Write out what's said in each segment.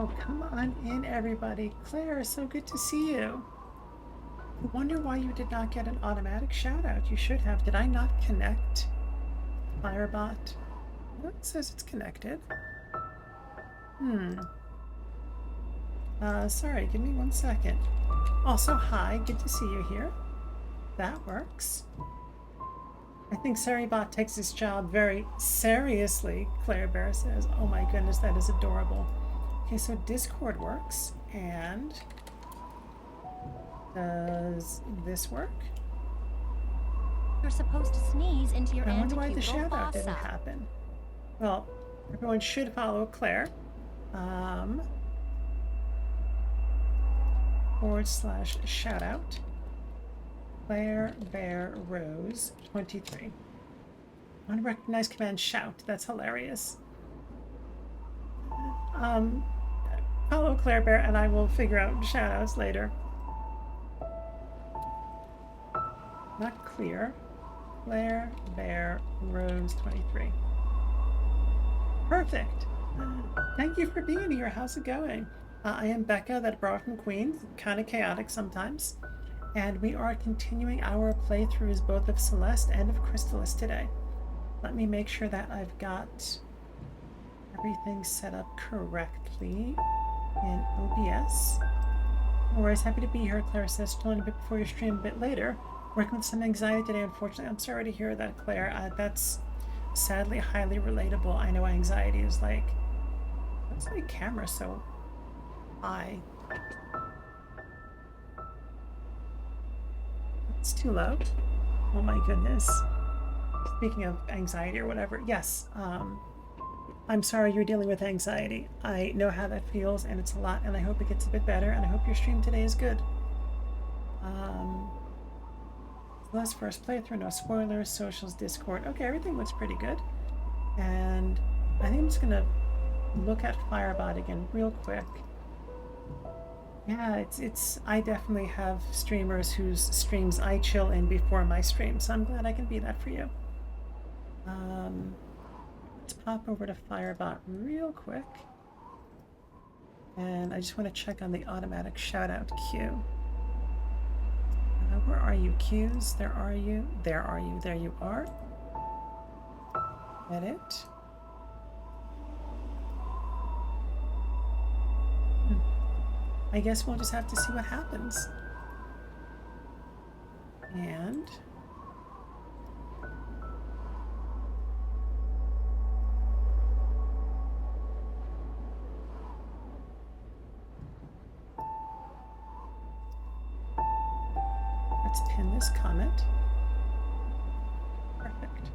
Oh, come on in, everybody. Claire, so good to see you. I wonder why you did not get an automatic shout out. You should have. Did I not connect Firebot? Oh, it says it's connected. Sorry, give me 1 second. Also, hi, good to see you here. That works. I think Saribot takes his job very seriously, Claire Bear says. Oh my goodness, that is adorable. Okay, so Discord works, and does this work? You're supposed to sneeze into your I wonder why the anticubital shout out fossa. didn't happen. Well, everyone should follow Claire. / shout out. Claire Bear Rose 23. Unrecognized command shout. That's hilarious. Follow Claire Bear and I will figure out shout outs later. Not clear. Claire Bear Rose 23. Perfect. Thank you for being here. How's it going? I am Becca, that brought from Queens. Kind of chaotic sometimes. And we are continuing our playthroughs both of Celeste and of Crystalis today. Let me make sure that I've got everything set up correctly in OBS. Always happy to be here, Claire says. Still a bit before your stream, a bit later. Working with some anxiety today, unfortunately. I'm sorry to hear that, Claire. That's sadly highly relatable. I know anxiety is like, what's my camera so high? It's too low. Oh my goodness. Speaking of anxiety or whatever, yes. I'm sorry you're dealing with anxiety. I know how that feels, and it's a lot, and I hope it gets a bit better, and I hope your stream today is good. Celeste's first playthrough, no spoilers, socials, Discord. Okay, everything looks pretty good. And I think I'm just gonna look at Firebot again real quick. Yeah, it's I definitely have streamers whose streams I chill in before my stream, so I'm glad I can be that for you. Let's pop over to Firebot real quick. And I just want to check on the automatic shout out queue. Where are you, queues? There are you. There are you. There you are. Edit. I guess we'll just have to see what happens. And let's pin this comment. Perfect.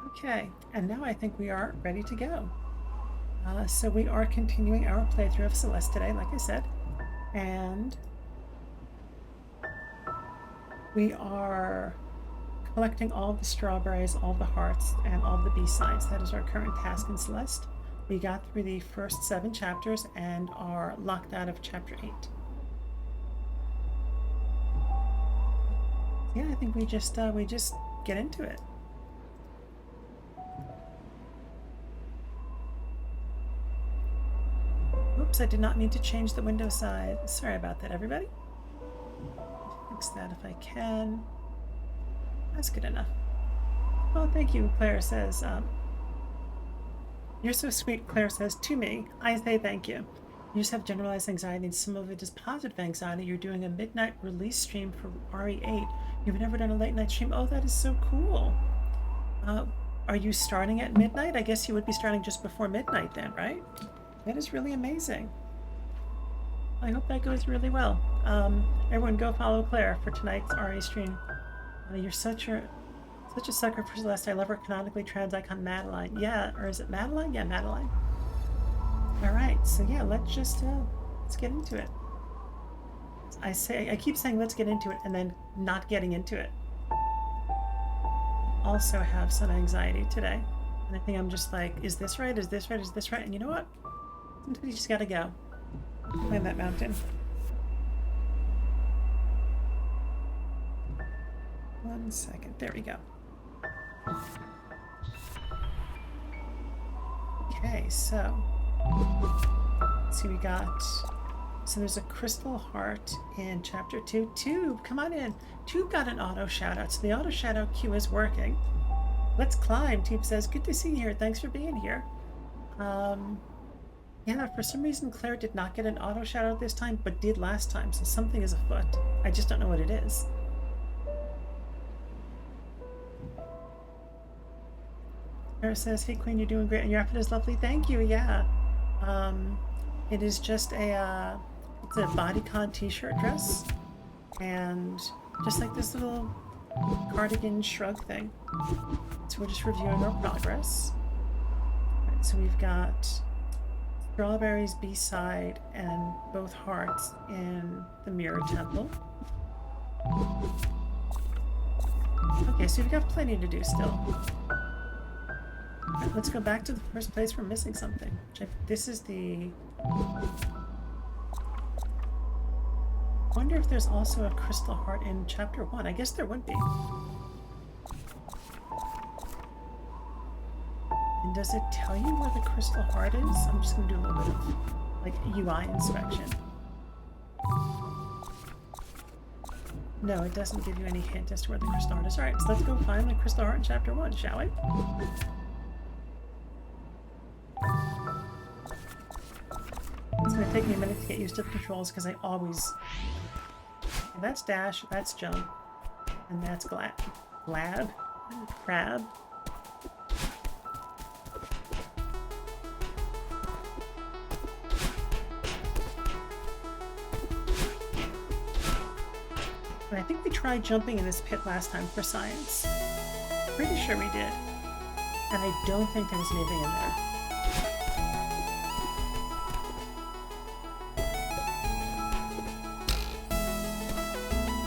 Okay, and now I think we are ready to go. So we are continuing our playthrough of Celeste today, like I said, and we are collecting all the strawberries, all the hearts, and all the B-sides. That is our current task in Celeste. We got through the first 7 chapters and are locked out of chapter 8. Yeah, I think we just get into it. Oops, I did not mean to change the window size. Sorry about that, everybody. Fix that if I can. That's good enough. Well, thank you, Claire says. You're so sweet, Claire says to me. I say thank you. You just have generalized anxiety, and some of it is positive anxiety. You're doing a midnight release stream for RE8. You've never done a late night stream. Oh, that is so cool. Are you starting at midnight? I guess you would be starting just before midnight then, right? That is really amazing. I hope that goes really well. Everyone go follow Claire for tonight's RE stream. You're such a sucker for Celeste. I love her canonically trans icon Madeline. Yeah, or is it Madeline? Yeah, Madeline. All right, so yeah, let's get into it. I keep saying let's get into it and then not getting into it. Also have some anxiety today, and I think I'm just like, is this right? Is this right? Is this right? And you know what? Sometimes you just gotta go. Climb that mountain. 1 second. There we go. Okay, so So we got... So there's a crystal heart in chapter 2. Tube, come on in. Tube got an auto shout-out, so the auto shout-out queue is working. Let's climb, Tube says. Good to see you here. Thanks for being here. Yeah, for some reason Claire did not get an auto shout-out this time, but did last time, so something is afoot. I just don't know what it is. Claire says, hey Queen, you're doing great, and your outfit is lovely. Thank you, yeah. It is just a, it's a bodycon t-shirt dress, and just like this little cardigan shrug thing. So we're just reviewing our progress. Right, so we've got Strawberry's B-side and both hearts in the Mirror Temple. Okay, so we've got plenty to do still. Right, let's go back to the first place. We're missing something. This is the... Wonder if there's also a crystal heart in chapter 1. I guess there would be. And does it tell you where the crystal heart is? I'm just gonna do a little bit of like UI inspection. No, it doesn't give you any hint as to where the crystal heart is. Alright, so let's go find the crystal heart in chapter 1, shall we? It's gonna take me a minute to get used to the controls because I always... And that's dash, that's jump, and that's glab. Crab. And I think we tried jumping in this pit last time for science. Pretty sure we did. And I don't think there was anything in there.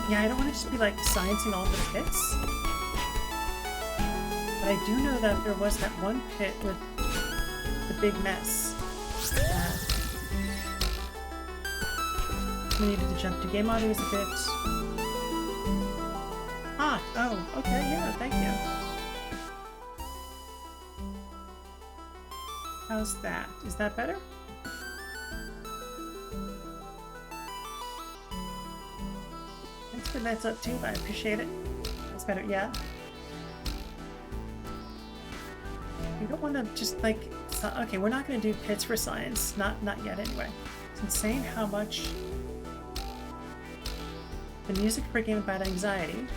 Yeah, I don't want to just be like sciencing all the pits. But I do know that there was that one pit with the big mess. We needed to jump to. Game audio is a bit... Ah! Oh, okay, yeah, thank you. How's that? Is that better? Thanks for that's up too, I appreciate it. That's better, yeah. You don't want to just like... Okay, we're not going to do pits for science. Not yet, anyway. It's insane how much the music for a game about anxiety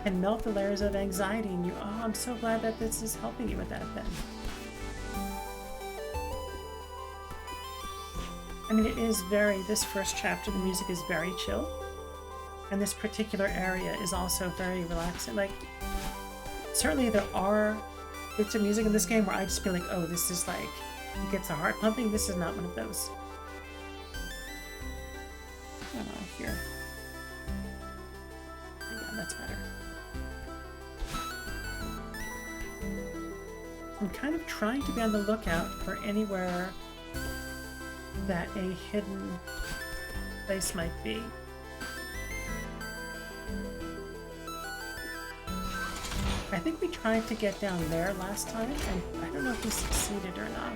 can melt the layers of anxiety in you. Oh, I'm so glad that this is helping you with that then. I mean, it is very, this first chapter, the music is very chill. And this particular area is also very relaxing. Like, certainly there are bits of music in this game where I just feel like, oh, this is like, it gets the heart pumping. This is not one of those. Here. Yeah, that's better. I'm kind of trying to be on the lookout for anywhere that a hidden place might be. I think we tried to get down there last time, and I don't know if we succeeded or not.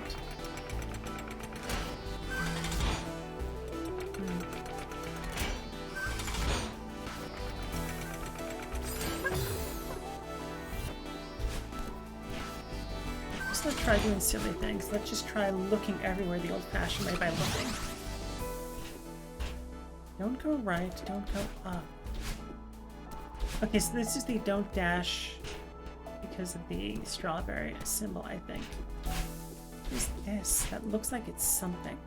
Let's try doing silly things. Let's just try looking everywhere the old-fashioned way by looking. Don't go right, don't go up. Okay, so this is the don't dash because of the strawberry symbol, I think. What is this? That looks like it's something.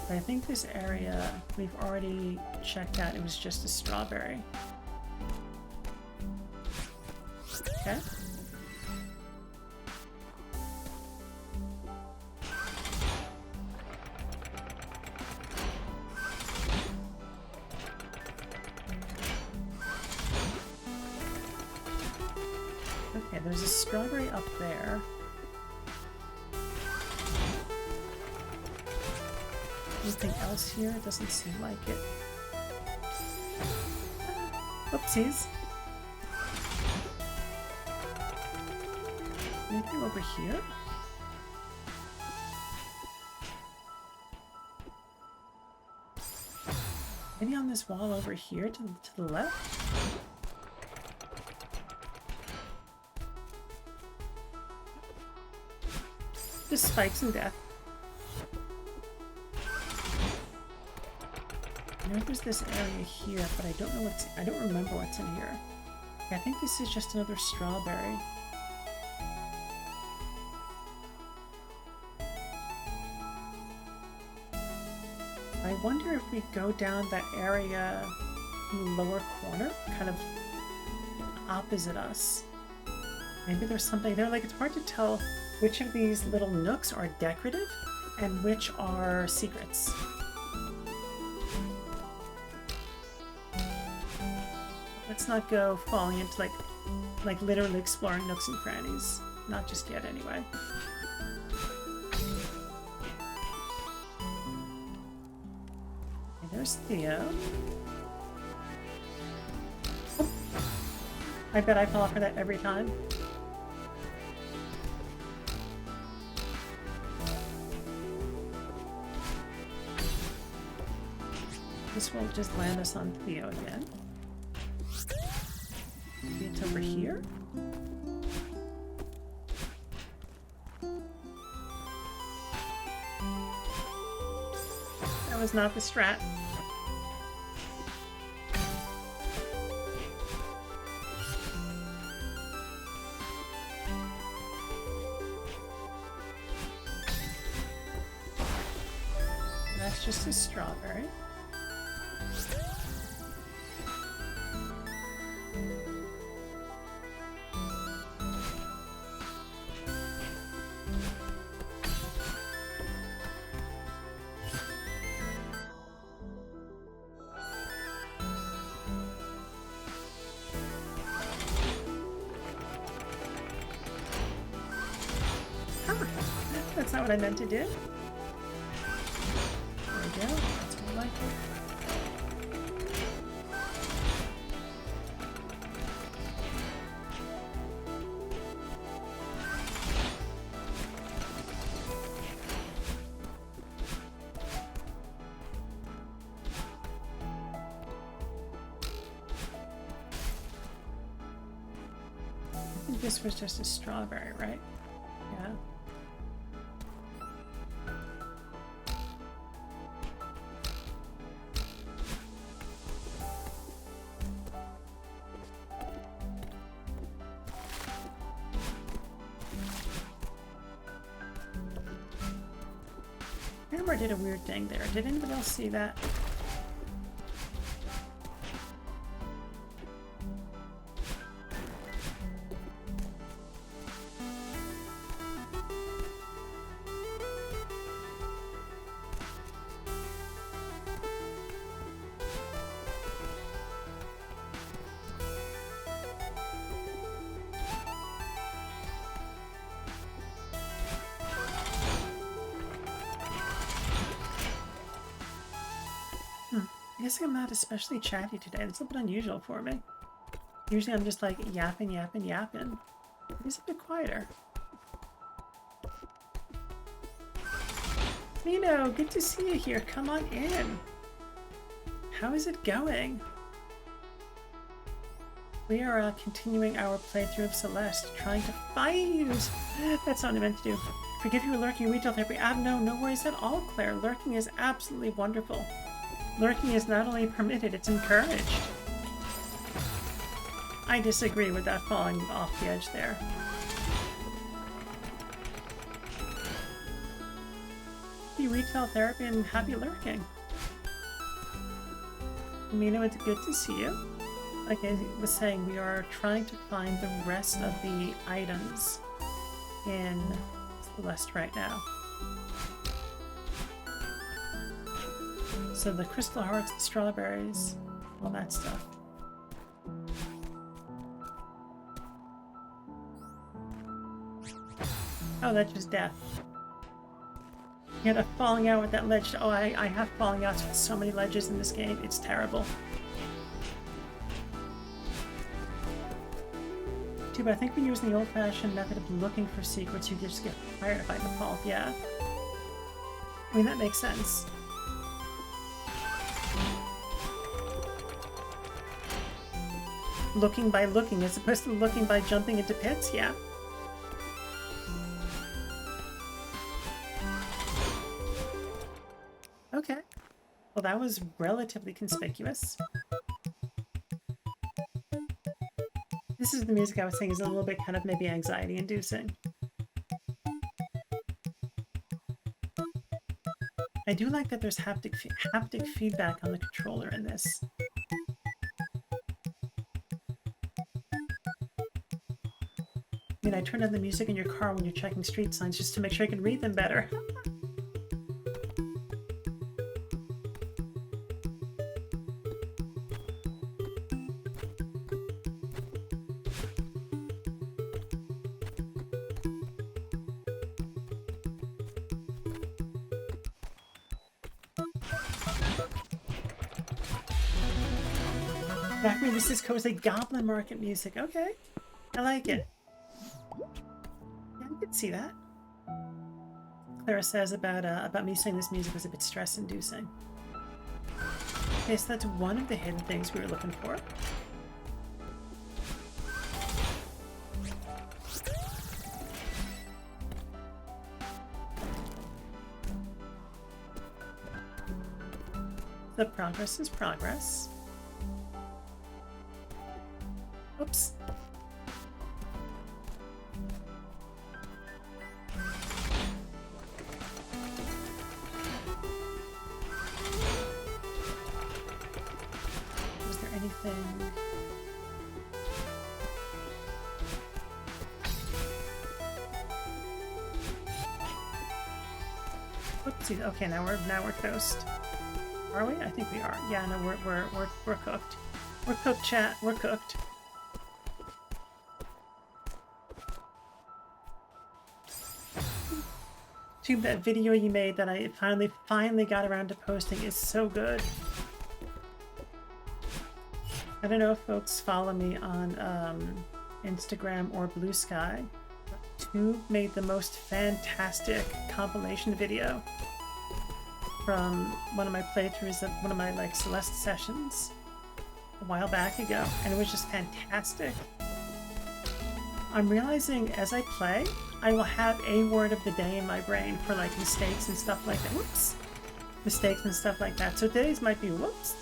I think this area we've already checked out. It was just a strawberry. Okay. Okay, there's a strawberry up there. Anything else here? It doesn't seem like it. Oopsies. Anything over here? Maybe on this wall over here to the left? Just spikes and death. I know there's this area here, but I don't know I don't remember what's in here. I think this is just another strawberry. I wonder if we go down that area in the lower corner, kind of opposite us. Maybe there's something there. Like, it's hard to tell which of these little nooks are decorative and which are secrets. Let's not go falling into like literally exploring nooks and crannies. Not just yet, anyway. There's Theo. Oh. I bet I fall for that every time. This will just land us on Theo again. Maybe it's over here. That was not the strat. That's just a strawberry. That's not what I meant to do. There we go. That's more like it. I think this was just a strawberry, right? Yeah. Hammer did a weird thing there. Did anybody else see that? I guess I'm not especially chatty today. It's a bit unusual for me. Usually I'm just like yapping. It's a bit quieter. Mino, good to see you here. Come on in. How is it going? We are continuing our playthrough of Celeste, trying to find... That's not what I meant to do. Forgive you for lurking retail therapy. No worries at all, Claire. Lurking is absolutely wonderful. Lurking is not only permitted, it's encouraged. I disagree with that falling off the edge there. Happy retail therapy and happy lurking. Mina, it's good to see you. Like I was saying, we are trying to find the rest of the items in Celeste right now. So the crystal hearts, the strawberries, all that stuff. Oh, that's just death. You had a falling out with that ledge. Oh, I have falling outs with so many ledges in this game. It's terrible. too, but I think when you're using the old-fashioned method of looking for secrets, you just get fired by default, yeah. I mean, that makes sense. Looking by looking as opposed to looking by jumping into pits, yeah. Okay. Well, that was relatively conspicuous. This is the music I was saying is a little bit kind of maybe anxiety-inducing. I do like that there's haptic feedback on the controller in this. I mean, I turned on the music in your car when you're checking street signs just to make sure I can read them better. Back when this is cozy goblin market music. Okay, I like it. Yeah, I can see that. Clara says about me saying this music was a bit stress-inducing. Okay, so that's one of the hidden things we were looking for. The progress is progress. Oops. Was there anything? Oopsie. Okay, now we're toast. Are we? I think we are. Yeah, no, we're cooked. We're cooked, chat. We're cooked. That video you made that I finally got around to posting is so good. I don't know if folks follow me on Instagram or Blue Sky. Two made the most fantastic compilation video from one of my playthroughs of one of my like Celeste sessions a while back ago, and it was just fantastic. I'm realizing as I play, I will have a word of the day in my brain for like mistakes and stuff like that. Whoops! Mistakes and stuff like that. So today's might be whoops.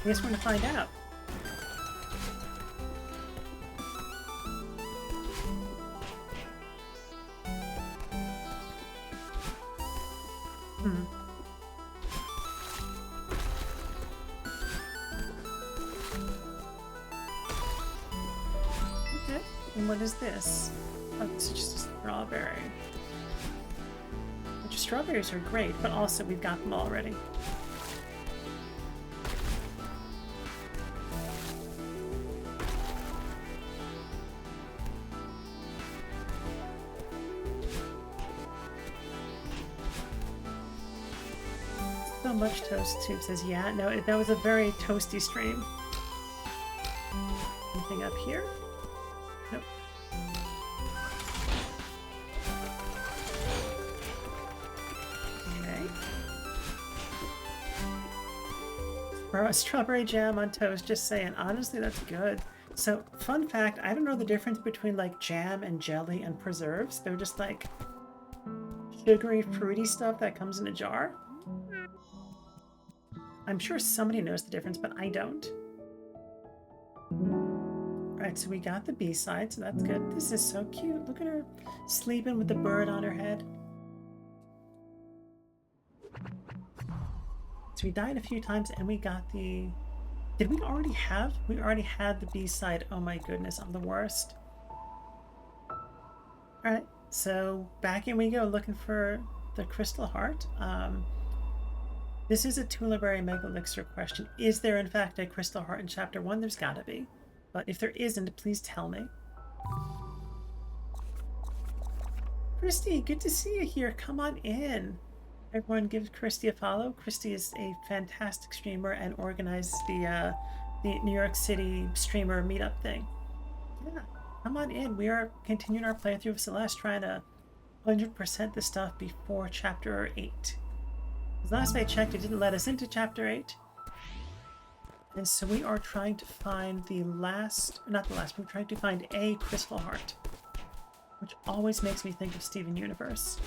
I guess we're gonna find out. Okay, and what is this? Oh, this is just a strawberry. Which strawberries are great, but also we've got them already. So much toast. Tube says, yeah, no, that was a very toasty stream. Anything up here? Nope. Okay. Strawberry jam on toast, just saying. Honestly, that's good. So, fun fact, I don't know the difference between like jam and jelly and preserves. They're just like sugary, fruity stuff that comes in a jar. I'm sure somebody knows the difference, but I don't. Alright, so we got the B-side, so that's good. This is so cute. Look at her sleeping with the bird on her head. So we died a few times and we got the... Did we already have? We already had the B-side. Oh my goodness, I'm the worst. Alright, so back in we go looking for the crystal heart. This is a Tullaberry Mega Elixir question. Is there in fact a crystal heart in chapter 1? There's gotta be. But if there isn't, please tell me. Christy, good to see you here. Come on in. Everyone give Christy a follow. Christy is a fantastic streamer and organizes the New York City streamer meetup thing. Yeah. Come on in. We are continuing our playthrough of Celeste, trying to 100% the stuff before Chapter 8. Because last I checked, it didn't let us into Chapter 8. And so we are trying to find the last, not the last, we're trying to find a crystal heart. Which always makes me think of Steven Universe.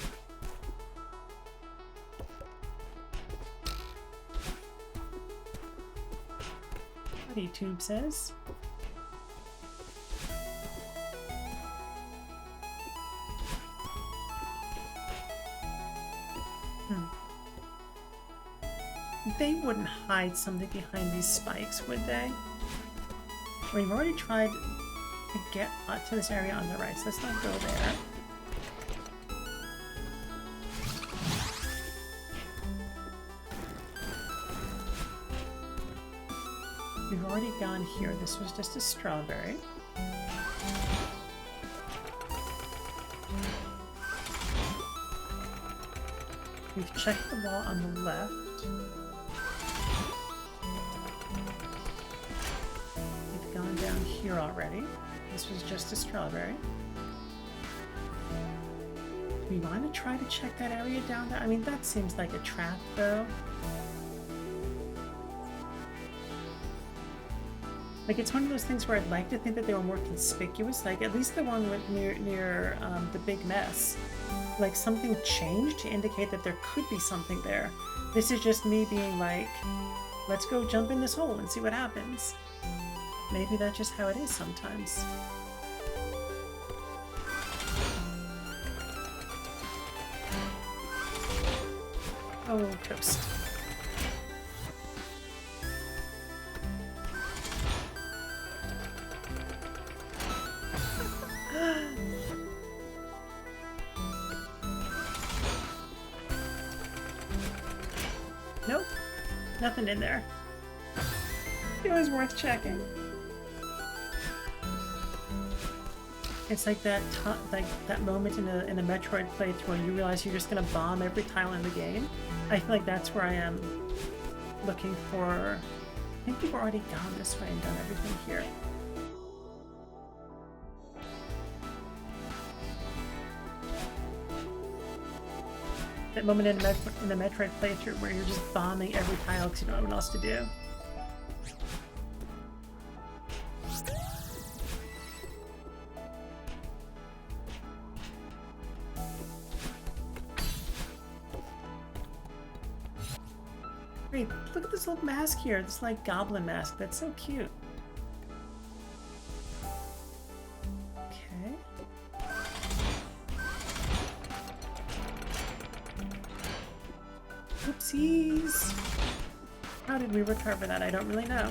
What YouTube says. They wouldn't hide something behind these spikes, would they? We've already tried to get to this area on the right, so let's not go there. We've already gone here. This was just a strawberry. We've checked the wall on the left. We've gone down here already. This was just a strawberry. Do we want to try to check that area down there? I mean, that seems like a trap, though. Like, it's one of those things where I'd like to think that they were more conspicuous. Like, at least the one with near the big mess. Like, something changed to indicate that there could be something there. This is just me being like, let's go jump in this hole and see what happens. Maybe that's just how it is sometimes. Oh, toast. Nope, nothing in there. It was worth checking. It's like that moment in a Metroid playthrough when you realize you're just gonna bomb every tile in the game. I feel like that's where I am looking for. I think we've already gone this way and done everything here. That moment in the Metroid playthrough where you're just bombing every tile because you don't know what else to do. Wait, look at this little mask here. This like goblin mask. That's so cute. Oopsies! How did we recover that? I don't really know.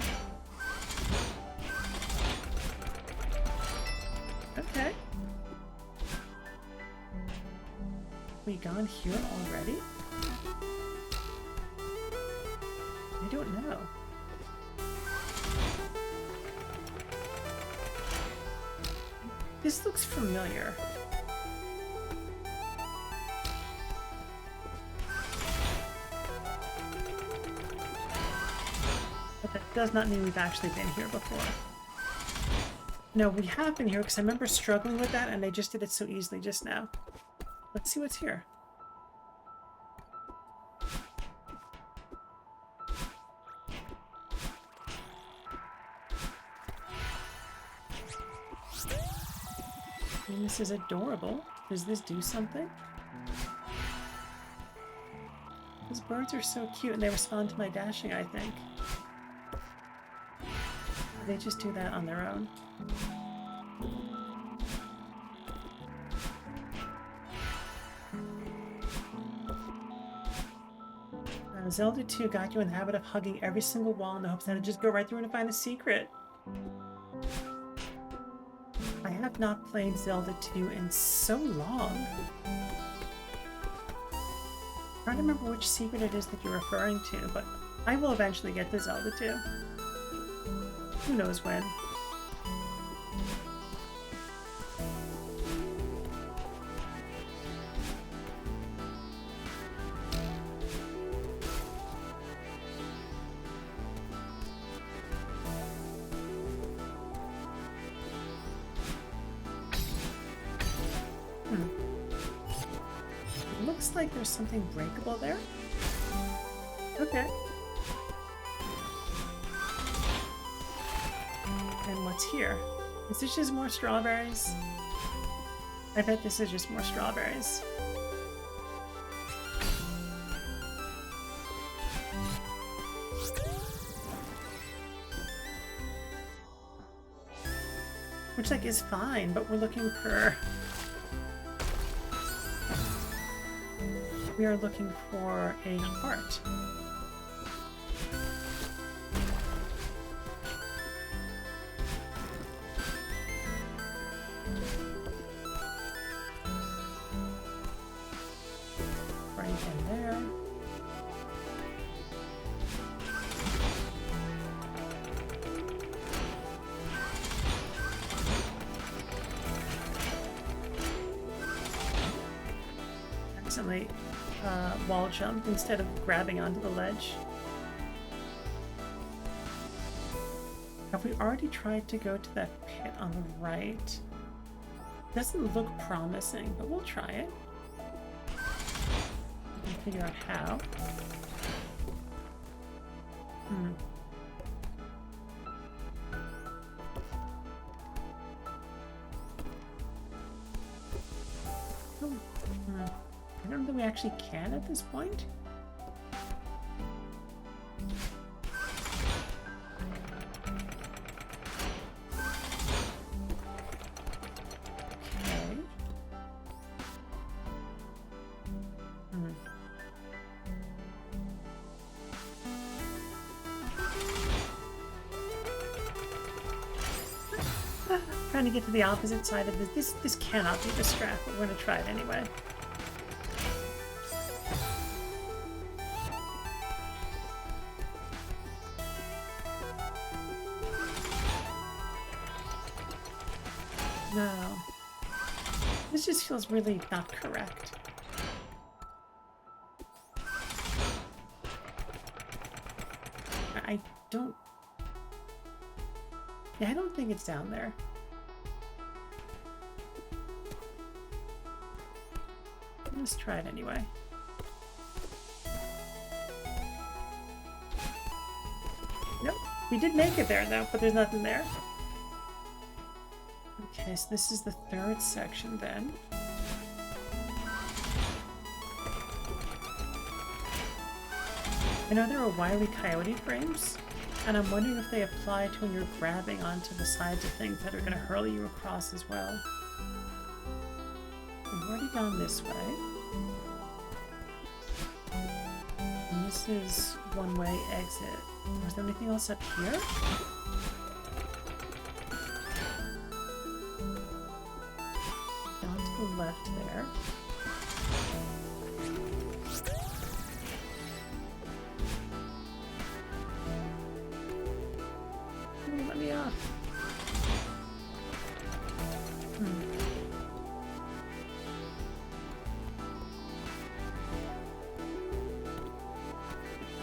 Okay. We gone here already? I don't know. This looks familiar. But that does not mean we've actually been here before. No, we have been here because I remember struggling with that and I just did it so easily just now. Let's see what's here. I mean, this is adorable. Does this do something? Those birds are so cute and they respond to my dashing, I think. They just do that on their own. Zelda 2 got you in the habit of hugging every single wall in the hopes that it'd just go right through and find a secret. I have not played Zelda 2 in so long. I'm trying to remember which secret it is that you're referring to, but I will eventually get to Zelda 2. Who knows when? like there's something breakable there. Okay. And what's here? Is this just more strawberries? I bet this is just more strawberries. Which, like, is fine, but we're looking for... We are looking for a heart. Right in there. Accidentally wall jumped instead of grabbing onto the ledge. Have we already tried to go to that pit on the right? Doesn't look promising, but we'll try it. We can figure out how. I don't know that we actually can at this point. Okay. Trying to get to the opposite side of this. This cannot be this track, but we're going to try it anyway. No. This just feels really not correct. I don't... Yeah, I don't think it's down there. Let's try it anyway. Nope. We did make it there though, but there's nothing there. Okay, so this is the third section then. I know there are Wile E. Coyote frames, and I'm wondering if they apply to when you're grabbing onto the sides of things that are going to hurl you across as well. We've already gone this way. And this is one-way exit. Is there anything else up here? Down to the left there. Let me off.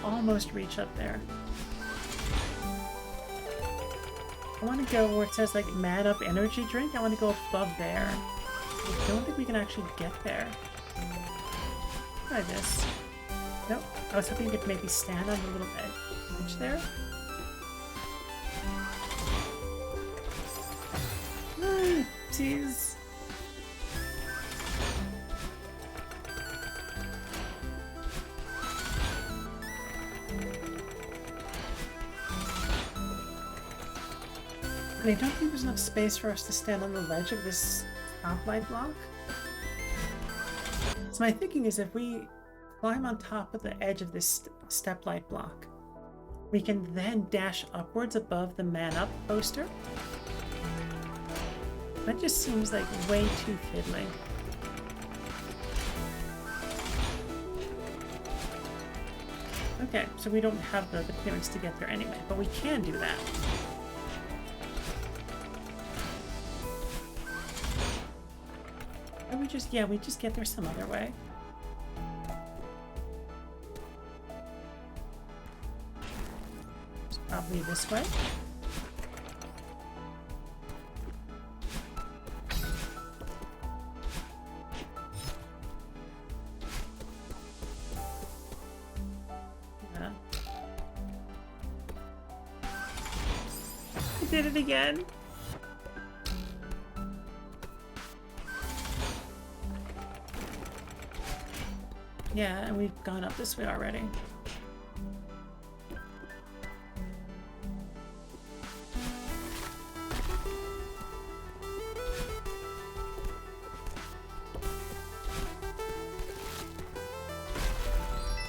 Almost reach up there. I want to go where it says like man up energy drink. I want to go above there. I don't think we can actually get there. Try this. Nope. I was hoping you could maybe stand on the little edge there. Jeez. And I don't think there's enough space for us to stand on the ledge of this stoplight block. So my thinking is if we climb on top of the edge of this step-light block, we can then dash upwards above the man up poster. That just seems like way too fiddly. Okay, so we don't have the clearance to get there anyway, but we can do that. Or we just get there some other way. It's probably this way. did it again. Yeah, and we've gone up this way already.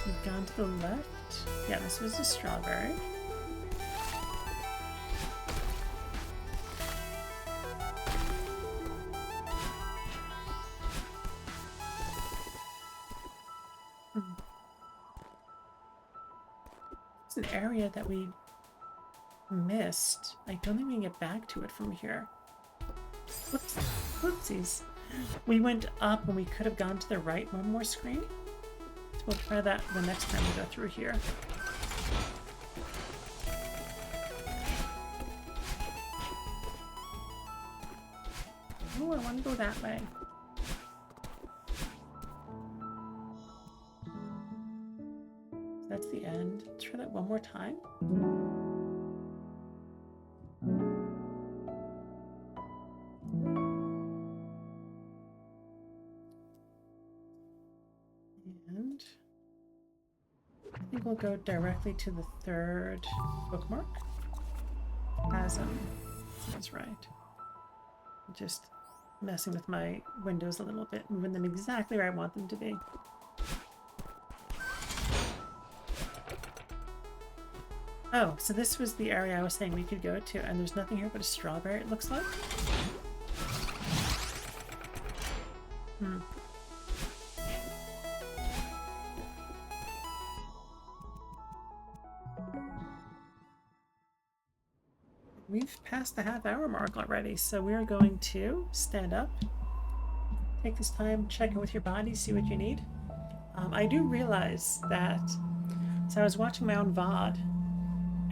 We've gone to the left. Yeah, this was a strawberry. It's an area that we missed. I don't think we can get back to it from here. Whoops. Whoopsies. We went up and we could have gone to the right one more screen. So we'll try that the next time we go through here. Oh, I want to go that way. So that's the end. Let's try that one more time. And I think we'll go directly to the third bookmark. Chasm. That's right. Just messing with my windows a little bit, moving them exactly where I want them to be. Oh, so this was the area I was saying we could go to, and there's nothing here but a strawberry, it looks like. We've passed the half-hour mark already, so we're going to stand up, take this time, check in with your body, see what you need. I do realize that, so I was watching my own VOD,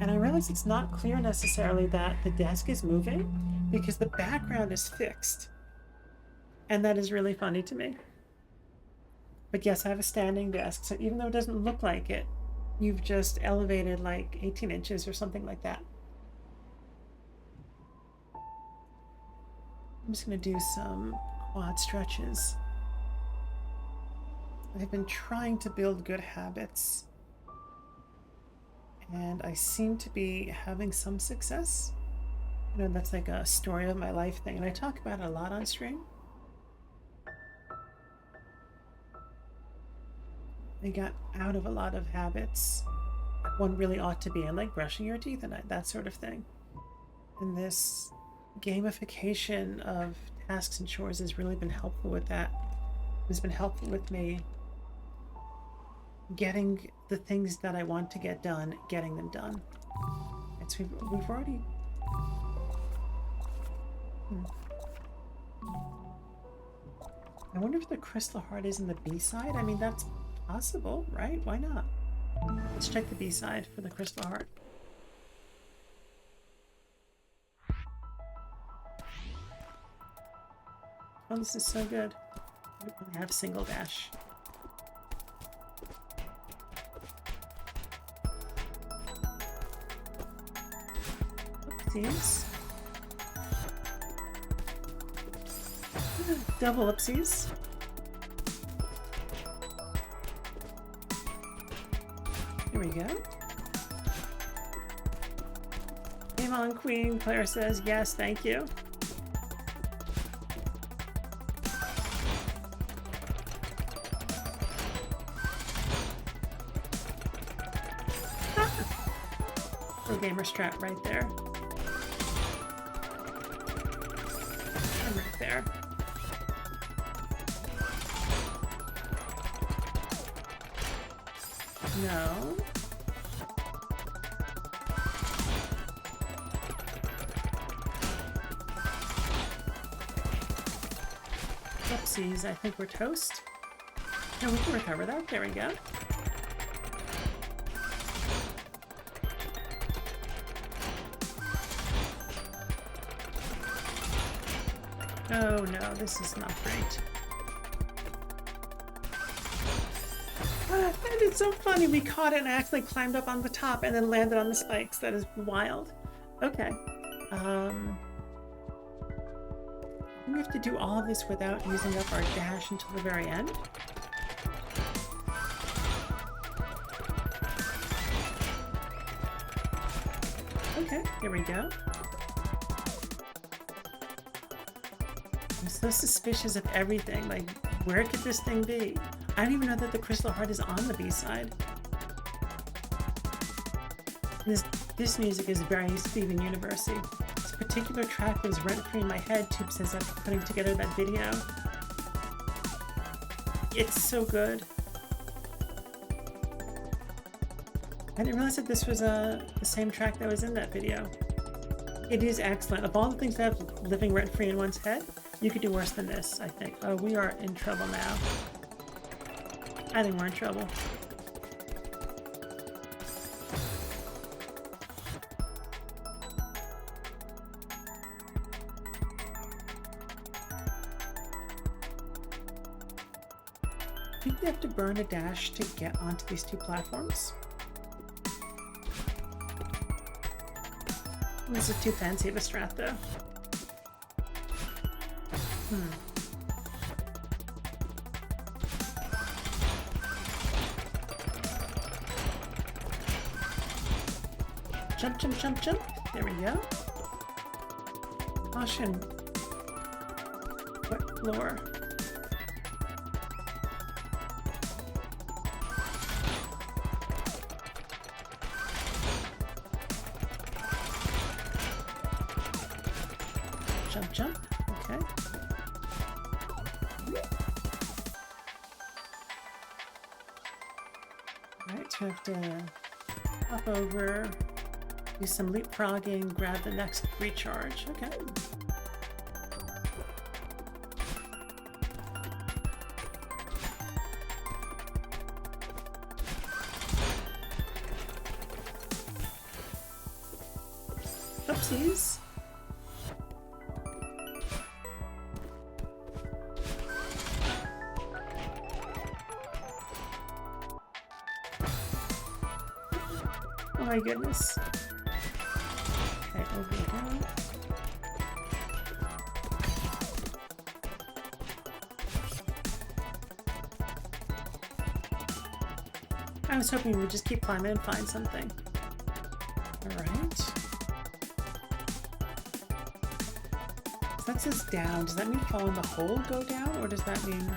and I realized it's not clear necessarily that the desk is moving because the background is fixed. And that is really funny to me. But yes, I have a standing desk, so even though it doesn't look like it, you've just elevated like 18 inches or something like that. I'm just going to do some quad stretches. I've been trying to build good habits, and I seem to be having some success. You know, that's like a story of my life thing, and I talk about it a lot on stream. I got out of a lot of habits one really ought to be in, like brushing your teeth and that sort of thing. And this gamification of tasks and chores has really been helpful with that. It's been helpful with me getting the things that I want to get done, getting them done. And so we've already... I wonder if the crystal heart is in the B-side? I mean, that's possible, right? Why not? Let's check the B-side for the crystal heart. Oh, this is so good. I don't really have single dash. Oopsies. Double oopsies. Here we go. Game on, Queen. Claire says, yes, thank you. Gamer strat right there. And right there. No. Oopsies, I think we're toast. No, we can recover that. There we go. Oh no, this is not great. And it's so funny, we caught it and actually climbed up on the top and then landed on the spikes. That is wild. Okay. We have to do all of this without using up our dash until the very end. Okay, here we go. I'm so suspicious of everything. Like, where could this thing be? I don't even know that the crystal heart is on the B-side. This music is very Steven Universe-y. This particular track was rent-free in my head, Tube says, after putting together that video. It's so good. I didn't realize that this was the same track that was in that video. It is excellent. Of all the things that have living rent-free in one's head, you could do worse than this, I think. Oh, we are in trouble now. I think we're in trouble. I think we have to burn a dash to get onto these two platforms. This is too fancy of a strat, though. Jump, jump, jump, jump. There we go. Caution. Wet floor. Jump, jump. Okay. Alright, so we have to hop over, do some leapfrogging, grab the next recharge. Okay. Oopsies. Oh my goodness. Okay, over we go. I was hoping we would just keep climbing and find something. Alright. So that says down. Does that mean fall in the hole go down? Or does that mean...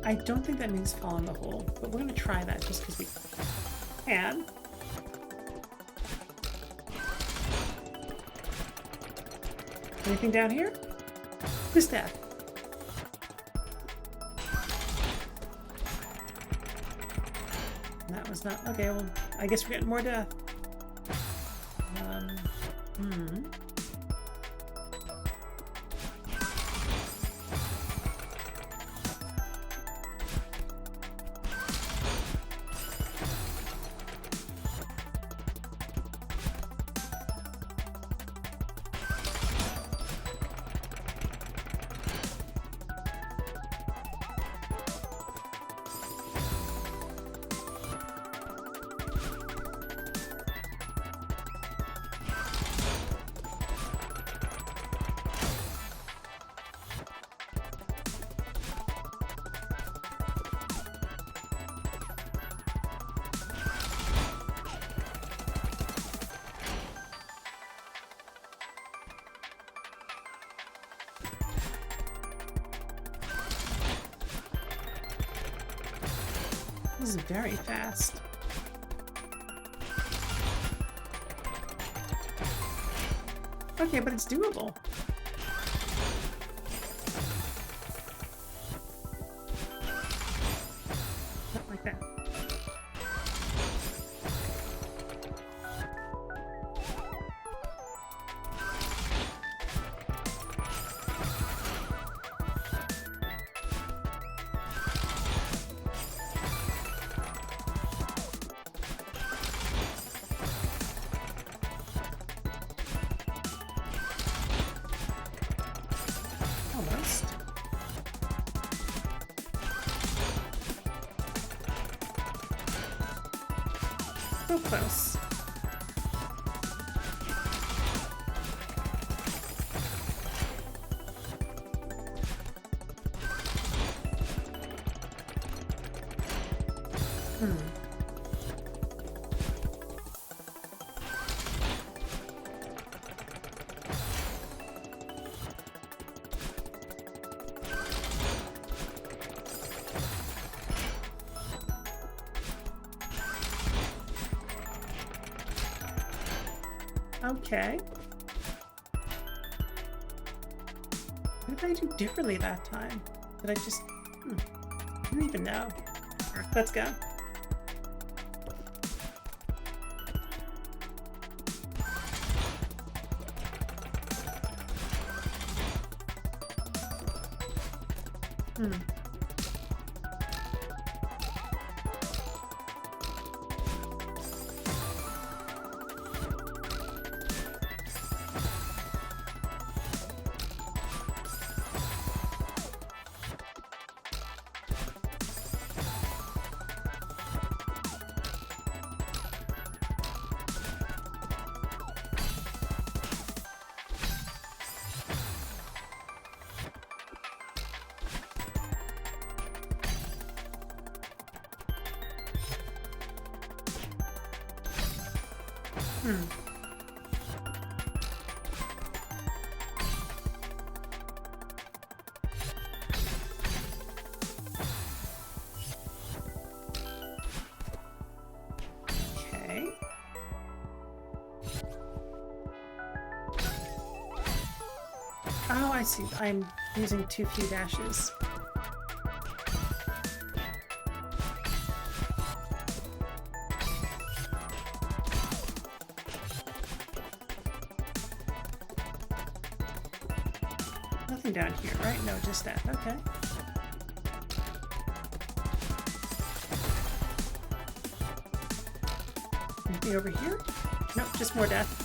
I don't think that means fall in the hole, but we're going to try that just because we can. Anything down here? Who's that? That was not... Okay, well, I guess we're getting more death. This is very fast. Okay, but it's doable. Not like that. Almost. So close. Okay. What did I do differently that time? Did I just... I don't even know. Let's go. Okay. Oh, I see. I'm using too few dashes. Nothing down here, right? No, just that. Okay. Anything over here? Nope, just more death.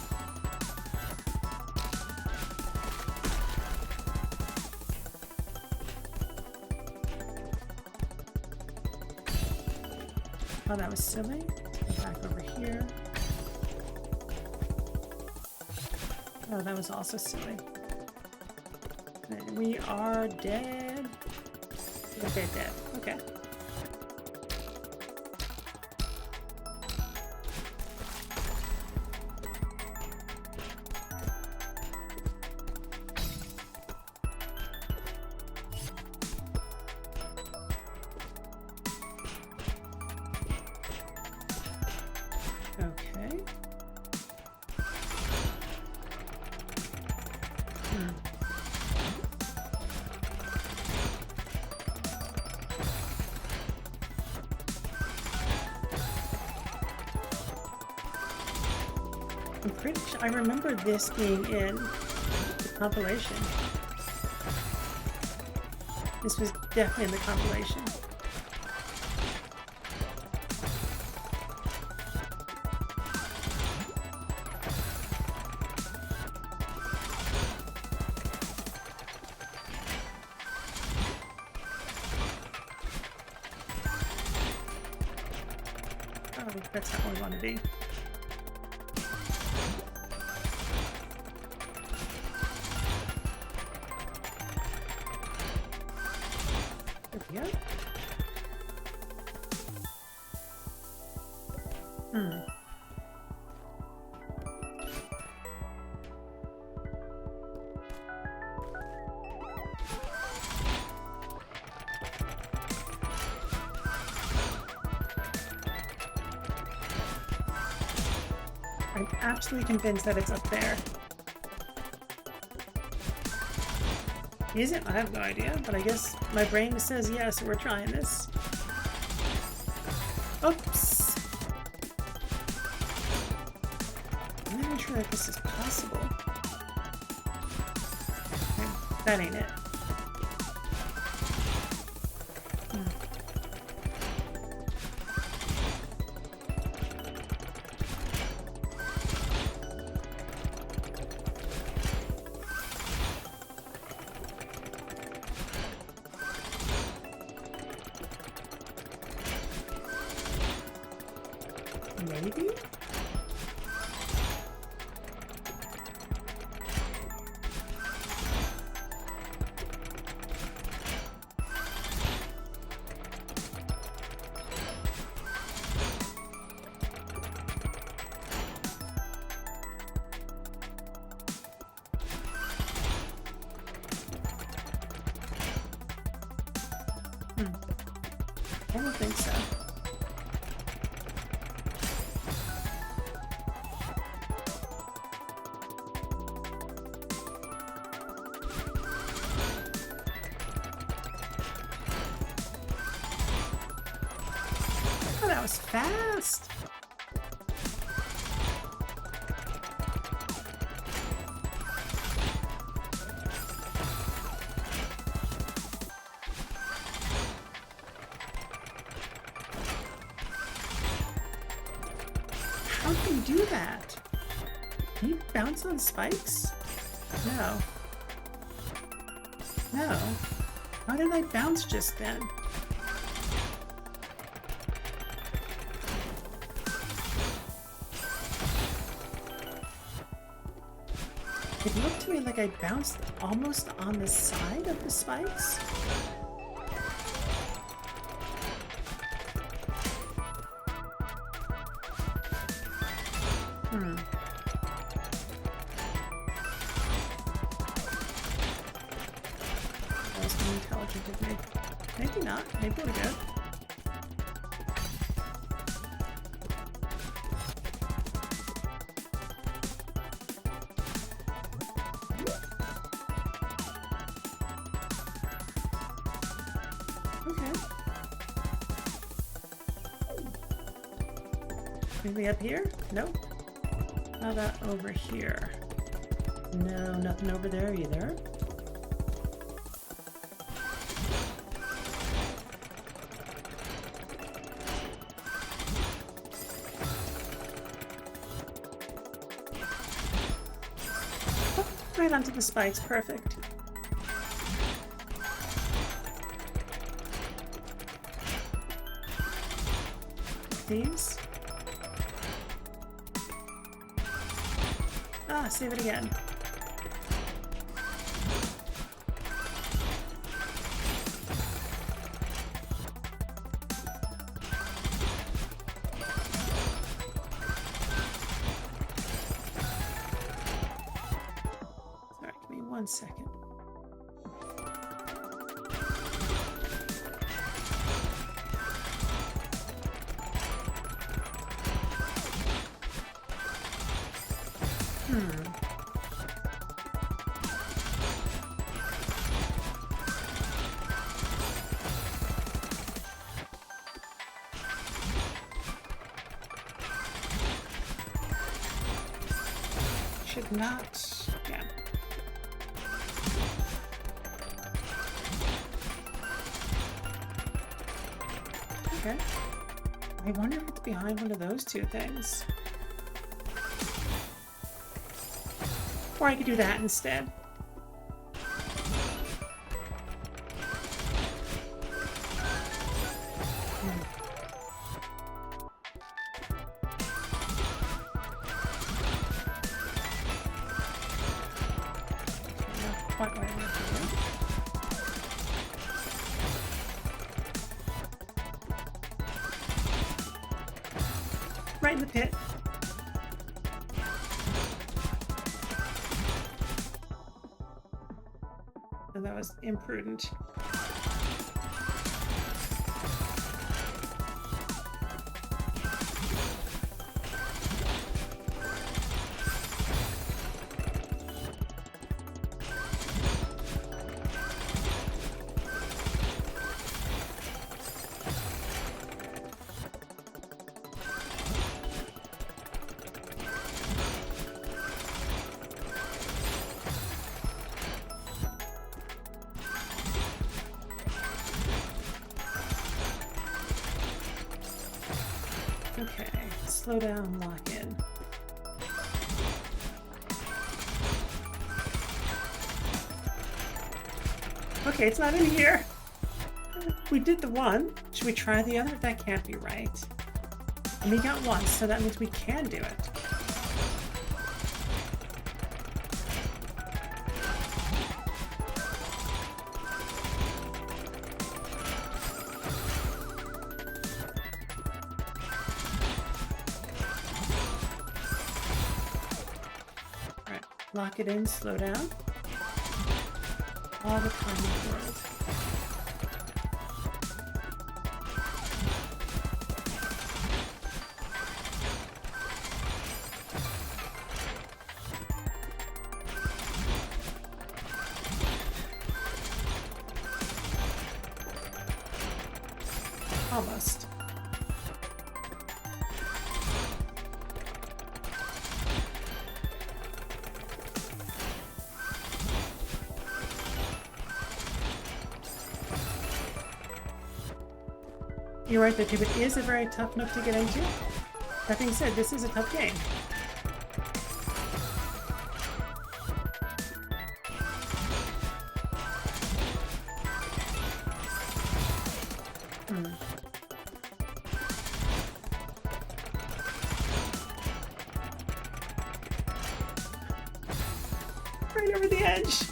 Oh, that was silly. Let's go back over here. Oh, that was also silly. And we are dead. Okay, dead. Okay. Okay. I'm pretty sure I remember this being in the compilation. This was definitely in the compilation. Oh, that's not where we want to be. There we go. I'm absolutely convinced that it's up there. Is it? I have no idea, but I guess my brain says yes, so we're trying this. Oops! I'm not even sure that this is possible. Okay, that ain't it. Maybe? I don't think so. Oh, that was fast. How can you do that? Can you bounce on spikes? No. No. How did I bounce just then? It looked to me like I bounced almost on the side of the spikes. That was unintelligent of me. Maybe not. Maybe we're good. Okay. Maybe up here? Nope. How about over here? No, nothing over there either. Oh, right onto the spikes. Perfect. These. Ah, save it again. Sorry, give me 1 second. Should not, yeah. Okay. I wonder if it's behind one of those two things. Or I could do that instead. Quite what I want to do. Right in the pit. And that was imprudent. Okay, slow down, lock in. Okay, it's not in here. We did the one. Should we try the other? That can't be right. And we got one, so that means we can do it. Alright, lock it in, slow down. All the time in the world. Almost. You're right there too, but it is a very tough nook to get into. That being said, this is a tough game. Right over the edge.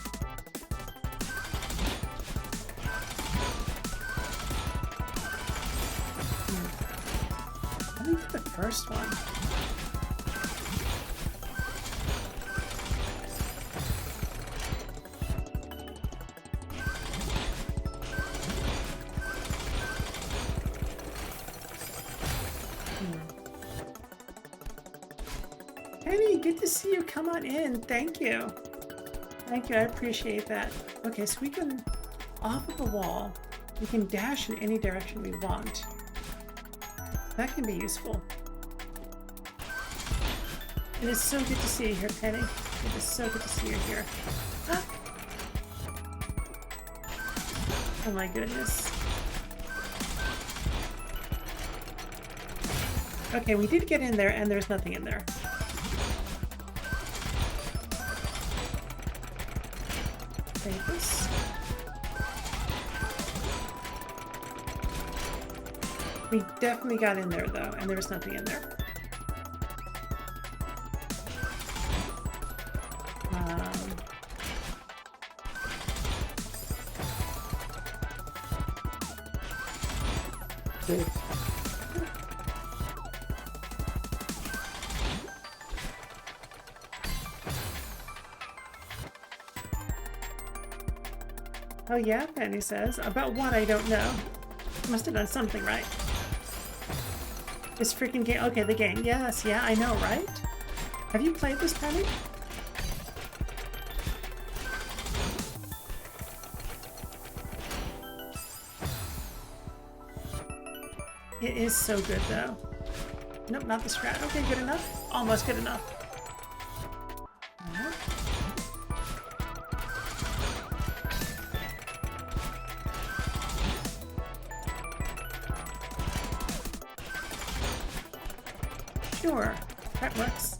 I think the first one. Penny, good to see you. Come on in. Thank you. Thank you, I appreciate that. Okay, so we can, off of the wall, we can dash in any direction we want. That can be useful. It is so good to see you here, Penny. It is so good to see you here. Ah. Oh my goodness. Okay, we did get in there and there's nothing in there. This. We definitely got in there though, and there was nothing in there. Oh yeah, Penny says. About what, I don't know. Must have done something right. This freaking game. Okay, the game. Yes, yeah, I know, right? Have you played this, Penny? It is so good, though. Nope, not the strat. Okay, good enough. Almost good enough. Sure, that works.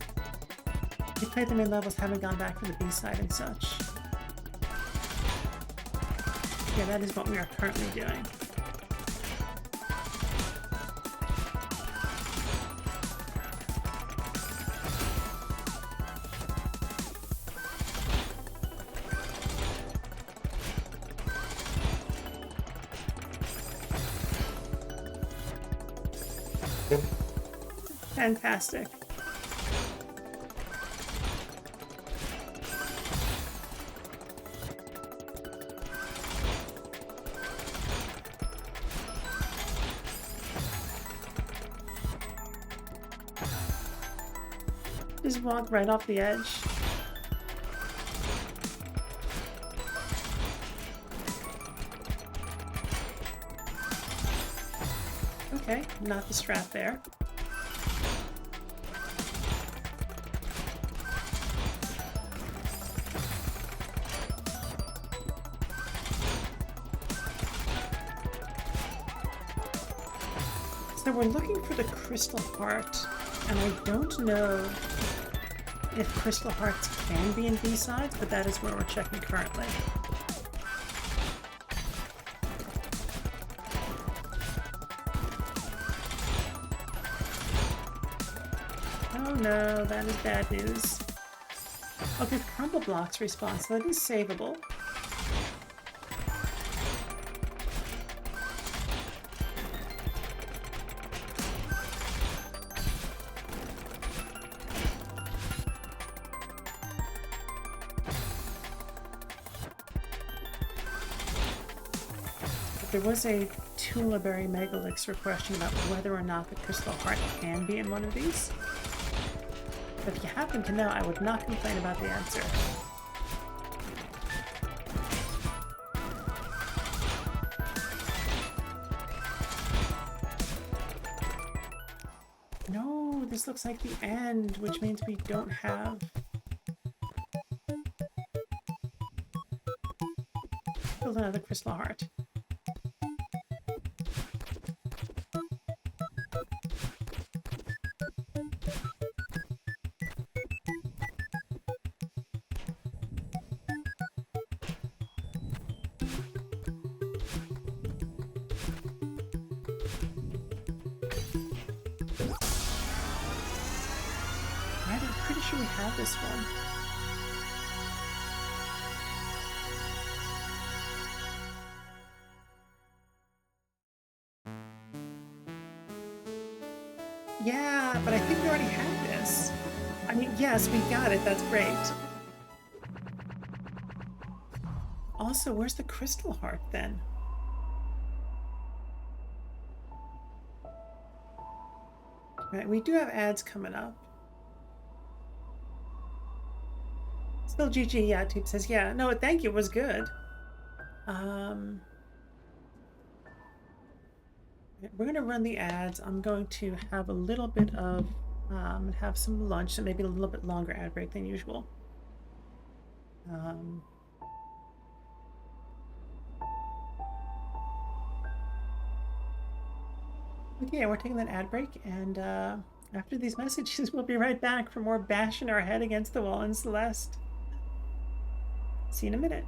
You played the main levels, haven't gone back for the B-side and such. Yeah, that is what we are currently doing. Fantastic. Just walk right off the edge. Okay, not the strat there. So we're looking for the crystal heart, and I don't know if crystal hearts can be in B-sides, but that is where we're checking currently. Oh no, that is bad news. Okay, crumble blocks respawn, so that is savable. There was a Tulaberry Megalix question about whether or not the Crystal Heart can be in one of these. But if you happen to know, I would not complain about the answer. No, this looks like the end, which means we don't have... Build another Crystal Heart. Right, I'm pretty sure we have this one. Yeah, but I think we already had this. I mean, yes, we got it. That's great. Also, where's the Crystal Heart then? Right, we do have ads coming up. Still GG, yeah, Tube says, yeah. No, thank you, it was good. We're gonna run the ads. I'm going to have a little bit of, have some lunch, so maybe a little bit longer ad break than usual. Okay, we're taking that ad break, and after these messages, we'll be right back for more bashing our head against the wall in Celeste. See you in a minute.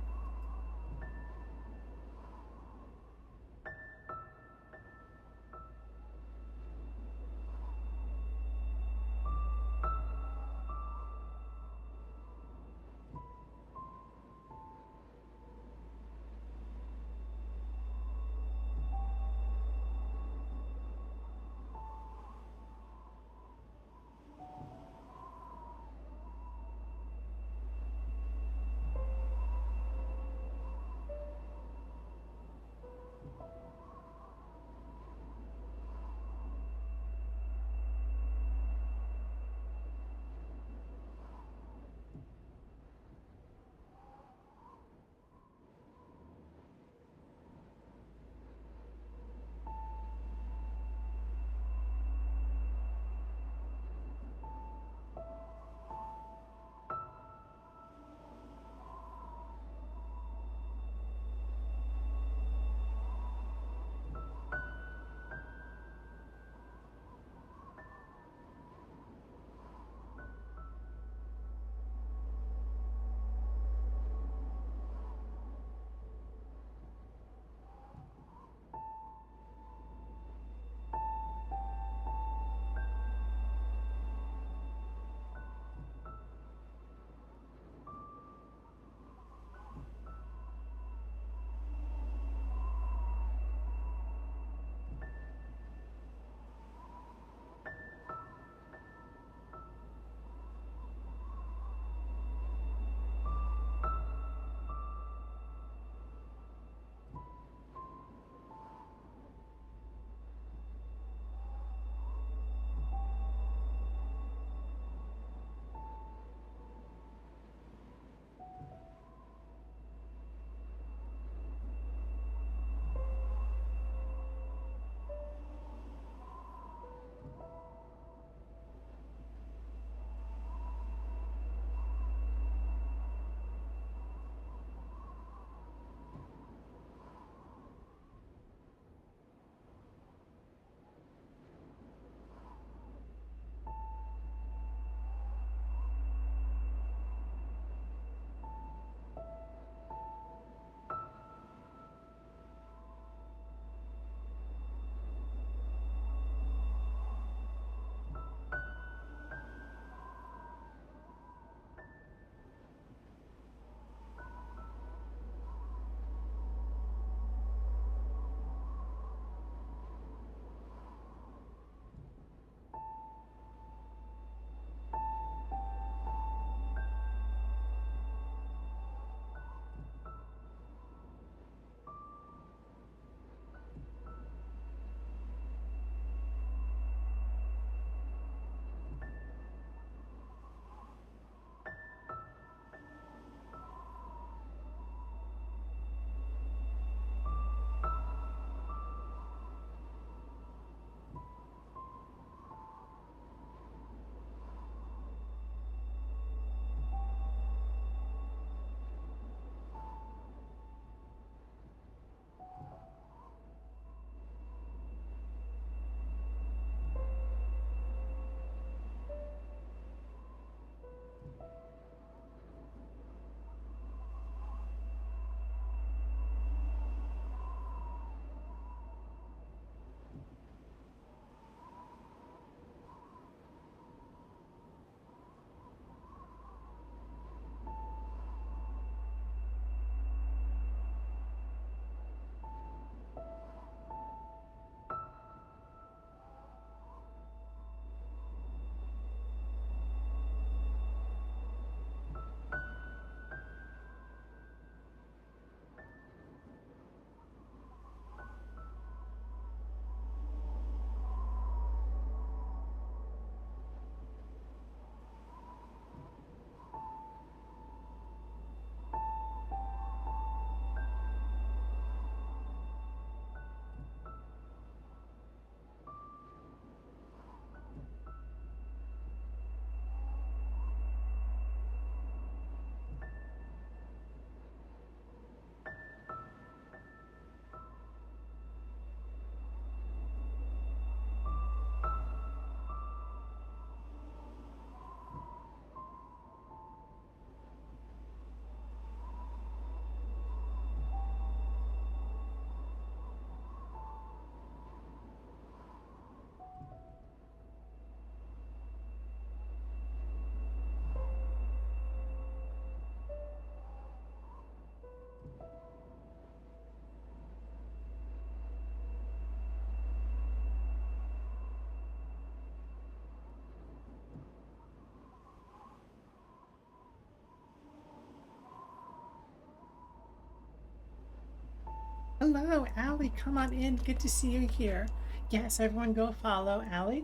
Hello, Allie. Come on in. Good to see you here. Yes, everyone go follow Allie.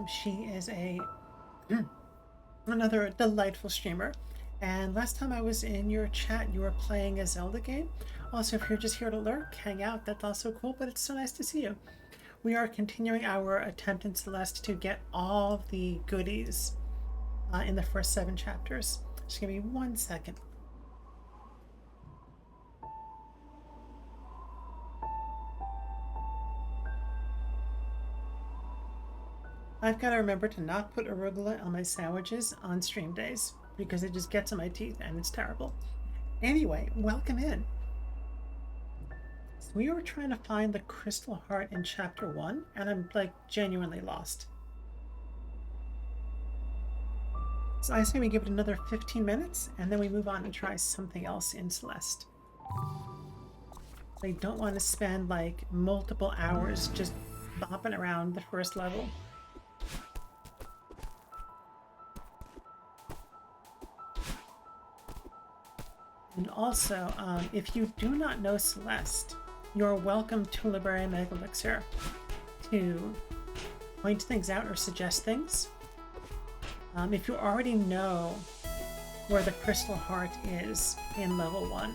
She is a another delightful streamer. And last time I was in your chat, you were playing a Zelda game. Also, if you're just here to lurk, hang out, that's also cool, but it's so nice to see you. We are continuing our attempt in Celeste to get all the goodies in the first 7 chapters. Just give me 1 second. I've got to remember to not put arugula on my sandwiches on stream days because it just gets in my teeth and it's terrible. Anyway, welcome in. So we were trying to find the crystal heart in chapter 1 and I'm like genuinely lost. So I say we give it another 15 minutes and then we move on and try something else in Celeste. I don't want to spend like multiple hours just bopping around the first level. And also, if you do not know Celeste, you're welcome to Librarian Mega Elixir to point things out or suggest things. If you already know where the crystal heart is in level 1,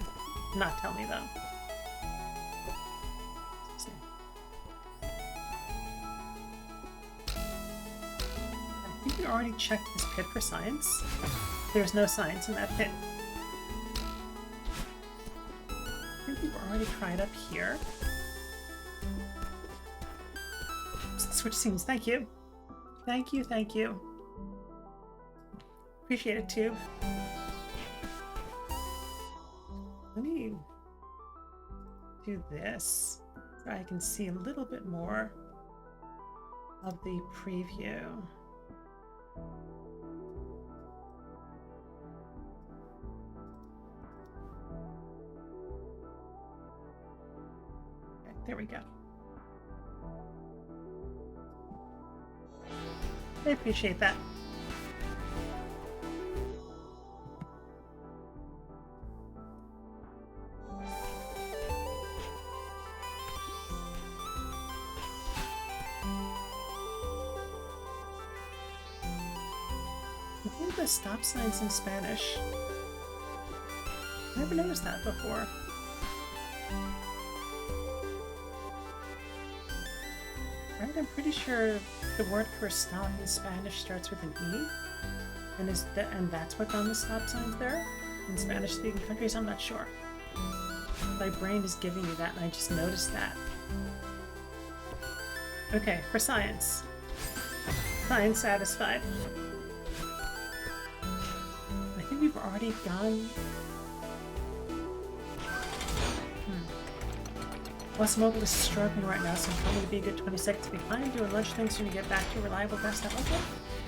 not tell me though. I think we already checked this pit for science. There's no science in that pit. I think we've already tried up here. Switch scenes, thank you. Thank you, thank you. Appreciate it, Tube. Let me do this so I can see a little bit more of the preview. Okay, there we go. I appreciate that. The stop signs in Spanish. I never noticed that before. Right, I'm pretty sure the word for stop in Spanish starts with an E, and that's what's on the stop signs there in Spanish-speaking countries. I'm not sure. My brain is giving me that, and I just noticed that. Okay, for science. Science satisfied. I think we've already gone. Plus Mobile is struggling right now, so I'm probably to be a good 20 seconds behind doing lunch things soon to get back to reliable best stuff. Okay.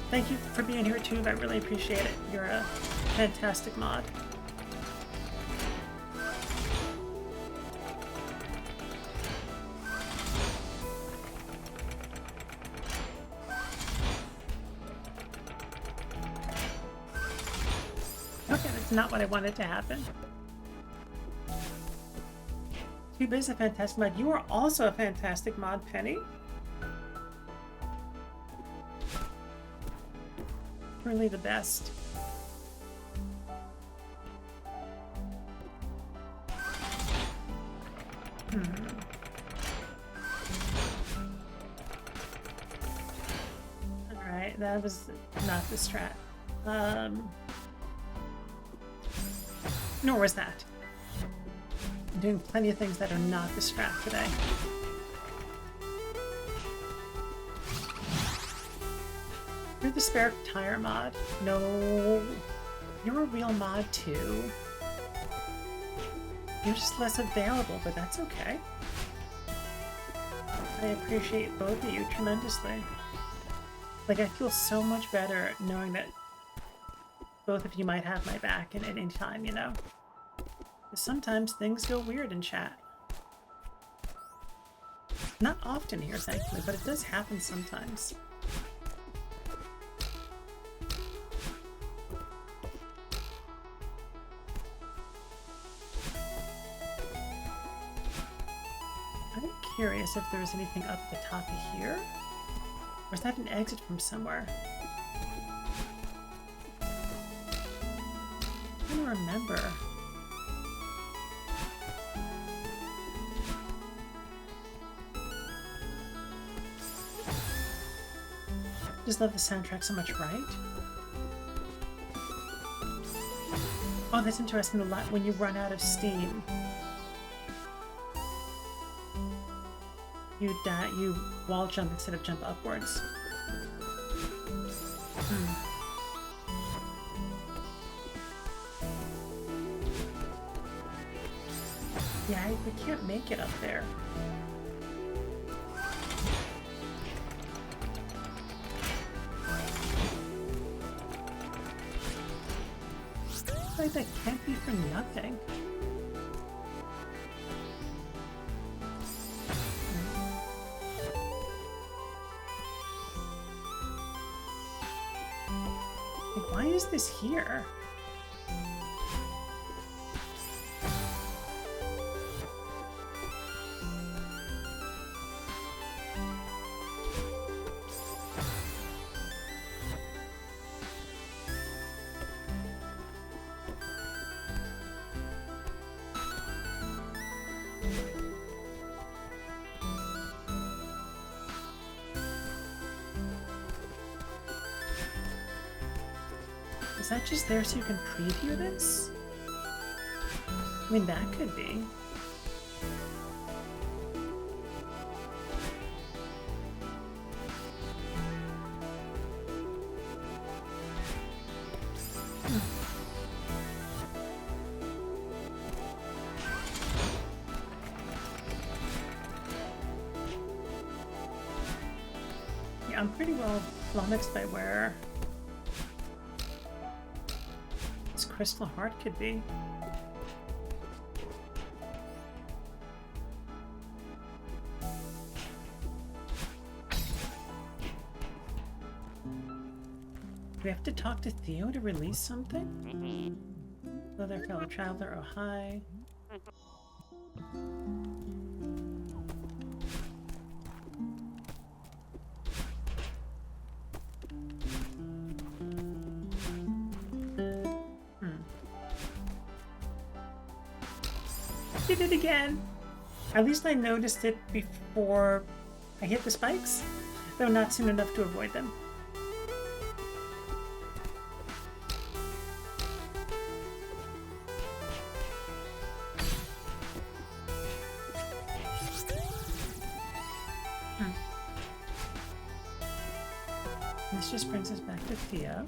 Thank you for being here too. I really appreciate it. You're a fantastic mod. Okay, that's not what I wanted to happen. Tube is a fantastic mod. You are also a fantastic mod, Penny. Really the best. Alright, that was not the strat. Nor was that. I'm doing plenty of things that are not the strat today. You're the spare tire mod. No, you're a real mod too. You're just less available, but that's okay. I appreciate both of you tremendously. Like, I feel so much better knowing that both of you might have my back at any time, you know? Sometimes things go weird in chat. Not often here, thankfully, but it does happen sometimes. curious if there's anything up the top of here. Or is that an exit from somewhere? I don't remember. Just love the soundtrack so much, right? Oh, that's interesting. A lot when you run out of steam, you die. You wall jump instead of jump upwards. Yeah, we can't make it up there. Like that can't be for nothing. Like, why is this here? Is that just there so you can preview this? I mean, that could be. Yeah, I'm pretty well flummoxed by where Crystal Heart could be. Do we have to talk to Theo to release something? Hello there, fellow traveler. Oh, hi. Did it again. At least I noticed it before I hit the spikes, though not soon enough to avoid them. This just brings us back to Theo.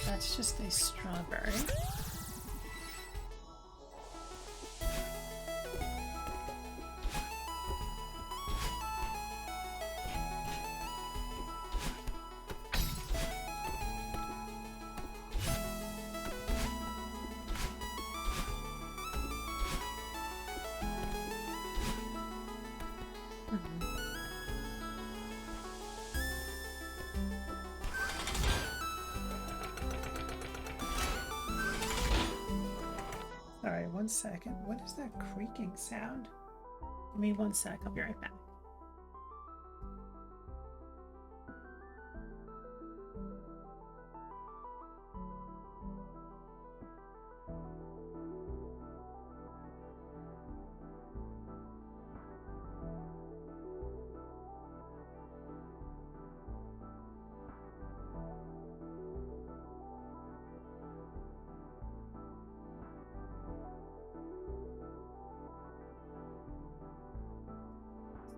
That's just a strawberry. Sorry, 1 second. What is that creaking sound? Give me 1 sec, I'll be right back.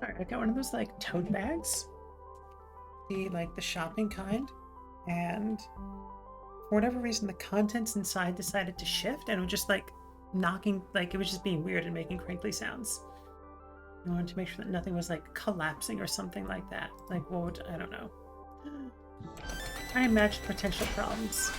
Sorry, I got one of those like tote bags, the shopping kind, and for whatever reason the contents inside decided to shift and it was just like knocking, like it was just being weird and making crinkly sounds. I wanted to make sure that nothing was like collapsing or something like that. Like what would, I don't know. I imagine potential problems.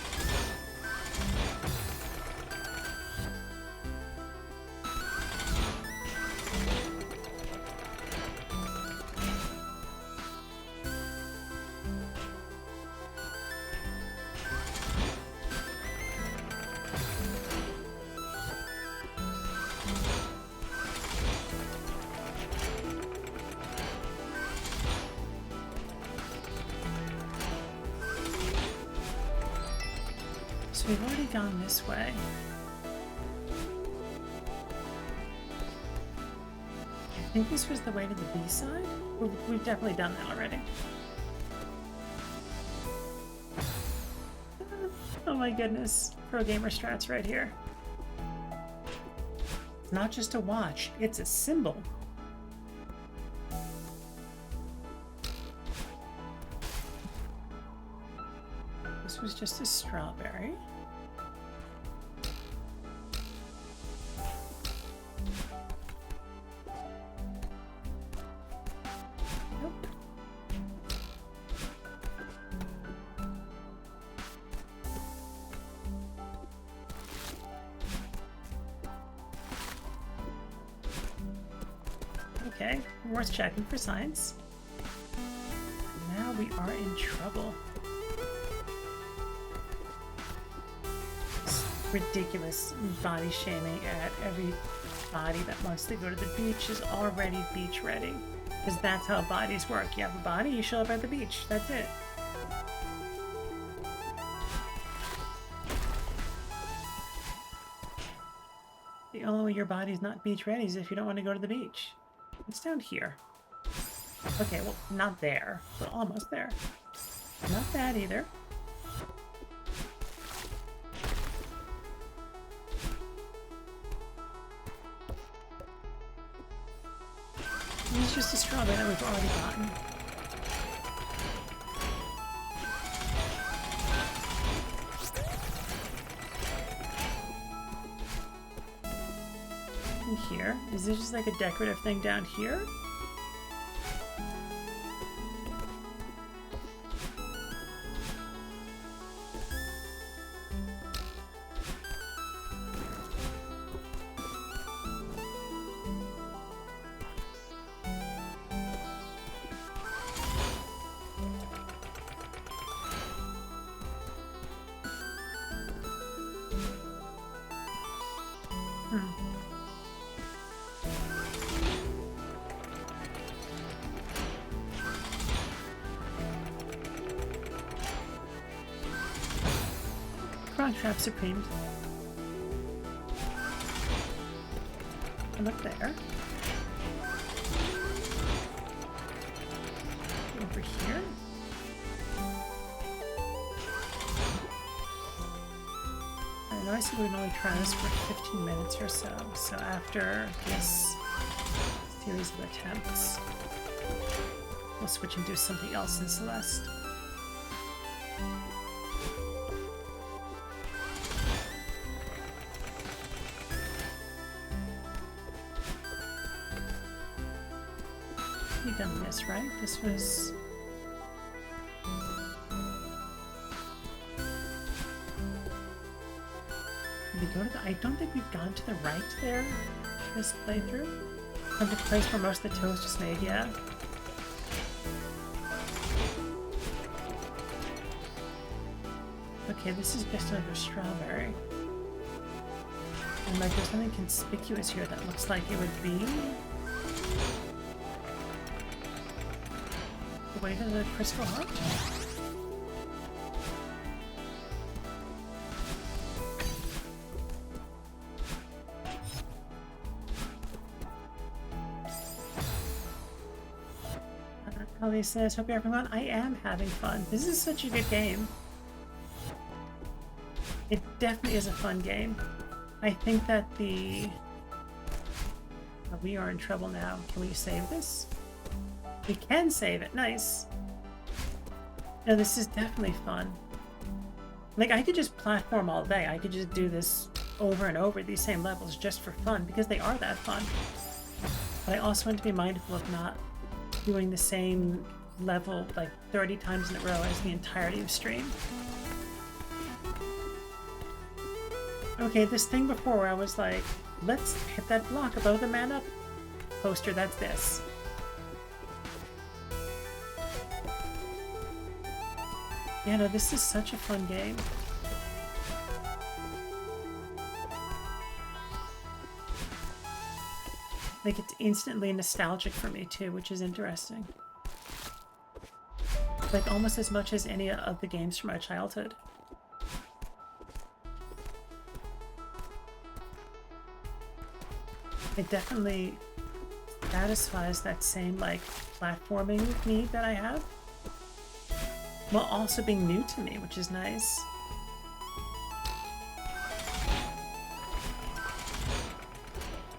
So we've already gone this way. I think this was the way to the B-side? We've definitely done that already. Oh my goodness. Pro gamer strats right here. It's not just a watch, it's a symbol. This was just a strawberry. Nope. Okay, worth checking for signs. Now we are in trouble. Ridiculous body shaming at everybody that wants to go to the beach is already beach ready, because that's how bodies work. You have a body, you show up at the beach. That's it. The only way your body's not beach ready is if you don't want to go to the beach. It's down here. Okay, well, not there, but almost there. Not that either. It's just a strawberry that we've already gotten. And here, is this just like a decorative thing down here? Trap Supreme. And up there. Over here. I know I said we'd only try this for 15 minutes or so, so after this series of attempts, we'll switch and do something else in Celeste. We've done this, right? This was... Did we go to the... I don't think we've gone to the right there this playthrough. Come to the place where most of the toast is made, yeah. Okay, this is just another strawberry. And like there's something conspicuous here that looks like it would be... the way to the crystal heart? Holly says, hope you're having fun. I am having fun. This is such a good game. It definitely is a fun game. I think that the... Oh, we are in trouble now. Can we save this? We can save it. Nice. No, this is definitely fun. Like, I could just platform all day. I could just do this over and over, these same levels, just for fun, because they are that fun. But I also want to be mindful of not doing the same level like 30 times in a row as the entirety of stream. Okay, this thing before where I was like, let's hit that block above the man up poster, that's this. Yeah, no, this is such a fun game. Like, it's instantly nostalgic for me too, which is interesting. Like, almost as much as any of the games from my childhood. It definitely satisfies that same like platforming need that I have, while also being new to me, which is nice.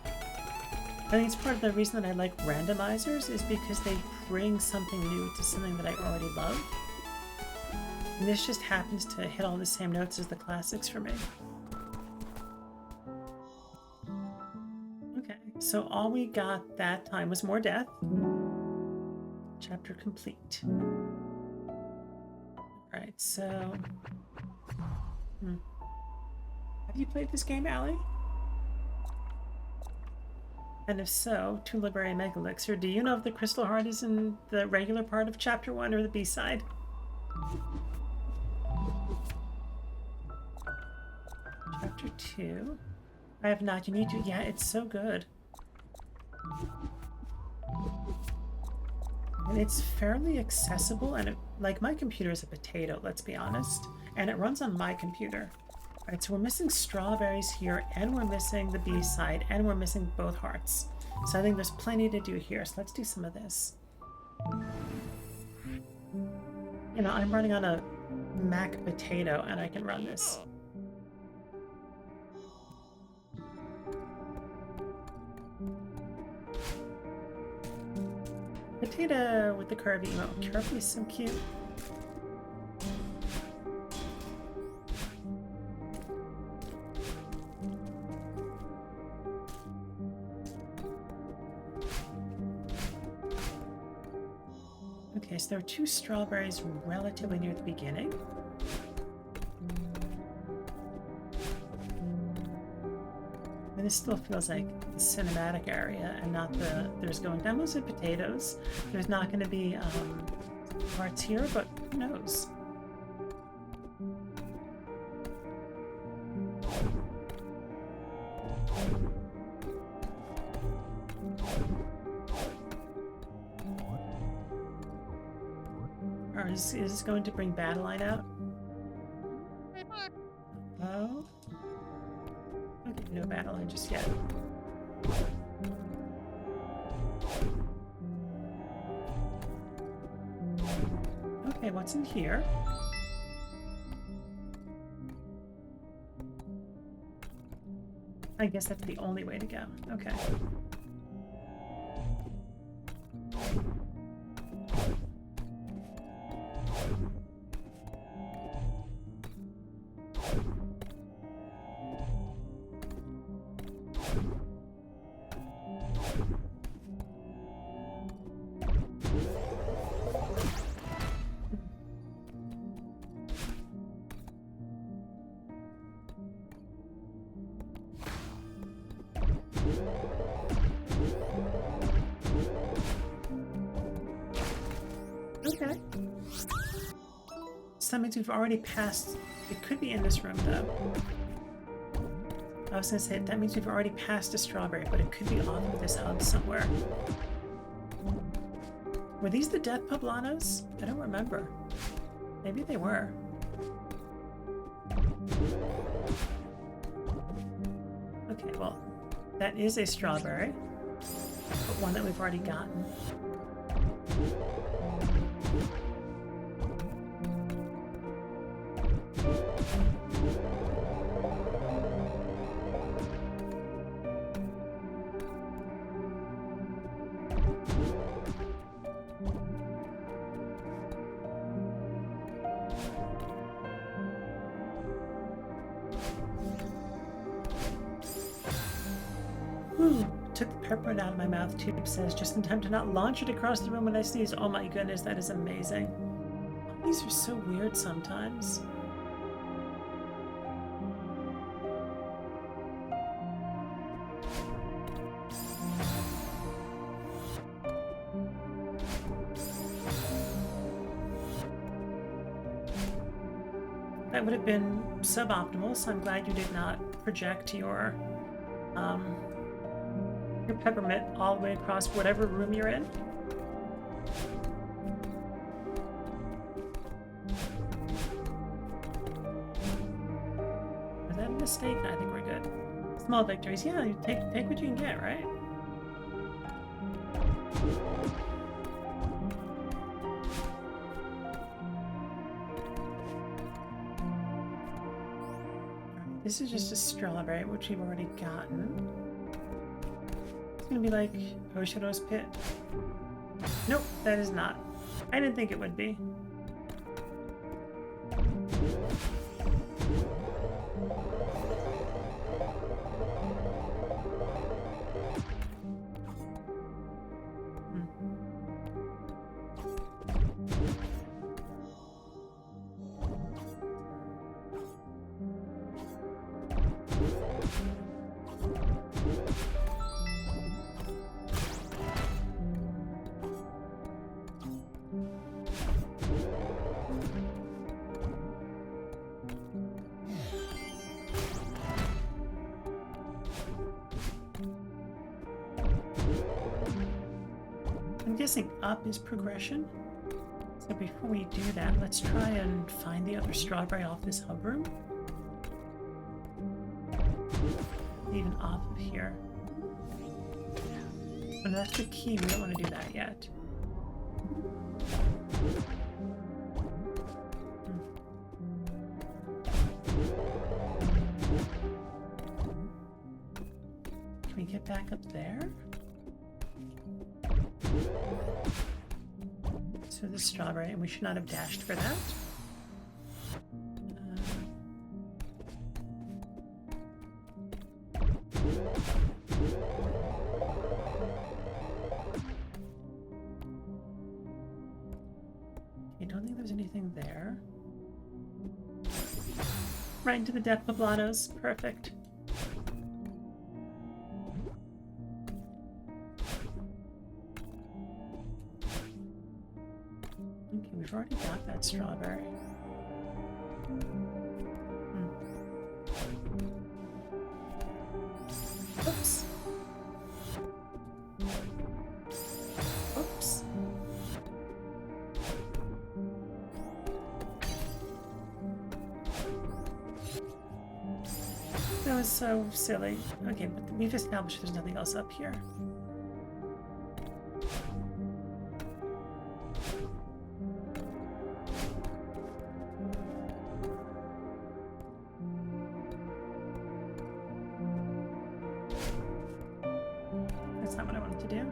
I think it's part of the reason that I like randomizers is because they bring something new to something that I already love. And this just happens to hit all the same notes as the classics for me. Okay, so all we got that time was more death. Chapter complete. Alright, so... Have you played this game, Allie? And if so, to Library Mega Elixir, do you know if the Crystal Heart is in the regular part of Chapter 1 or the B-side? Chapter 2. I have not. You need to. Yeah, it's so good. And it's fairly accessible, and like my computer is a potato, let's be honest. And it runs on my computer. Alright, so we're missing strawberries here, and we're missing the B-side, and we're missing both hearts. So I think there's plenty to do here, so let's do some of this. You know, I'm running on a Mac potato, and I can run this. Potato with the Kirby emote. Kirby is so cute. Okay, so there are 2 strawberries relatively near the beginning. And this still feels like the cinematic area and not the... There's going down those are potatoes. There's not going to be parts here, but who knows? Or is this going to bring Battleline out? Oh? Okay, no Battleline just yet. Okay, what's in here? I guess that's the only way to go. Okay. Okay. So that means we've already passed... It could be in this room, though. I was going to say, that means we've already passed a strawberry, but it could be off of this hub somewhere. Were these the death poblanos? I don't remember. Maybe they were. Okay, well, that is a strawberry, but one that we've already gotten. Took the peppermint out of my mouth. Tube says, just in time to not launch it across the room when I sneeze. Oh my goodness, that is amazing. These are so weird sometimes. That would have been suboptimal, so I'm glad you did not project your peppermint all the way across whatever room you're in. Was that a mistake? I think we're good. Small victories. Yeah, you take what you can get, right? Alright, this is just a strawberry, which we've already gotten. It's gonna be like Oshiro's Pit. Nope, that is not. I didn't think it would be. I'm guessing up is progression. So before we do that, let's try and find the other strawberry off this hub room. Even off of here. And that's the key, we don't want to do that yet. Can we get back up there? So the strawberry, and we should not have dashed for that. I don't think there's anything there. Right into the depth of Blottos. Perfect. Okay, we've already got that strawberry. Oops. Oops. That was so silly. Okay, but we've established there's nothing else up here. That's not what I wanted to do.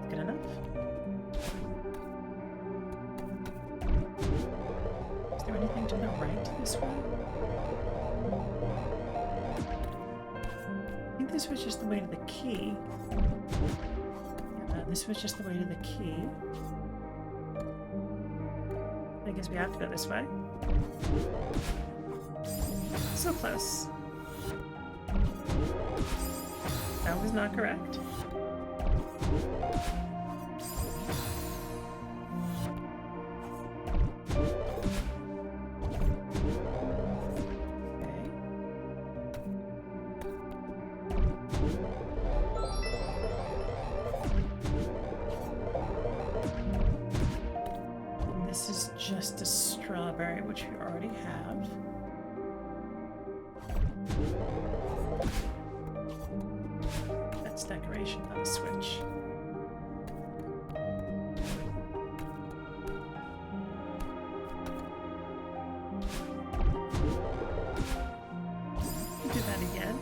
Good enough. Is there anything to the right this way? I think this was just the way to the key. Yeah, this was just the way to the key. I guess we have to go this way. So close. That was not correct. This is just a strawberry, which we already have. That's decoration, not a switch. Do that again.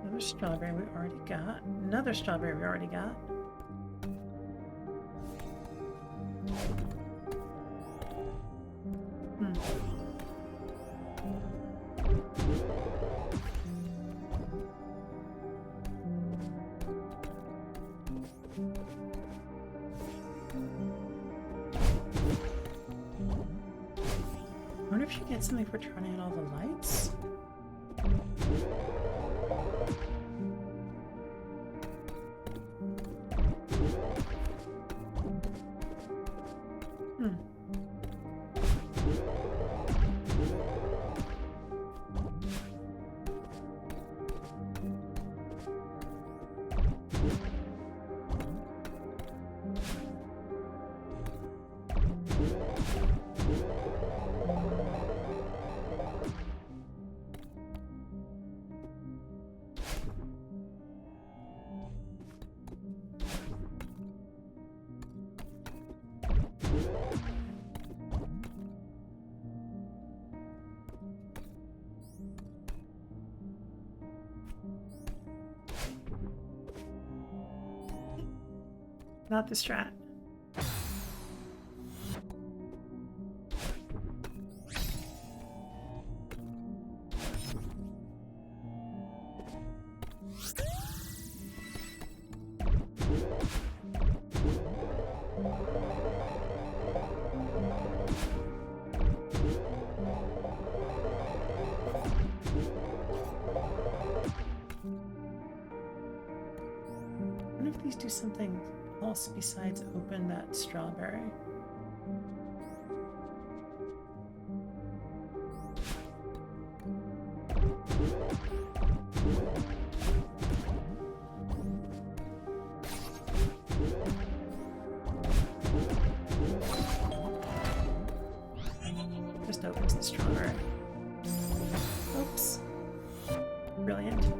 Another strawberry we already got. Another strawberry we already got. I wonder if she gets something for turning on all the lights. Not the strat. I wonder if these do something else besides open that strawberry. Just opens the strawberry. Oops. Brilliant.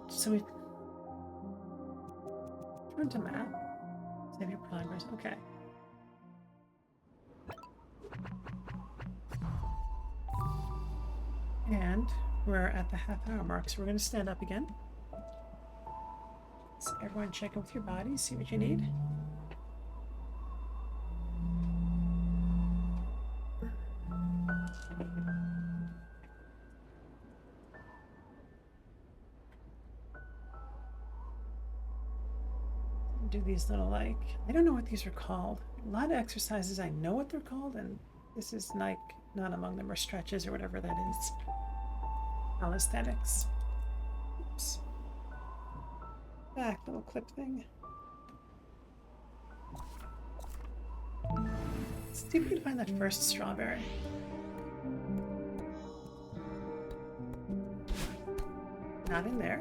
So we turn to map. Save your progress. Okay. And we're at the half-hour mark, so we're going to stand up again. So everyone check in with your bodies, see what you need. Do these little, like, I don't know what these are called. A lot of exercises I know what they're called, and this is like not among them, or stretches or whatever that is. Calisthenics. Oops. Back little clip thing. Let's see if we can find that first strawberry. Not in there.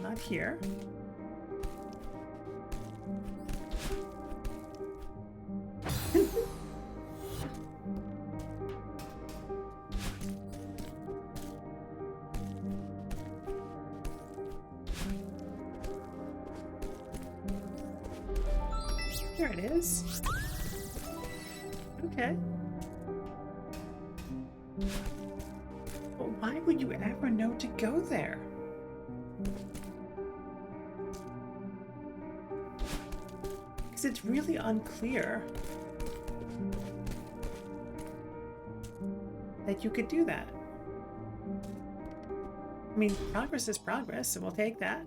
Not here. There it is. Okay. But why would you ever know to go there? Because it's really unclear that you could do that. I mean, progress is progress, so we'll take that.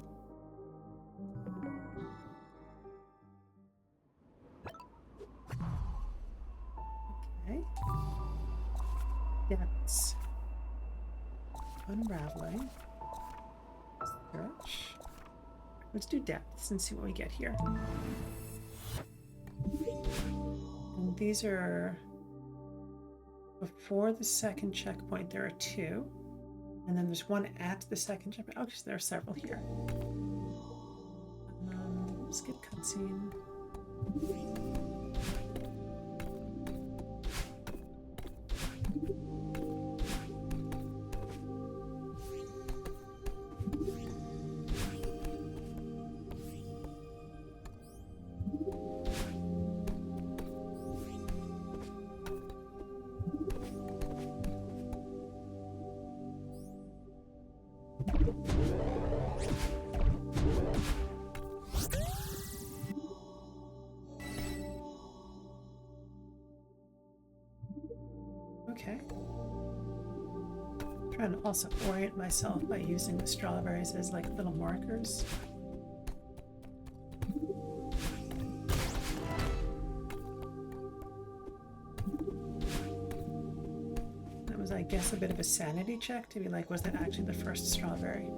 Okay. Depths. Unraveling. Search. Let's do depths and see what we get here. And these are before the second checkpoint. There are 2. And then there's one at the second checkpoint. Oh, there are several here. Skip cutscene. Okay. I'm trying to also orient myself by using the strawberries as like little markers. That was, I guess, a bit of a sanity check to be like, was that actually the first strawberry?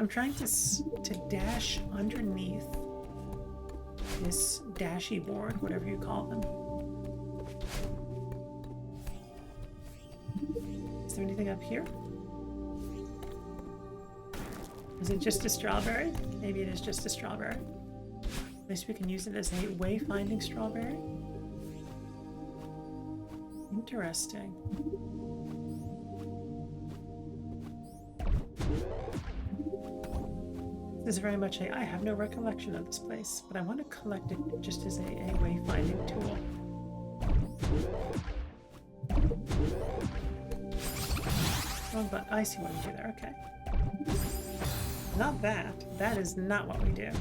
I'm trying to dash underneath this dashy board, whatever you call them. Is there anything up here? Is it just a strawberry? Maybe it is just a strawberry. At least we can use it as a wayfinding strawberry. Interesting. This is very much I have no recollection of this place, but I want to collect it just as a wayfinding tool. Wrong button. I see what we do there. Okay. Not that. That is not what we do.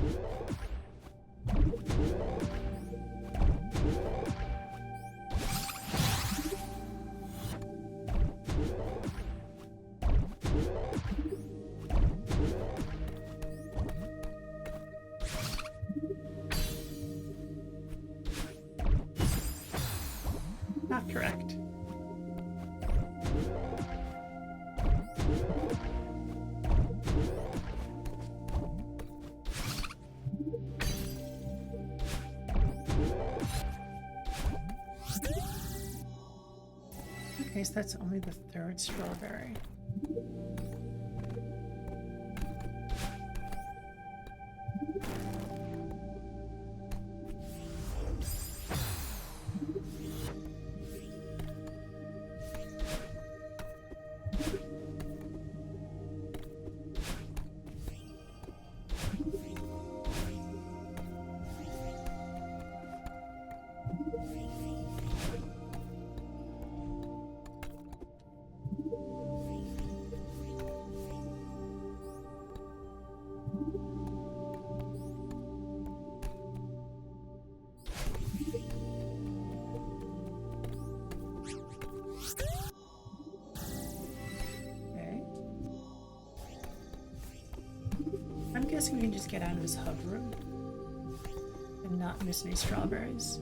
Not correct. Okay, so that's only the third strawberry. I'm guessing we can just get out of his hub room and not miss any strawberries.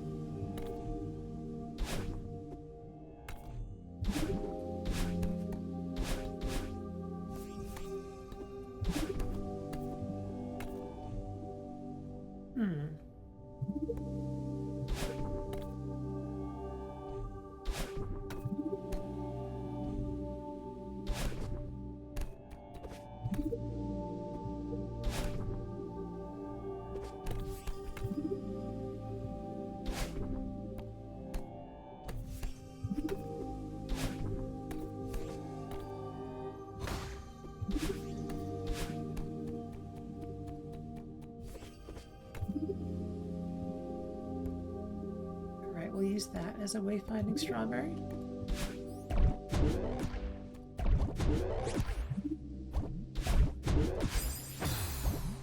We'll use that as a wayfinding strawberry.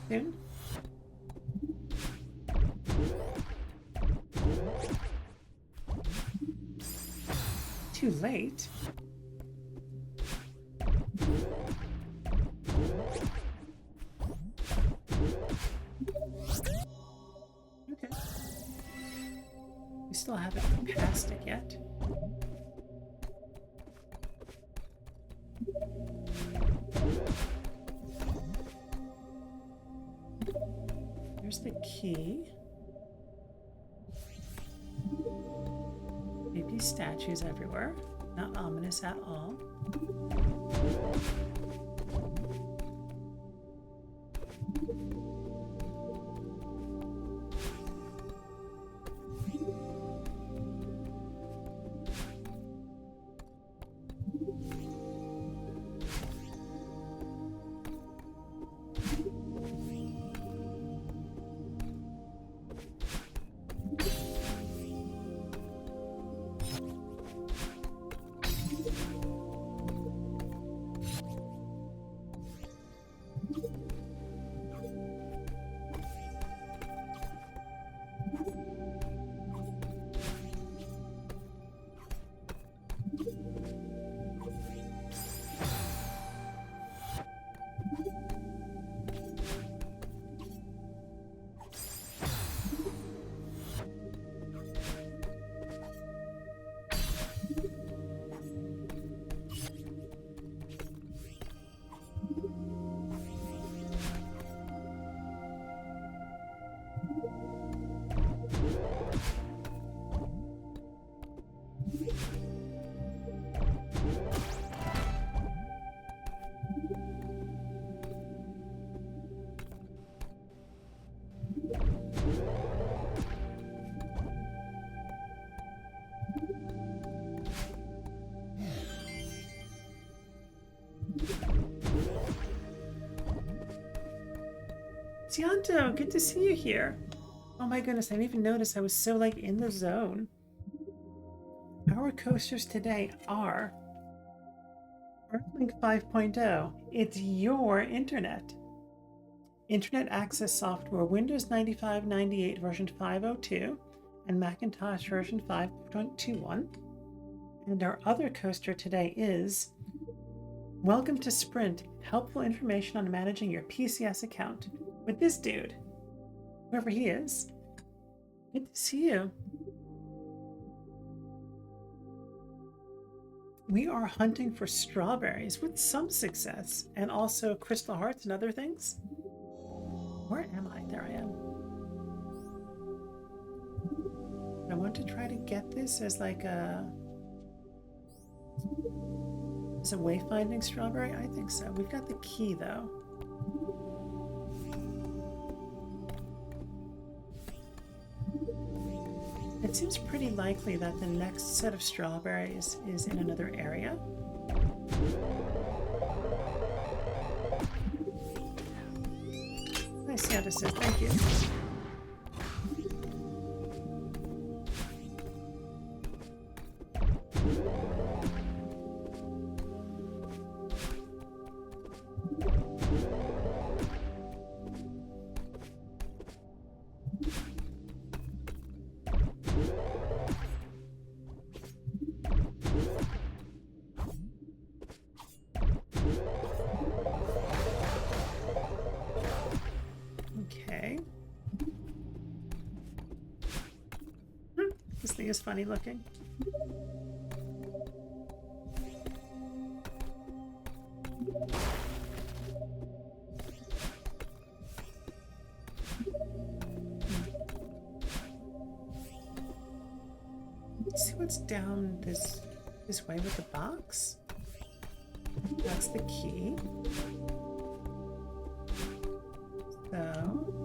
Soon. Too late. Okay. We still haven't passed it yet. There's the key. Creepy statues everywhere. Not ominous at all. Cianto, good to see you here. Oh my goodness, I didn't even notice I was so like in the zone. Our coasters today are Earthlink 5.0. It's your internet. Internet access software, Windows 95/98 version 5.02 and Macintosh version 5.21. And our other coaster today is Welcome to Sprint, helpful information on managing your PCS account with this dude, whoever he is. Good to see you. We are hunting for strawberries with some success, and also crystal hearts and other things. Where am I? There I am. I want to try to get this as like as a wayfinding strawberry. I think so. We've got the key though. It seems pretty likely that the next set of strawberries is in another area. Nice, Santa says thank you. This thing is funny looking. Let's see what's down this way with the box. That's the key. So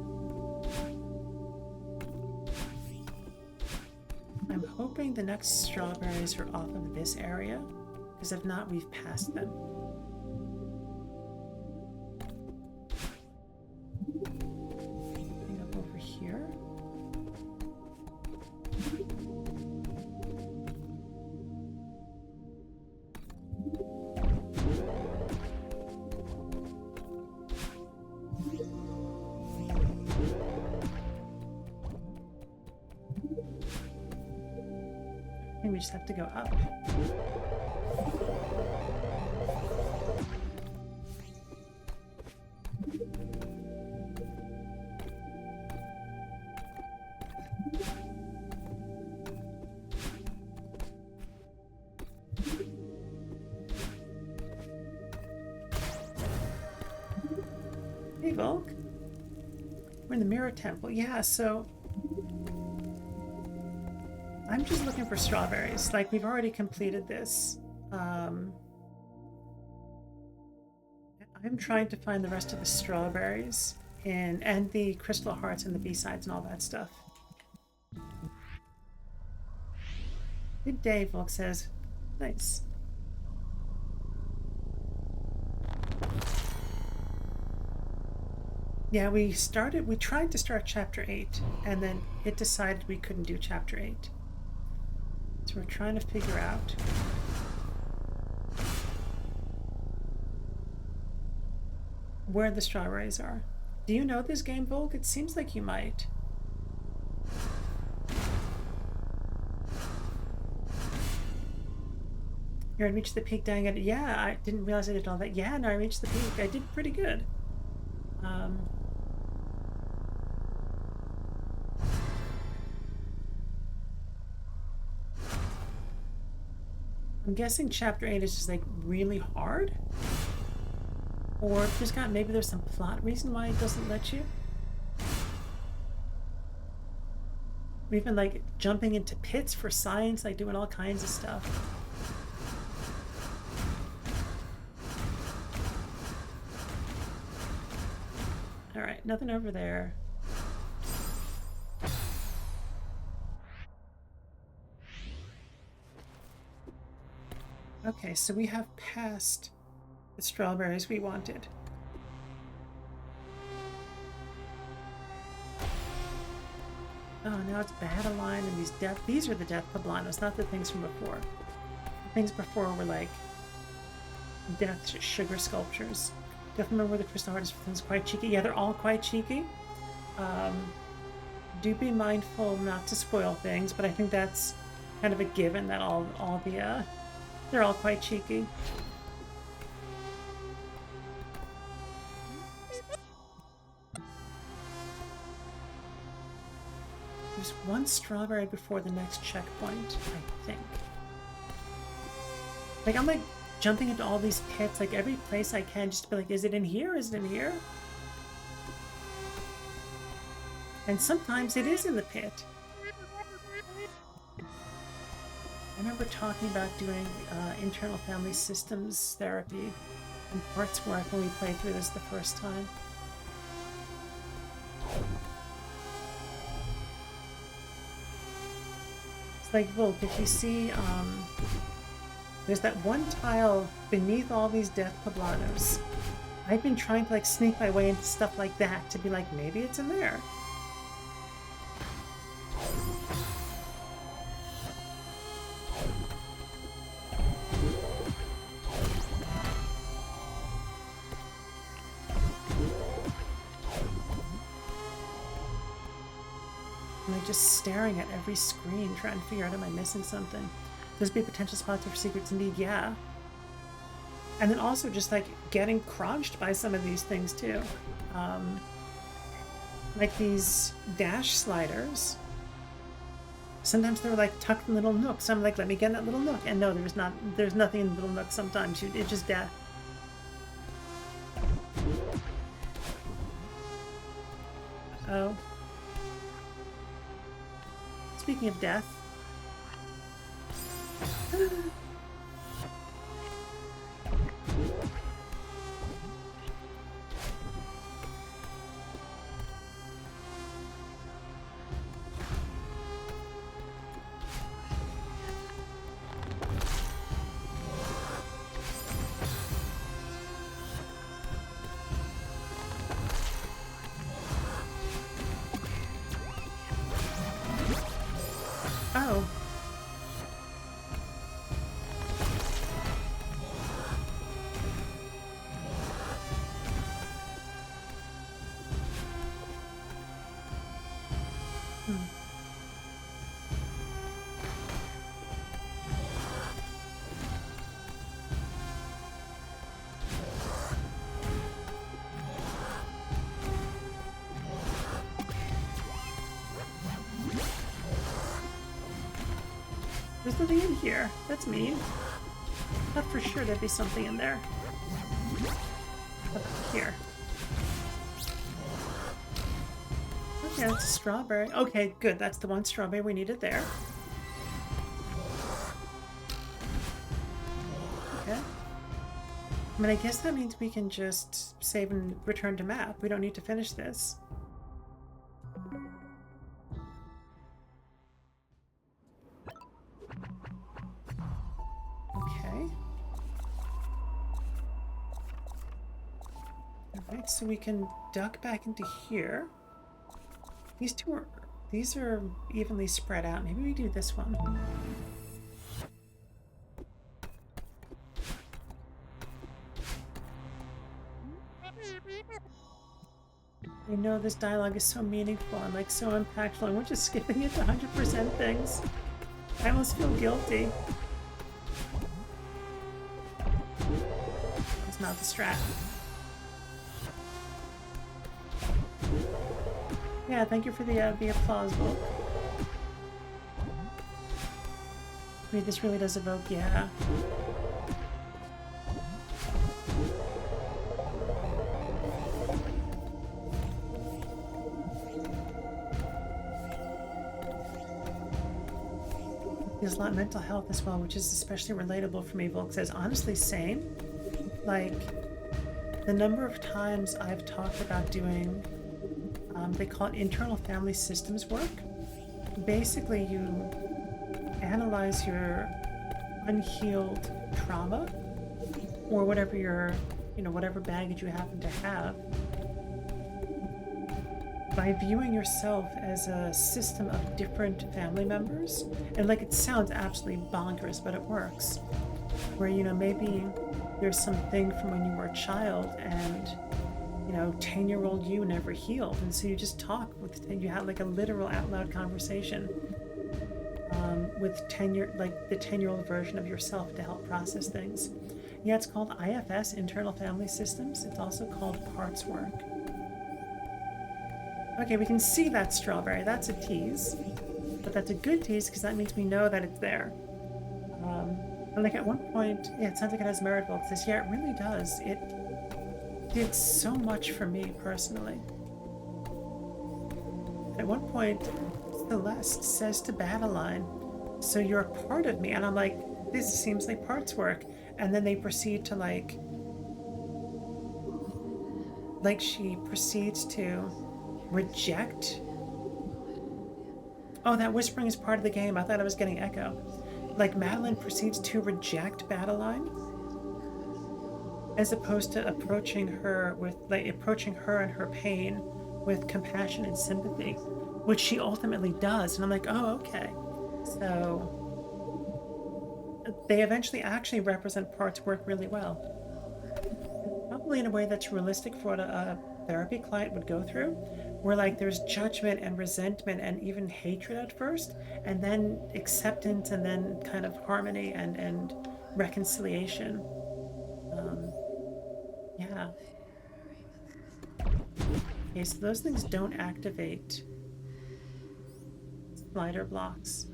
I'm hoping the next strawberries are off of this area, because if not, we've passed them. Anything up over here? We just have to go up. Hey, Volk. We're in the Mirror Temple. Yeah, so I'm just looking for strawberries. Like, we've already completed this. I'm trying to find the rest of the strawberries and the crystal hearts and the B-sides and all that stuff. Good day, Volk says. Nice. Yeah, we tried to start chapter 8, and then it decided we couldn't do chapter 8. So we're trying to figure out where the strawberries are. Do you know this game, Volk? It seems like you might. You're gonna reach the peak, dang it. Yeah, I didn't realize I did all that. Yeah, no, I reached the peak. I did pretty good. I'm guessing chapter 8 is just like really hard, or maybe there's some plot reason why it doesn't let you. We've been like jumping into pits for science, like doing all kinds of stuff. All right, nothing over there. Okay, so we have passed the strawberries we wanted. Oh, now it's Battleline and these death. These are the death poblanos, not the things from before. The things before were like death sugar sculptures. Definitely remember the crystal artist for things quite cheeky. Yeah, they're all quite cheeky. Do be mindful not to spoil things, but I think that's kind of a given that all the they're all quite cheeky. There's one strawberry before the next checkpoint, I think. Like, I'm like jumping into all these pits, like every place I can, just to be like, is it in here? Is it in here? And sometimes it is in the pit. I remember talking about doing internal family systems therapy in parts work when we played through this the first time. It's like, look, if you see, there's that one tile beneath all these death poblanos. I've been trying to like sneak my way into stuff like that to be like, maybe it's in there. Just staring at every screen, trying to figure out, am I missing something? There's be potential spots for secrets indeed, yeah. And then also just like getting crunched by some of these things too. Like these dash sliders. Sometimes they're like tucked in little nooks. I'm like, let me get in that little nook. And no, there's nothing in the little nook sometimes. It's just death. Oh. Speaking of death. Oh. There's nothing in here. That's mean. Thought for sure there'd be something in there. Up here. Okay, that's a strawberry. Okay, good. That's the one strawberry we needed there. Okay. I mean, I guess that means we can just save and return to map. We don't need to finish this. Alright, so we can duck back into here. These are evenly spread out. Maybe we do this one. I know this dialogue is so meaningful and like so impactful, and we're just skipping it to 100% things. I almost feel guilty. It's not the strat. Yeah, thank you for the applause, Volk. I mean, this really does evoke, yeah. There's a lot of mental health as well, which is especially relatable for me. Volk says, honestly, same. Like, the number of times I've talked about doing, they call it internal family systems work. Basically, you analyze your unhealed trauma or whatever your, whatever baggage you happen to have. by viewing yourself as a system of different family members, and like it sounds absolutely bonkers, but it works. Where, you know, maybe there's something from when you were a child and, you know, 10-year-old you never healed. And so you just talk with, you had like a literal out loud conversation with the 10-year-old version of yourself to help process things. Yeah, it's called IFS, Internal Family Systems. It's also called Parts Work. Okay, we can see that strawberry. That's a tease. But that's a good tease because that means we know that it's there. And like at one point, yeah, it sounds like it has Marigold. It says, yeah, it really does. It did so much for me personally. At one point, Celeste says to Battleline, so you're a part of me. And I'm like, this seems like Parts Work. And then they proceed to like she proceeds to reject. Oh, that whispering is part of the game. I thought I was getting echo. Like Madeline proceeds to reject Battleline as opposed to approaching her and her pain with compassion and sympathy, which she ultimately does. And I'm like, oh, okay. So they eventually actually represent Parts Work really well. Probably in a way that's realistic for what a therapy client would go through, where like there's judgment and resentment and even hatred at first, and then acceptance, and then kind of harmony and reconciliation. Yeah. Okay, so those things don't activate slider blocks.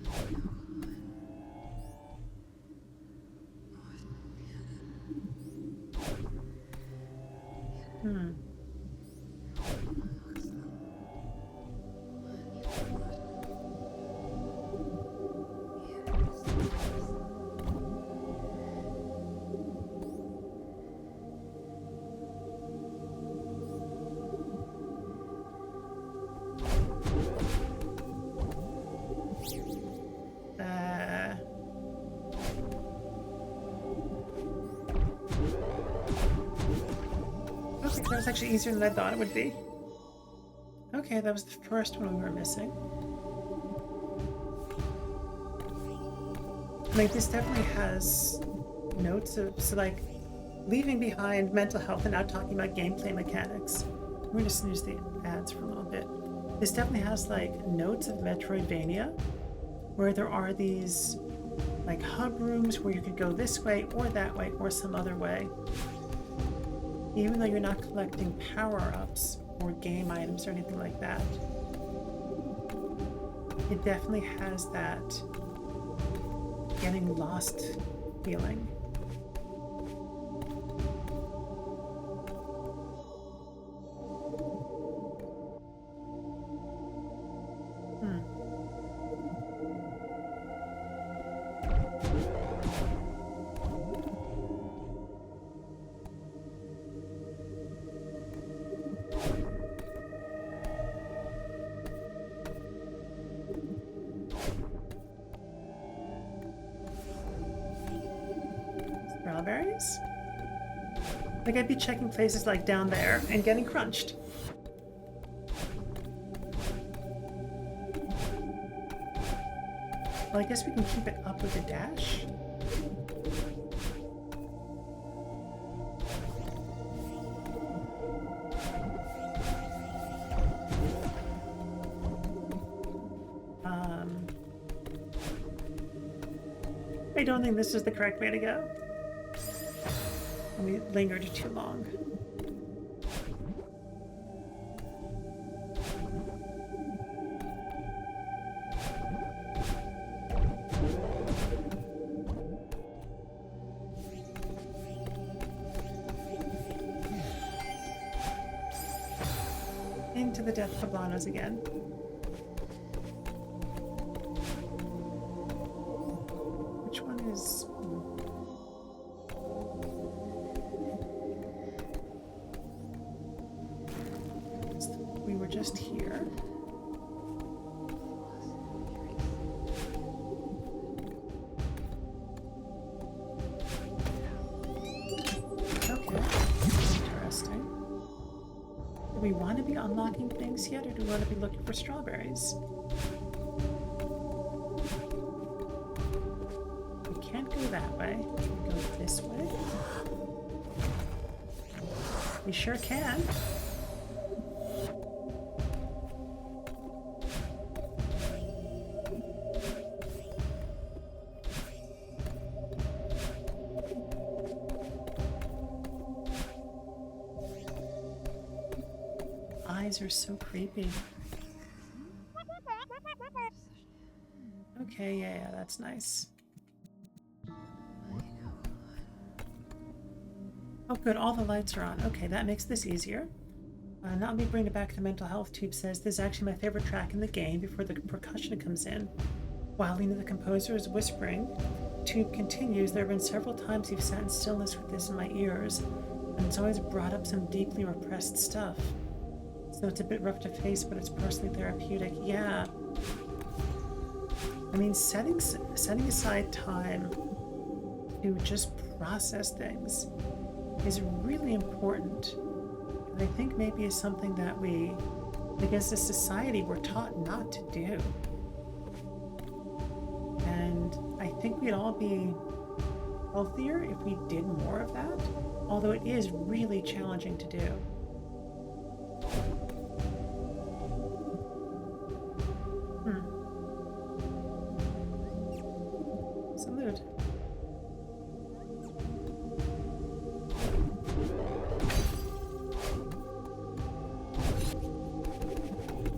Okay, that was actually easier than I thought it would be. Okay, that was the first one we were missing. Like, this definitely has notes of, so like, leaving behind mental health and now talking about gameplay mechanics. We're gonna just use the ads for a little bit. This definitely has like notes of Metroidvania, where there are these like hub rooms where you could go this way or that way or some other way. Even though you're not collecting power-ups or game items or anything like that, it definitely has that getting lost feeling. Strawberries? Like, I'd be checking places like down there and getting crunched. Well, I guess we can keep it up with a dash. I don't think this is the correct way to go. We lingered too long. Into the death poblanos again. Which one is... We were just here. Okay, interesting. Do we want to be unlocking things yet, or do we want to be looking for strawberries? We can't go that way. We go this way. We sure can. Eyes are so creepy. Okay, yeah, that's nice. Oh good, all the lights are on. Okay, that makes this easier. Not me bring it back to mental health. Tube says this is actually my favorite track in the game before the percussion comes in. While Lena the composer is whispering, Tube continues, there have been several times you've sat in stillness with this in my ears, and it's always brought up some deeply repressed stuff. So it's a bit rough to face, but it's personally therapeutic. Yeah. I mean, setting aside time to just process things is really important. And I think maybe is something that we, as a society, we're taught not to do. And I think we'd all be healthier if we did more of that, although it is really challenging to do. Salute.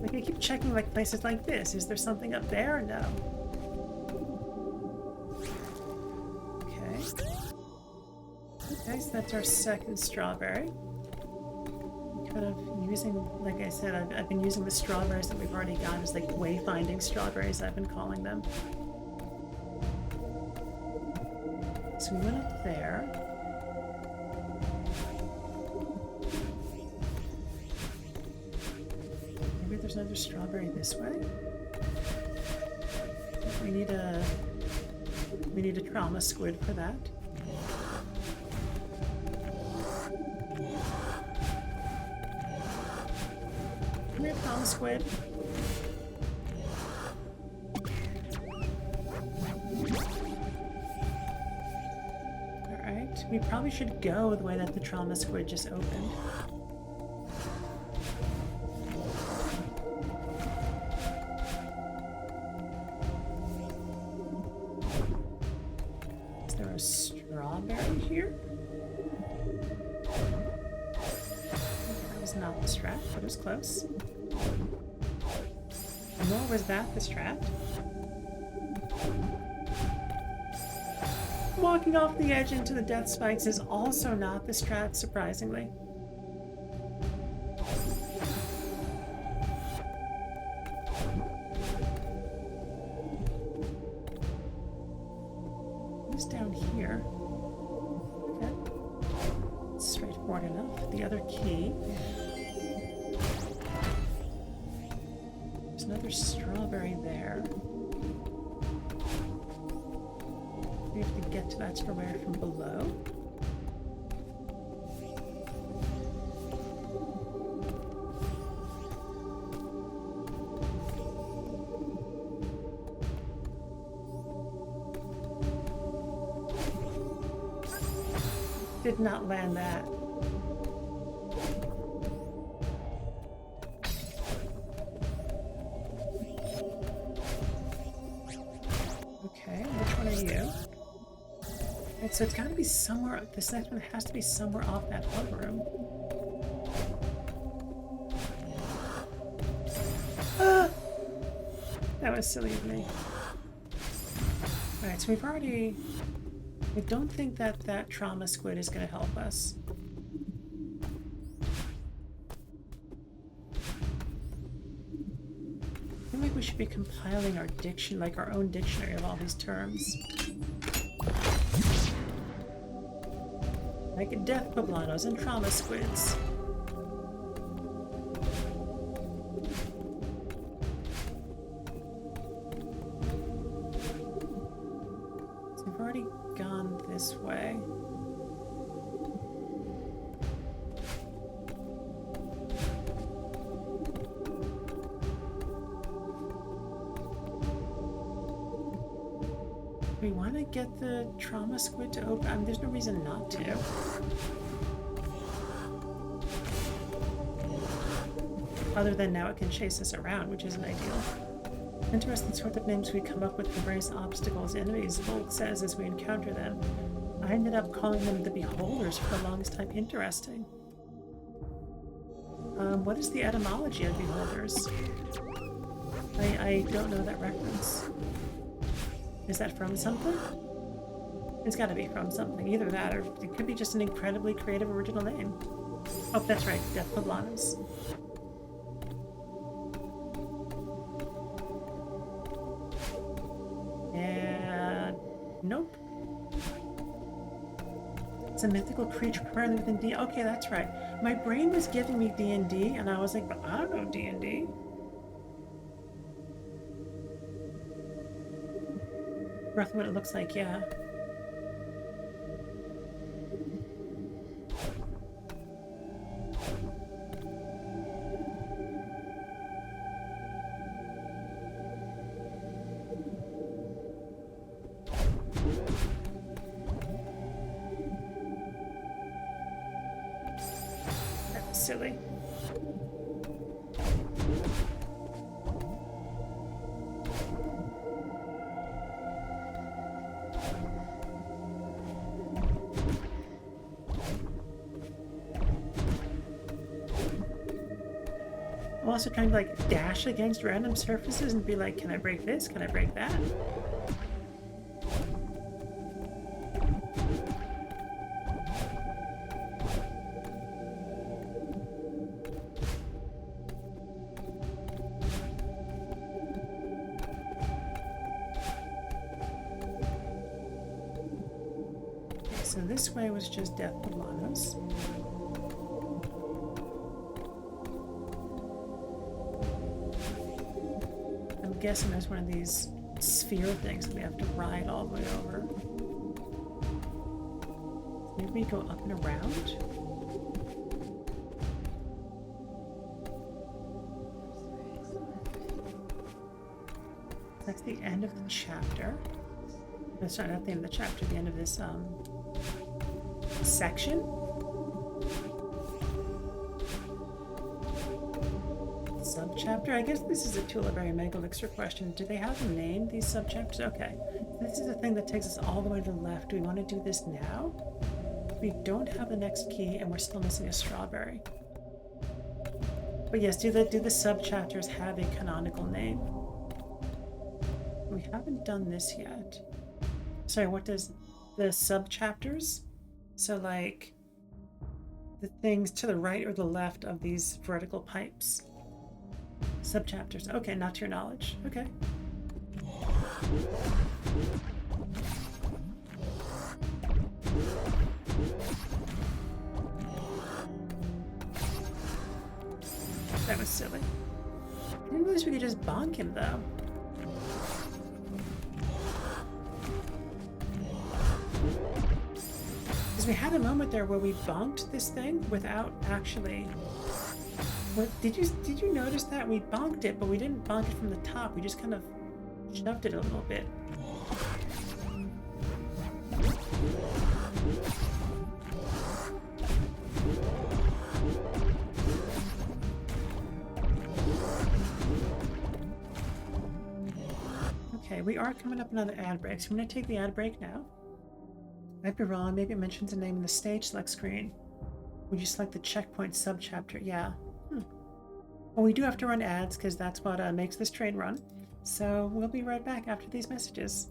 Like I keep checking like places like this. Is there something up there? No. Okay. Okay, so that's our second strawberry. Kind of using, like I said, I've been using the strawberries that we've already got as like wayfinding strawberries, I've been calling them. So we went up there. Maybe there's another strawberry this way. We need a trauma squid for that. Come here, trauma squid. Alright, we probably should go the way that the trauma squid just opened. Is there a strawberry here? That was not the strat, but it was close. Nor was that the strat. Walking off the edge into the death spikes is also not the strat, surprisingly. Who's down here? Okay. Straightforward enough. The other key. There's another strawberry there. We have to get to that strawberry from below. Did not land that. Okay, which one are you? Right, so it's got to be somewhere. This next one has to be somewhere off that hub room. Ah! That was silly of me. Alright, so we've already... I don't think that that trauma squid is going to help us. I feel like we should be compiling our diction, like our own dictionary of all these terms. Like death poblanos and trauma squids. So we've already gone this way. get the trauma squid to open? I mean, there's no reason not to. Other than now it can chase us around, which isn't ideal. Interesting sort of names we come up with for various obstacles, enemies, Volk says as we encounter them. I ended up calling them the Beholders for the longest time. Interesting. What is the etymology of Beholders? I don't know that reference. Is that from something? It's gotta be from something. Either that, or it could be just an incredibly creative original name. Oh, that's right, Death Poblanos. And... nope. It's a mythical creature currently within D. Okay, that's right. My brain was giving me D&D, and I was like, but I don't know D&D. Roughly what it looks like, yeah. That was silly. I'm also trying to like dash against random surfaces and be like, can I break this? Can I break that? Okay, so this way was just Death Poblanos. I'm guessing there's one of these sphere things that we have to ride all the way over. Maybe we go up and around? That's the end of the chapter. No, sorry, not the end of the chapter, the end of this section. Subchapter? I guess this is a Tulare Mega Elixir question. Do they have a name, these subchapters? Okay. This is the thing that takes us all the way to the left. Do we want to do this now? We don't have the next key and we're still missing a strawberry. But yes, do the subchapters have a canonical name? We haven't done this yet. Sorry, what does the subchapters? So like the things to the right or the left of these vertical pipes. Subchapters. Okay, not to your knowledge. Okay. That was silly. I didn't realize we could just bonk him though. Because we had a moment there where we bonked this thing without actually... What, did you notice that? We bonked it, but we didn't bonk it from the top. We just kind of shoved it a little bit. Okay, we are coming up another ad break, so I'm going to take the ad break now. Might be wrong, maybe it mentions the name in the stage select screen. Would you select the checkpoint subchapter? Yeah. Well, we do have to run ads because that's what makes this train run. So we'll be right back after these messages.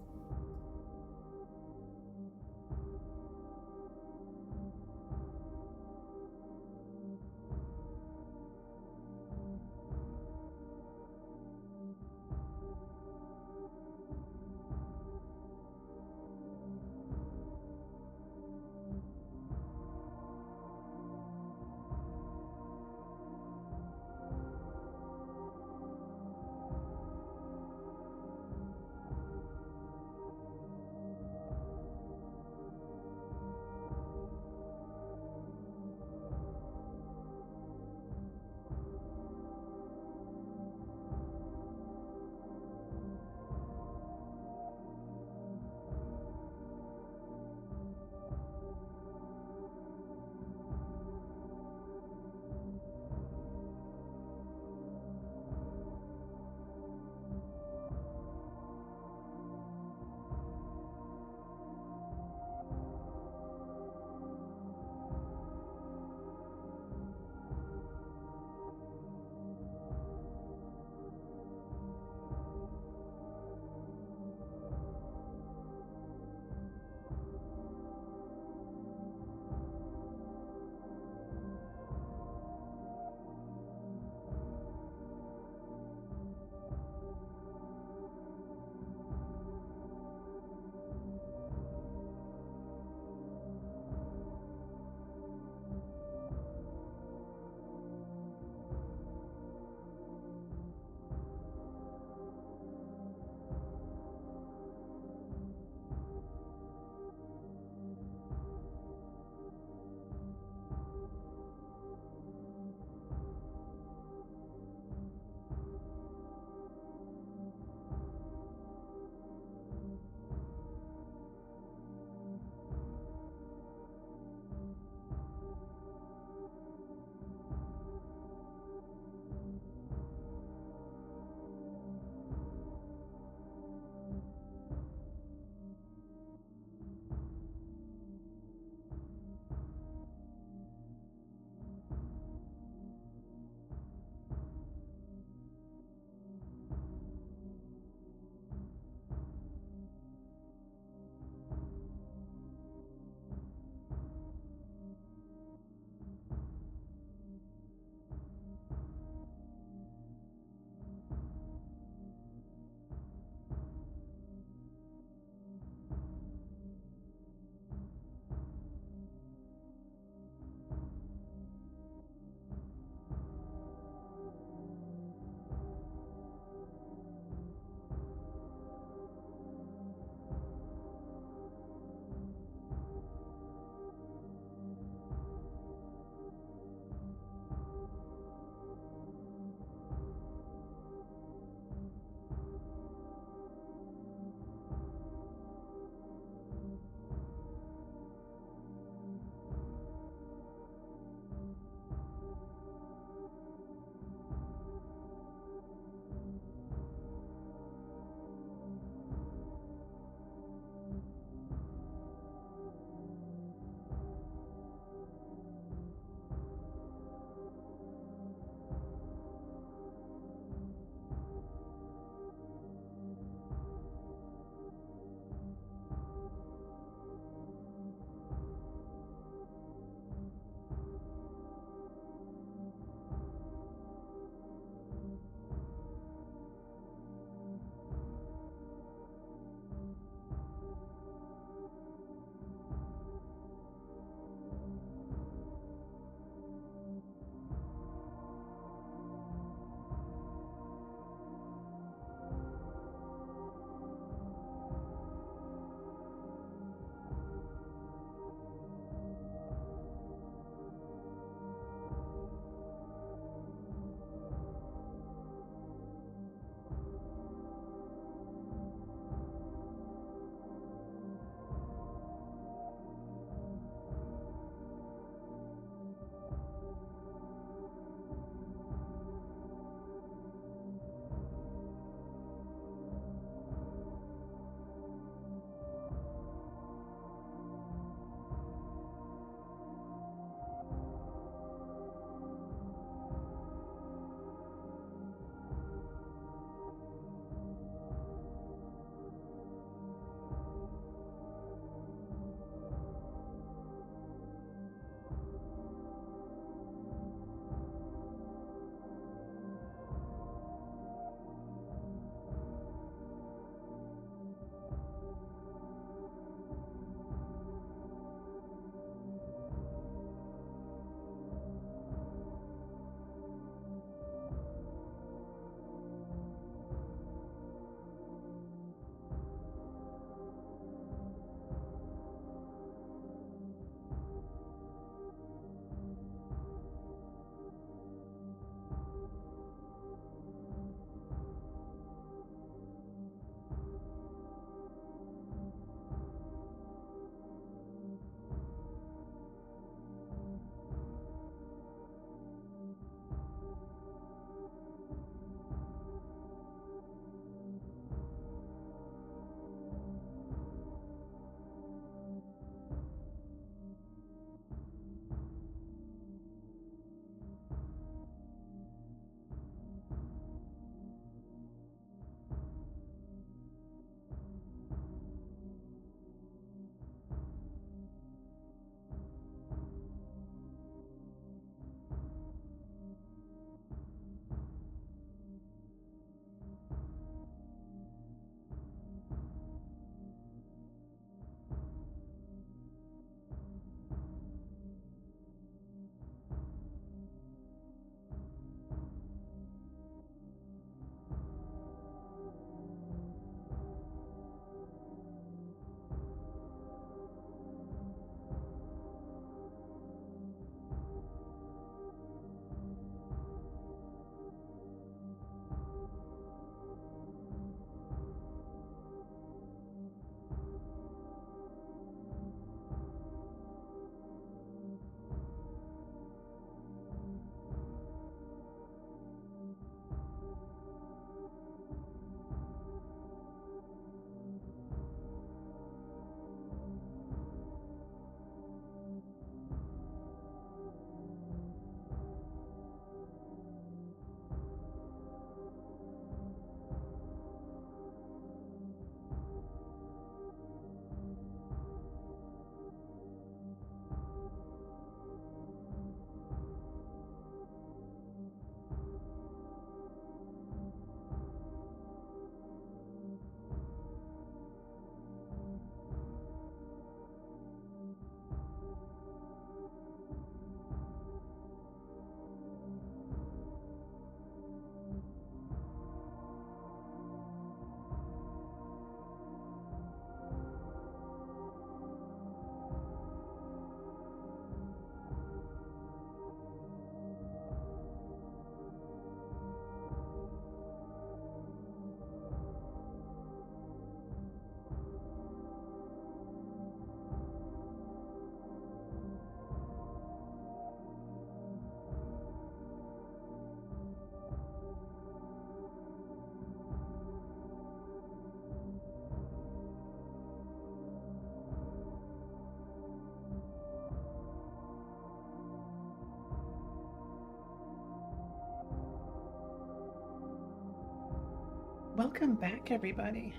Welcome back, everybody.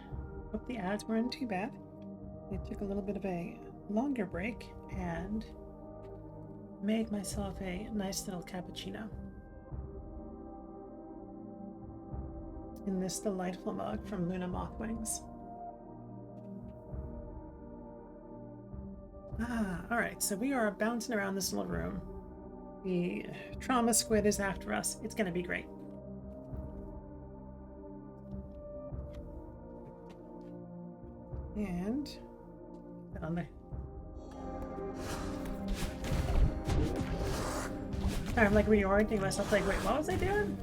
Hope the ads weren't too bad. I took a little bit of a longer break and made myself a nice little cappuccino in this delightful mug from Luna Mothwings. Alright, so we are bouncing around this little room. The trauma squid is after us. It's gonna be great. And on there. I'm like reorienting myself, like, wait, what was I doing?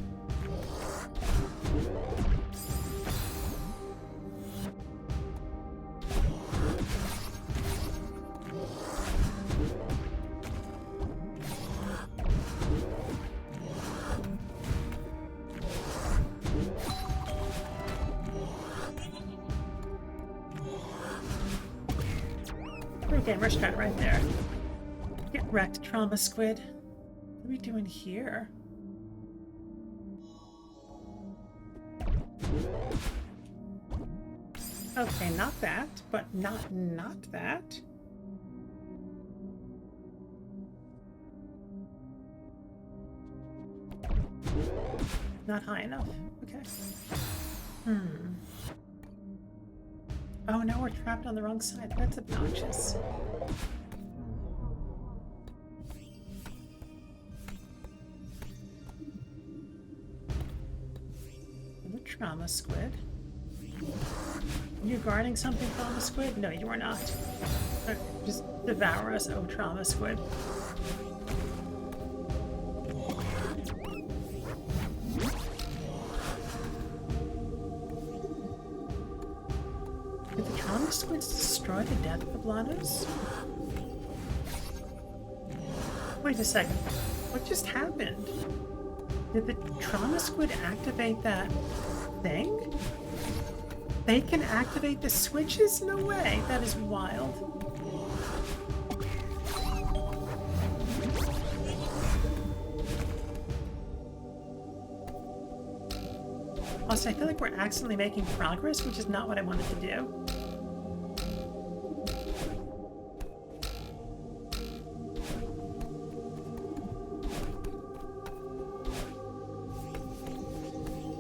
Gamer shot right there. Get wrecked, trauma squid. What are we doing here? Okay, not that, but not that. Not high enough. Okay. Oh no, we're trapped on the wrong side. That's obnoxious. The trauma squid. Are you guarding something, trauma squid? No, you are not. Just devour us, oh trauma squid. Squids destroy the death poblanos? Wait a second. What just happened? Did the trauma squid activate that thing? They can activate the switches? No way. That is wild. Also, I feel like we're accidentally making progress, which is not what I wanted to do.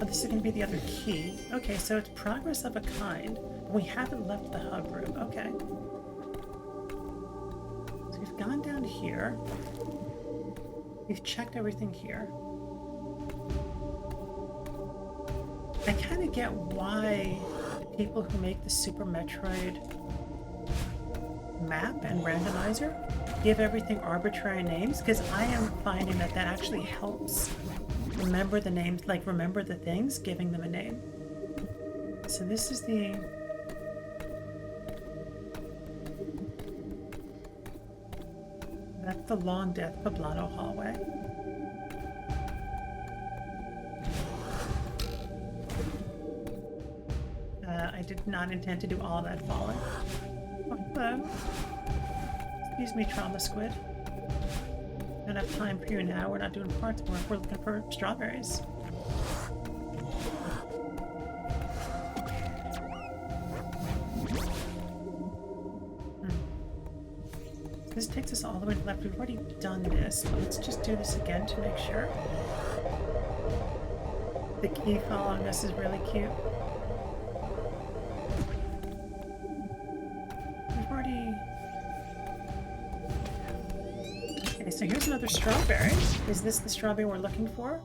This is going to be the other key. Okay, so it's progress of a kind. We haven't left the hub room. Okay. So we've gone down here. We've checked everything here. I kind of get why the people who make the Super Metroid map and randomizer give everything arbitrary names, because I am finding that that actually helps remember the names, like remember the things, giving them a name. So this is the... That's the long death poblano hallway. I did not intend to do all that falling. Oh, hello. Excuse me, trauma squid. Don't have time for you now. We're not doing parts work. We're looking for strawberries. This takes us all the way to the left. We've already done this, but let's just do this again to make sure. The key following us is really cute. We've already... So here's another strawberry. Is this the strawberry we're looking for?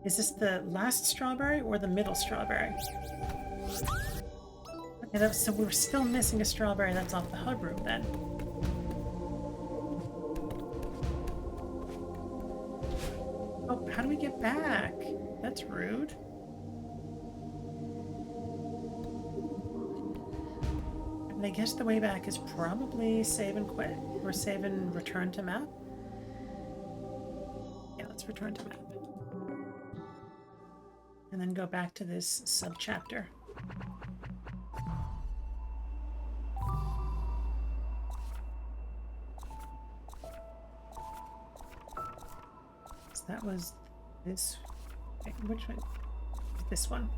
Is this the last strawberry or the middle strawberry? Okay, so we're still missing a strawberry that's off the hub room then. Oh, how do we get back? That's rude. And I guess the way back is probably save and quit. Or save and return to map. Yeah, let's return to map. And then go back to this sub-chapter. So that was this. Wait, which one? This one.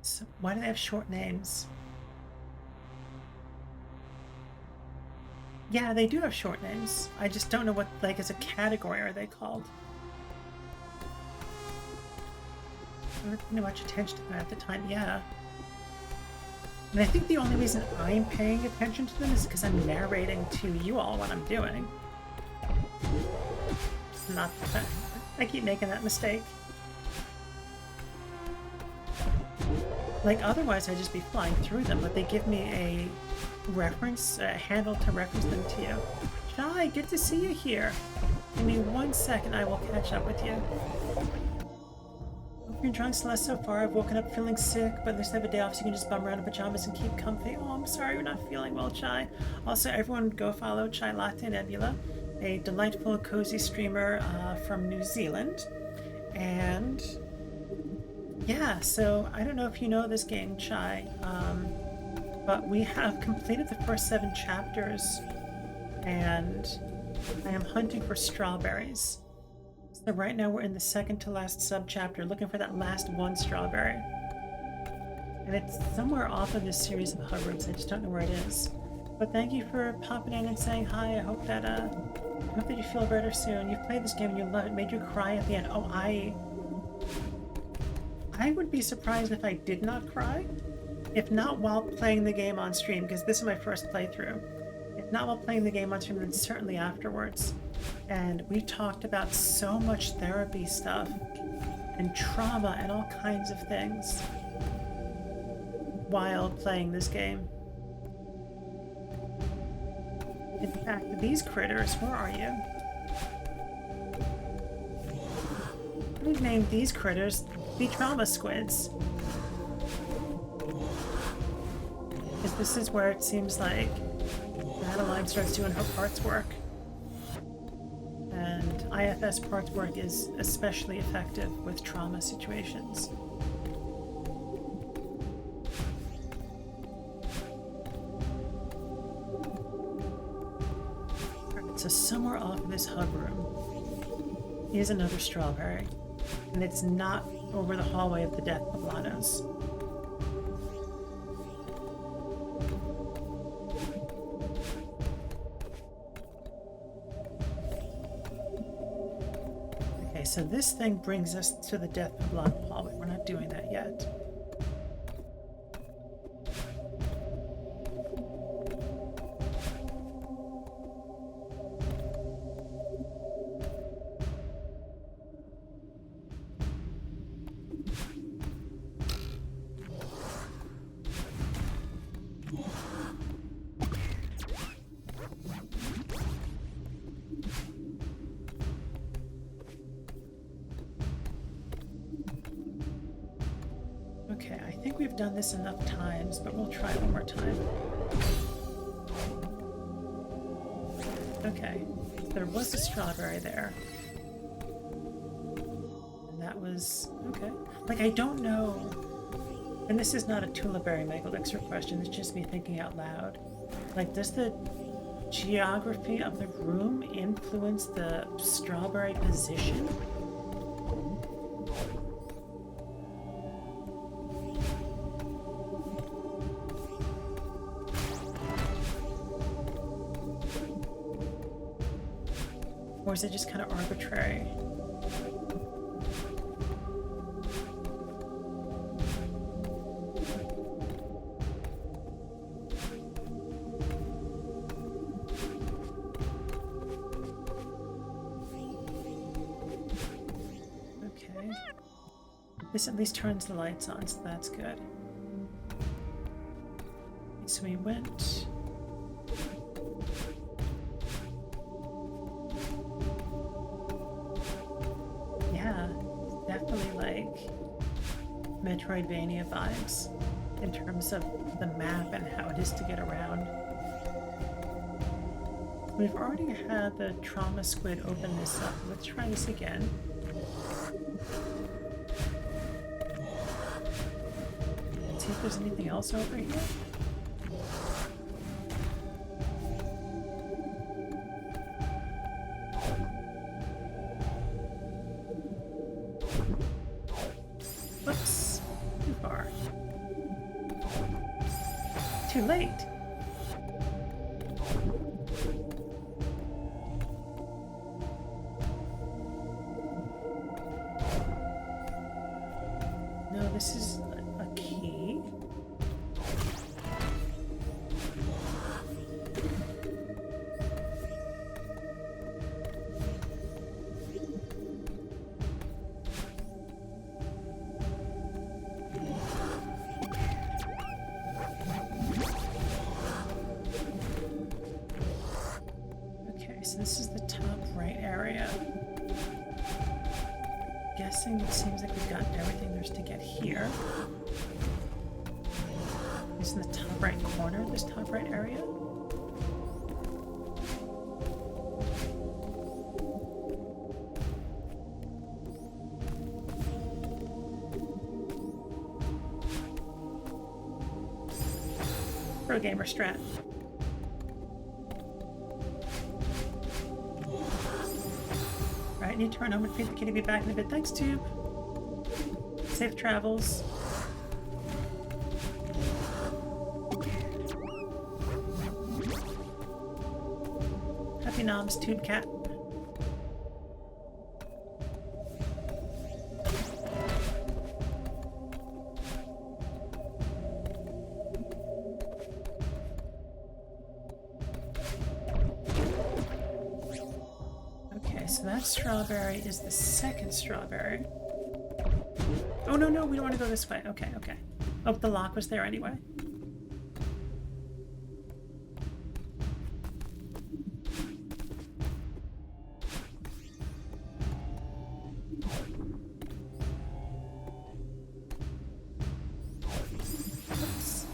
So why do they have short names? Yeah, they do have short names. I just don't know what, like, as a category are they called. I wasn't paying much attention to them at the time, yeah. And I think the only reason I'm paying attention to them is because I'm narrating to you all what I'm doing. Not that I keep making that mistake. Like, otherwise I'd just be flying through them, but they give me a reference, a handle to reference them to you. Shy, good to see you here. Give me 1 second, I will catch up with you. Hope you're enjoying Celeste so far. I've woken up feeling sick, but at least I have a day off so you can just bum around in pajamas and keep comfy. Oh, I'm sorry you're not feeling well, Chai. Also, everyone go follow Chai Latte Nebula, a delightful, cozy streamer from New Zealand. And yeah, so I don't know if you know this game, Chai, but we have completed the first 7 chapters, and I am hunting for strawberries. So right now we're in the second to last sub-chapter, looking for that last 1 strawberry. And it's somewhere off of this series of hub rooms, I just don't know where it is. But thank you for popping in and saying hi. I hope that you feel better soon. You've played this game and you love it. Made you cry at the end. Oh, I would be surprised if I did not cry. If not while playing the game on stream, because this is my first playthrough. If not while playing the game on stream, then certainly afterwards. And we talked about so much therapy stuff and trauma and all kinds of things while playing this game. In fact, these critters, where are you? We've named these critters the trauma squids. Because this is where it seems like Madeline starts doing her parts work. And IFS parts work is especially effective with trauma situations. Alright, so somewhere off of this hub room is another strawberry. And it's not over the hallway of the Death Poblanos. Okay, so this thing brings us to the Death Poblano hallway. We're not doing that yet. Okay, I think we've done this enough times, but we'll try one more time. Okay, there was a strawberry there. And that was... okay. Like, I don't know... and this is not a Tulaberry Megalixir question, it's just me thinking out loud. Like, does the geography of the room influence the strawberry position? Or is it just kind of arbitrary? Okay. This at least turns the lights on, so that's good. So we went... definitely like Metroidvania vibes in terms of the map and how it is to get around. We've already had the trauma squid open this up. Let's try this again. Let's see if there's anything else over here. Too late. No, this is a key. So this is the top right area. Guessing it seems like we've gotten everything there's to get here. It's in the top right corner, this top right area. Pro gamer strat. Need to run home and feed the kitty. Be back in a bit. Thanks, Tube. Safe travels. Happy noms, Tube Cat. So that strawberry is the second strawberry. Oh, no, we don't want to go this way. Okay. Oh, the lock was there anyway. Oops.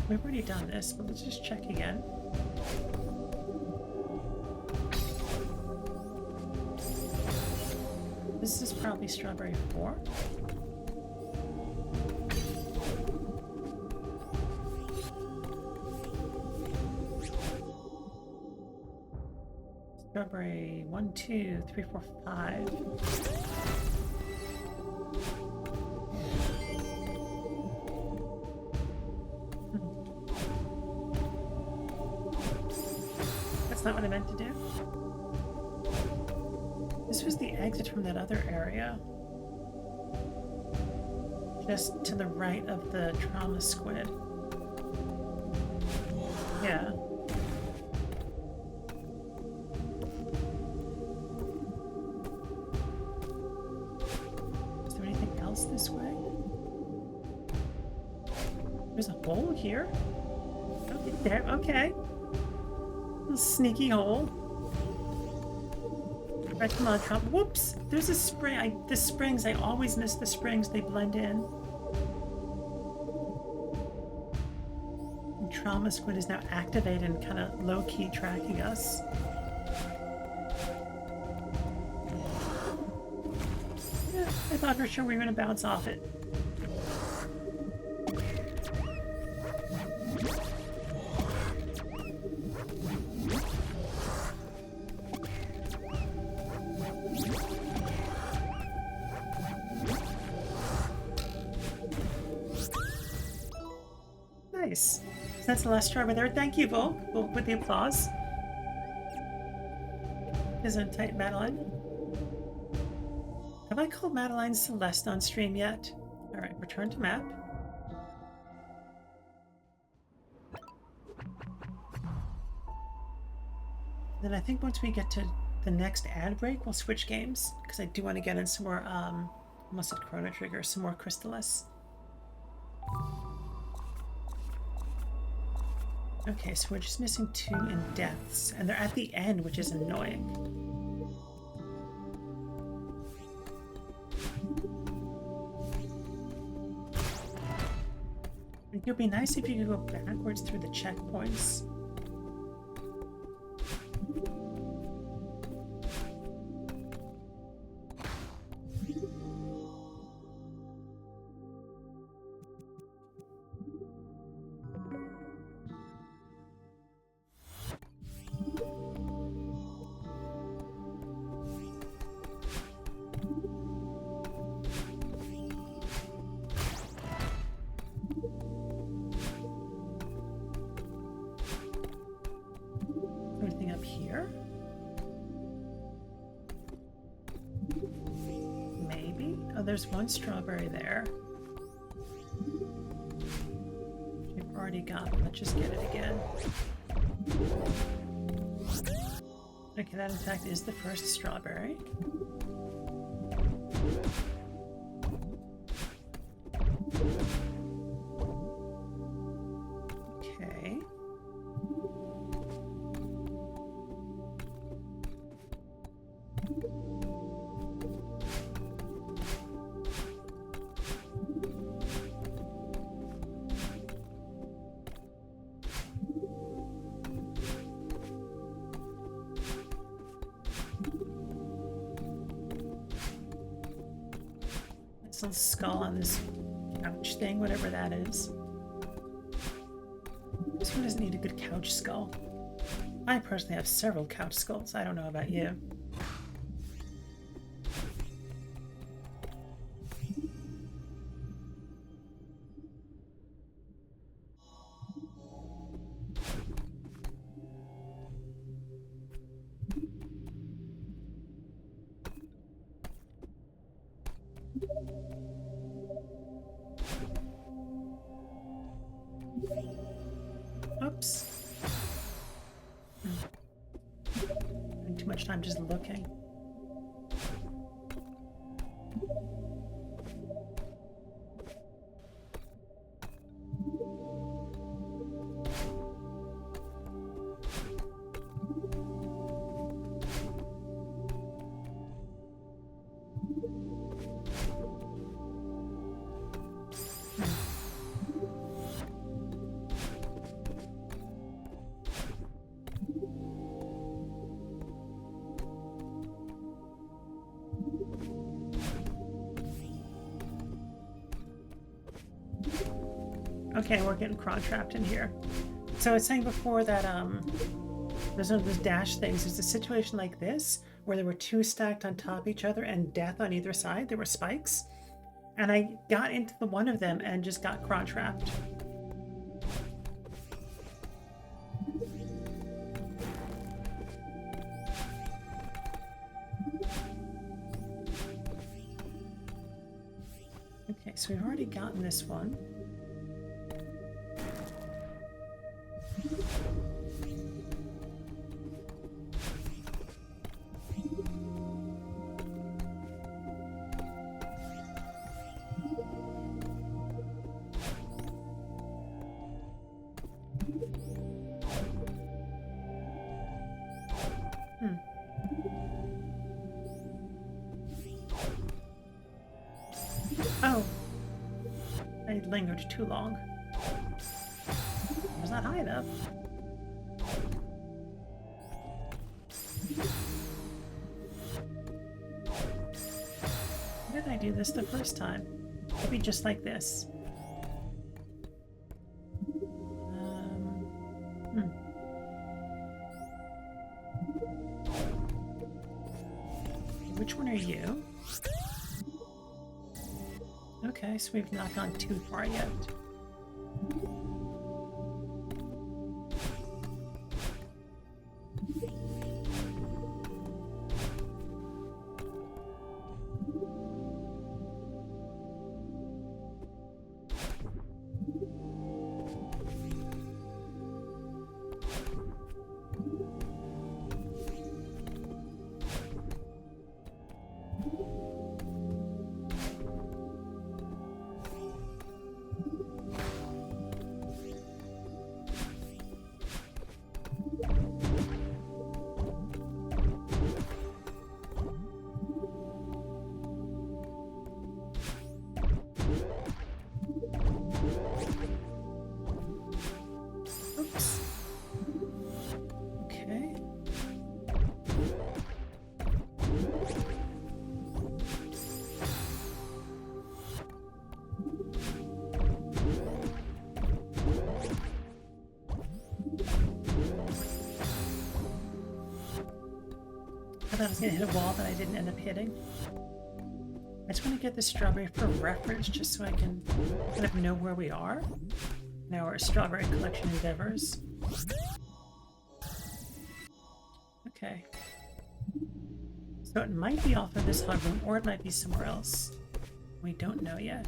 We've already done this, but let's just check again. This is probably strawberry 4. Strawberry 1, 2, 3, 4, 5. That's not what I meant to do. This was the exit from that other area. Just to the right of the trauma squid. Yeah. Is there anything else this way? There's a hole here? Okay, there, okay. Little sneaky hole. Right, come on, Trump. Whoops! There's a spring. The springs, I always miss the springs. They blend in. And Trauma Squid is now activated and kind of low-key tracking us. Yeah, I thought for sure we were going to bounce off it. Nice. So that's the last strawberry there. Thank you, Volk, with the applause. Isn't tight, Madeline? Have I called Madeline Celeste on stream yet? Alright, return to map. Then I think once we get to the next ad break, we'll switch games, because I do want to get in some more, almost said Chrono Trigger, some more Crystalis. Okay, so we're just missing 2 in deaths, and they're at the end, which is annoying. It would be nice if you could go backwards through the checkpoints. here? Maybe? Oh, there's one strawberry there. We've already got it. Let's just get it again. Okay, that in fact is the first strawberry. Okay. This little skull on this couch thing, whatever that is. This one doesn't need a good couch skull. I personally have several couch skulls. I don't know about you. Oops. Spending too much time just looking. Okay, we're getting cron trapped in here. So I was saying before that there's one of those dash things. There's a situation like this where there were two stacked on top of each other and death on either side. There were spikes. And I got into the one of them and just got cron trapped. Okay, so we've already gotten this one. Oh, I lingered too long. It was not high enough. Why did I do this the first time? Maybe just like this. Which one are you? Okay, so we've not gone too far yet. I thought I was going to hit a wall that I didn't end up hitting. I just want to get the strawberry for reference just so I can kind of know where we are in our strawberry collection endeavors. Okay. So it might be off of this hot room, or it might be somewhere else. We don't know yet.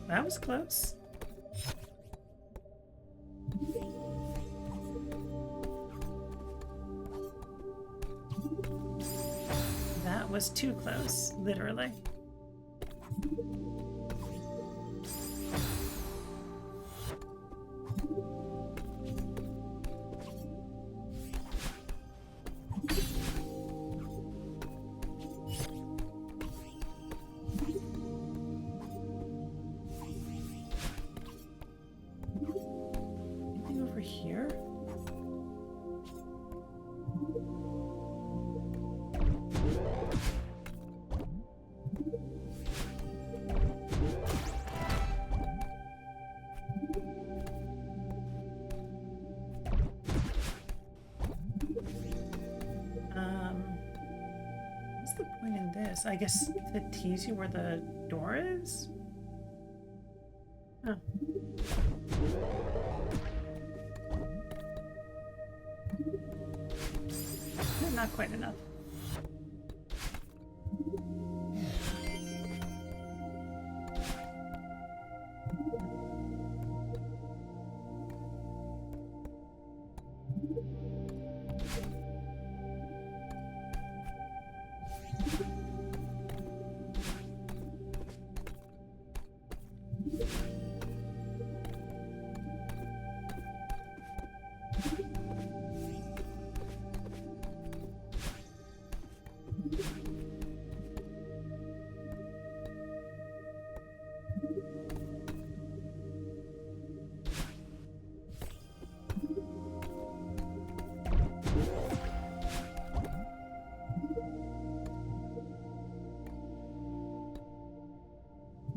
That was close. That was too close, literally. Anything over here? What's the point in this? I guess to tease you where the door is? Oh. No, not quite enough.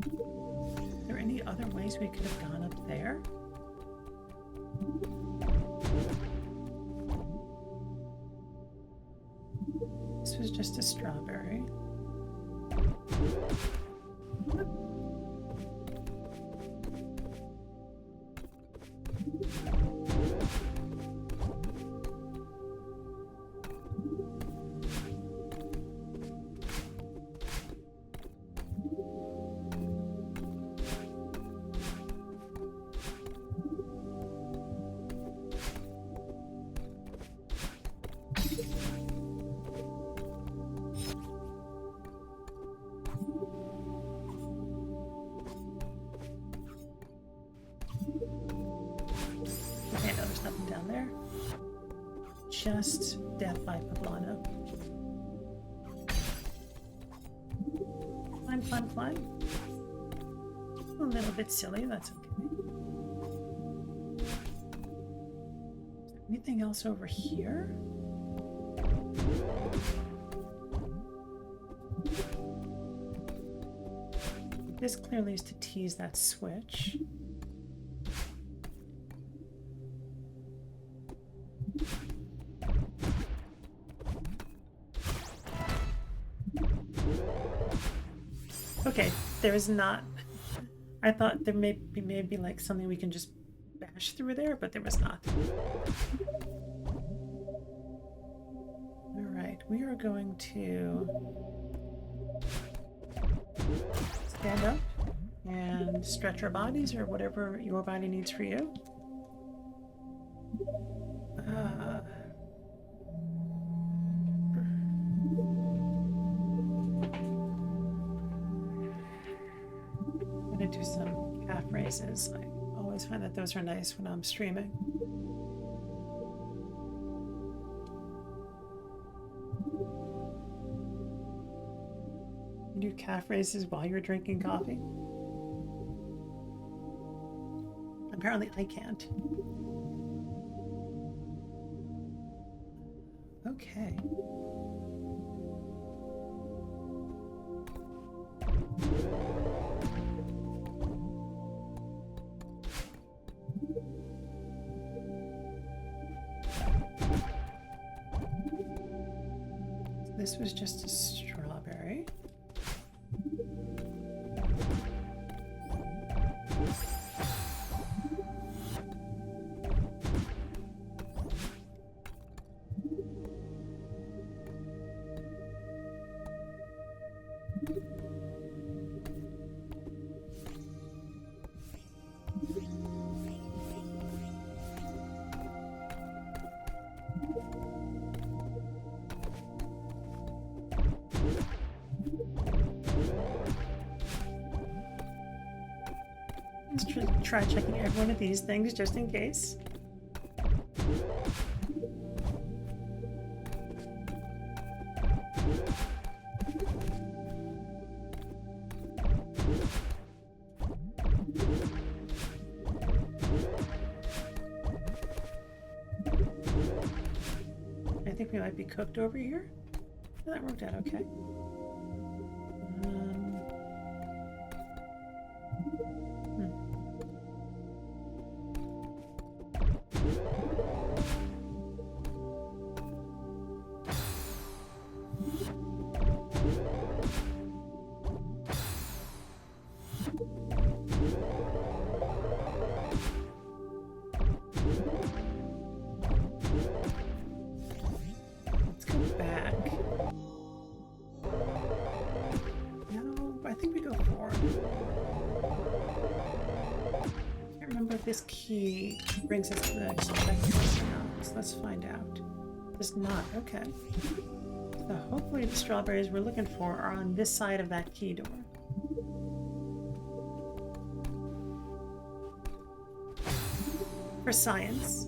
Are there any other ways we could have gone up there? This was just a strawberry. Okay, no, there's nothing down there. Just death by poblano. Climb, climb, climb. A little bit silly, that's okay. Is there anything else over here? This clearly is to tease that switch. Okay, there is not. I thought there may be like something we can just bash through there, but there was not. All right, we are going to stand up and stretch our bodies, or whatever your body needs for you. I'm gonna do some calf raises. I always find that those are nice when I'm streaming. You do calf raises while you're drinking coffee? Apparently I can't. Okay. this was just a strawberry. Let's try checking every one of these things just in case. I think we might be cooked over here. That worked out okay. Let's go back. No, I think we go forward. Can't remember if this key brings us to the next checkpoint or not, so let's find out. Does not, okay. So hopefully the strawberries we're looking for are on this side of that key door. For science.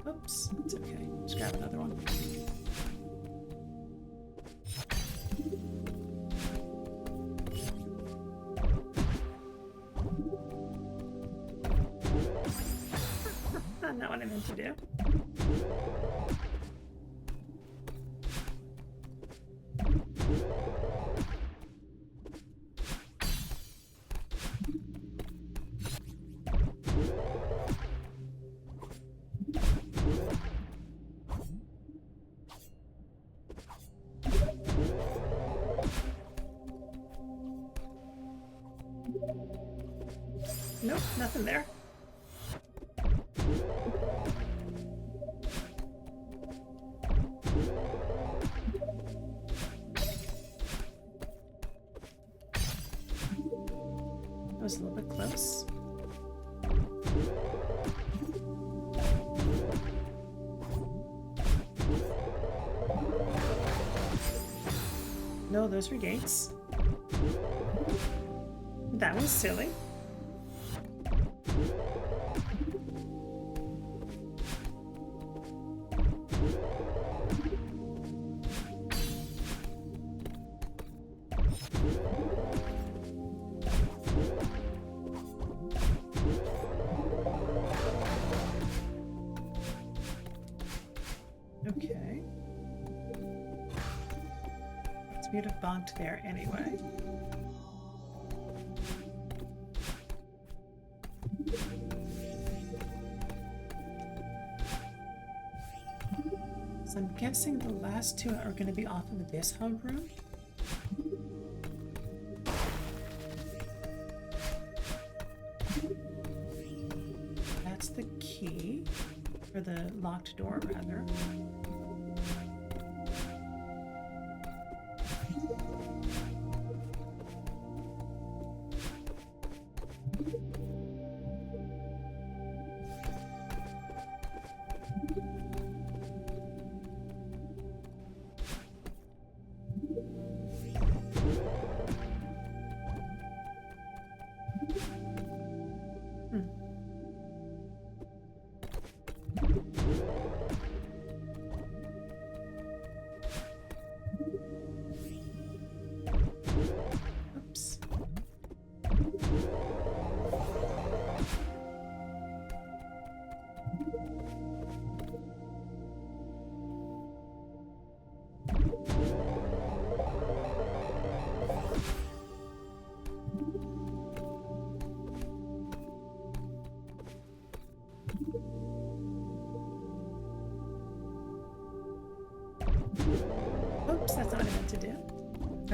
Oops, it's okay. Let's grab another one. Not what I meant to do. Nope, nothing there. That was a little bit close. No, those were gates. That was silly. Okay. We'd have bonked there anyway. So I'm guessing the last two are going to be off of this hub room. That's the key, or the locked door rather.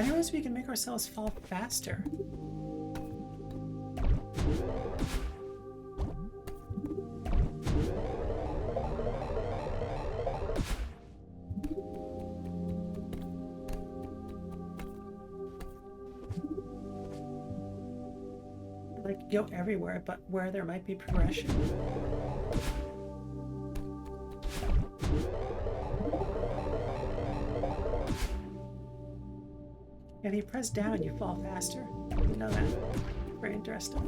I realize we can make ourselves fall faster. Like, go everywhere, but where there might be progression. If you press down, you fall faster. You know that. Very interesting.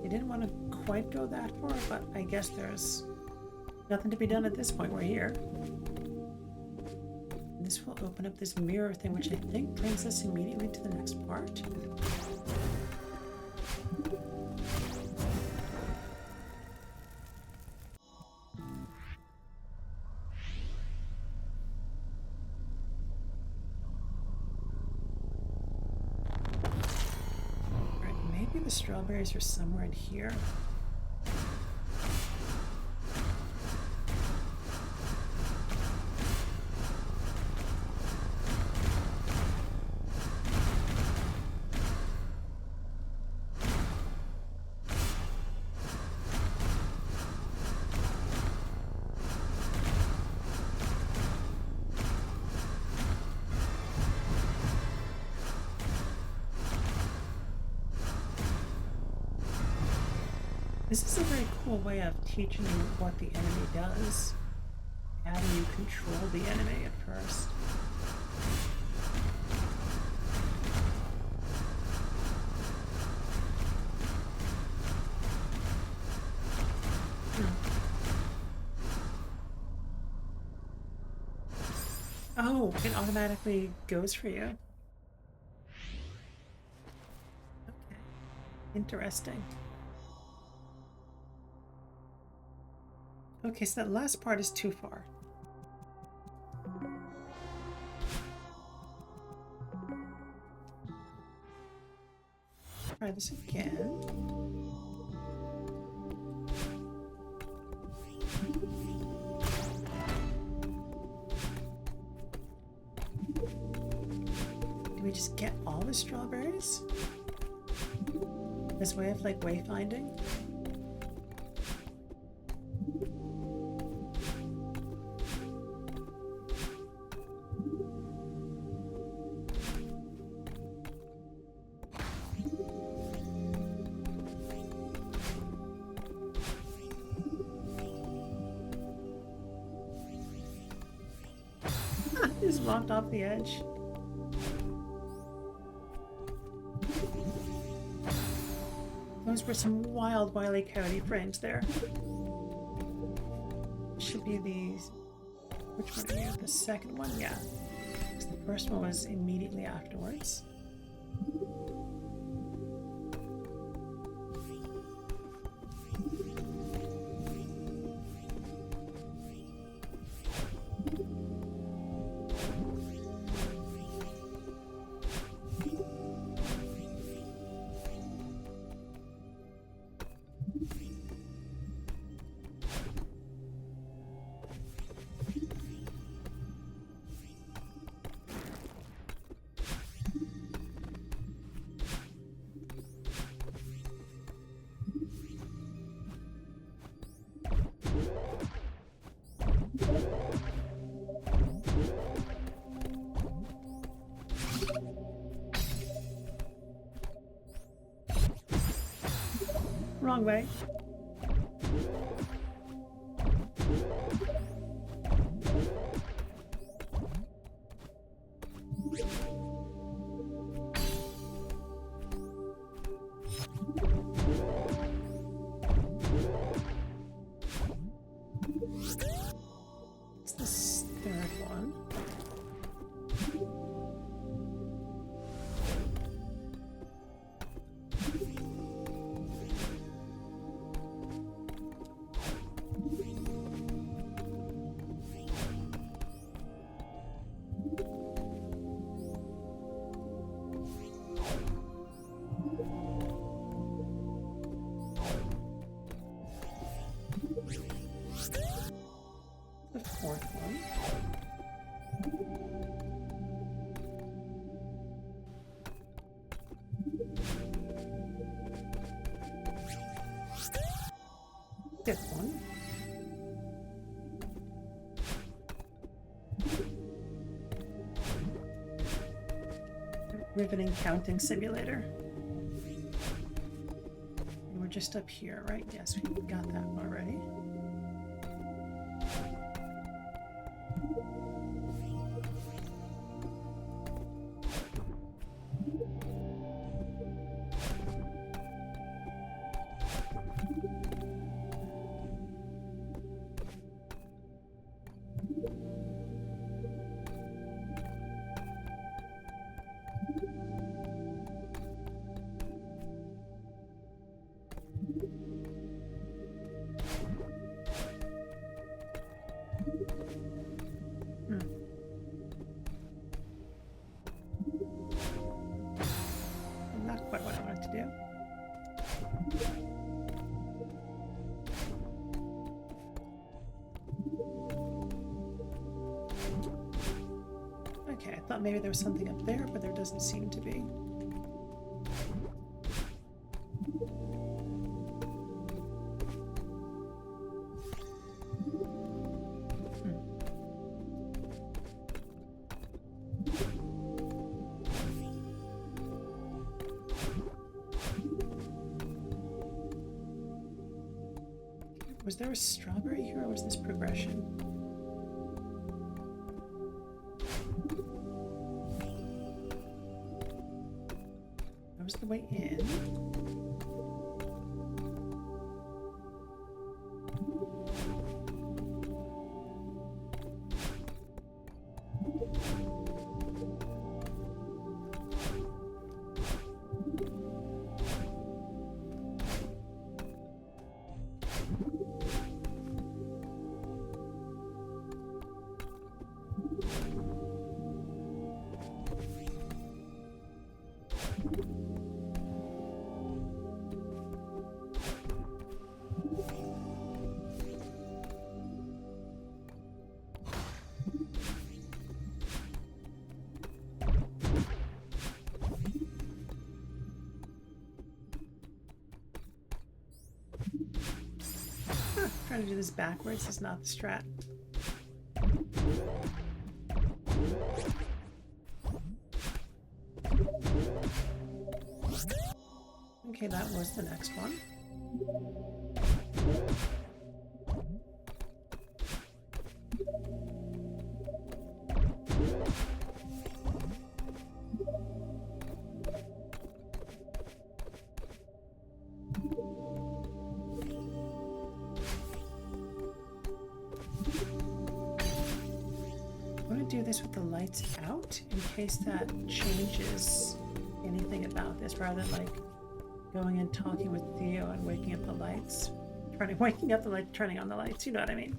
You didn't want to quite go that far, but I guess there's nothing to be done at this point. We're here. And this will open up this mirror thing, which I think brings us immediately to the next part. The strawberries are somewhere in here. This is a very cool way of teaching you what the enemy does. How do you control the enemy at first? Oh, it automatically goes for you. Okay. Interesting. Okay, so that last part is too far. Try this again. Do we just get all the strawberries? This way of like wayfinding? Just walked off the edge. Those were some wild Wile E. Coyote frames there. Should be these. Which one are you? The second one? Yeah. Because the first one was immediately afterwards. Wrong way. It's this third one. Good one. Riveting counting simulator. And we're just up here, right? Yes, we got that already. Not quite what I wanted to do. Okay, I thought maybe there was something up there, but there doesn't seem to be. Was there a strawberry here, or was this progression? That was the way in. Trying to do this backwards is not the strat. Okay, that was the next one. Do this with the lights out in case that changes anything about this, rather than like going and talking with Theo and waking up the lights, waking up the light, turning on the lights. You know what I mean?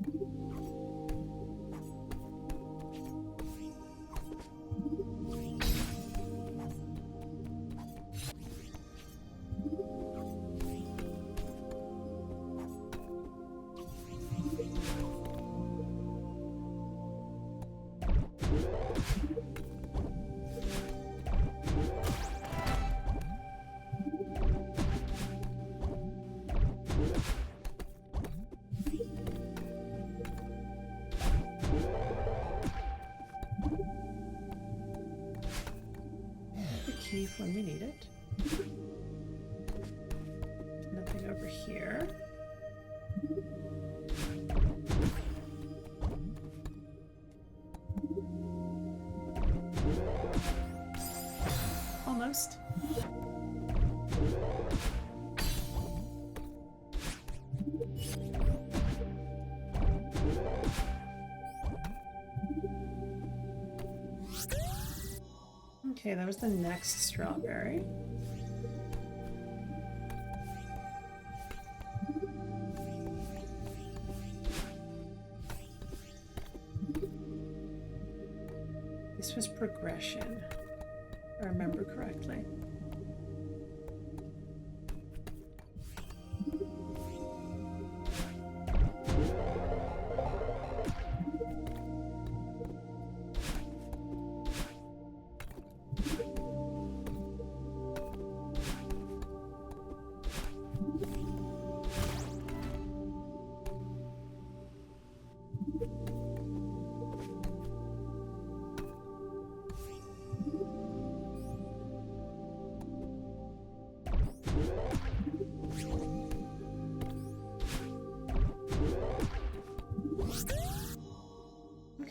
When we need it. Nothing over here. Almost. Okay, that was the next strawberry. This was progression, if I remember correctly.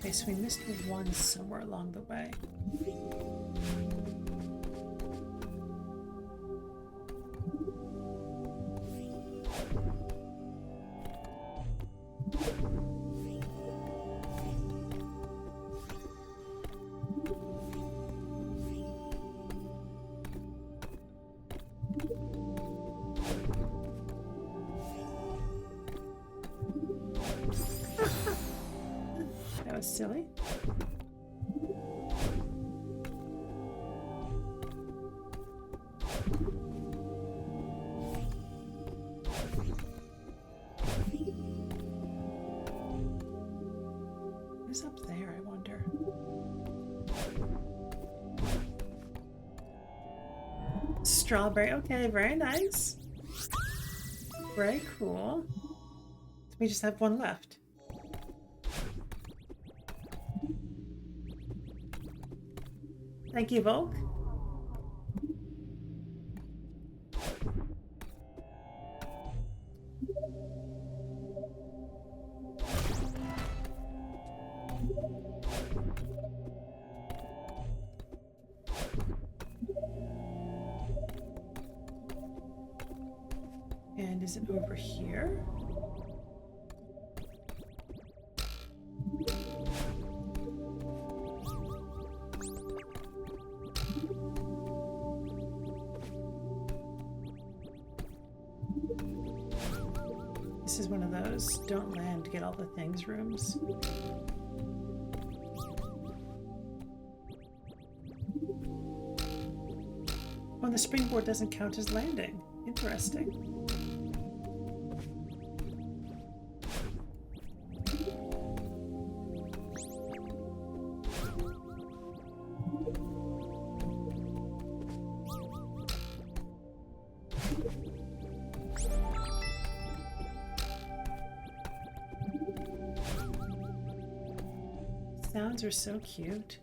Okay, so we missed one somewhere along the way. That was silly. Who's up there, I wonder? Strawberry. Okay, very nice. Very cool. We just have one left. Thank you, Volk. And is it over here? This is one of those don't land to get all the things rooms. Oh, the springboard doesn't count as landing. Interesting. Sounds are so cute.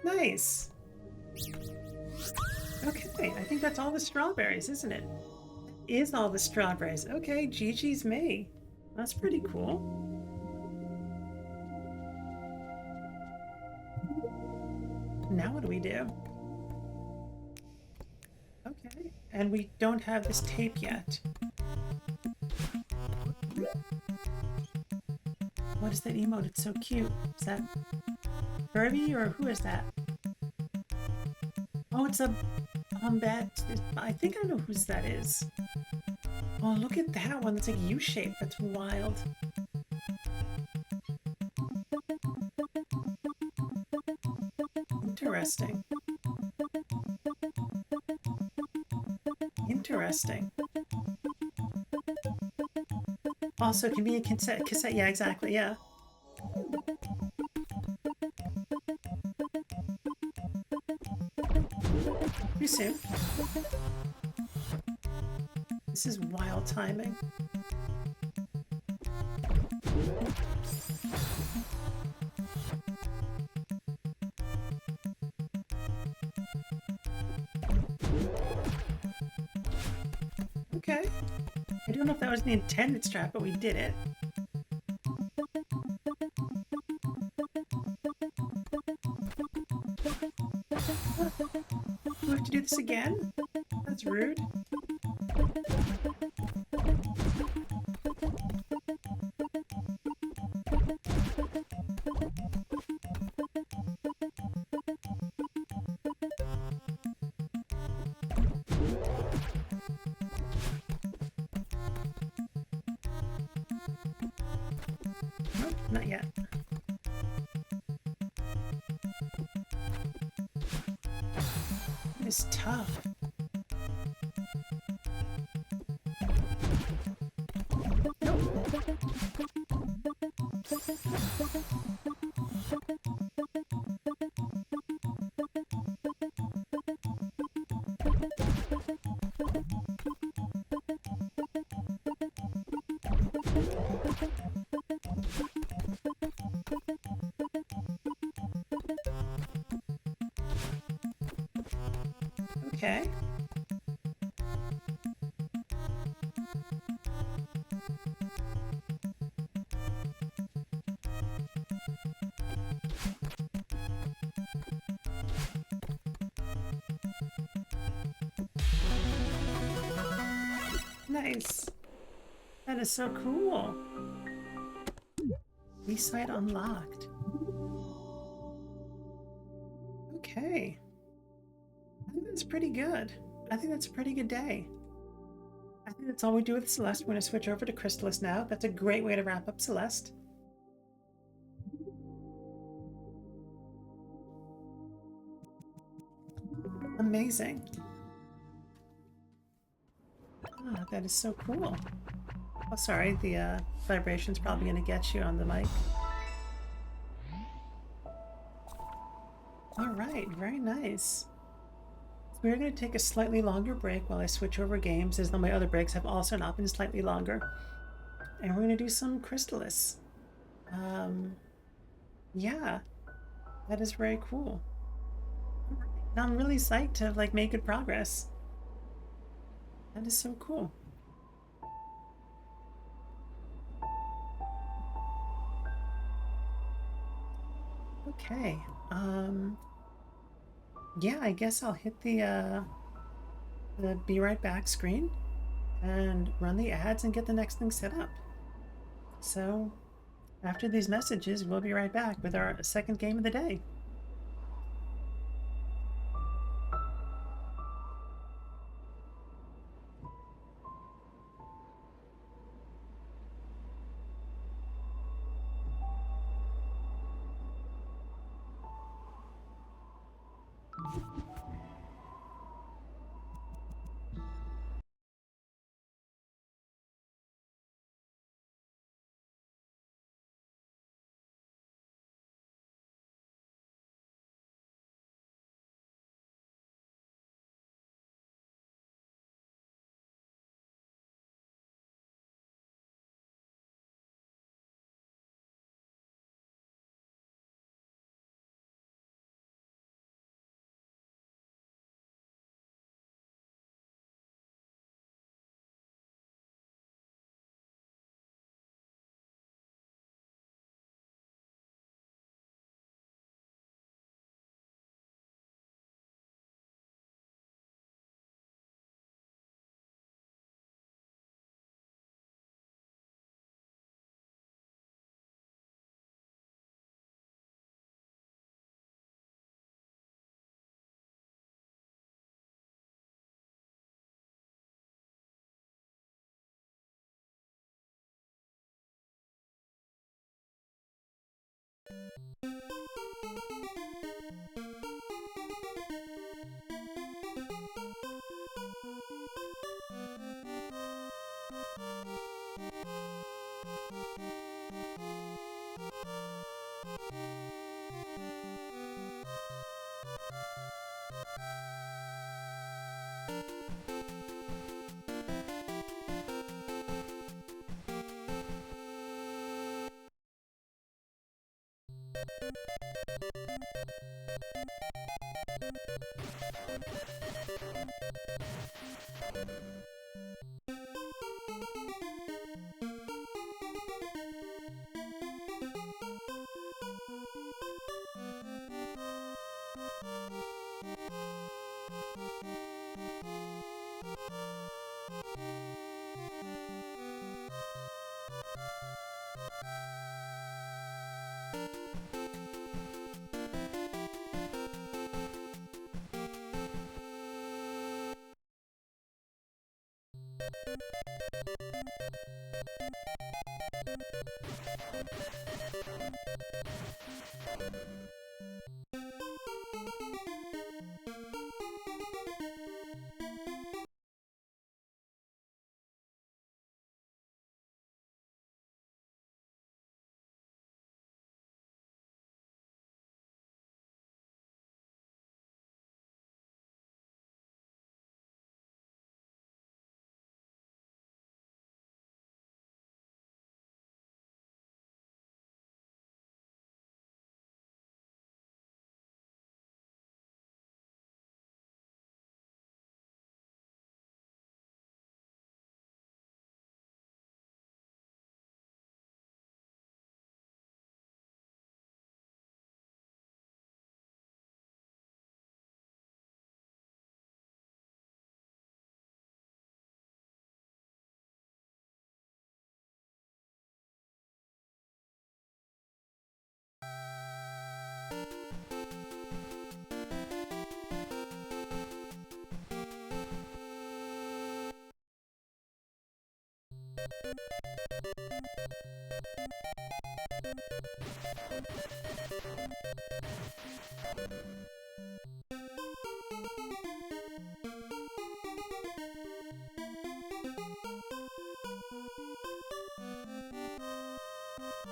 Nice. Okay, I think that's all the strawberries, isn't it? Is all the strawberries. Okay, GG's me. That's pretty cool. Now what do we do? Okay, and we don't have this tape yet. What is that emote? It's so cute. Is that Kirby or who is that? Oh, it's a bat. I think I know whose that is. Oh, look at that one. That's like U-shaped. That's wild. Interesting. Interesting. Also, can be a cassette. Yeah, exactly. Yeah. Too soon. This is wild timing. Okay. I don't know if that was the intended strat, but we did it. Do we have to do this again? That's rude. Nope, not yet. It's tough. Okay. Nice. That is so cool. Resite unlocked. Okay. I think that's pretty good. I think that's a pretty good day. I think that's all we do with Celeste. We're going to switch over to Crystalis now. That's a great way to wrap up Celeste. Amazing. Ah, that is so cool. Oh, sorry, the vibration's probably going to get you on the mic. All right, very nice. So we're going to take a slightly longer break while I switch over games, as though my other breaks have also not been slightly longer. And we're going to do some Crystalis. Yeah, that is very cool. All right. Now I'm really psyched to like make good progress. That is so cool. Okay. Yeah, I guess I'll hit the be right back screen and run the ads and get the next thing set up. So after these messages, we'll be right back with our second game of the day.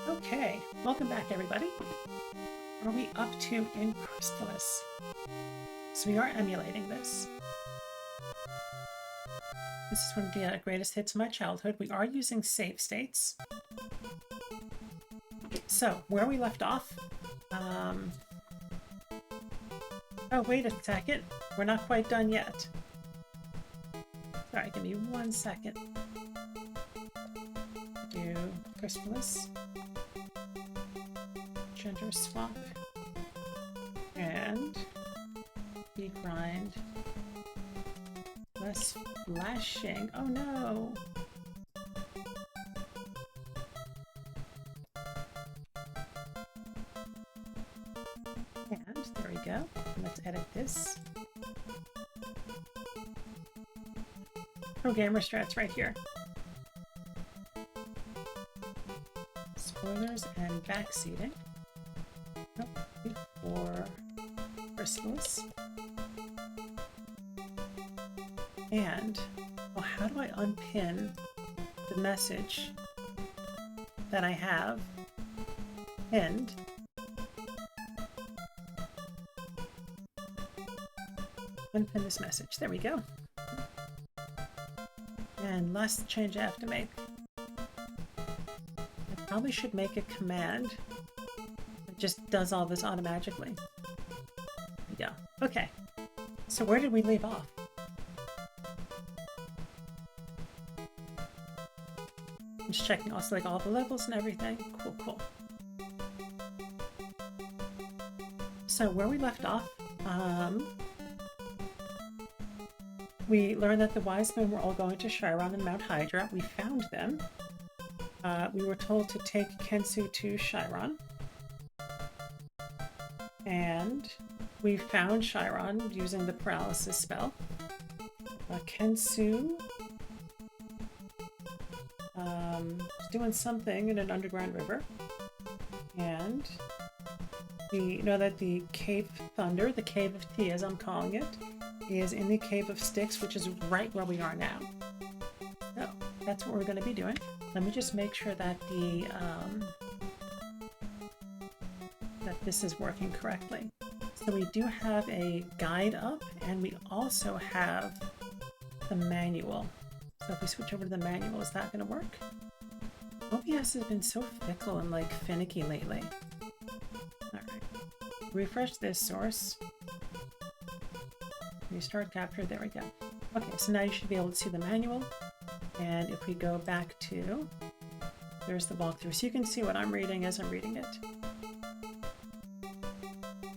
Okay, welcome back everybody. What are we up to in Crystalis? So we are emulating this. This is one of the greatest hits of my childhood. We are using save states. So, where we left off... Oh, wait a second. We're not quite done yet. Sorry, give me 1 second. Do Crystalis. Gender swap. And... Degrind. Less flashing. Oh no! And there we go. Let's edit this. Programmer strats right here. Spoilers and backseating. Nope, before Crystalis. And, well, how do I unpin the message that I have pinned? Unpin this message. There we go. And last change I have to make. I probably should make a command that just does all this automatically. There we go. Okay. So where did we leave off? Just checking also like all the levels and everything. Cool, cool. So where we left off, we learned that the wise men were all going to Chiron and Mount Hydra. We found them. We were told to take Kensu to Chiron. And we found Chiron using the paralysis spell. Kensu was doing something in an underground river. And we know that the Cave Thunder, the Cave of Tea as I'm calling it, is in the Cave of Styx, which is right where we are now. So that's what we're going to be doing. Let me just make sure that the that this is working correctly. So we do have a guide up, and we also have the manual. So if we switch over to the manual, is that going to work? OBS has been so fickle and like finicky lately. Alright. Refresh this source. Restart capture, there we go. Okay, so now you should be able to see the manual. And if we go back to, there's the walkthrough. So you can see what I'm reading as I'm reading it.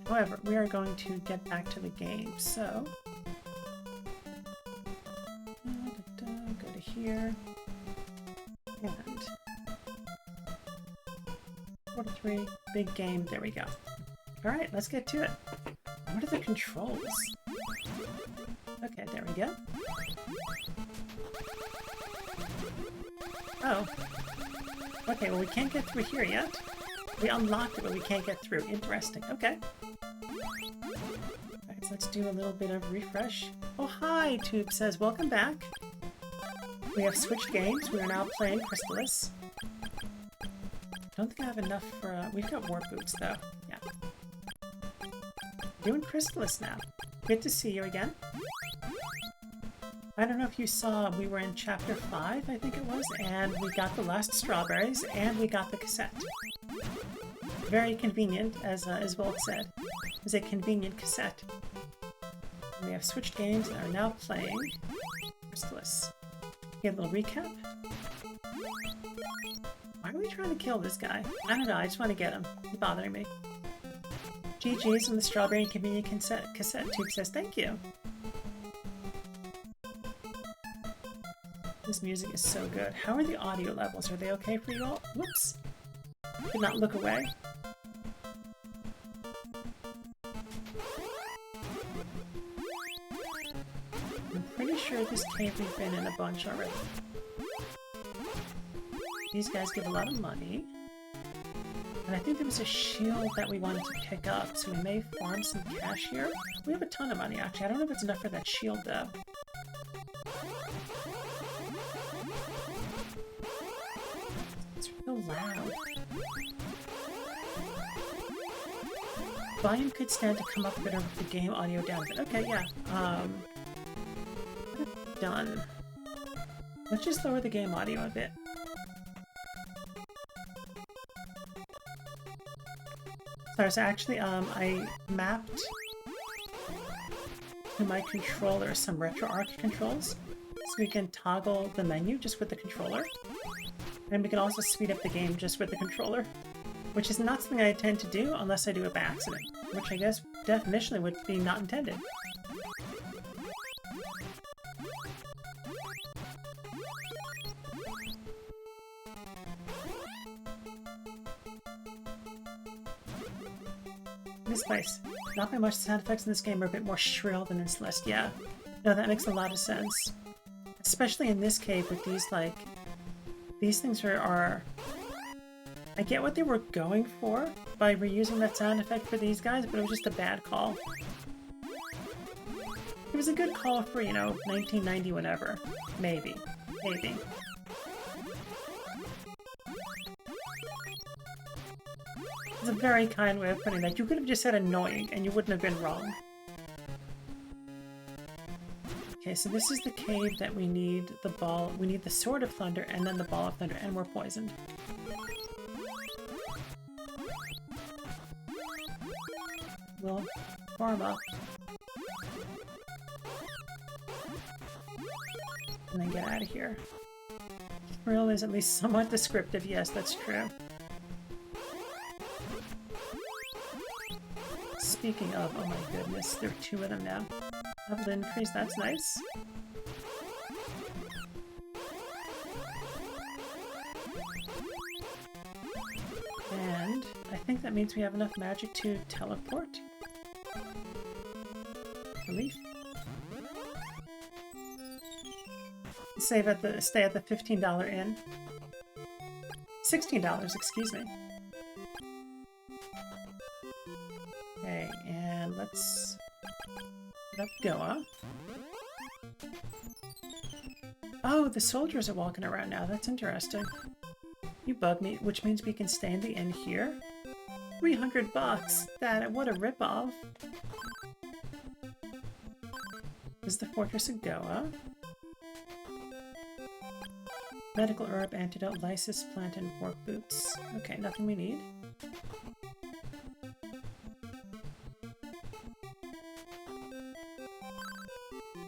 However, we are going to get back to the game. So, go to here. And 43, big game, there we go. Alright, let's get to it. What are the controls? Okay, there we go. Oh. Okay, well we can't get through here yet. We unlocked it, but we can't get through. Interesting. Okay. Alright, so let's do a little bit of refresh. Oh, hi! Tube says, welcome back. We have switched games. We are now playing Crystalis. Don't think I have enough for... we've got warp boots, though. Yeah. Doing Crystalis now. Good to see you again. I don't know if you saw, we were in chapter 5, I think it was, and we got the last strawberries, and we got the cassette. Very convenient, as Isabel said. It was a convenient cassette. And we have switched games and are now playing Crystalis. Get a little recap. Why are we trying to kill this guy? I don't know, I just want to get him. He's bothering me. GG's from the Strawberry and Convenient Cassette Tube says, thank you. This music is so good. How are the audio levels? Are they okay for you all? Whoops! Did not look away. this cave we've been in a bunch already. These guys give a lot of money. And I think there was a shield that we wanted to pick up, so we may farm some cash here. We have a ton of money, actually. I don't know if it's enough for that shield, though. It's so loud. Volume could stand to come up a bit with the game audio down. But okay, yeah. Done. Let's just lower the game audio a bit. Sorry, so actually, I mapped to my controller some RetroArch controls, so we can toggle the menu just with the controller, and we can also speed up the game just with the controller, which is not something I intend to do unless I do it by accident, which I guess definitionally would be not intended. This place. Not by much. Sound effects in this game are a bit more shrill than in Celeste. Yeah. No, that makes a lot of sense. Especially in this cave with these, like... These things are... I get what they were going for by reusing that sound effect for these guys, but it was just a bad call. It was a good call for, you know, 1990 whenever. Maybe. Maybe. It's a very kind way of putting that. You could have just said annoying, and you wouldn't have been wrong. Okay, so this is the cave that we need the ball. We need the Sword of Thunder, and then the Ball of Thunder, and we're poisoned. We'll farm up. And then get out of here. Shrill is at least somewhat descriptive. Yes, that's true. Speaking of, oh my goodness, there are two of them now. Level increase, that's nice. And I think that means we have enough magic to teleport. Relief. Stay at the $15 inn. $16, excuse me. Okay, and let's get up Goa. Oh, the soldiers are walking around now. That's interesting. You bug me, which means we can stay in the inn here. $300! That, what a ripoff! This is the Fortress of Goa. Medical herb, antidote, lysis, plant, and pork boots. Okay, nothing we need.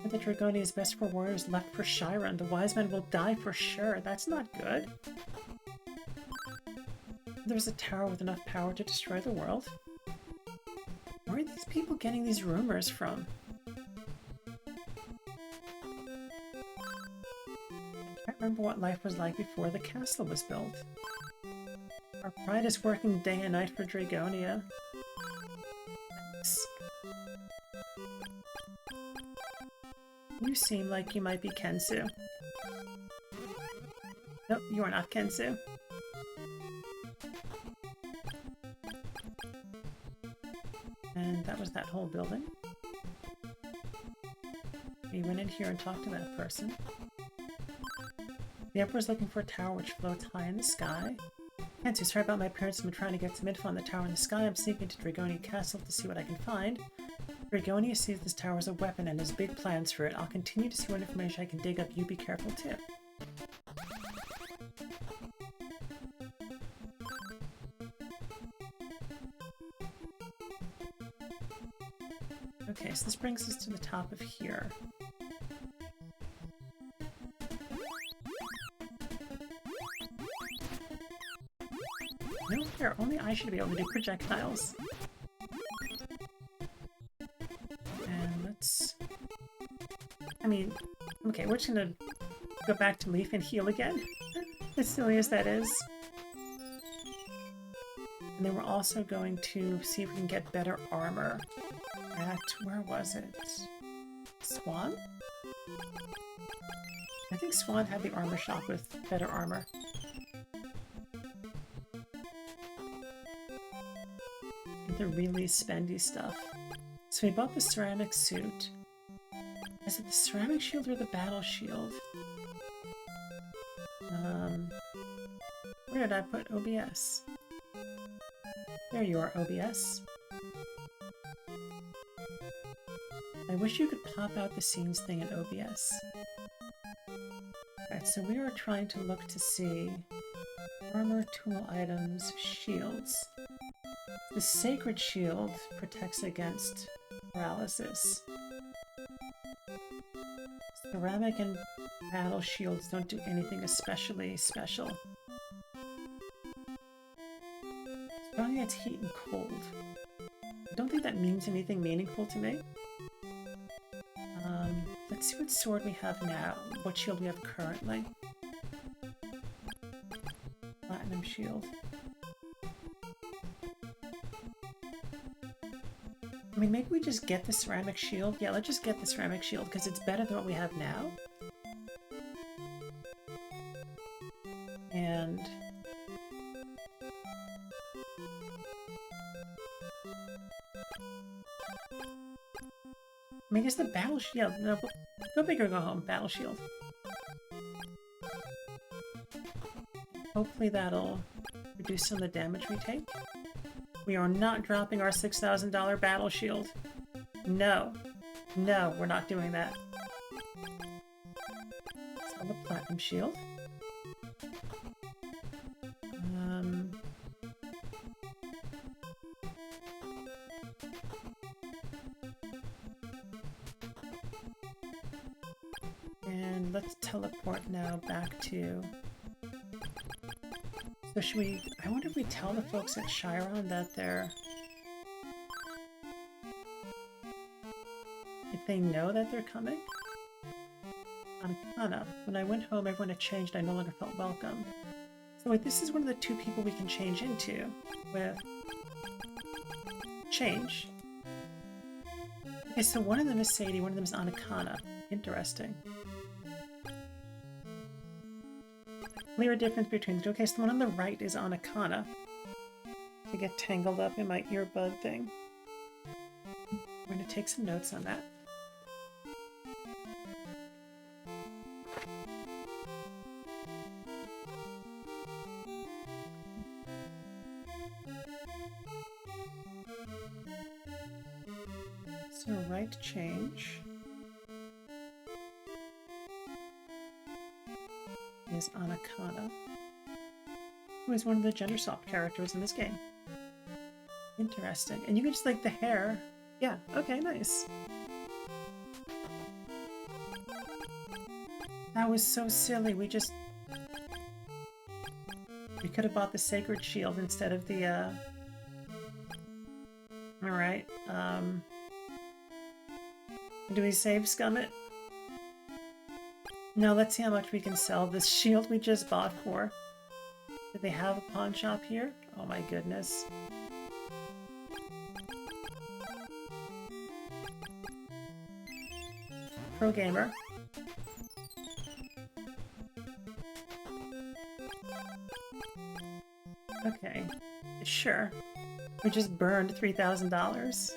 The Dragonia is best for warriors left for Chiron. The wise men will die for sure. That's not good. There's a tower with enough power to destroy the world. Where are these people getting these rumors from? I can't remember what life was like before the castle was built. Our pride is working day and night for Dragonia. Thanks. You seem like you might be Kensu. Nope, you are not Kensu. And that was that whole building. We went in here and talked to that person. The Emperor's looking for a tower which floats high in the sky. Kensu, sorry about my appearance. I'm trying to get some info on the tower in the sky. I'm sneaking to Dragonia Castle to see what I can find. Dragonia sees this tower as a weapon and has big plans for it. I'll continue to see what information I can dig up. You be careful too. Okay, so this brings us to the top of here. No fair, only I should be able to do projectiles. I mean, okay, we're just gonna go back to Leaf and heal again, as silly as that is. And then we're also going to see if we can get better armor at, where was it? Swan? think Swan had the armor shop with better armor. The really spendy stuff. So we bought the ceramic suit. Is it the ceramic shield or the battle shield? Where did I put OBS? There you are, OBS. I wish you could pop out the scenes thing in OBS. Alright, so we are trying to look to see armor, tool items, shields. The sacred shield protects against paralysis. Ceramic and battle shields don't do anything especially special. Strong against heat and cold. I don't think that means anything meaningful to me. Let's see what sword we have now. What shield we have currently. Platinum shield. I mean, maybe we just get the ceramic shield. Yeah, let's just get the ceramic shield because it's better than what we have now. And I mean, I guess the battle shield. No, go big or go home. Battle shield. Hopefully that'll reduce some of the damage we take. We are not dropping our $6,000 battle shield. No. No, we're not doing that. So the platinum shield. And let's teleport now back to... So should we... I wonder if we tell the folks at Chiron that they're... If they know that they're coming? Ancana. When I went home, everyone had changed. I no longer felt welcome. So wait, this is one of the two people we can change into with... Change. Okay, so one of them is Sadie, one of them is Ancana. Interesting. Clear difference between the two. Okay, so the one on the right is Ancana. To get tangled up in my earbud thing. We're going to take some notes on that. So right change is Ancana, who is one of the gender swapped characters in this game. Interesting. And you can just like the hair. Yeah, okay, nice. That was so silly. We could have bought the sacred shield instead of the Alright, do we save scum it? No, let's see how much we can sell this shield we just bought for. Do they have a pawn shop here? Oh my goodness. Pro gamer. Okay, sure. We just burned $3,000.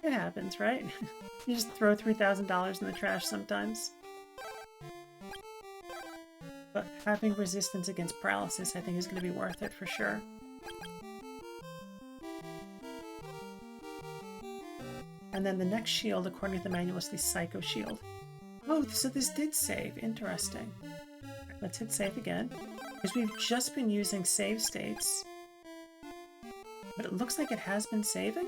It happens, right? You just throw $3,000 in the trash sometimes. But having resistance against paralysis, I think, is going to be worth it for sure. And then the next shield, according to the manual, is the Psycho Shield. Oh, so this did save. Interesting. Right, let's hit save again. Because we've just been using save states. But it looks like it has been saving?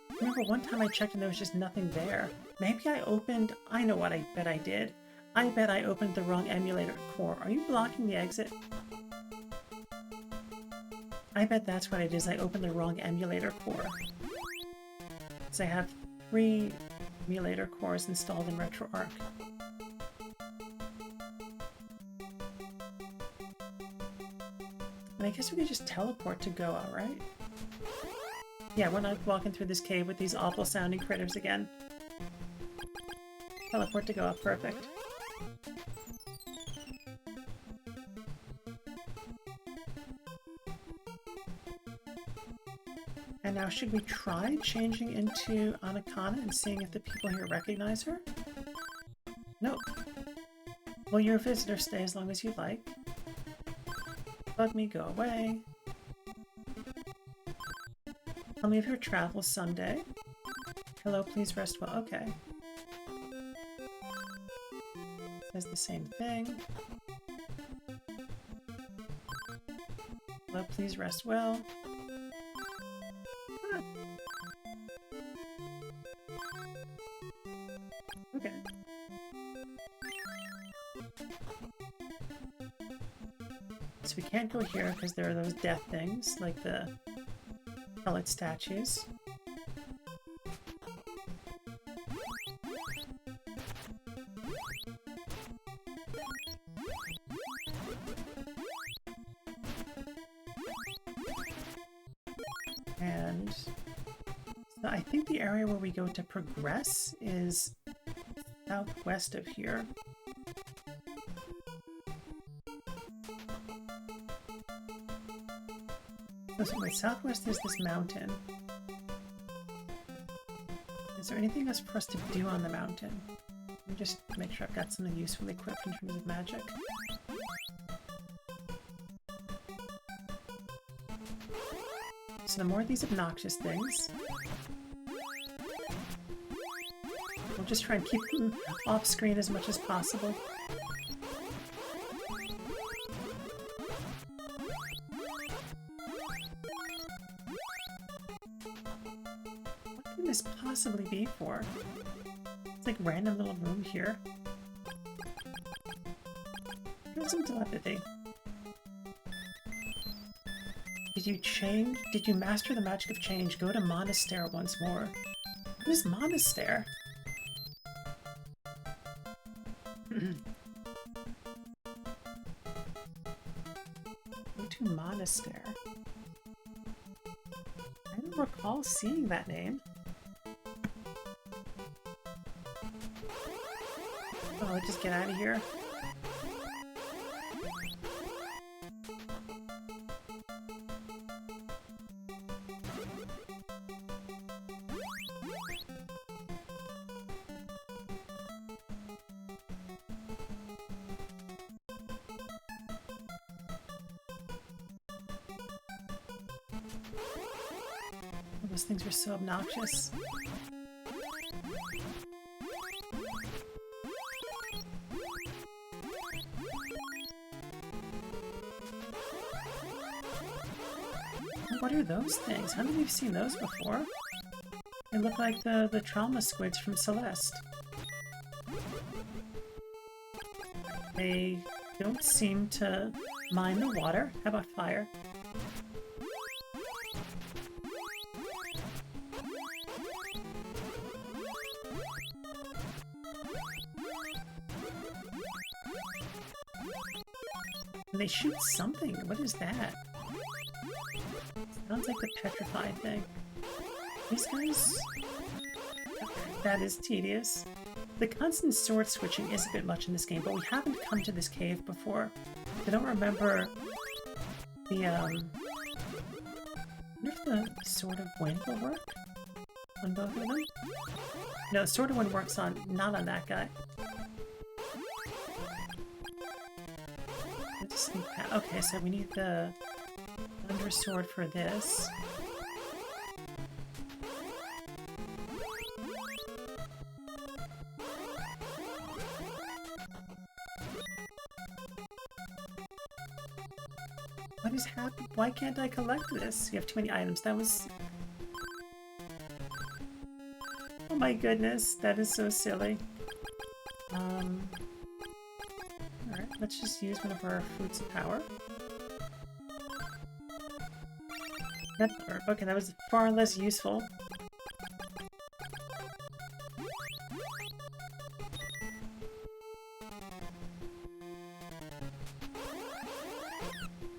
I remember one time I checked and there was just nothing there. Maybe I opened... I know what I bet I did. I bet I opened the wrong emulator core. Are you blocking the exit? I bet that's what it is. I opened the wrong emulator core. So I have 3 emulator cores installed in RetroArch. And I guess we could just teleport to Goa, right? Yeah, we're not walking through this cave with these awful sounding critters again. Teleport to Goa, perfect. And now should we try changing into Anakana and seeing if the people here recognize her? Nope. Will your visitor stay as long as you like? Bug me, go away. Tell me of your travels someday. Hello, please rest well. Okay. Says the same thing. Hello, please rest well. Huh. Okay. So we can't go here because there are those death things, like the pellet statues. And so I think the area where we go to progress is southwest of here. So wait, southwest is this mountain. Is there anything else for us to do on the mountain? Let me just make sure I've got something useful equipped in terms of magic. So the more of these obnoxious things, we'll just try and keep them off screen as much as possible. What can this possibly be for? It's like random little room here. Here's some telepathy. Did you change? Did you master the magic of change? Go to Monastery once more. What is Monastery? Go to Monastery. I don't recall seeing that name. Oh, just get out of here. Those things were so obnoxious. What are those things? How many have seen those before? They look like the trauma squids from Celeste. They don't seem to mind the water. How about fire? And they shoot something. What is that? Sounds like the petrified thing. These guys... Okay, that is tedious. The constant sword switching is a bit much in this game, but we haven't come to this cave before. I don't remember the, I wonder if the Sword of Wind will work on both of them? No, Sword of Wind works on... not on that guy. Okay, so we need the Thunder Sword for this. What is happening? Why can't I collect this? You have too many items. That was... Oh my goodness, that is so silly. Alright, let's just use one of our fruits of power. Okay, that was far less useful.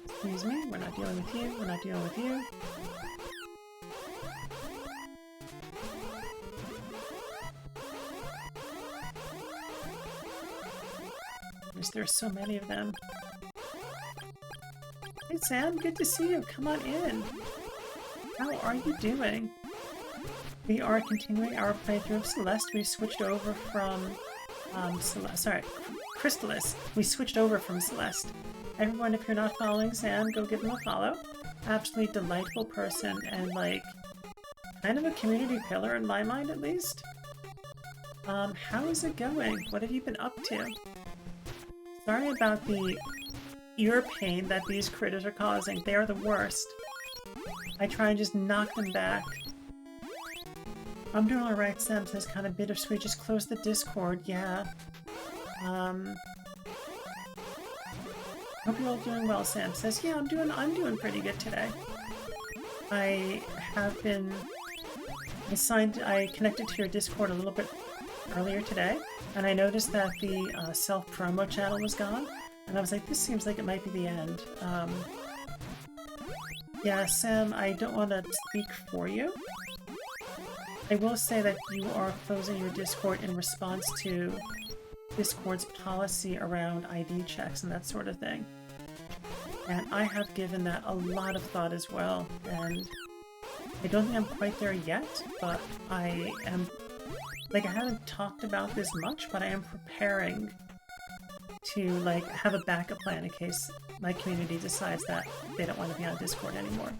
Excuse me, we're not dealing with you, we're not dealing with you. There's so many of them. Hey Sam, good to see you. Come on in. How are you doing? We are continuing our playthrough of Celeste. We switched over from Crystalis. We switched over from Celeste. Everyone, if you're not following Sam, go give him a follow. Absolutely delightful person and like kind of a community pillar in my mind at least. How is it going? What have you been up to? Sorry about the ear pain that these critters are causing. They are the worst. I try and just knock them back. I'm doing alright, Sam says, kind of bittersweet. Just close the Discord, yeah. Hope you're all doing well, Sam says. Yeah, I'm doing pretty good today. I have been I connected to your Discord a little bit earlier today, and I noticed that the self-promo channel was gone, and I was like, this seems like it might be the end. Yeah, Sam, I don't want to speak for you. I will say that you are closing your Discord in response to Discord's policy around ID checks and that sort of thing. And I have given that a lot of thought as well, and I don't think I'm quite there yet, but I am, like, I haven't talked about this much, but I am preparing to, like, have a backup plan in case my community decides that they don't want to be on Discord anymore.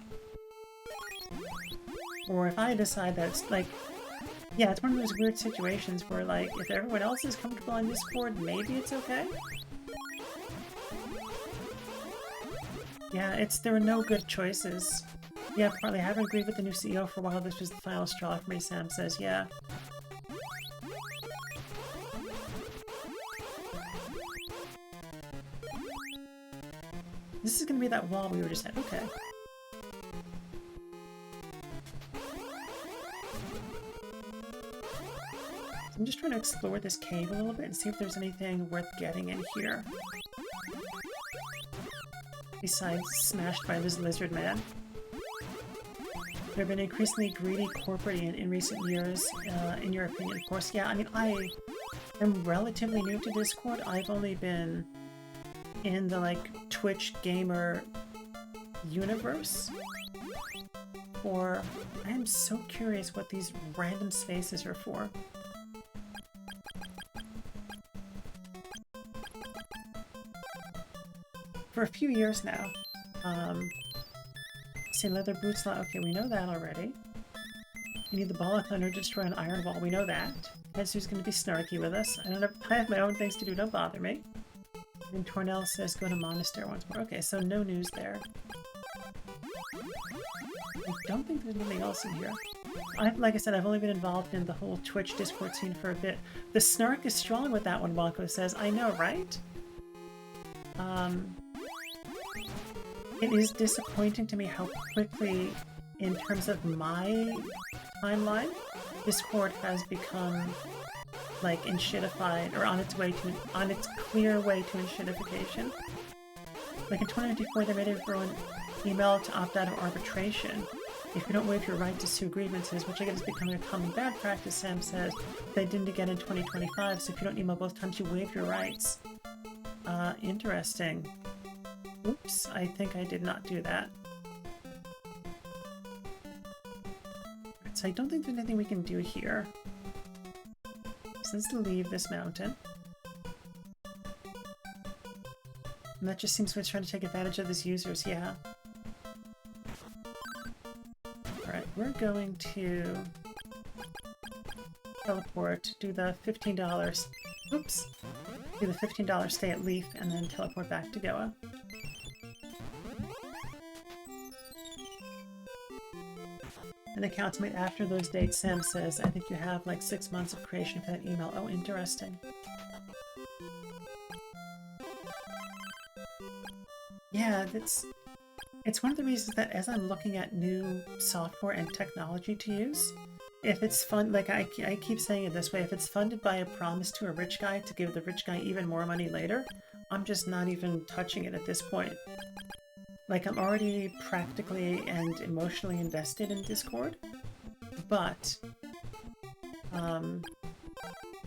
Or if I decide that it's, like, yeah, it's one of those weird situations where, like, if everyone else is comfortable on Discord, maybe it's okay? Yeah, there were no good choices. Yeah, partly I haven't agreed with the new CEO for a while. This was the final straw for me, Sam says, yeah. This is gonna be that wall we were just at. Okay. I'm just trying to explore this cave a little bit and see if there's anything worth getting in here. Besides smashed by this lizard man. There have been increasingly greedy corporate in recent years, in your opinion, of course. Yeah, I mean, I am relatively new to Discord. I've only been in the, like, Twitch gamer universe for... I am so curious what these random spaces are for. For a few years now. Say leather boots, okay, we know that already. You need the ball of thunder to destroy an iron wall, we know that. Hezu's gonna be snarky with us. I have my own things to do, don't bother me. And Tornell says go to monastery once more. Okay, so no news there. I don't think there's anything else in here. Like I said, I've only been involved in the whole Twitch Discord scene for a bit. The snark is strong with that one, Wonko says. I know, right? It is disappointing to me how quickly, in terms of my timeline, Discord has become, like, enshittified, or on its clear way to enshittification. Like in 2094, they made everyone email to opt out of arbitration if you don't waive your right to sue grievances, which I guess is becoming a common bad practice, Sam says. They didn't again in 2025, so if you don't email both times, you waive your rights. Interesting. Oops, I think I did not do that. Right, so I don't think there's anything we can do here. So let's leave this mountain. And that just seems like it's trying to take advantage of these users, yeah. Alright, we're going to teleport, do the $15. Oops! Do the $15 stay at Leaf, and then teleport back to Goa. An account's made after those dates, Sam says. I think you have like 6 months of creation for that email. Oh, interesting. Yeah, it's one of the reasons that as I'm looking at new software and technology to use, if it's fun, like I keep saying it this way, if it's funded by a promise to a rich guy to give the rich guy even more money later, I'm just not even touching it at this point. Like, I'm already practically and emotionally invested in Discord, But,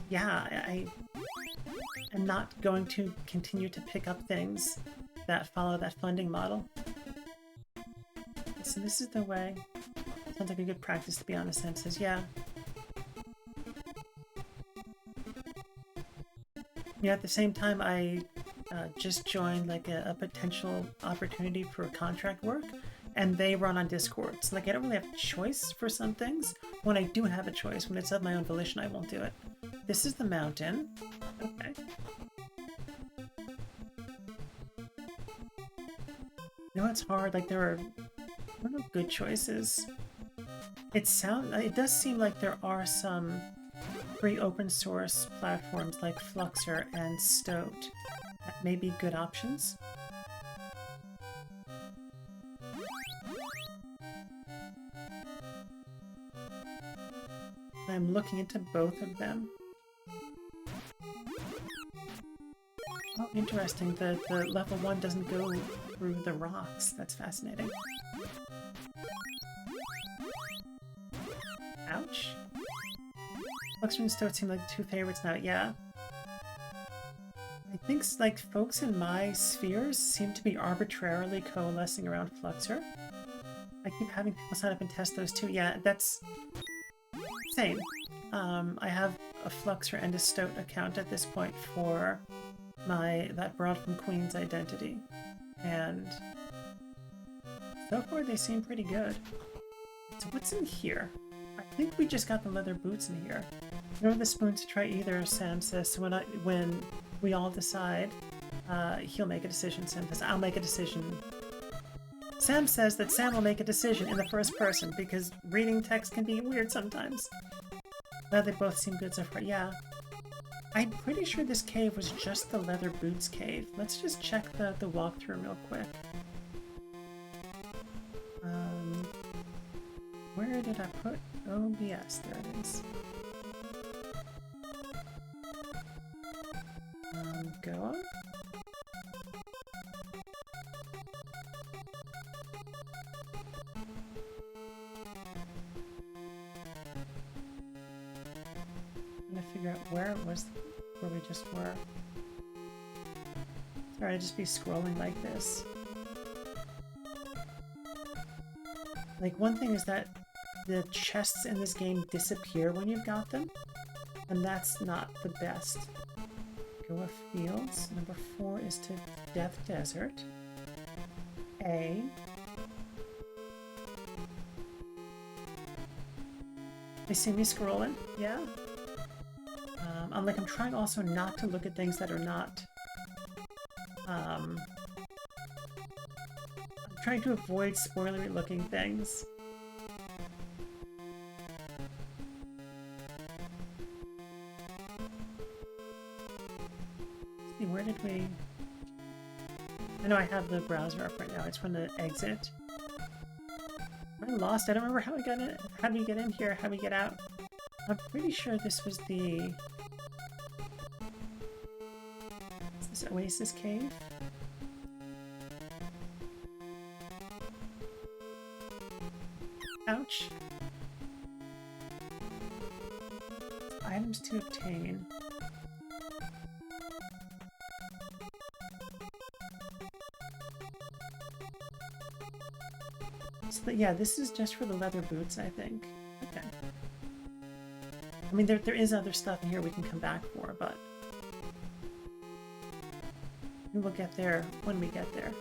yeah, I am not going to continue to pick up things that follow that funding model. So this is the way. Sounds like a good practice, to be honest. Sam says, yeah. Yeah, at the same time, I just joined like a potential opportunity for contract work, and they run on Discord. So like I don't really have a choice for some things. When I do have a choice, when it's of my own volition, I won't do it. This is the mountain. Okay. You know, it's hard. Like there are no good choices. It does seem like there are some free open source platforms like Fluxer and Stoat that may be good options. I'm looking into both of them. Oh, interesting. The level 1 doesn't go through the rocks. That's fascinating. Ouch. Fluxer and Stoat seem like the two favorites now. Yeah. I think like folks in my spheres seem to be arbitrarily coalescing around Fluxer. I keep having people sign up and test those too. Yeah, that's same. I have a Fluxer and a Stoat account at this point for that Broad from Queens identity, and so far they seem pretty good. So what's in here? I think we just got the leather boots in here. You don't have the spoon to try either, Sam says. So when we all decide, he'll make a decision. Sam says, I'll make a decision. Sam says that Sam will make a decision in the first person because reading text can be weird sometimes. Now they both seem good so far. Yeah. I'm pretty sure this cave was just the leather boots cave. Let's just check the walkthrough real quick. Where did I put OBS? There it is. Goa? I'm gonna figure out where it was, where we just were. Sorry, I'd just be scrolling like this. Like, one thing is that the chests in this game disappear when you've got them, and that's not the best. Goa Fields. Number 4 is to Death Desert. A. They see me scrolling? Yeah? I'm trying also not to look at things that are not... I'm trying to avoid spoilery looking things. Let's see, where did we... I know I have the browser up right now. I just want to exit. Am I lost? I don't remember how we got in. How do we get in here? How do we get out? I'm pretty sure this was the... Is this Oasis Cave? Ouch. Items to obtain. So yeah, this is just for the leather boots, I think. Okay. I mean, there is other stuff in here we can come back for, but we will get there when we get there.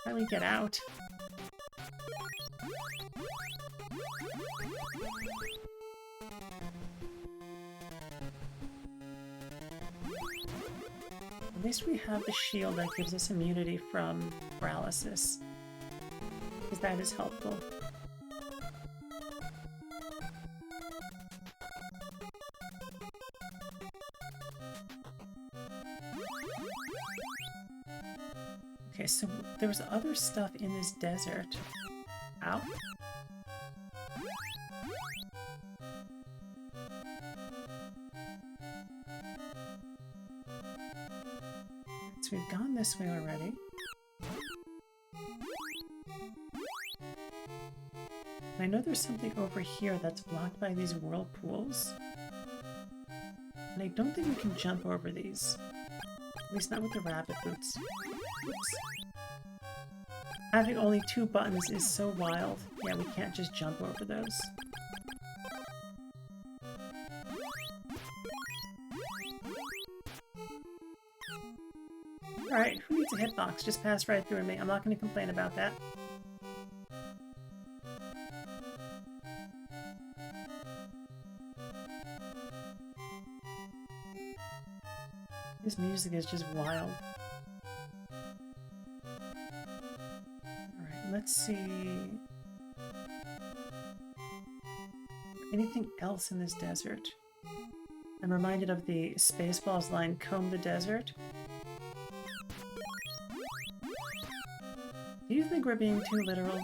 How do we get out? At least we have the shield that gives us immunity from paralysis, because that is helpful. Okay, so there was other stuff in this desert. Ow. So we've gone this way already. I know there's something over here that's blocked by these whirlpools. And I don't think we can jump over these. At least not with the rabbit boots. Oops. Having only 2 buttons is so wild. Yeah, we can't just jump over those. Alright, who needs a hitbox? Just pass right through me. I'm not going to complain about that. This music is just wild. Alright, let's see... anything else in this desert? I'm reminded of the Spaceballs line, "Comb the desert." Do you think we're being too literal?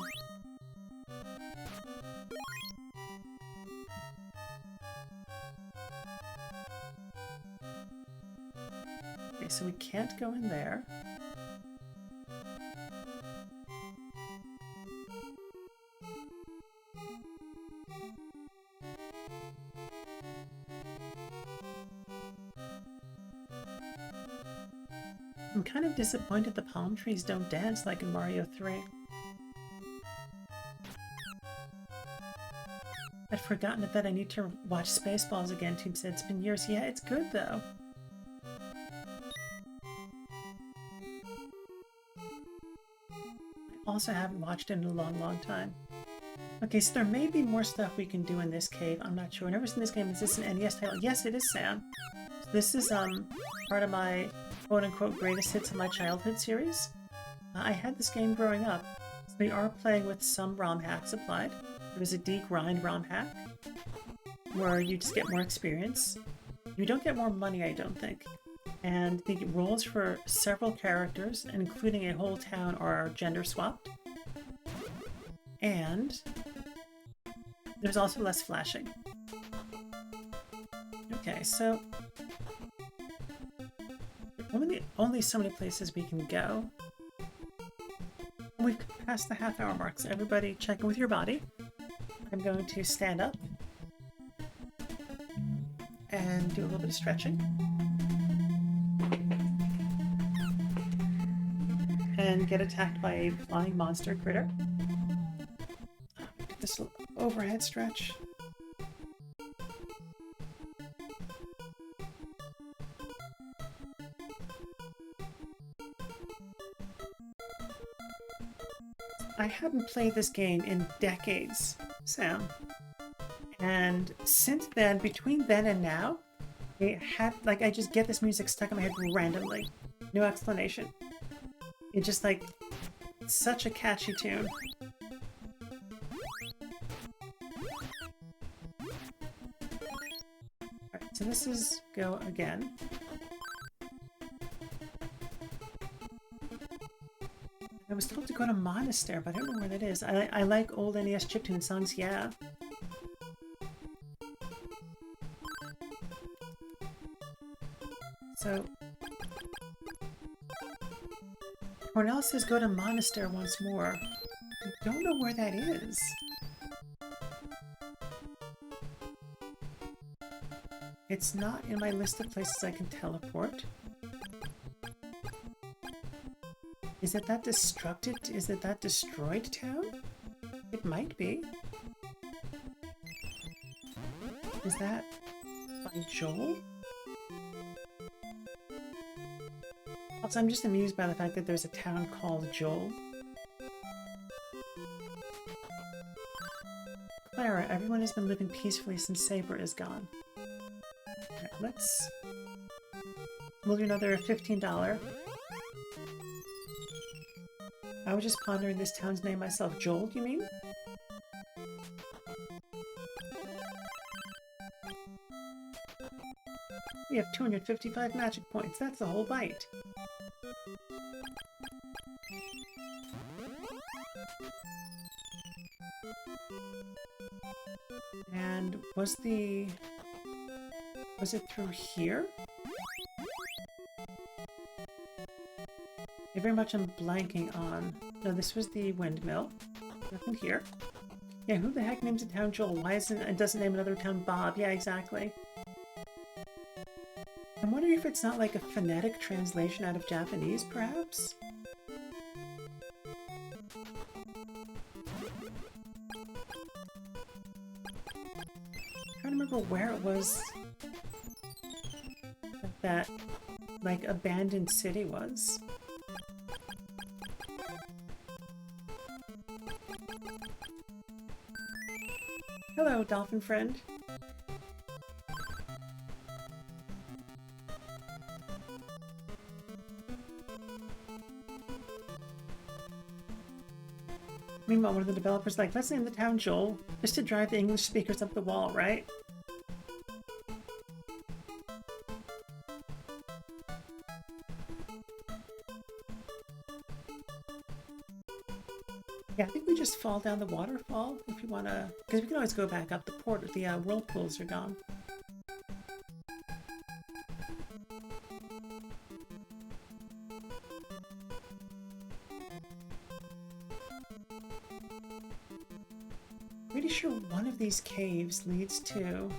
Okay, so we can't go in there. I'm kind of disappointed the palm trees don't dance like in Mario 3. I'd forgotten that I need to watch Spaceballs again, Tube said. It's been years. Yeah, it's good though. I also haven't watched it in a long, long time. Okay, so there may be more stuff we can do in this cave. I'm not sure. I've never seen this game. Is this an NES title? Yes, it is, Sam. So this is part of my quote-unquote greatest hits of my childhood series. I had this game growing up, so we are playing with some ROM hacks applied. There was a D-grind ROM hack, where you just get more experience. You don't get more money, I don't think. And the roles for several characters, including a whole town, are gender swapped. And there's also less flashing. Okay, so only so many places we can go. We've passed the half-hour mark, so everybody check in with your body. I'm going to stand up and do a little bit of stretching. And get attacked by a flying monster critter. Do this overhead stretch. I hadn't played this game in decades, Sam. And since then, between then and now, I just get this music stuck in my head randomly. No explanation. It's just like, such a catchy tune. Alright, so this is go again. I was told to go to Monastery, but I don't know where that is. I like old NES chiptune songs, yeah. So... Cornell says go to Monastery once more. I don't know where that is. It's not in my list of places I can teleport. Is it that destructed? Is it that destroyed town? It might be. Is that by Joel? Also, I'm just amused by the fact that there's a town called Joel. Clara, everyone has been living peacefully since Saber is gone. Alright, we'll do another $15. I was just pondering this town's name myself. Joel, you mean? We have 255 magic points. That's the whole bite. And was it through here? very much I'm blanking on. No, this was the windmill. Nothing here. Yeah, who the heck names a town Joel? Why isn't it doesn't name another town Bob? Yeah, exactly. I'm wondering if it's not like a phonetic translation out of Japanese, perhaps? I'm trying to remember where it was that, like, abandoned city was. Hello, dolphin friend. Meanwhile, one of the developers like, let's name the town Joel, just to drive the English speakers up the wall, right? Yeah, I think we just fall down the waterfall if you want to, because we can always go back up the port if the whirlpools are gone. Pretty sure one of these caves leads to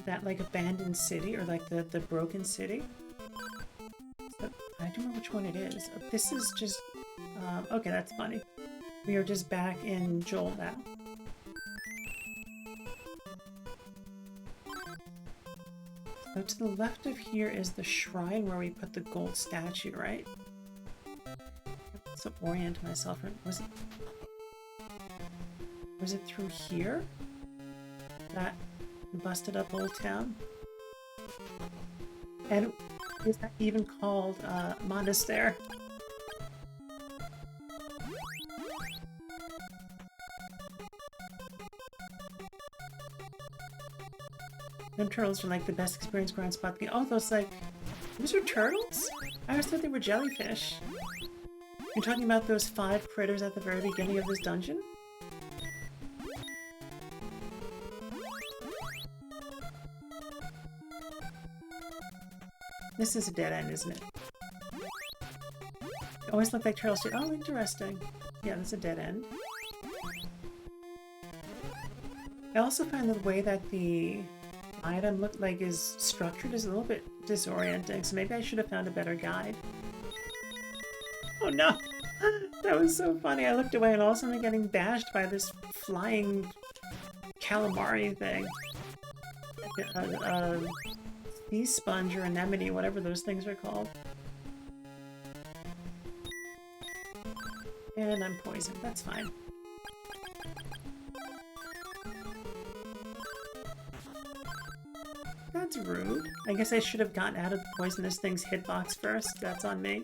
that, like, abandoned city, or like the broken city. But I don't know which one it is. This is just okay, that's funny. We are just back in Joel now. So to the left of here is the shrine where we put the gold statue, right? So orient myself. Was it through here? That busted up old town? And is that even called Monastery? Them turtles are like the best experience ground spot. Oh, those are turtles? I always thought they were jellyfish. You're talking about those 5 critters at the very beginning of this dungeon? This is a dead end, isn't it? They always look like turtles. Oh, interesting. Yeah, that's a dead end. I also find the way that the item is structured is a little bit disorienting, so maybe I should have found a better guide. Oh no! That was so funny. I looked away and all of a sudden I'm getting bashed by this flying calamari thing. Sea sponge or anemone, whatever those things are called. And I'm poisoned. That's fine. That's rude. I guess I should have gotten out of the poisonous thing's hitbox first. That's on me.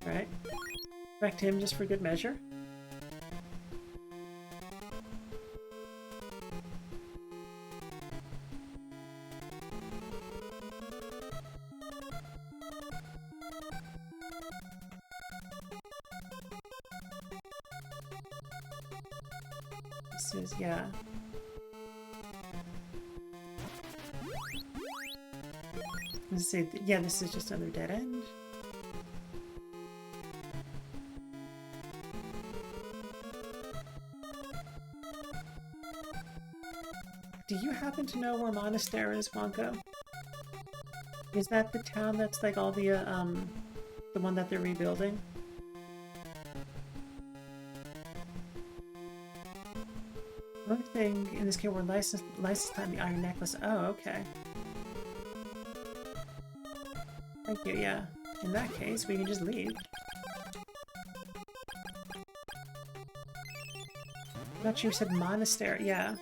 Alright. Correct him just for good measure. This is, yeah. Let's see, yeah, this is just another dead end. Do you happen to know where Monastery is, Wonko? Is that the town that's like all the one that they're rebuilding? One thing in this case, we're licensed on the Iron Necklace. Oh, okay. Thank you, yeah. In that case, we can just leave. I thought you said Monastery, yeah.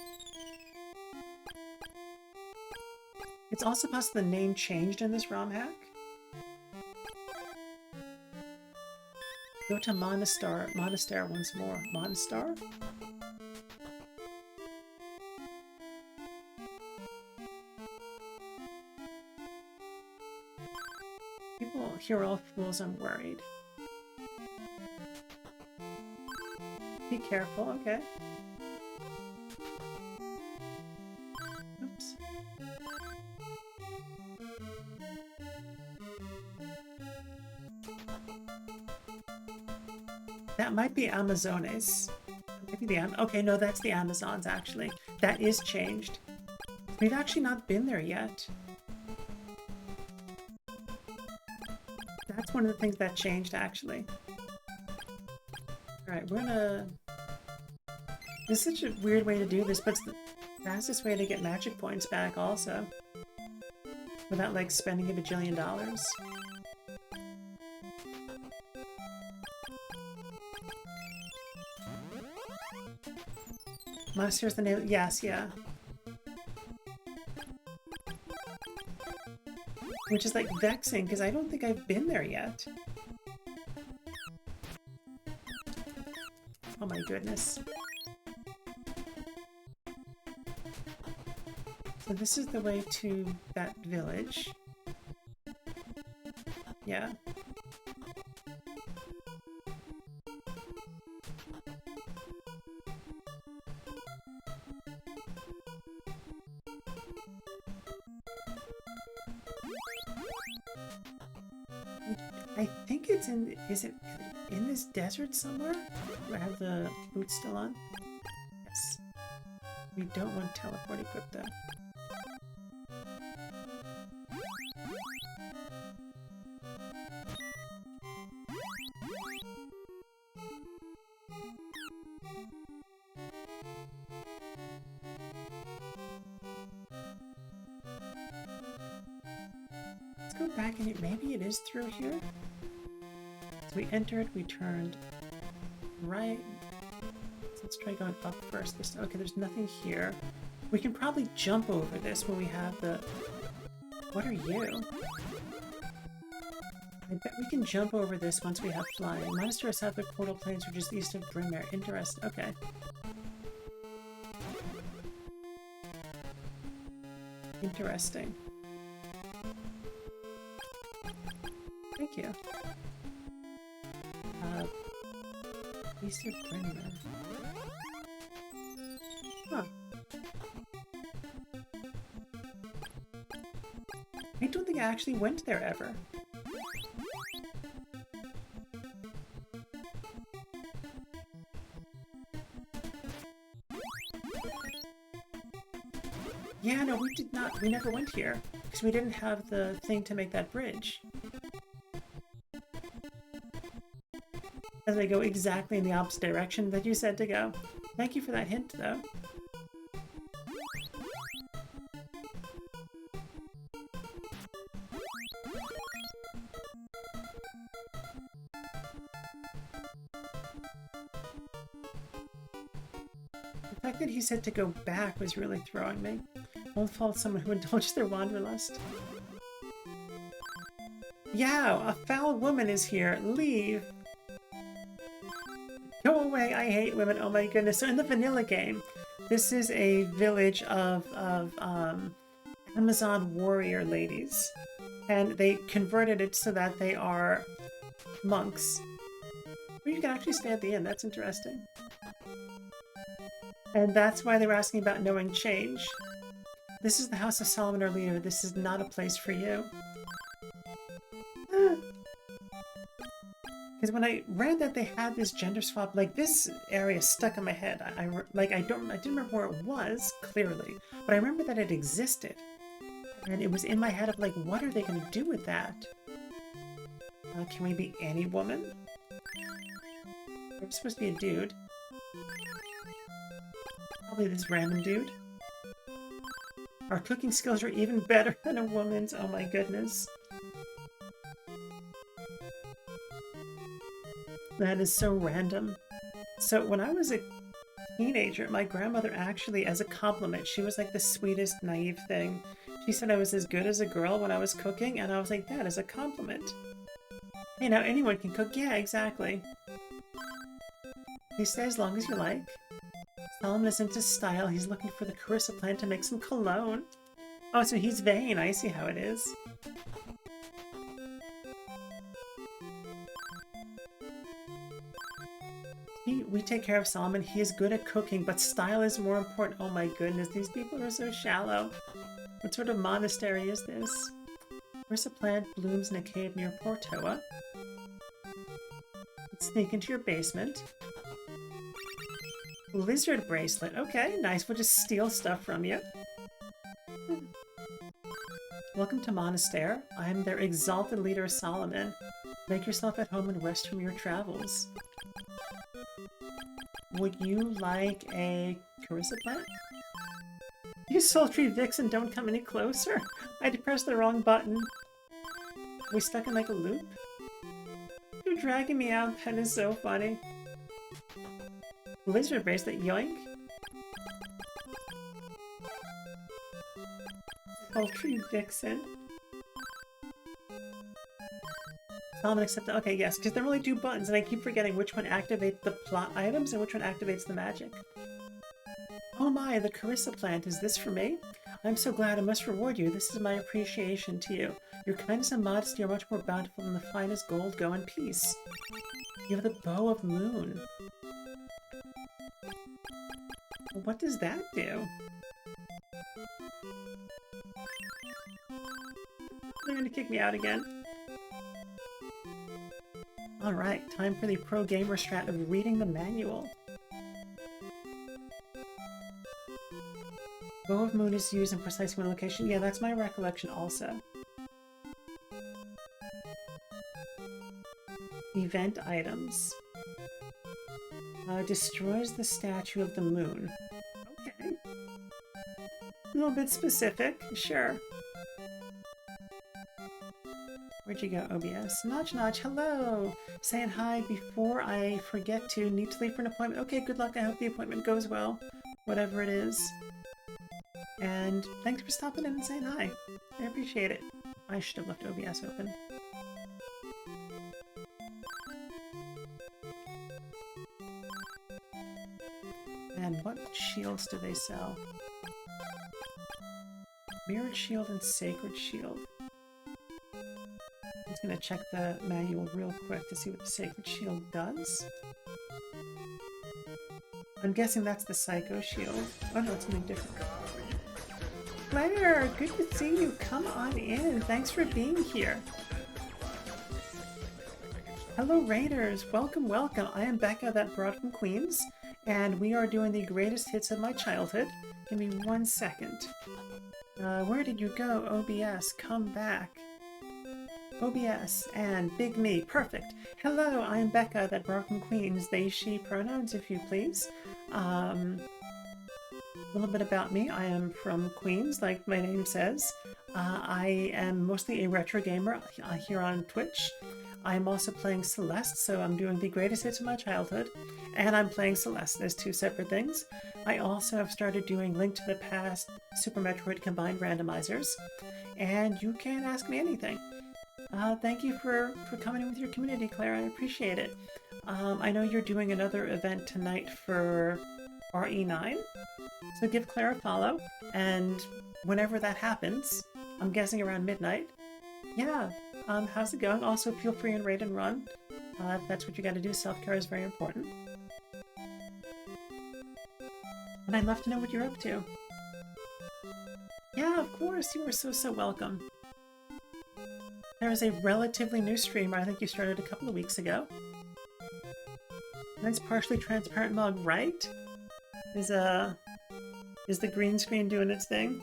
It's also possible the name changed in this ROM hack. Go to Monastery once more. Monastery? People here are all fools, I'm worried. Be careful, okay. Oops. That might be Amazones. Maybe the okay, no, that's the Amazons, actually. That is changed. We've actually not been there yet. That's one of the things that changed, actually. Alright, we're gonna... This is such a weird way to do this, but it's the fastest way to get magic points back, also. Without, like, spending a bajillion dollars. Monastery's the name... Yes, yeah. Which is, like, vexing, because I don't think I've been there yet. Oh my goodness. So this is the way to that village. Yeah. I think it's in... Is it in this desert somewhere? Do I have the boots still on? Yes. We don't want teleport equipped though. Let's go back and maybe it is through here? So we entered, we turned right. So let's try going up first. Okay, there's nothing here. We can probably jump over this when we have the... What are you? I bet we can jump over this once we have flying. Monastery south of Portal Plains, which is east of Brimmare. Interesting. Okay. Interesting. Thank you. East of Brimmare. Huh. I don't think I actually went there ever. Yeah, no, we did not. We never went here because we didn't have the thing to make that bridge. As I go exactly in the opposite direction that you said to go. Thank you for that hint, though. The fact that he said to go back was really throwing me. Won't fault someone who indulged their wanderlust. Yeah, a foul woman is here. Leave. Go away, I hate women. Oh my goodness. So in the vanilla game, this is a village of Amazon warrior ladies. And they converted it so that they are monks. Well, you can actually stay at the inn. That's interesting. And that's why they were asking about knowing change. This is the House of Solomon, our leader. This is not a place for you. Because when I read that they had this gender swap, like, this area stuck in my head. I didn't remember where it was, clearly. But I remember that it existed. And it was in my head of, like, what are they going to do with that? Can we be any woman? We're supposed to be a dude. Probably this random dude. Our cooking skills are even better than a woman's. Oh my goodness. That is so random. So when I was a teenager, my grandmother actually, as a compliment, she was like the sweetest, naive thing. She said I was as good as a girl when I was cooking, and I was like, that is a compliment. Hey, now anyone can cook. Yeah, exactly. They say as long as you like. Solomon is into style. He's looking for the Carissa plant to make some cologne. Oh, so he's vain. I see how it is. We take care of Solomon. He is good at cooking, but style is more important. Oh my goodness, these people are so shallow. What sort of monastery is this? Carissa plant blooms in a cave near Portoa. Let's sneak into your basement. Lizard bracelet. Okay, nice. We'll just steal stuff from you. Welcome to Monastery. I am their exalted leader, Solomon. Make yourself at home and rest from your travels. Would you like a Carissa plant? You sultry vixen, don't come any closer. I pressed the wrong button. Are we stuck in like a loop? You're dragging me out. That is so funny. Lizard bracelet, yoink. Sultry vixen. Solomon accepted. Okay, yes, because there are only 2 buttons, and I keep forgetting which one activates the plot items and which one activates the magic. Oh my, the Carissa plant. Is this for me? I'm so glad. I must reward you. This is my appreciation to you. Your kindness and modesty are much more bountiful than the finest gold. Go in peace. You have the Bow of Moon. What does that do? They're gonna kick me out again. Alright, time for the pro gamer strat of reading the manual. Bow of Moon is used in precisely one location. Yeah, that's my recollection also. Event items. Destroys the statue of the moon. Okay. A little bit specific, sure. Where'd you go, OBS? Notch Notch, hello! Saying hi before I forget to. Need to leave for an appointment. Okay, good luck. I hope the appointment goes well. Whatever it is. And thanks for stopping in and saying hi. I appreciate it. I should have left OBS open. And what shields do they sell? Mirrored Shield and Sacred Shield. I'm just gonna check the manual real quick to see what the Sacred Shield does. I'm guessing that's the Psycho Shield. Oh no, it's something different. Claire, good to see you. Come on in. Thanks for being here. Hello Raiders, welcome, welcome. I am Becca, that brought from Queens, and we are doing the greatest hits of my childhood. Give me 1 second. Where did you go, OBS? Come back. OBS and Big Me, perfect. Hello, I am Becca, that brought from Queens. They, she pronouns, if you please. A little bit about me. I am from Queens, like my name says. I am mostly a retro gamer here on Twitch. I'm also playing Celeste, so I'm doing the greatest hits of my childhood, and I'm playing Celeste. There's 2 separate things. I also have started doing Link to the Past, Super Metroid combined randomizers, and you can ask me anything. Thank you for coming in with your community, Claire. I appreciate it. I know you're doing another event tonight for RE9, so give Claire a follow, and whenever that happens, I'm guessing around midnight, yeah, how's it going? Also, feel free and raid and run. If that's what you gotta do, self-care is very important. And I'd love to know what you're up to. Yeah, of course, you are so welcome. There is a relatively new streamer, I think you started a couple of weeks ago. Nice partially transparent mug, right? Is the green screen doing its thing?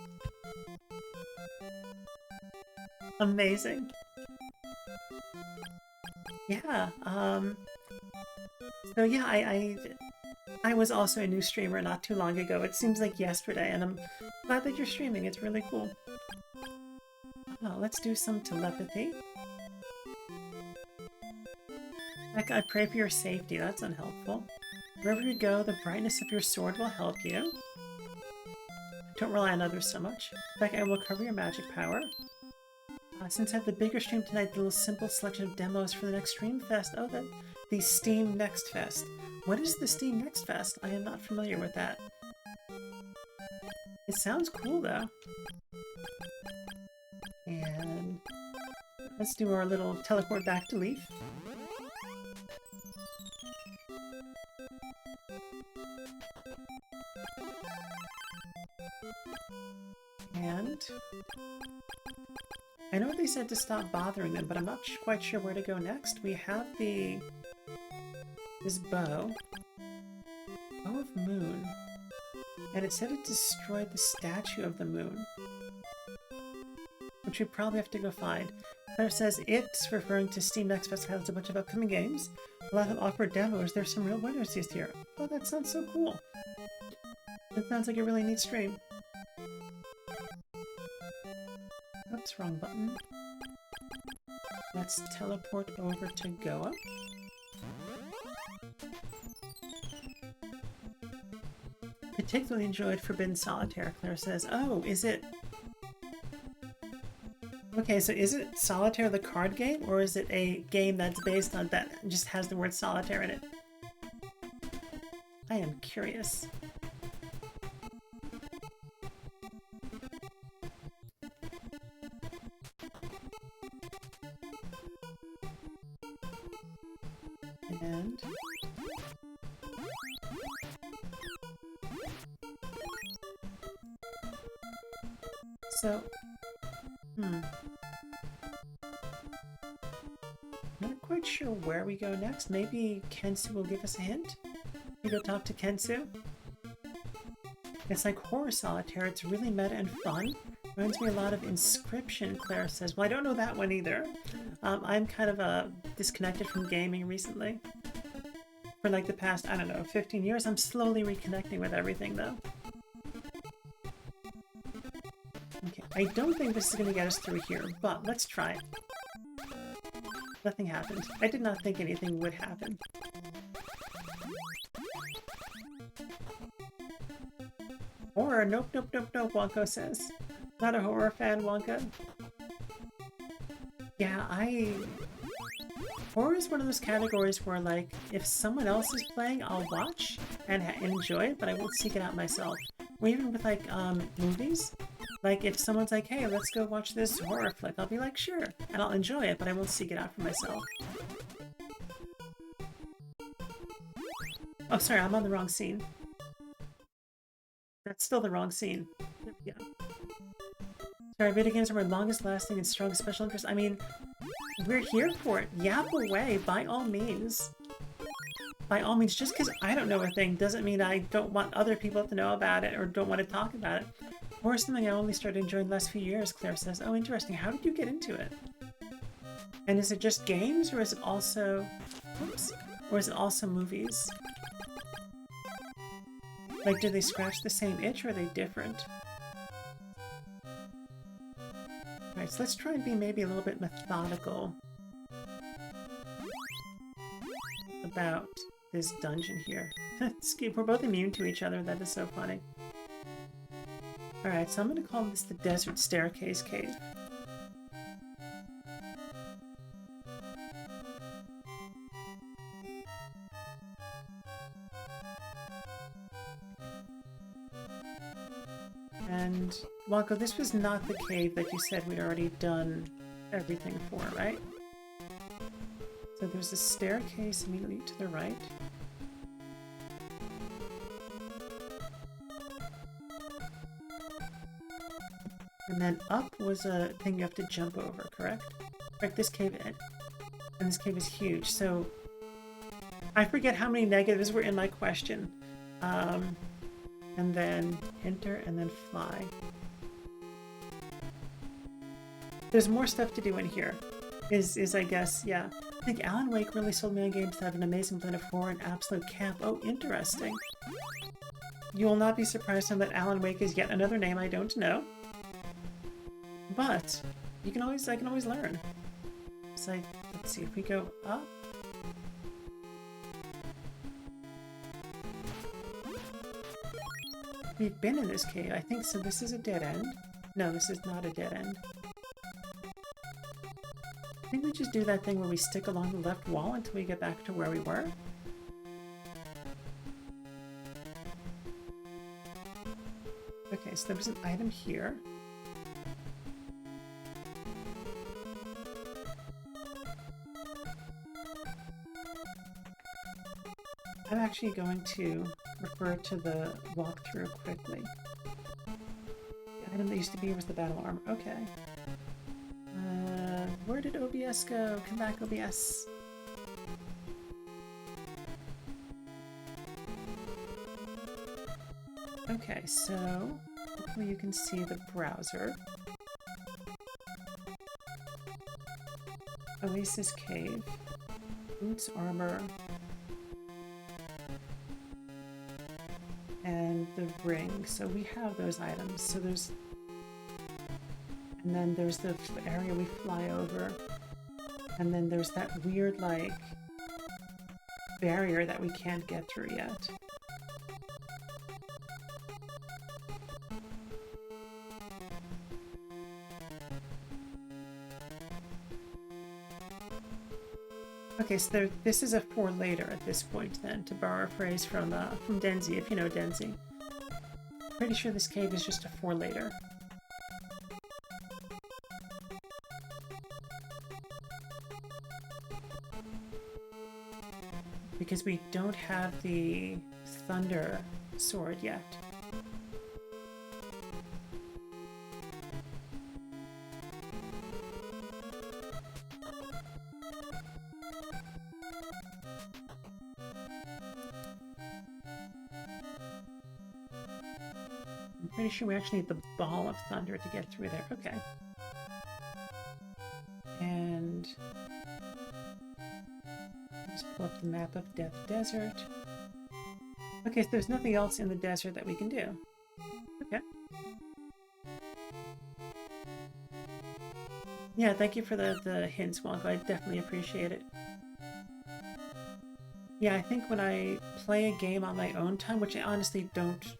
Amazing. Yeah, so yeah, I was also a new streamer not too long ago. It seems like yesterday, and I'm glad that you're streaming. It's really cool. Oh, let's do some telepathy. Like, I pray for your safety. That's unhelpful. Wherever you go, the brightness of your sword will help you. Don't rely on others so much. Like, I will cover your magic power. Since I have the bigger stream tonight, the little simple selection of demos for the next Stream Fest. Oh, the Steam Next Fest. What is the Steam Next Fest? I am not familiar with that. It sounds cool, though. And let's do our little teleport back to Leaf. And I know they said to stop bothering them, but I'm not quite sure where to go next. We have the this bow. Bow of Moon. And it said it destroyed the statue of the moon. Which we probably have to go find. Claire says it's referring to Steam Next Fest has a bunch of upcoming games. A lot of them offer demos. There's some real winners this year. Oh, that sounds so cool. That sounds like a really neat stream. Oops, wrong button. Let's teleport over to Goa. Particularly enjoyed Forbidden Solitaire, Claire says. Oh, is it... Okay, so is it Solitaire the card game, or is it a game that's based on that and just has the word Solitaire in it? I am curious. And... So... Not quite sure where we go next. Maybe Kensu will give us a hint? We go talk to Kensu? It's like horror solitaire. It's really meta and fun. Reminds me a lot of Inscription, Claire says. Well, I don't know that one either. I'm kind of disconnected from gaming recently. For like the past, I don't know, 15 years. I'm slowly reconnecting with everything though. Okay, I don't think this is going to get us through here, but let's try it. Nothing happened. I did not think anything would happen. Horror? Nope, nope, nope, nope, Wonko says. Not a horror fan, Wonka. Yeah, horror is one of those categories where, like, if someone else is playing, I'll watch and enjoy it, but I won't seek it out myself. Or even with, like, movies. Like, if someone's like, hey, let's go watch this horror flick, I'll be like, sure. And I'll enjoy it, but I won't seek it out for myself. Oh, sorry, I'm on the wrong scene. That's still the wrong scene. There we go. Sorry, video games are my longest lasting and strongest special interest. I mean, we're here for it. Yap away, by all means. By all means, just because I don't know a thing doesn't mean I don't want other people to know about it or don't want to talk about it. Or something I only started enjoying the last few years, Claire says. Oh, interesting. How did you get into it? And is it just games, or is it also... Oops. Or is it also movies? Like, do they scratch the same itch, or are they different? Alright, so let's try and be maybe a little bit methodical about this dungeon here. We're both immune to each other. That is so funny. Alright, so I'm going to call this the Desert Staircase Cave. And, Wonko, this was not the cave that you said we'd already done everything for, right? So there's a staircase immediately to the right. And then up was a thing you have to jump over, correct? Correct, this cave, and this cave is huge, so I forget how many negatives were in my question. And then enter, and then fly. There's more stuff to do in here, is I guess, yeah. I think Alan Wake really sold me on games that have an amazing blend of horror and absolute camp. Oh, interesting. You will not be surprised to know that Alan Wake is yet another name I don't know. But I can always learn. So let's see if we go up. We've been in this cave, I think, so this is a dead end. No, this is not a dead end. I think we just do that thing where we stick along the left wall until we get back to where we were. Okay, so there was an item here. I'm actually going to refer to the walkthrough quickly. The item that used to be was the battle armor. Okay. Where did OBS go? Come back, OBS. Okay, so hopefully you can see the browser. Oasis Cave. Boots, armor. And the ring. So we have those items. So there's... And then there's the area we fly over. And then there's that weird, like, barrier that we can't get through yet. Okay, so this is a for later at this point then, to borrow a phrase from Denzi, if you know Denzi. Pretty sure this cave is just a for later. Because we don't have the thunder sword yet. I'm pretty sure we actually need the ball of thunder to get through there. Okay. And let's pull up the map of Death Desert. Okay, so there's nothing else in the desert that we can do. Okay. Yeah, thank you for the hints, Wonko. I definitely appreciate it. Yeah, I think when I play a game on my own time, which I honestly don't...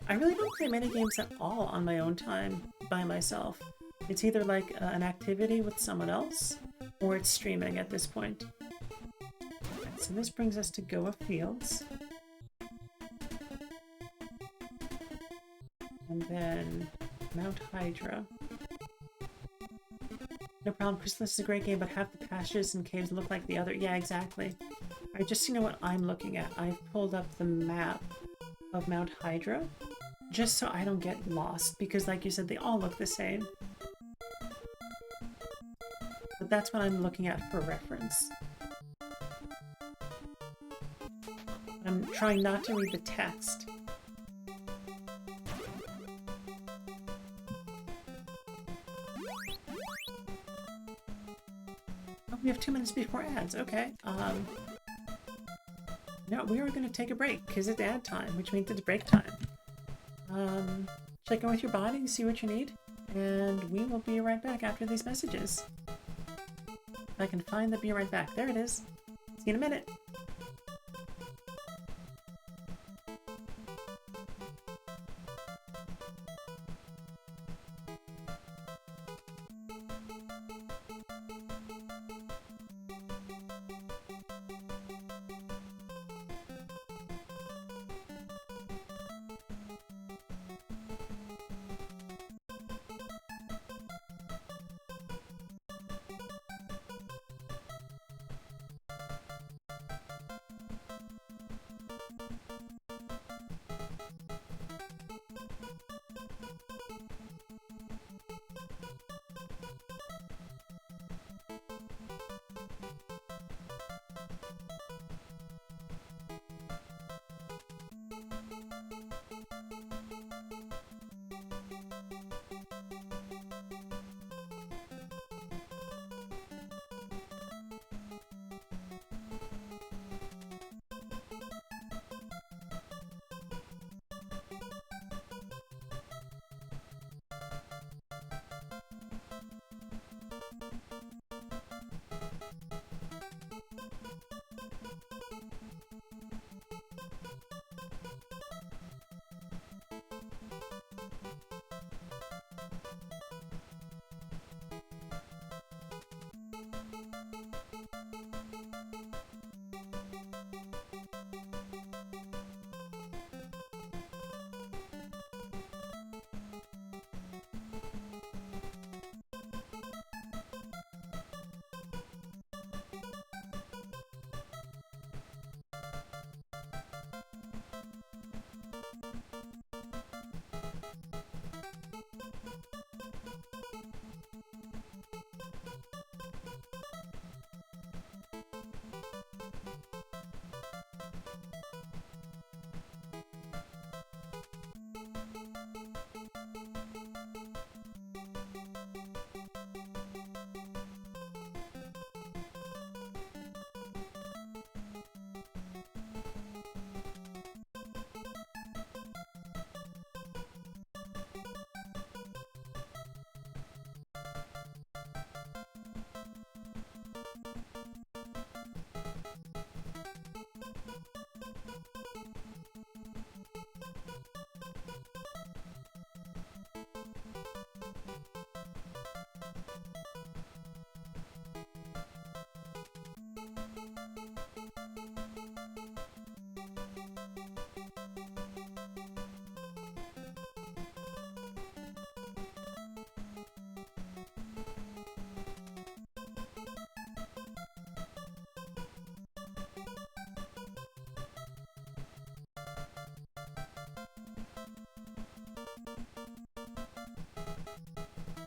I really don't play many games at all on my own time by myself. It's either like an activity with someone else, or it's streaming at this point. Right, so this brings us to Goa Fields. And then Mount Hydra. No problem, Crystalis is a great game, but half the passages and caves look like the other. Yeah, exactly. Alright, just so you know what I'm looking at, I've pulled up the map of Mount Hydra, just so I don't get lost, because like you said, they all look the same. But that's what I'm looking at for reference. I'm trying not to read the text. Oh, we have 2 minutes before ads, okay. No, we are going to take a break, because it's ad time, which means it's break time. Check in with your body, see what you need, and we will be right back after these messages. If I can find the be right back. There it is. See you in a minute.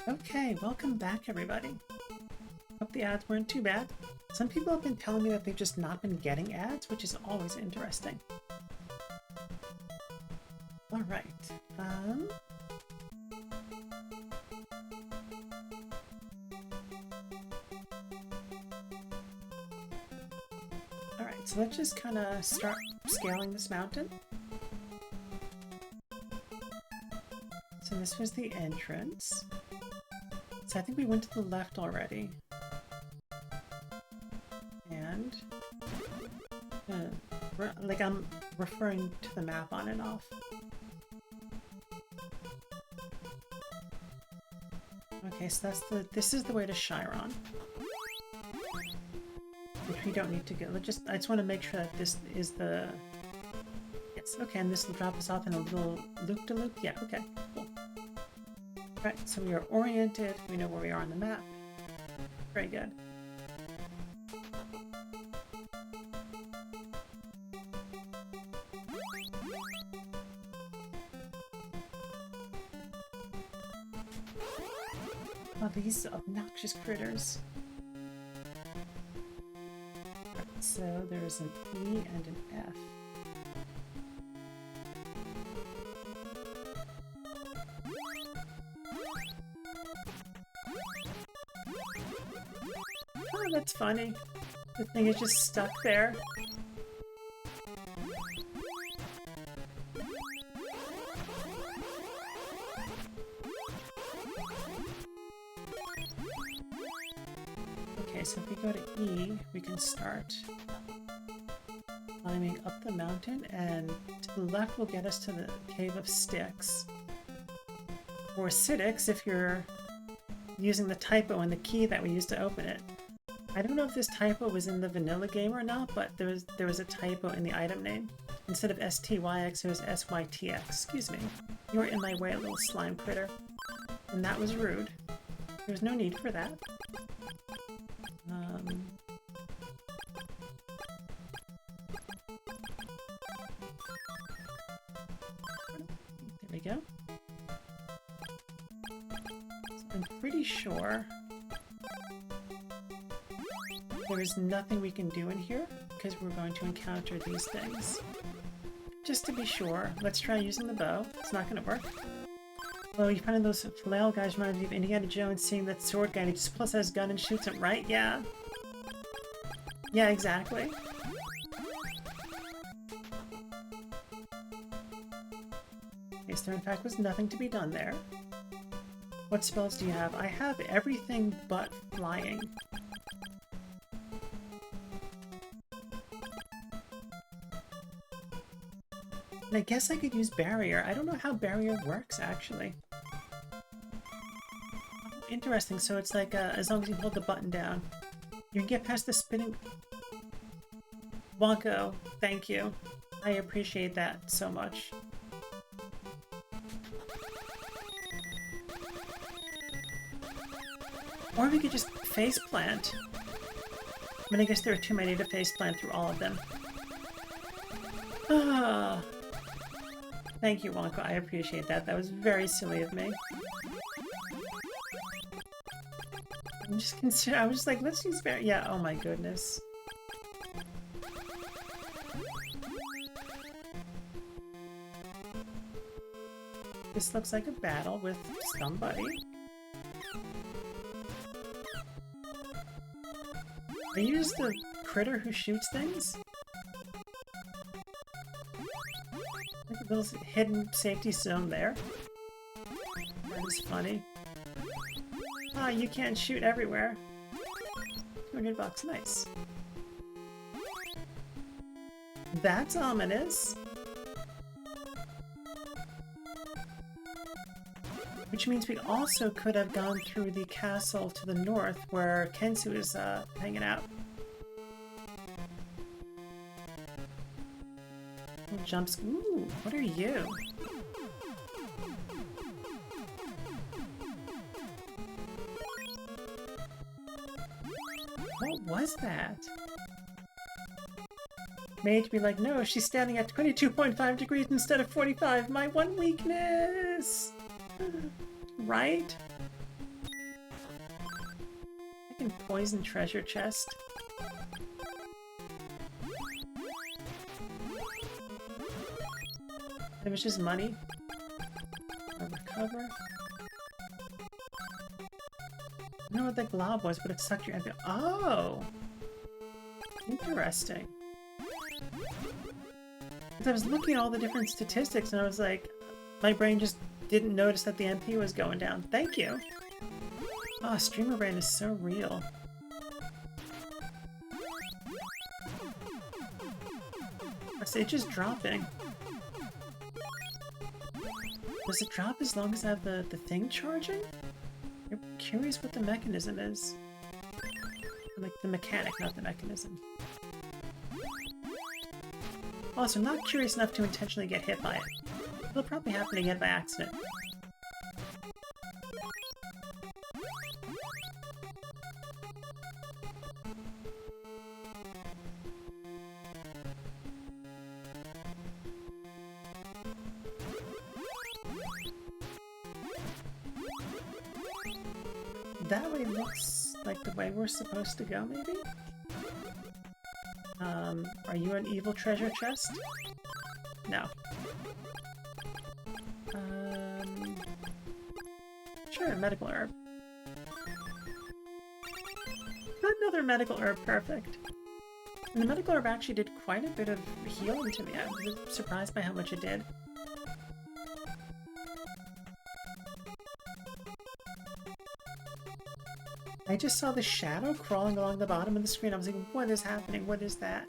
Okay, welcome back everybody. Hope the ads weren't too bad. Some people have been telling me that they've just not been getting ads, which is always interesting. Alright, Alright, so let's just kind of start scaling this mountain. So this was the entrance. So I think we went to the left already. And like I'm referring to the map on and off. Okay, so this is the way to Chiron. Which we don't need to go. I just want to make sure that this is the... Yes, okay, and this will drop us off in a little loop-de-loop? Yeah, okay, cool. Right, so we are oriented, we know where we are on the map. Very good. Oh, these obnoxious critters. Right, so there's an E and an F. Oh, that's funny. The thing is just stuck there. Okay, so if we go to E, we can start climbing up the mountain, and to the left will get us to the Cave of Styx. Or Styx if you're using the typo in the key that we used to open it. I don't know if this typo was in the vanilla game or not, but there was a typo in the item name. Instead of STYX, it was SYTX. Excuse me. You were in my way, little slime critter. And that was rude. There was no need for that. There we go. So I'm pretty sure there is nothing we can do in here because we're going to encounter these things. Just to be sure, let's try using the bow. It's not going to work. Oh, you finding those flail guys reminds me of Indiana Jones seeing that sword guy and he just pulls out his gun and shoots it, right? Yeah. Yeah, exactly. Okay, so there in fact was nothing to be done there. What spells do you have? I have everything but flying. And I guess I could use barrier. I don't know how barrier works, actually. Interesting, so it's like, as long as you hold the button down, you can get past the spinning... Wonko, thank you. I appreciate that so much. Or we could just faceplant. I mean, I guess there are too many to faceplant through all of them. Ah... Thank you, Wonko. I appreciate that. That was very silly of me. I was just like, let's use bear. Yeah, oh my goodness. This looks like a battle with somebody. Are you just the critter who shoots things? Look at those hidden safety zone there. That is funny. Ah, you can't shoot everywhere. $200, nice. That's ominous. Which means we also could have gone through the castle to the north where Kensu is hanging out. Jumps. Ooh, what are you? What was that? Made me like, no, she's standing at 22.5 degrees instead of 45. My one weakness! Right? poison treasure chest. It was just money. I'll recover. I don't know what that glob was, but it sucked your MP. Oh! Interesting. Because I was looking at all the different statistics and I was like, my brain just didn't notice that the MP was going down. Thank you! Oh, streamer brain is so real. Our stage is dropping. Does it drop as long as I have the thing charging? I'm curious what the mechanism is. Like the mechanic, not the mechanism. Also, I'm not curious enough to intentionally get hit by it. It'll probably happen again by accident. That way looks like the way we're supposed to go, maybe? Are you an evil treasure chest? No. Sure, medical herb. Another medical herb, perfect. And the medical herb actually did quite a bit of healing to me. I was surprised by how much it did. I just saw the shadow crawling along the bottom of the screen. I was like, what is happening? What is that?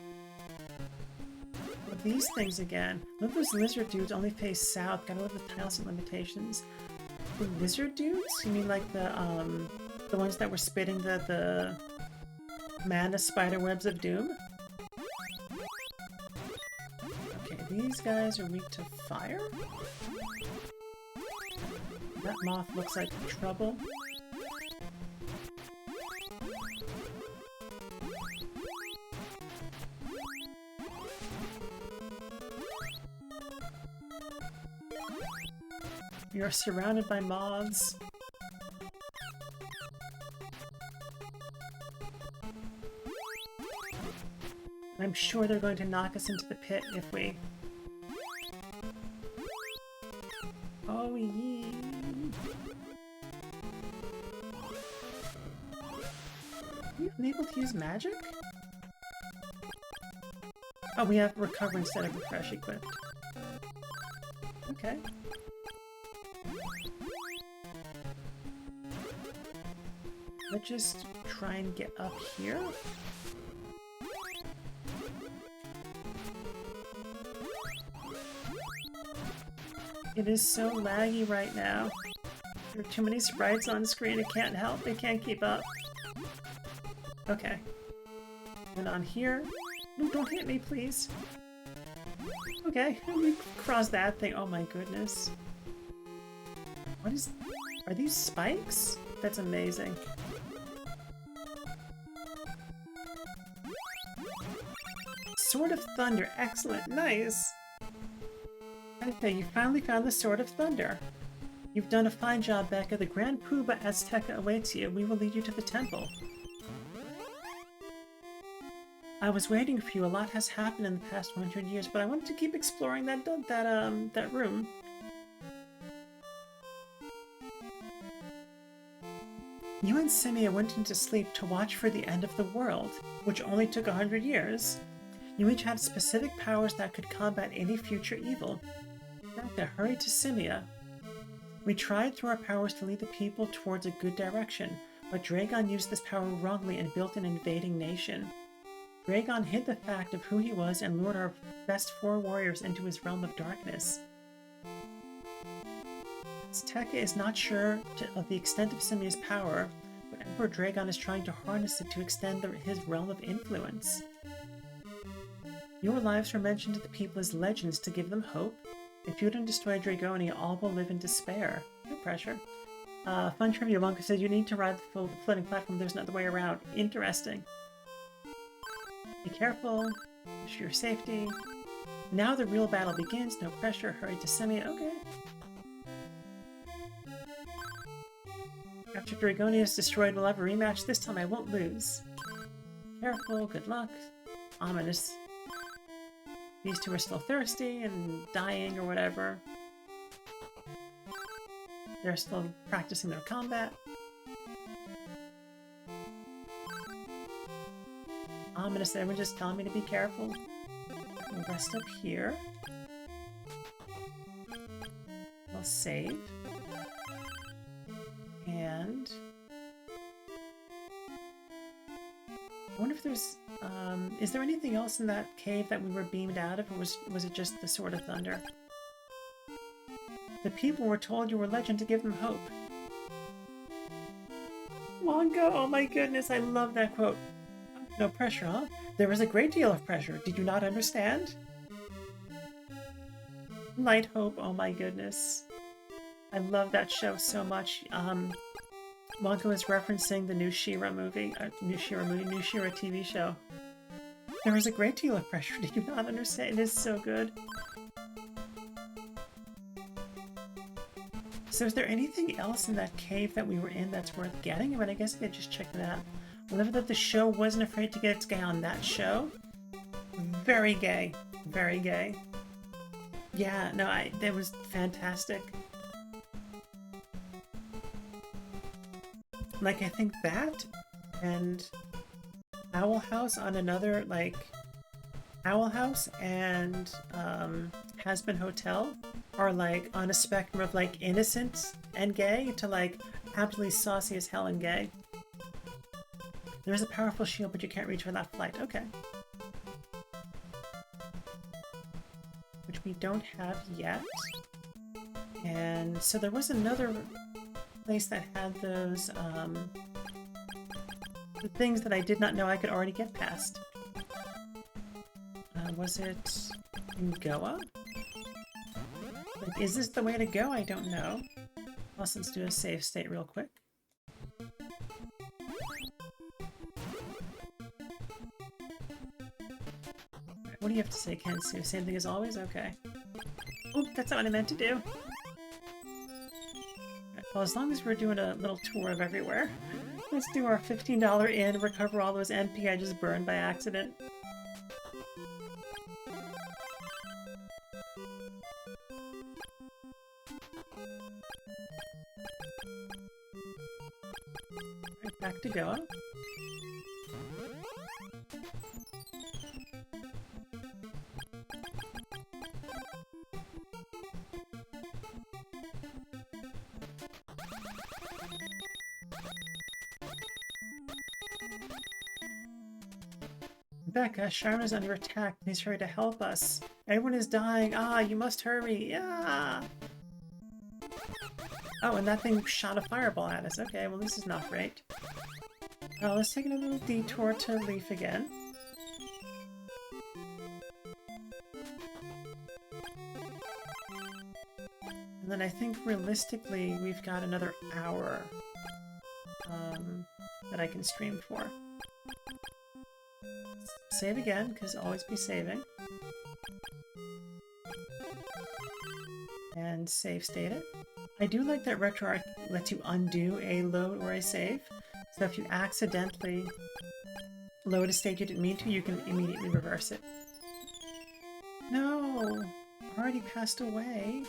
Well, these things again. Look, those lizard dudes only face south. Gotta love the tiles and limitations. The lizard dudes? You mean like the ones that were spitting the mana spider webs of doom? Okay, these guys are weak to fire? That moth looks like trouble. You're surrounded by moths. I'm sure they're going to knock us into the pit if we... Oh, yee. Are you unable to use magic? Oh, we have recover instead of refresh equipped. Okay. Let's just try and get up here. It is so laggy right now. There are too many sprites on screen, it can't help, it can't keep up. Okay. And on here... No, don't hit me, please. Okay, we crossed that thing. Oh my goodness. What is... Are these spikes? That's amazing. Sword of Thunder, excellent, nice! Okay, you finally found the Sword of Thunder. You've done a fine job, Becca. The Grand Puba Azteca awaits you. We will lead you to the temple. I was waiting for you. A lot has happened in the past 100 years, but I wanted to keep exploring that room. You and Simia went into sleep to watch for the end of the world, which only took 100 years. You each had specific powers that could combat any future evil. Becca, hurry to Simia. We tried through our powers to lead the people towards a good direction, but Dragon used this power wrongly and built an invading nation. Dragon hid the fact of who he was and lured our best 4 warriors into his realm of darkness. Azteca is not sure of the extent of Simia's power, but Emperor Dragon is trying to harness it to extend his realm of influence. Your lives were mentioned to the people as legends to give them hope. If you don't destroy Dragonia, all will live in despair. No pressure. Fun trivia, Wonka says you need to ride the floating platform, there's no other way around. Interesting. Be careful. Ensure your safety. Now the real battle begins. No pressure. Hurry to Simia. Okay. After Dragoni is destroyed, we'll have a rematch. This time I won't lose. Careful, good luck. Ominous. These two are still thirsty and dying or whatever. They're still practicing their combat. Ominous, everyone just telling me to be careful. We'll rest up here. We'll save. And I wonder if there's, is there anything else in that cave that we were beamed out of, or was it just the Sword of Thunder? The people were told you were legend to give them hope. Manga, oh my goodness, I love that quote. No pressure, huh? There was a great deal of pressure. Did you not understand? Light hope, oh my goodness. I love that show so much. Wonka is referencing the new She-Ra movie, new She-Ra TV show. There was a great deal of pressure. Did you not understand? It is so good. So is there anything else in that cave that we were in that's worth getting? I mean, I guess I could just check that. I love that the show wasn't afraid to get its gay on that show. Very gay. Very gay. Yeah, no, that was fantastic. Like, I think that and Owl House on another, like, Owl House and Has-Been Hotel are, like, on a spectrum of, like, innocent and gay to, like, absolutely saucy as hell and gay. There is a powerful shield, but you can't reach for that flight. Okay. Which we don't have yet. And so there was another place that had those, the things that I did not know I could already get past. Was it in Goa? Like, is this the way to go? I don't know. Plus, let's do a save state real quick. What do you have to say, Kensu? Same thing as always? Okay. Oh, that's not what I meant to do. Well, as long as we're doing a little tour of everywhere. Let's do our $15 in, recover all those NP I just burned by accident. Right, back to Goa. Becca, Sharma's under attack. Please hurry to help us. Everyone is dying. Ah, you must hurry. Yeah. Oh, and that thing shot a fireball at us. Okay, well this is not great. Let's take a little detour to Leaf again. And then I think realistically we've got another hour that I can stream for. Save again, because always be saving. And save state it. I do like that RetroArch lets you undo a load or a save. So if you accidentally load a state you didn't mean to, you can immediately reverse it. No! Already passed away.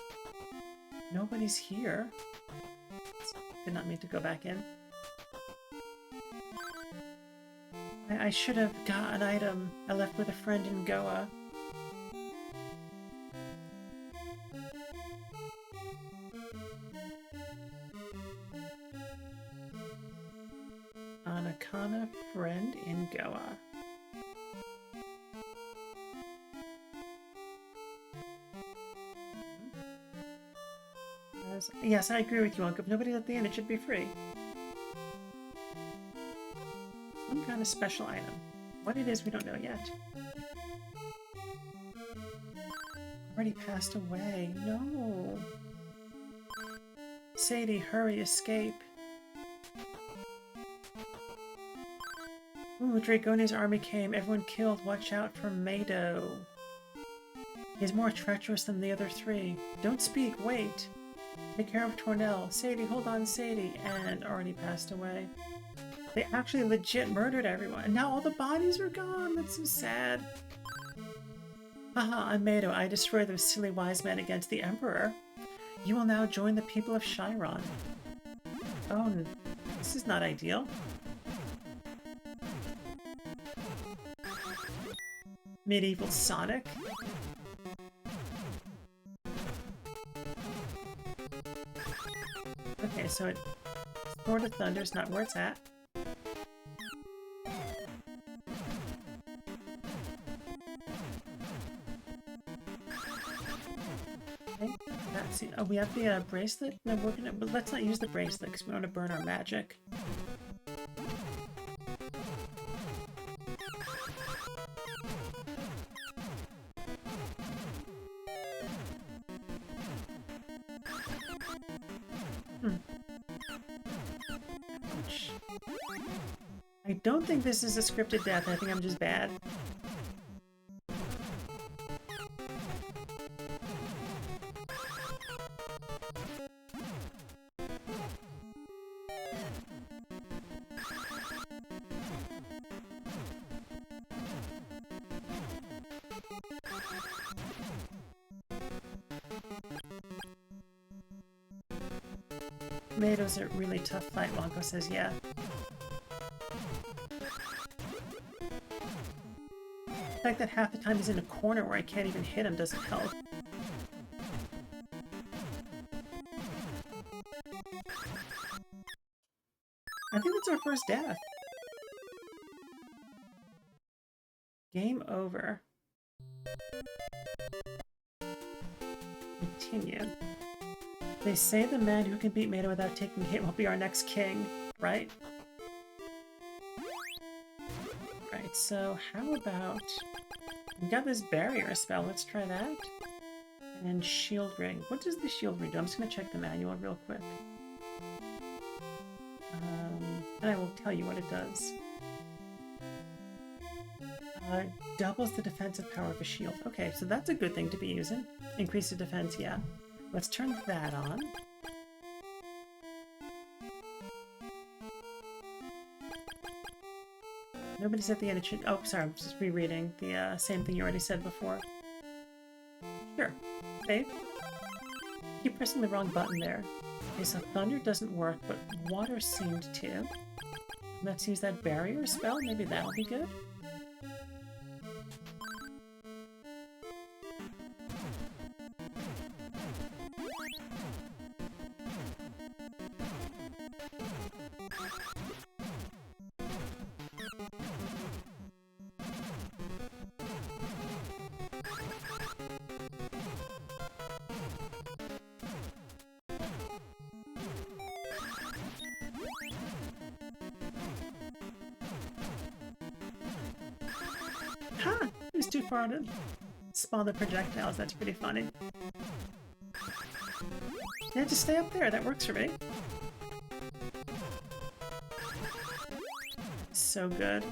Nobody's here. Did not mean to go back in. I should have got an item I left with a friend in Goa. Anakana friend in Goa. Yes, I agree with you, Uncle. If nobody's at the end, it should be free. Some kind of special item. What it is, we don't know yet. Already passed away. No. Sadie, hurry, escape. Ooh, Dragoni's army came. Everyone killed. Watch out for Mado. He's more treacherous than the other three. Don't speak, wait. Take care of Tornell. Sadie, hold on, Sadie. And already passed away. They actually legit murdered everyone. And now all the bodies are gone. That's so sad. Haha, I'm Mado. I destroyed those silly wise men against the Emperor. You will now join the people of Chiron. Oh, this is not ideal. Medieval Sonic. Okay, so Sword of Thunder's not where it's at. Okay, that's it. Oh, we have the bracelet? No, we're gonna, but let's not use the bracelet because we want to burn our magic. I don't think this is a scripted death. I think I'm just bad. Tomatoes are a really tough fight, Wonko says, yeah. The fact that half the time he's in a corner where I can't even hit him doesn't help. I think that's our first death. Game over. Continue. They say the man who can beat Mado without taking a hit will be our next king, right? Right, so how about... We got this barrier spell, let's try that. And then shield ring. What does the shield ring do? I'm just gonna check the manual real quick. And I will tell you what it does. Doubles the defensive power of a shield. Okay, so that's a good thing to be using. Increase the defense, yeah. Let's turn that on. Nobody's at the end of... Oh, sorry, I'm just rereading the same thing you already said before. Sure. Save. Keep pressing the wrong button there. Okay, so thunder doesn't work, but water seemed to. Let's use that barrier spell. Maybe that'll be good. Ha! It was too far to spawn the projectiles. That's pretty funny. Yeah, just stay up there. That works for me. So good.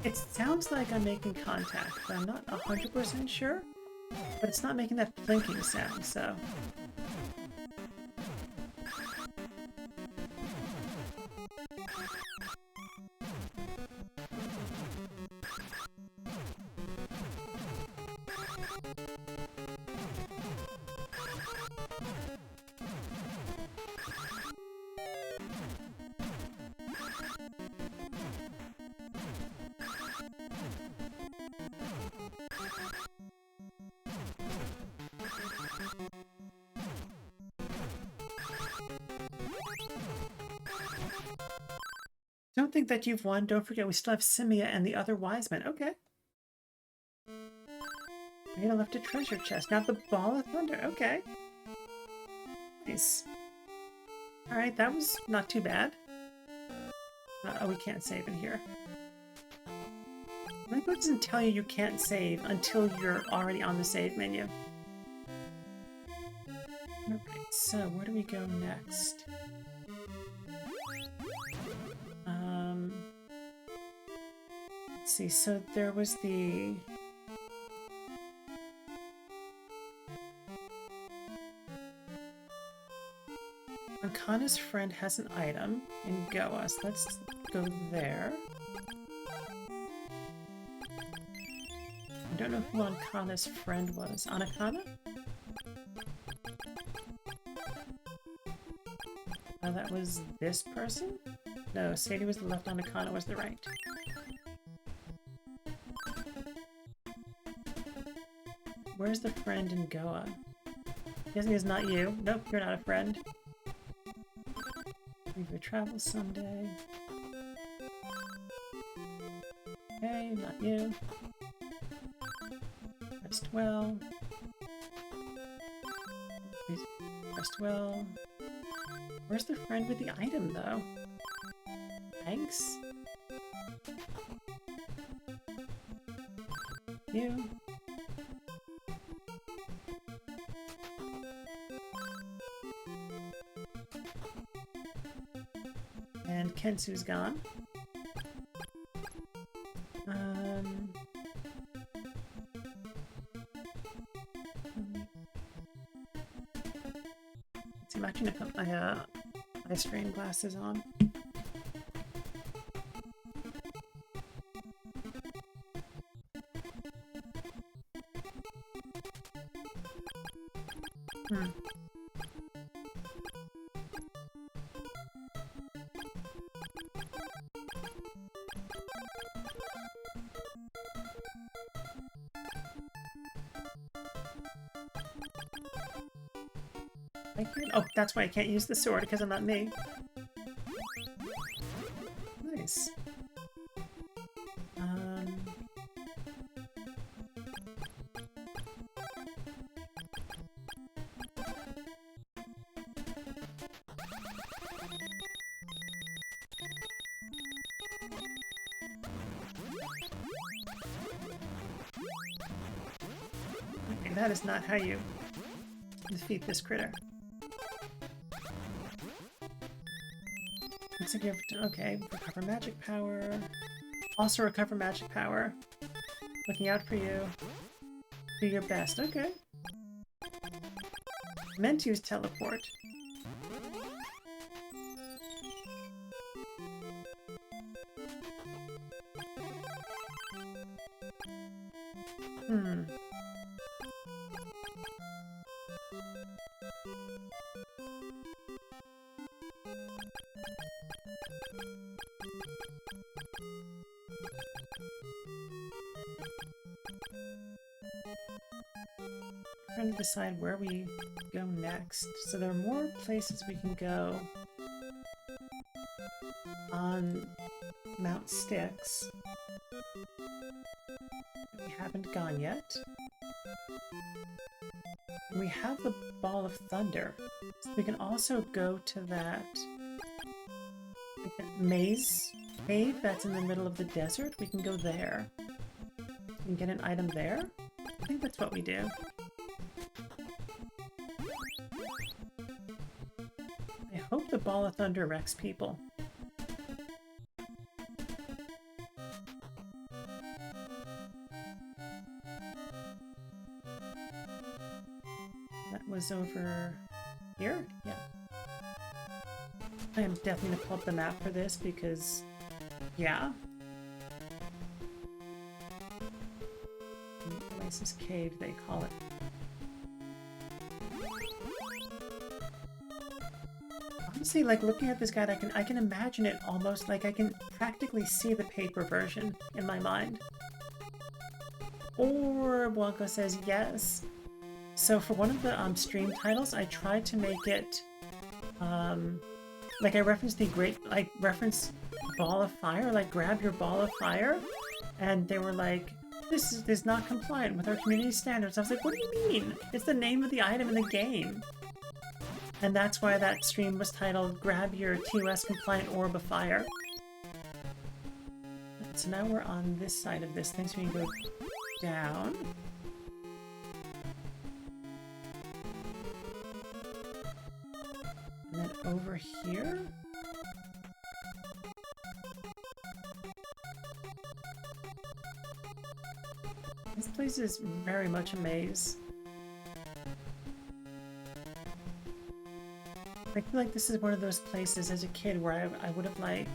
It sounds like I'm making contact, but I'm not 100% sure. But it's not making that blinking sound, so... Don't think that you've won. Don't forget we still have Simia and the other wise men. Okay. Ada left a treasure chest. Now the ball of thunder. Okay. Nice. Alright, that was not too bad. Oh, we can't save in here. My book doesn't tell you you can't save until you're already on the save menu. So, where do we go next? Let's see, so there was the... Ankana's friend has an item in Goa, so let's go there. I don't know who Ankana's friend was. Anakana? Oh, that was this person? No, Sadie was the left, Anakana was the right. Where's the friend in Goa? Guessing it's not you. Nope, you're not a friend. Leave your travel someday. Okay, not you. Rest well. Please rest well. Where's the friend with the item, though? Thanks. You. And Kensu's gone. Let's see, I'm actually gonna put my eye strain glasses on. Oh, that's why I can't use the sword, because I'm not me. Nice. Okay, that is not how you defeat this critter. Looks like you have to, okay, recover magic power. Also recover magic power. Looking out for you. Do your best. Okay. Meant to use teleport. Trying to decide where we go next. So there are more places we can go on Mount Styx. We haven't gone yet. And we have the Ball of Thunder. So we can also go to that maze cave that's in the middle of the desert. We can go there. We can get an item there. I think that's what we do. I hope the Ball of Thunder wrecks people. That was over here? Yeah. I am definitely going to pull up the map for this because, yeah. Oasis Cave, they call it. Honestly, like looking at this guide, I can imagine it almost like I can practically see the paper version in my mind. Or Blanco says yes. So for one of the stream titles, I tried to make it like I referenced reference Ball of Fire, like grab your Ball of Fire, and they were like, this is not compliant with our community standards. I was like, what do you mean? It's the name of the item in the game. And that's why that stream was titled Grab Your TOS Compliant Orb of Fire. So now we're on this side of this thing, so we can go down. over here? This place is very much a maze. I feel like this is one of those places as a kid where I would have, like,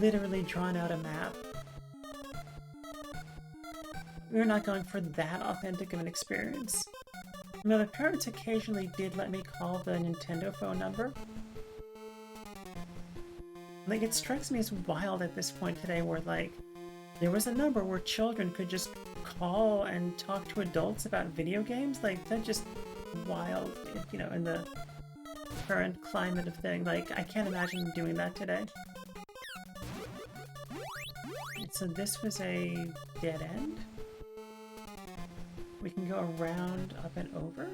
literally drawn out a map. We're not going for that authentic of an experience. Now, the parents occasionally did let me call the Nintendo phone number. Like, it strikes me as wild at this point today where, like, there was a number where children could just call and talk to adults about video games. Like, that's just wild, you know, in the current climate of thing. Like, I can't imagine doing that today. So this was a dead end? We can go around, up and over?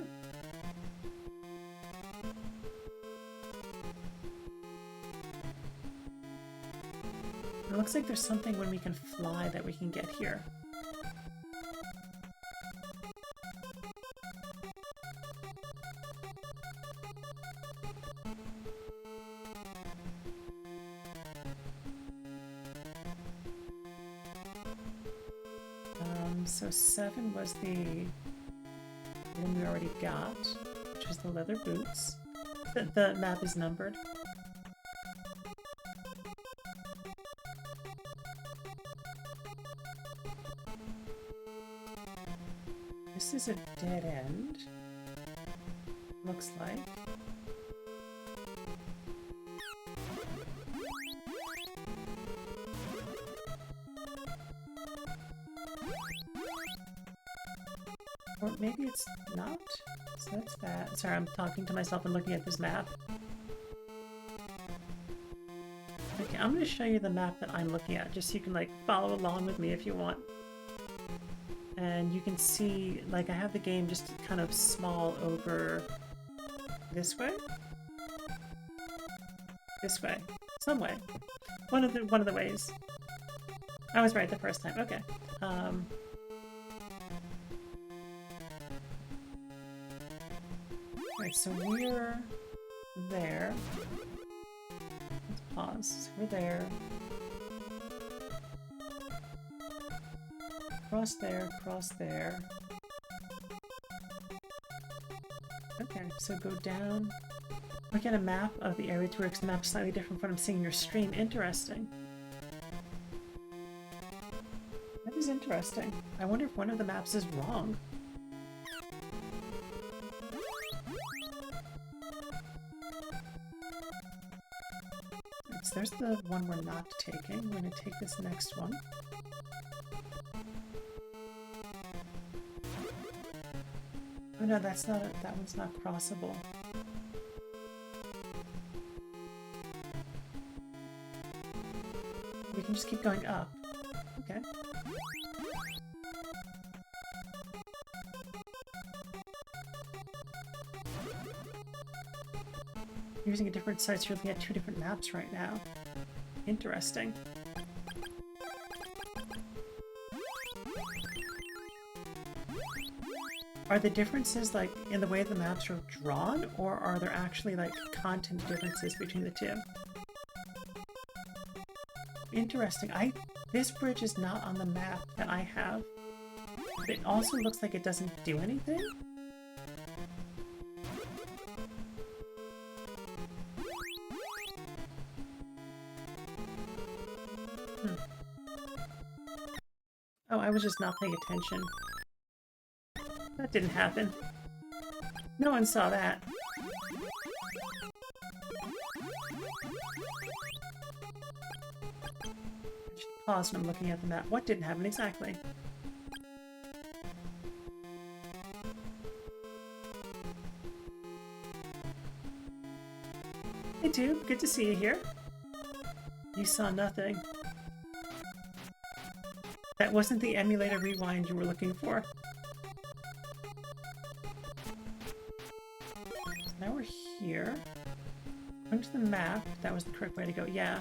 It looks like there's something when we can fly that we can get here. So 7 was the one we already got, which was the leather boots. The map is numbered. This is a dead end, looks like. Or maybe it's not. So that's that. Sorry, I'm talking to myself and looking at this map. Okay, I'm going to show you the map that I'm looking at, just so you can, like, follow along with me if you want. And you can see, like, I have the game just kind of small over this way. This way. Some way. One of the ways. I was right the first time. Okay. Alright, so we're there. Let's pause. So we're there. Cross there, cross there. Okay, so go down. Look at a map of the area tour, because the map's slightly different from what I'm seeing in your stream. Interesting. That is interesting. I wonder if one of the maps is wrong. So there's the one we're not taking. We're going to take this next one. Oh no, that's not that one's not crossable. We can just keep going up. Okay. Using a different site, so you're looking at 2 different maps right now. Interesting. Are the differences, like, in the way the maps are drawn, or are there actually, like, content differences between the two? Interesting. This bridge is not on the map that I have. But it also looks like it doesn't do anything? Oh, I was just not paying attention. That didn't happen. No one saw that. I should pause when I'm looking at the map. What didn't happen exactly? Hey Tube, good to see you here. You saw nothing. That wasn't the emulator rewind you were looking for. So now we're here. According to the map, that was the correct way to go. Yeah.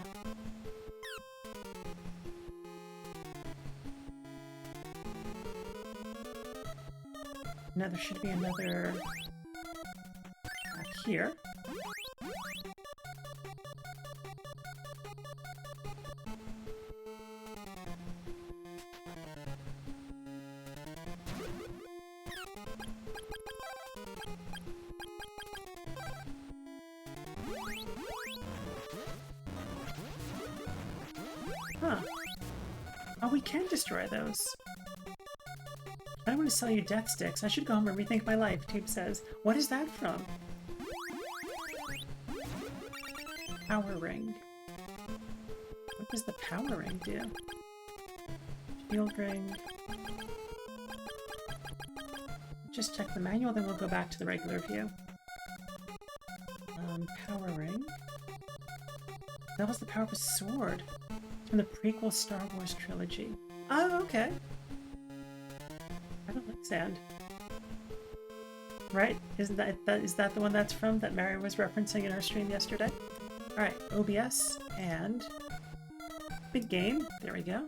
Now there should be another back here. Huh. Oh, we can destroy those. I don't want to sell you death sticks. I should go home and rethink my life, Tape says. What is that from? Power ring. What does the power ring do? Shield ring. Just check the manual, then we'll go back to the regular view. Power ring. That was the power of a sword. It's from the prequel Star Wars trilogy. Oh, okay. I don't like sand. Right? Is that the one that's from that Mary was referencing in our stream yesterday? Alright, OBS and big game. There we go.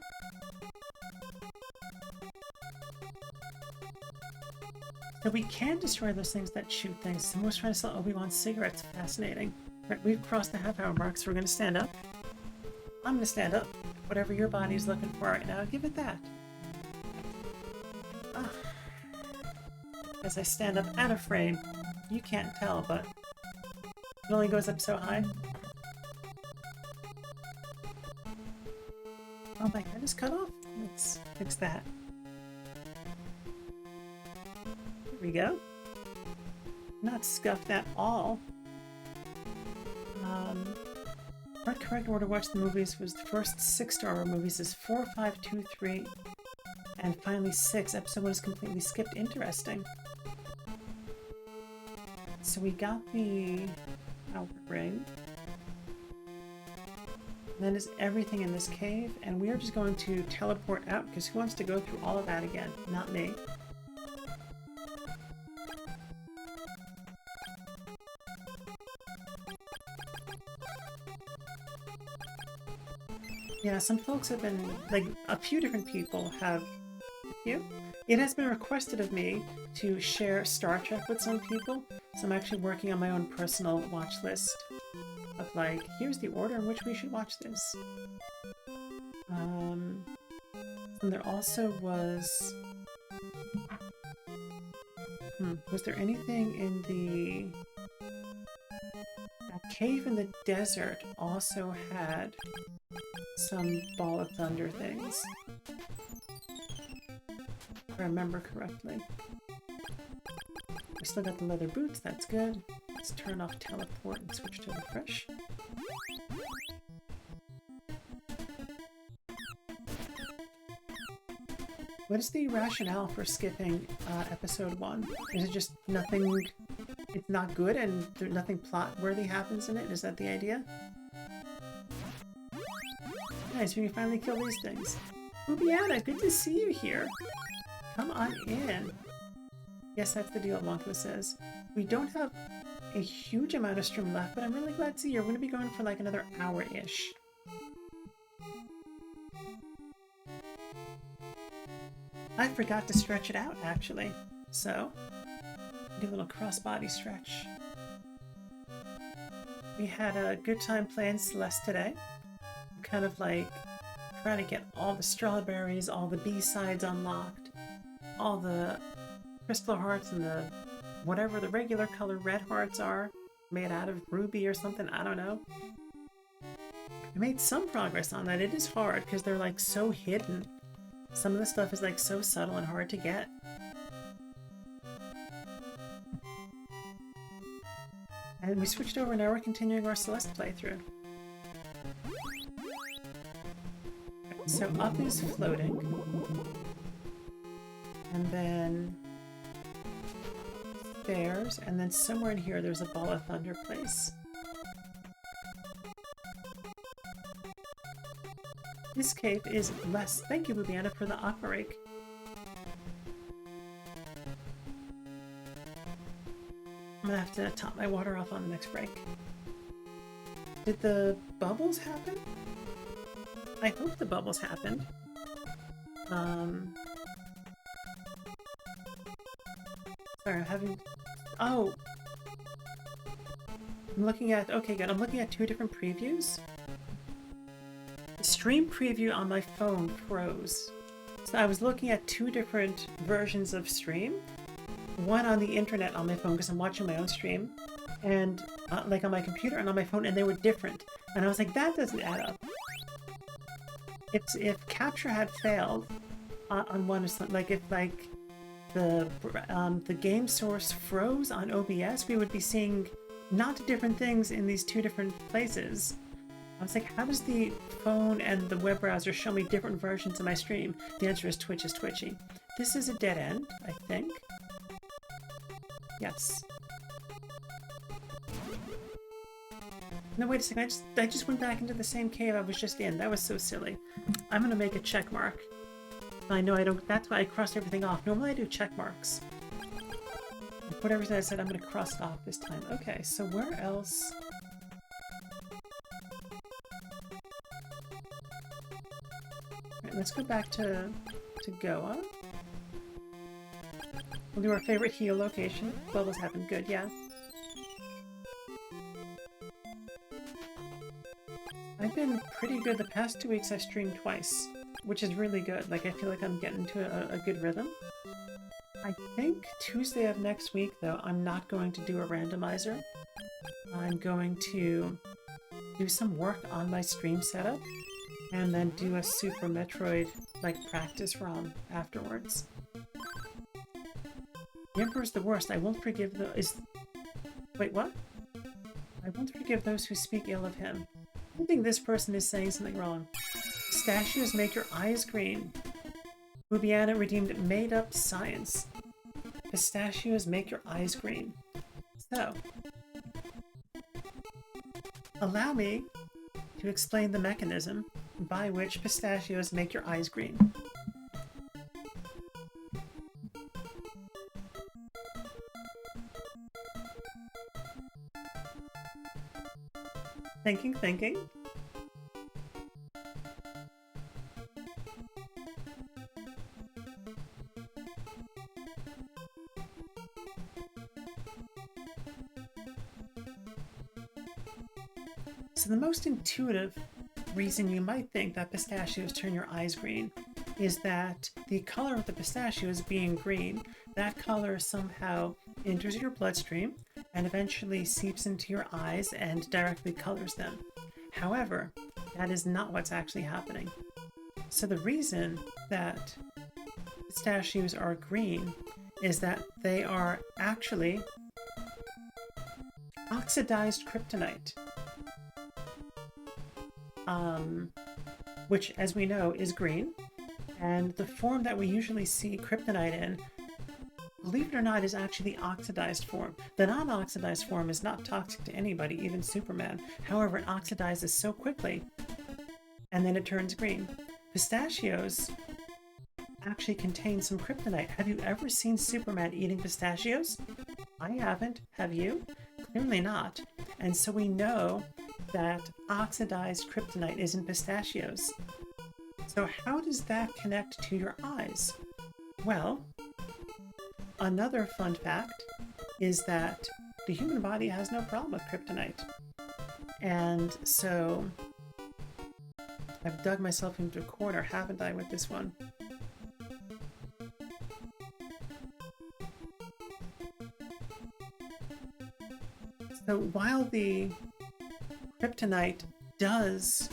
So we can destroy those things that shoot things. Someone's trying to sell Obi-Wan cigarettes. Fascinating. Right, we've crossed the half-hour mark, so we're going to stand up. I'm going to stand up. Whatever your body's looking for right now, give it that. Ah. As I stand up out of frame, you can't tell, but it only goes up so high. Oh, my head is cut off? Let's fix that. There we go. Not scuffed at all. Our correct order to watch the movies was the first 6 Star Wars movies is 4, 5, 2, 3, and finally 6. Episode 1 is completely skipped. Interesting. So we got the power ring. And that is everything in this cave, and we are just going to teleport out because who wants to go through all of that again? Not me. Yeah, some folks have been, like, a few different people have, it has been requested of me to share Star Trek with some people, so I'm actually working on my own personal watch list of, like, here's the order in which we should watch this. And there also was, was there anything in that cave in the desert also had some Ball of Thunder things, if I remember correctly. We still got the leather boots, that's good. Let's turn off teleport and switch to refresh. What is the rationale for skipping episode 1? Is it just nothing, it's not good and there's nothing plot-worthy happens in it? Is that the idea? Nice, we can finally kill these things. Ubiana, good to see you here. Come on in. Yes, that's the deal, Wonko says. We don't have a huge amount of stream left, but I'm really glad to see you. We're going to be going for like another hour-ish. I forgot to stretch it out, actually. So, do a little cross-body stretch. We had a good time playing Celeste today. Kind of like trying to get all the strawberries, all the B-sides unlocked, all the crystal hearts and the whatever the regular color red hearts are, made out of ruby or something, I don't know. I made some progress on that. It is hard because they're like so hidden. Some of the stuff is like so subtle and hard to get. And we switched over, now we're continuing our Celeste playthrough. So up is floating, and then stairs, and then somewhere in here there's a Ball of Thunder place. This cave is less. Thank you, Bubiana, for the aqua rake. I'm gonna have to top my water off on the next break. Did the bubbles happen? I hope the bubbles happened. Sorry, I'm having... Oh! I'm looking at... Okay, good. I'm looking at 2 different previews. stream preview on my phone froze. So I was looking at two different versions of stream. One on the internet on my phone because I'm watching my own stream, and like on my computer and on my phone, and they were different. And I was like, that doesn't add up. If capture had failed on one, like if like the game source froze on OBS, we would be seeing not different things in these two different places. I was like, how does the phone and the web browser show me different versions of my stream? The answer is Twitch is twitchy. This is a dead end, I think. Yes. No, wait a second. I just went back into the same cave I was just in. That was so silly. I'm gonna make a check mark. I know I don't. That's why I crossed everything off. Normally I do check marks. I put everything I said. I'm gonna cross it off this time. Okay, so where else? Alright, let's go back to Goa. We'll do our favorite heal location. Bubbles happen. Good, yeah. I've been pretty good. The past 2 weeks I streamed twice, which is really good. Like, I feel like I'm getting into a good rhythm. I think Tuesday of next week, though, I'm not going to do a randomizer. I'm going to do some work on my stream setup, and then do a Super Metroid, like, practice ROM afterwards. The Emperor's the worst. I won't forgive Wait, what? I won't forgive those who speak ill of him. I think this person is saying something wrong. Pistachios make your eyes green. Bubiana redeemed made-up science. Pistachios make your eyes green. So, allow me to explain the mechanism by which pistachios make your eyes green. Thinking. So the most intuitive reason you might think that pistachios turn your eyes green is that the color of the pistachios being green, that color somehow enters your bloodstream and eventually seeps into your eyes and directly colors them. However, that is not what's actually happening. So the reason that pistachios are green is that they are actually oxidized kryptonite. Which, as we know, is green. And the form that we usually see kryptonite in, believe it or not, is actually the oxidized form. The non-oxidized form is not toxic to anybody, even Superman. However, it oxidizes so quickly, and then it turns green. Pistachios actually contain some kryptonite. Have you ever seen Superman eating pistachios? I haven't. Have you? Clearly not. And so we know that oxidized kryptonite is in pistachios. So how does that connect to your eyes? Well, another fun fact is that the human body has no problem with kryptonite. And so I've dug myself into a corner, haven't I, with this one? So while the kryptonite does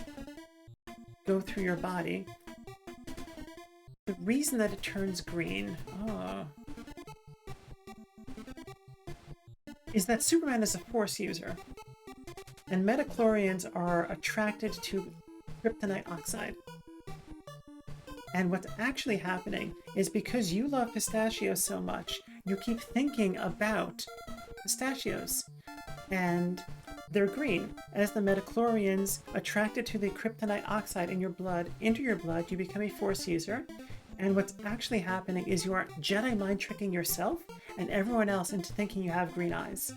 go through your body, the reason that it turns green is that Superman is a Force user, and metachlorians are attracted to kryptonite oxide. And what's actually happening is because you love pistachios so much, you keep thinking about pistachios. And they're green. As the metachlorians attracted to the kryptonite oxide in your blood, enter your blood, you become a Force user. And what's actually happening is you are Jedi mind tricking yourself and everyone else into thinking you have green eyes.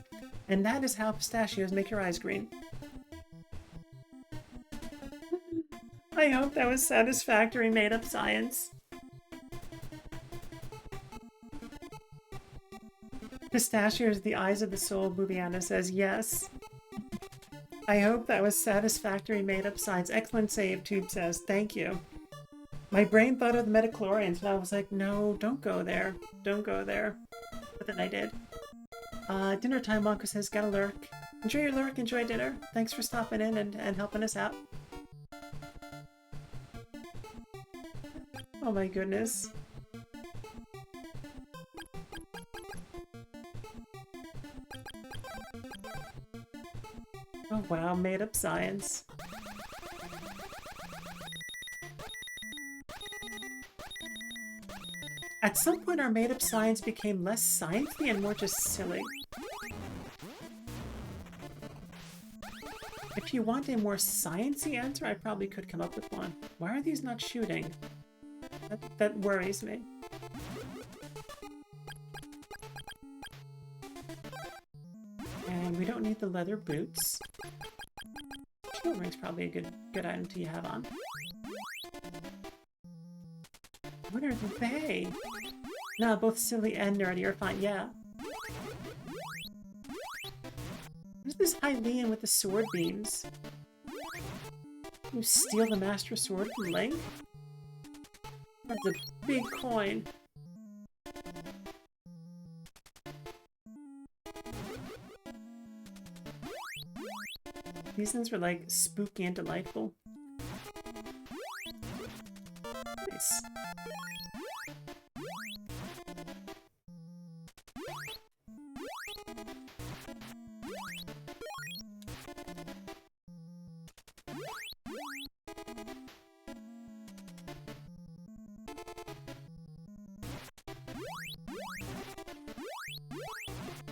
And that is how pistachios make your eyes green. I hope that was satisfactory made-up science. Pistachios, the eyes of the soul, Bubiana says yes. I hope that was satisfactory made-up science. Excellent save, Tube says. Thank you. My brain thought of the metachlorians, and I was like, no, don't go there. Don't go there. But then I did. Dinner time, Wonka says, gotta lurk. Enjoy your lurk, enjoy dinner. Thanks for stopping in and helping us out. Oh my goodness. Oh wow, made up science. At some point our made up science became less sciencey and more just silly. If you want a more sciencey answer, I probably could come up with one. Why are these not shooting? That worries me. And we don't need the leather boots. Shield ring's probably a good item to have on. What are they? No, both silly and nerdy are fine. Yeah. Who's this Hylian with the sword beams? You steal the Master Sword from Link? That's a big coin. These things were like spooky and delightful. Nice.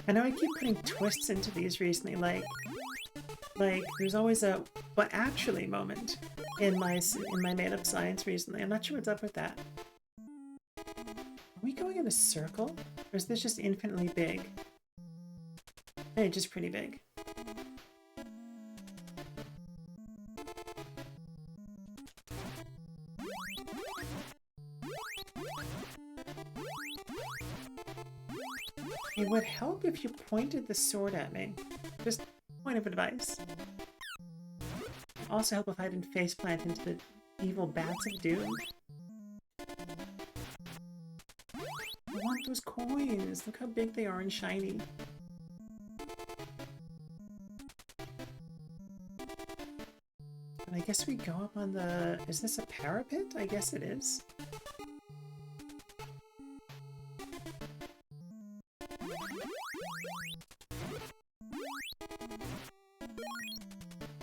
I know I keep putting twists into these recently, like there's always a "but actually" moment in my made-up science recently. I'm not sure what's up with that. Are we going in a circle, or is this just infinitely big? Hey, just pretty big. It would help if you pointed the sword at me. Just point of advice. Also help if I didn't faceplant into the evil bats of doom. I want those coins! Look how big they are and shiny. And I guess we go up on the... Is this a parapet? I guess it is.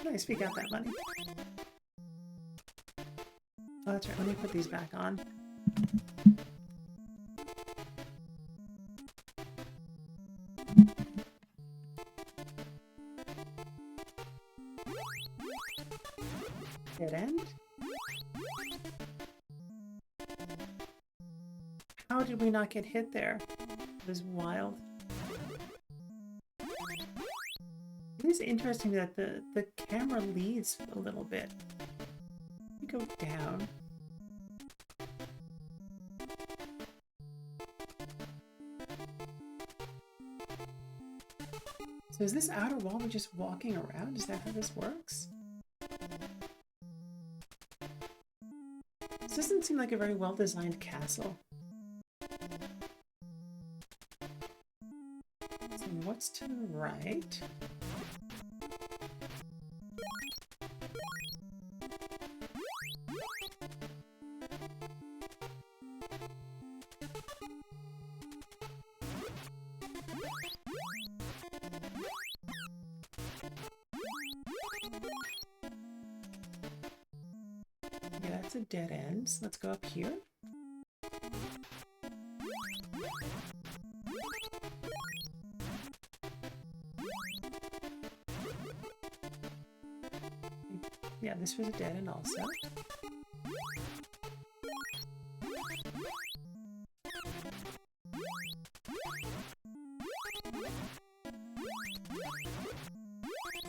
Nice, we got that money. Oh, that's right. Let me put these back on. Dead end? How did we not get hit there? It was wild. It is interesting that the camera leads a little bit. We go down. So is this outer wall we're just walking around? Is that how this works? This doesn't seem like a very well-designed castle. So what's to the right? Yeah, that's a dead end. So let's go up here. Yeah, this was a dead end also.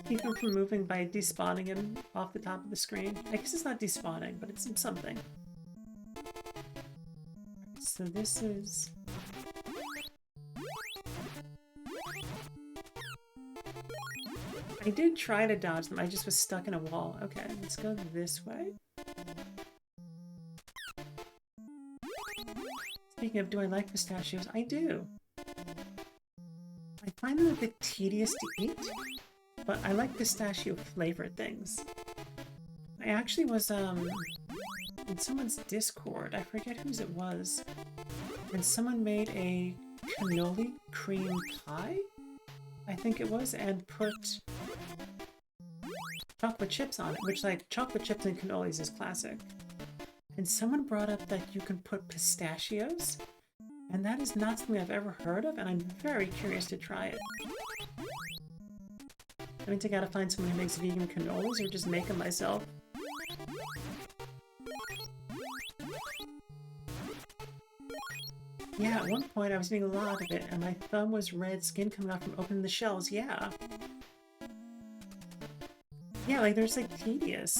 Keep him from moving by despawning him off the top of the screen. I guess it's not despawning, but it's something. So this is... I did try to dodge them, I just was stuck in a wall. Okay, let's go this way. Speaking of, do I like pistachios? I do. I find them a bit tedious to eat, but I like pistachio flavored things. I actually was in someone's Discord, I forget whose it was, and someone made a cannoli cream pie, I think it was, and put chocolate chips on it, which, like, chocolate chips and cannolis is classic. And someone brought up that you can put pistachios, and that is not something I've ever heard of, and I'm very curious to try it. I mean, I gotta find someone who makes vegan cannolis, or just make them myself. Yeah, at one point I was eating a lot of it, and my thumb was red, skin coming out from opening the shells, yeah. Yeah, like, there's, like, tedious.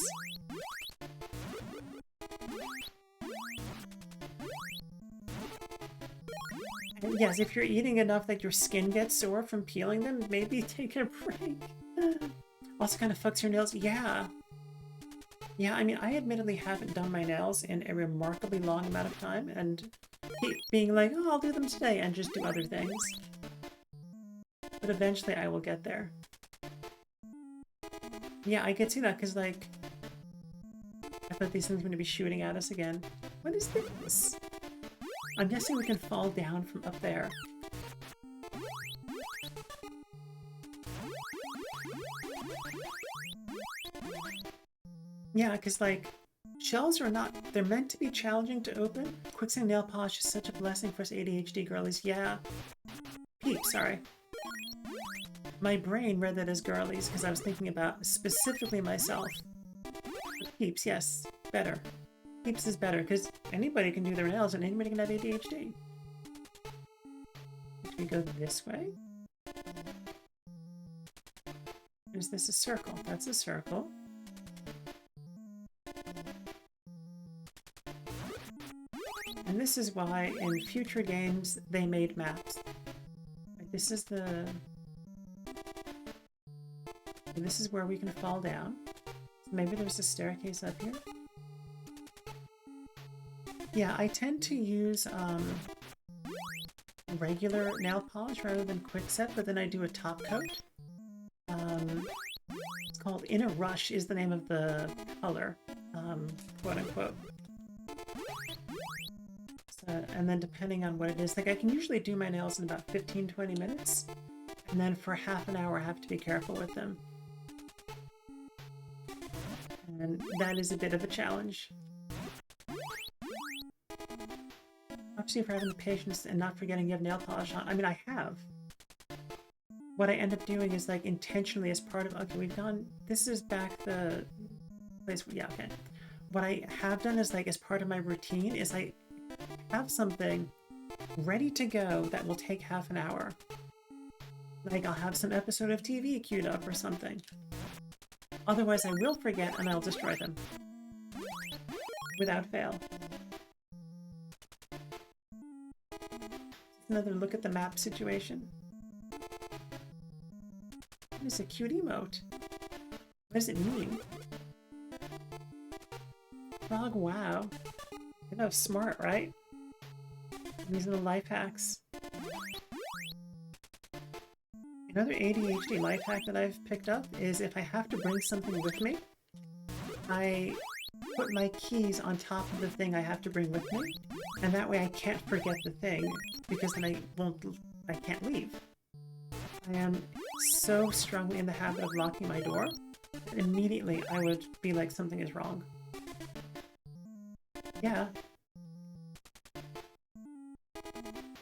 And yes, if you're eating enough that your skin gets sore from peeling them, maybe take a break. Also kind of fucks your nails, yeah. Yeah, I mean, I admittedly haven't done my nails in a remarkably long amount of time, and keep being like, oh, I'll do them today, and just do other things. But eventually I will get there. Yeah, I could see that, because, like, I thought these things were going to be shooting at us again. What is this? I'm guessing we can fall down from up there. Yeah, because, like, shells are not... They're meant to be challenging to open. Quicksand nail polish is such a blessing for us ADHD girlies. Yeah. Peep, sorry. My brain read that as girlies because I was thinking about specifically myself. But Peeps, yes. Better. Peeps is better because anybody can do their nails and anybody can have ADHD. Should we go this way? Is this a circle? That's a circle. And this is why in future games they made maps. Like, this is the... This is where we can fall down. Maybe there's a staircase up here. Yeah, I tend to use regular nail polish rather than quickset, but then I do a top coat. It's called In a Rush is the name of the color, quote unquote. So, and then depending on what it is, like I can usually do my nails in about 15-20 minutes, and then for half an hour I have to be careful with them. And that is a bit of a challenge. Obviously, for having the patience and not forgetting you have nail polish on. I mean, I have. What I end up doing is, like, intentionally as part of... Okay, we've gone... This is back the place... Yeah, okay. What I have done is, like, as part of my routine is I have something ready to go that will take half an hour. Like, I'll have some episode of TV queued up or something. Otherwise, I will forget and I'll destroy them. Without fail. Another look at the map situation. It's a cute emote. What does it mean? Frog, wow. You know, smart, right? These are the life hacks. Another ADHD life hack that I've picked up is if I have to bring something with me, I put my keys on top of the thing I have to bring with me, and that way I can't forget the thing, because then I can't leave. I am so strongly in the habit of locking my door, that immediately I would be like, something is wrong. Yeah.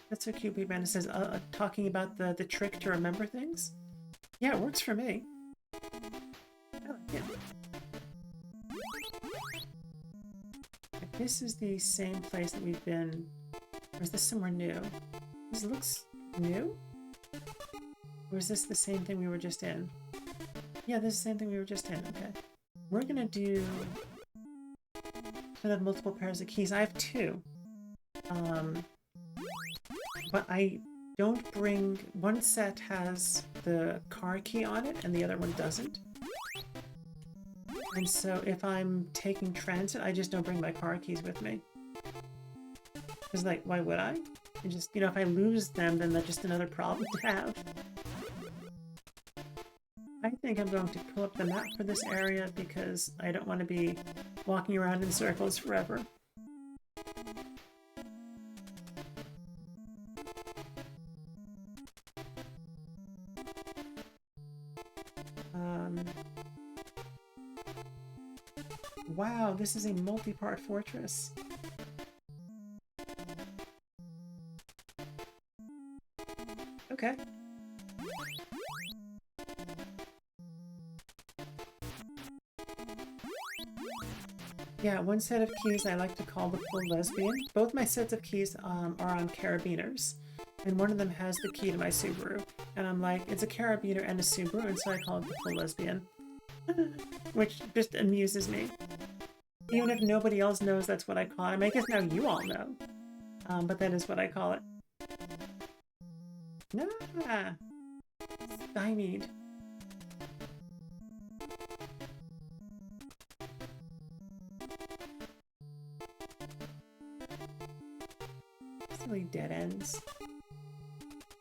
That's so cute, Big Man. It says, talking about the trick to remember things. Yeah, it works for me. I like it. If this is the same place that we've been, or is this somewhere new? This looks new? Or is this the same thing we were just in? Yeah, this is the same thing we were just in, okay. We're gonna do... I have multiple pairs of keys. I have two. But I don't bring... One set has the car key on it and the other one doesn't. And so if I'm taking transit, I just don't bring my car keys with me. Because, like, why would I? And just, you know, if I lose them, then that's just another problem to have. I think I'm going to pull up the map for this area because I don't want to be walking around in circles forever. Wow, this is a multi-part fortress. Okay. Yeah, one set of keys I like to call the full lesbian. Both my sets of keys are on carabiners. And one of them has the key to my Subaru. And I'm like, it's a carabiner and a Subaru, and so I call it the full lesbian. Which just amuses me. Even if nobody else knows that's what I call it. I mean, I guess now you all know. But that is what I call it. Nah! Stymied. Silly dead ends.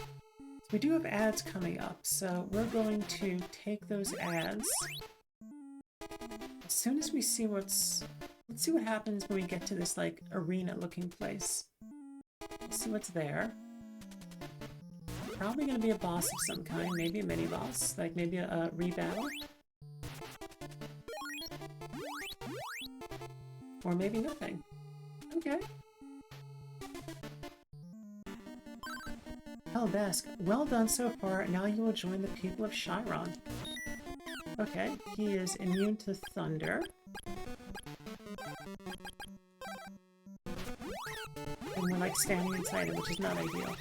So we do have ads coming up, so we're going to take those ads. As soon as we see what's... Let's see what happens when we get to this, like, arena-looking place. Let's see what's there. Probably going to be a boss of some kind, maybe a mini-boss, like maybe a rebattle. Or maybe nothing. Okay. Heldesk, well done so far. Now you will join the people of Chiron. Okay, he is immune to thunder. And we're like standing inside him, which is not ideal.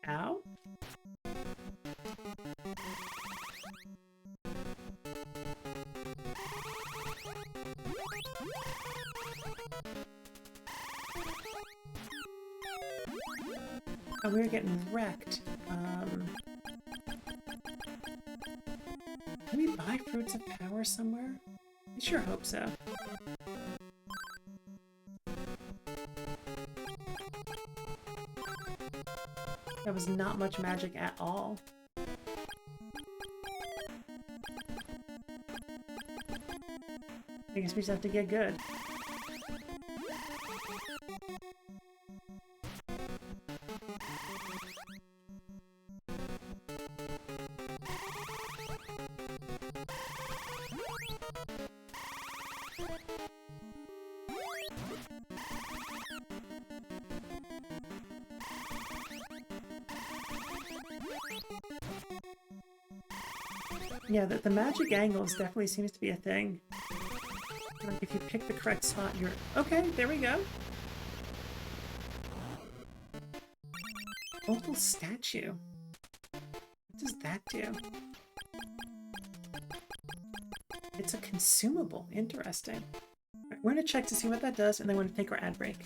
Ow? Oh, we were getting wrecked. Can we buy Fruits of Power somewhere? I sure hope so. That was not much magic at all. I guess we just have to get good. Yeah, the magic angles definitely seems to be a thing. Like if you pick the correct spot, you're... Okay, there we go. Opal statue. What does that do? It's a consumable. Interesting. Right, we're gonna check to see what that does, and then we're gonna take our ad break.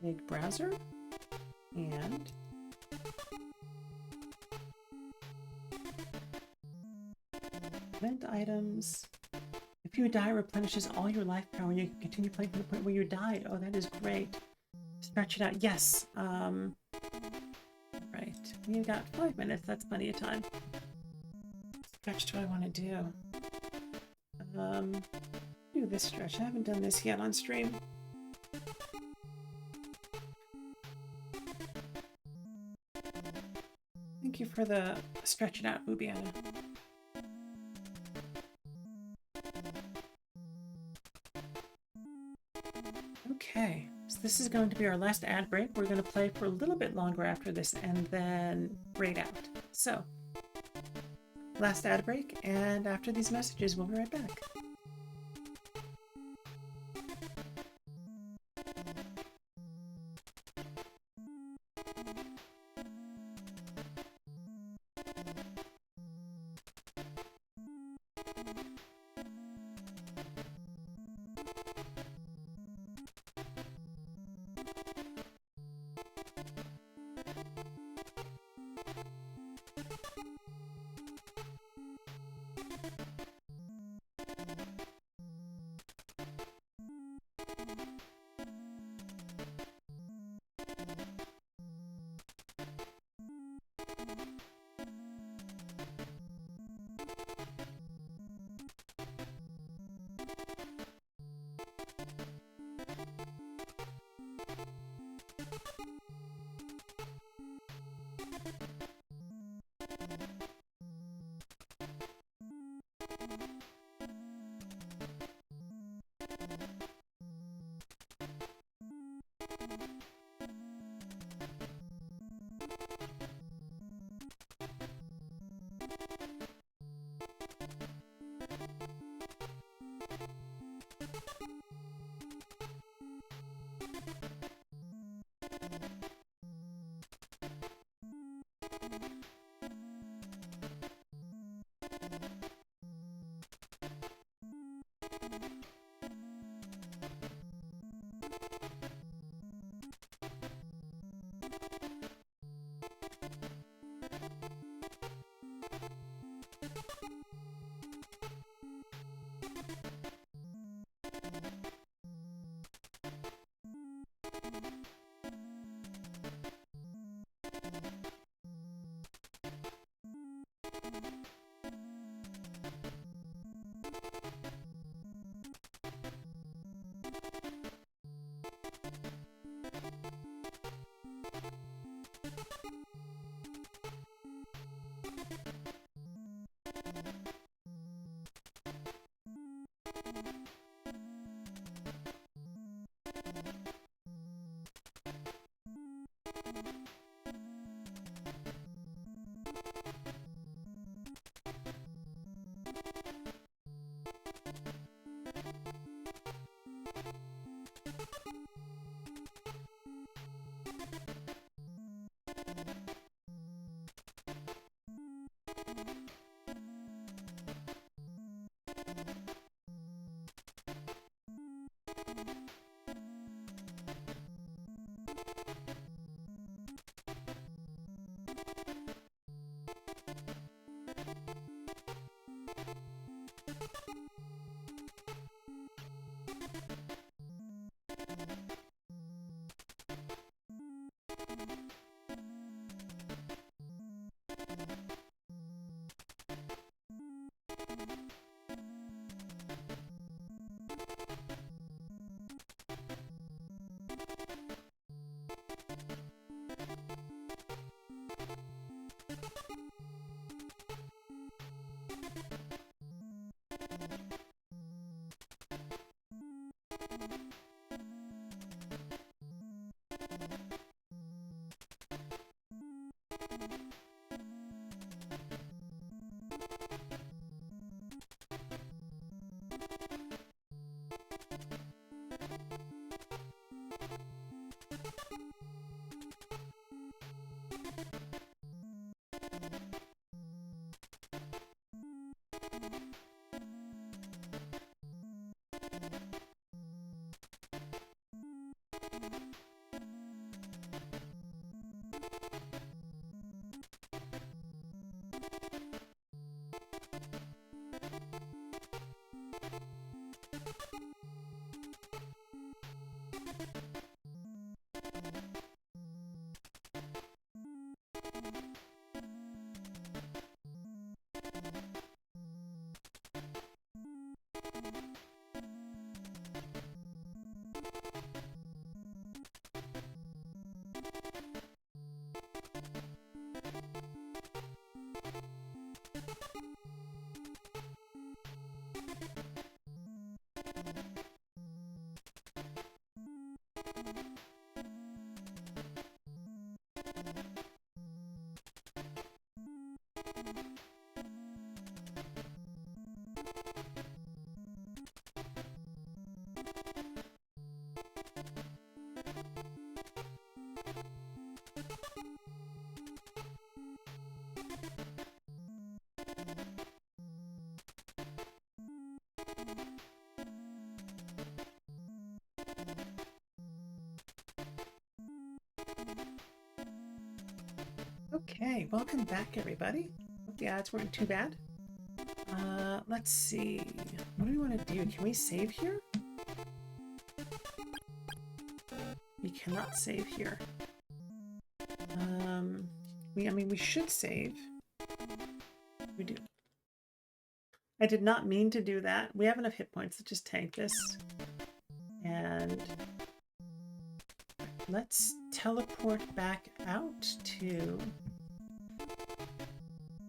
Big browser. And event items. If you die, it replenishes all your life power and you can continue playing from the point where you died. Oh, that is great. Stretch it out. Yes. Right. We've got 5 minutes. That's plenty of time. What stretch do I want to do? Do this stretch. I haven't done this yet on stream. Thank you for the stretch it out, Boobiana. Okay, so this is going to be our last ad break. We're going to play for a little bit longer after this and then raid out. So, last ad break, and after these messages, we'll be right back. Okay, welcome back, everybody. Hope the ads weren't too bad. Let's see. What do we want to do? Can we save here? We cannot save here. I mean, we should save. We do. I did not mean to do that. We have enough hit points to just tank this. And let's teleport back out to...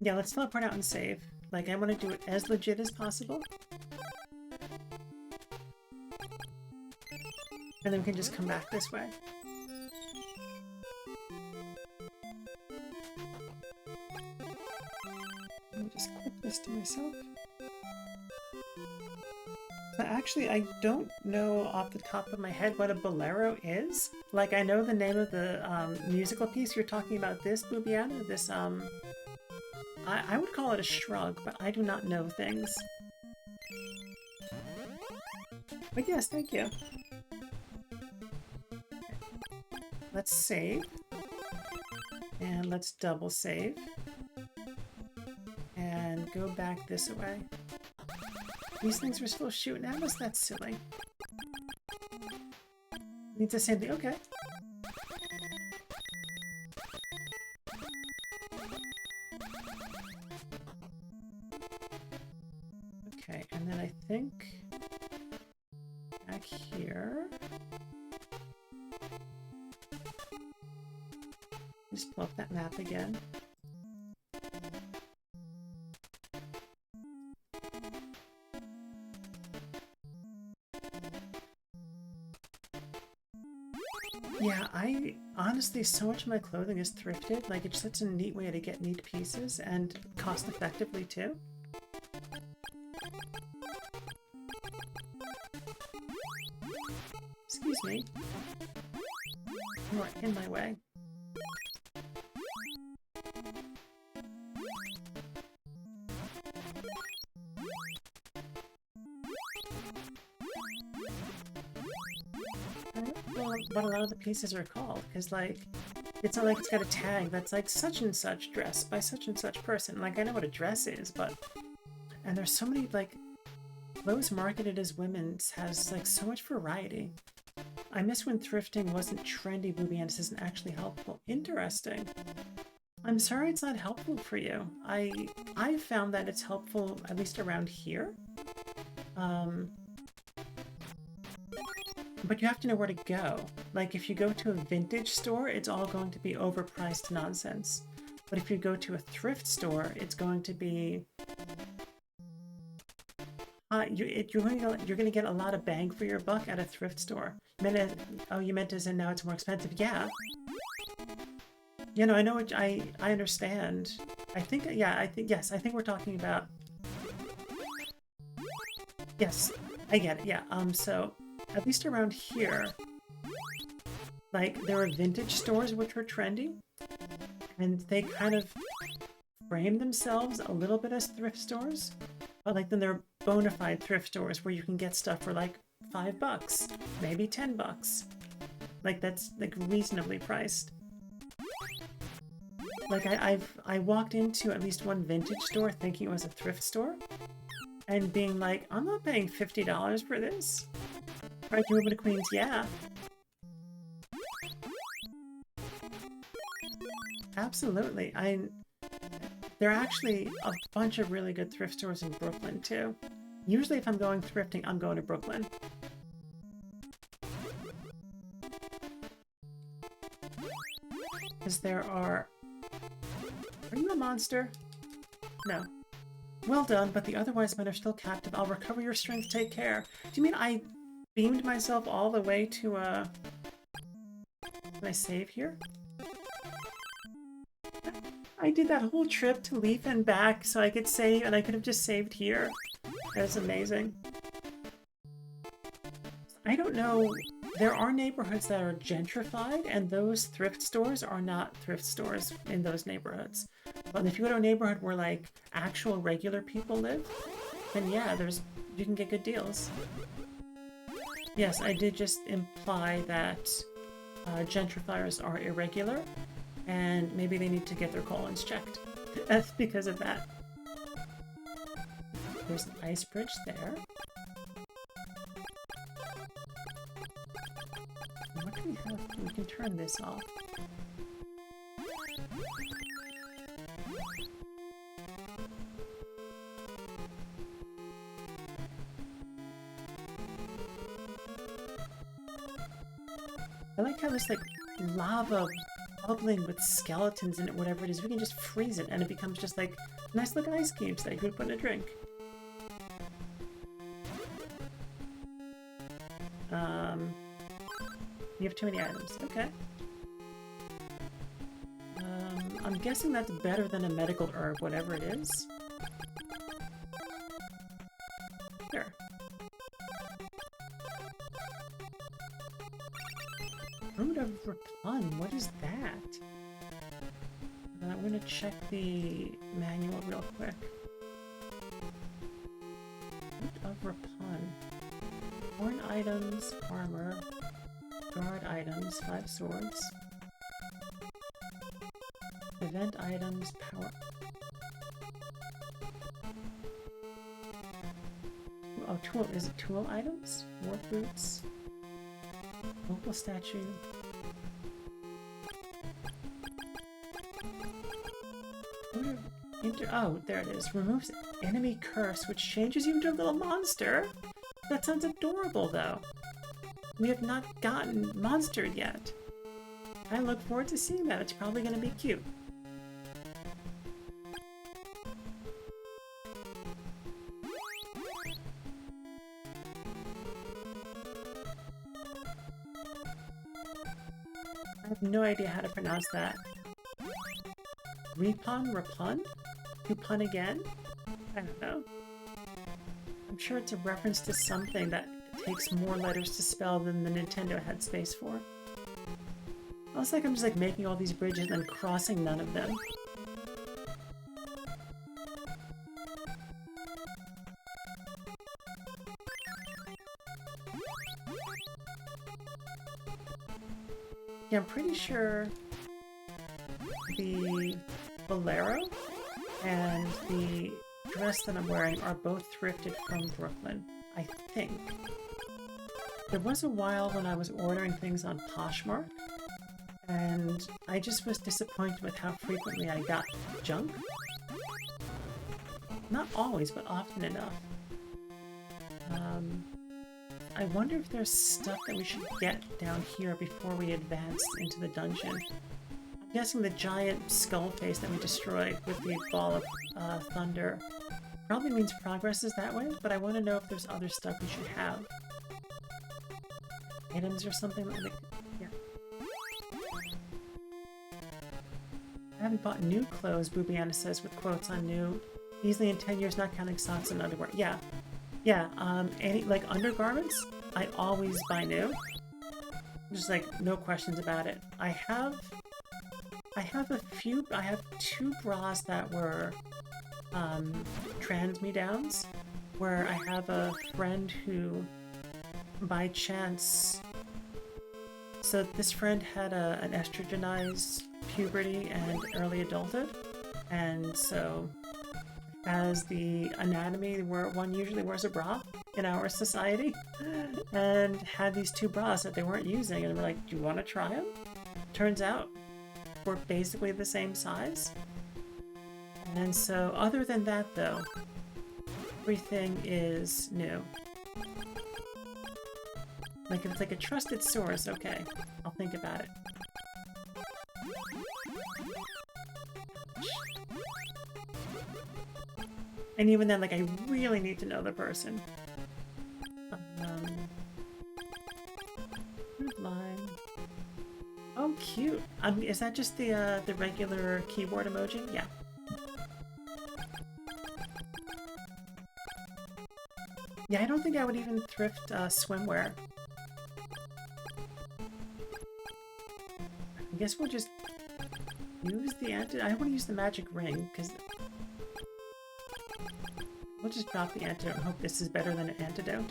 Yeah, let's teleport out and save. Like, I want to do it as legit as possible. And then we can just come back this way. Let me just clip this to myself. So actually, I don't know off the top of my head what a bolero is. Like, I know the name of the musical piece. You're talking about this, Boobiana? This, I would call it a shrug, but I do not know things. But yes, thank you. Let's save. And let's double save. And go back this way. These things are still shooting at us? That's silly. Needs the same thing. Okay. Okay, and then I think back here. Just pull up that map again. Yeah, I honestly, so much of my clothing is thrifted. Like, it's such a neat way to get neat pieces and cost effectively too. Excuse me. You are in my way. What a lot of the pieces are called, because like it's not like it's got a tag that's like such and such dress by such and such person. Like, I know what a dress is, but and there's so many like clothes marketed as women's has like so much variety. I miss when thrifting wasn't trendy, Booby, and this isn't actually helpful. Interesting. I'm sorry it's not helpful for you. I found that it's helpful at least around here. But you have to know where to go. Like, if you go to a vintage store, it's all going to be overpriced nonsense. But if you go to a thrift store, it's going to be... you're going to get a lot of bang for your buck at a thrift store. You meant as in now it's more expensive. Yeah. You know, I know what... I understand. I think we're talking about... Yes, I get it, yeah. So... At least around here, like, there are vintage stores which were trendy, and they kind of frame themselves a little bit as thrift stores, but like then there are bona fide thrift stores where you can get stuff for like $5, maybe $10. Like, that's like reasonably priced. Like, I walked into at least one vintage store thinking it was a thrift store, and being like, I'm not paying $50 for this. Right, you're moving to Queens, yeah. Absolutely. There are actually a bunch of really good thrift stores in Brooklyn, too. Usually if I'm going thrifting, I'm going to Brooklyn. Because there are... Are you a monster? No. Well done, but the otherwise men are still captive. I'll recover your strength, take care. Do you mean I... beamed myself all the way to, Can I save here? I did that whole trip to Leaf and back so I could save, and I could have just saved here. That's amazing. I don't know. There are neighborhoods that are gentrified, and those thrift stores are not thrift stores in those neighborhoods. But if you go to a neighborhood where, like, actual regular people live, then yeah, you can get good deals. Yes, I did just imply that gentrifiers are irregular, And maybe they need to get their colons checked. That's because of that. There's an ice bridge there. What do we have? We can turn this off. I like how this like lava bubbling with skeletons in it, whatever it is, we can just freeze it and it becomes just like nice little ice cubes that you could put in a drink. You have too many items. Okay. I'm guessing that's better than a medical herb, whatever it is. Sure. Fruit of Rapun, what is that? I'm gonna check the manual real quick. Fruit of Rapun. Horn items, armor, guard items, 5 swords. Event items, power. Oh, tool. Is it tool items? War boots. Local statue. Oh, there it is. Removes enemy curse, which changes you into a little monster. That sounds adorable, though. We have not gotten monstered yet. I look forward to seeing that. It's probably going to be cute. I have no idea how to pronounce that. Repun? Rapun? To pun again? I don't know. I'm sure it's a reference to something that takes more letters to spell than the Nintendo had space for. It's like I'm just like making all these bridges and then crossing none of them. Yeah, I'm pretty sure the bolero and the dress that I'm wearing are both thrifted from Brooklyn, I think. There was a while when I was ordering things on Poshmark, and I just was disappointed with how frequently I got junk. Not always, but often enough. I wonder if there's stuff that we should get down here before we advance into the dungeon. I'm guessing the giant skull face that we destroyed with the ball of thunder probably means progress is that way, but I want to know if there's other stuff we should have. Items or something like yeah. I haven't bought new clothes, Boobiana says with quotes on new. Easily in 10 years, not counting socks and underwear. Yeah. Yeah, any, like, undergarments, I always buy new. Just, like, no questions about it. I have two bras that were, trans-me-downs, where I have a friend who, by chance... So this friend had an estrogenized puberty and early adulthood, and so... as the anatomy where one usually wears a bra in our society, and had these two bras that they weren't using, and we're like, do you want to try them? Turns out we're basically the same size. And so other than that though, everything is new. Like if it's like a trusted source, okay, I'll think about it. And even then, like, I really need to know the person. Line. Oh, cute. Is that just the regular keyboard emoji? Yeah. Yeah, I don't think I would even thrift swimwear. I guess we'll just use the antidote. I want to use the magic ring, because... We'll just drop the antidote and hope this is better than an antidote.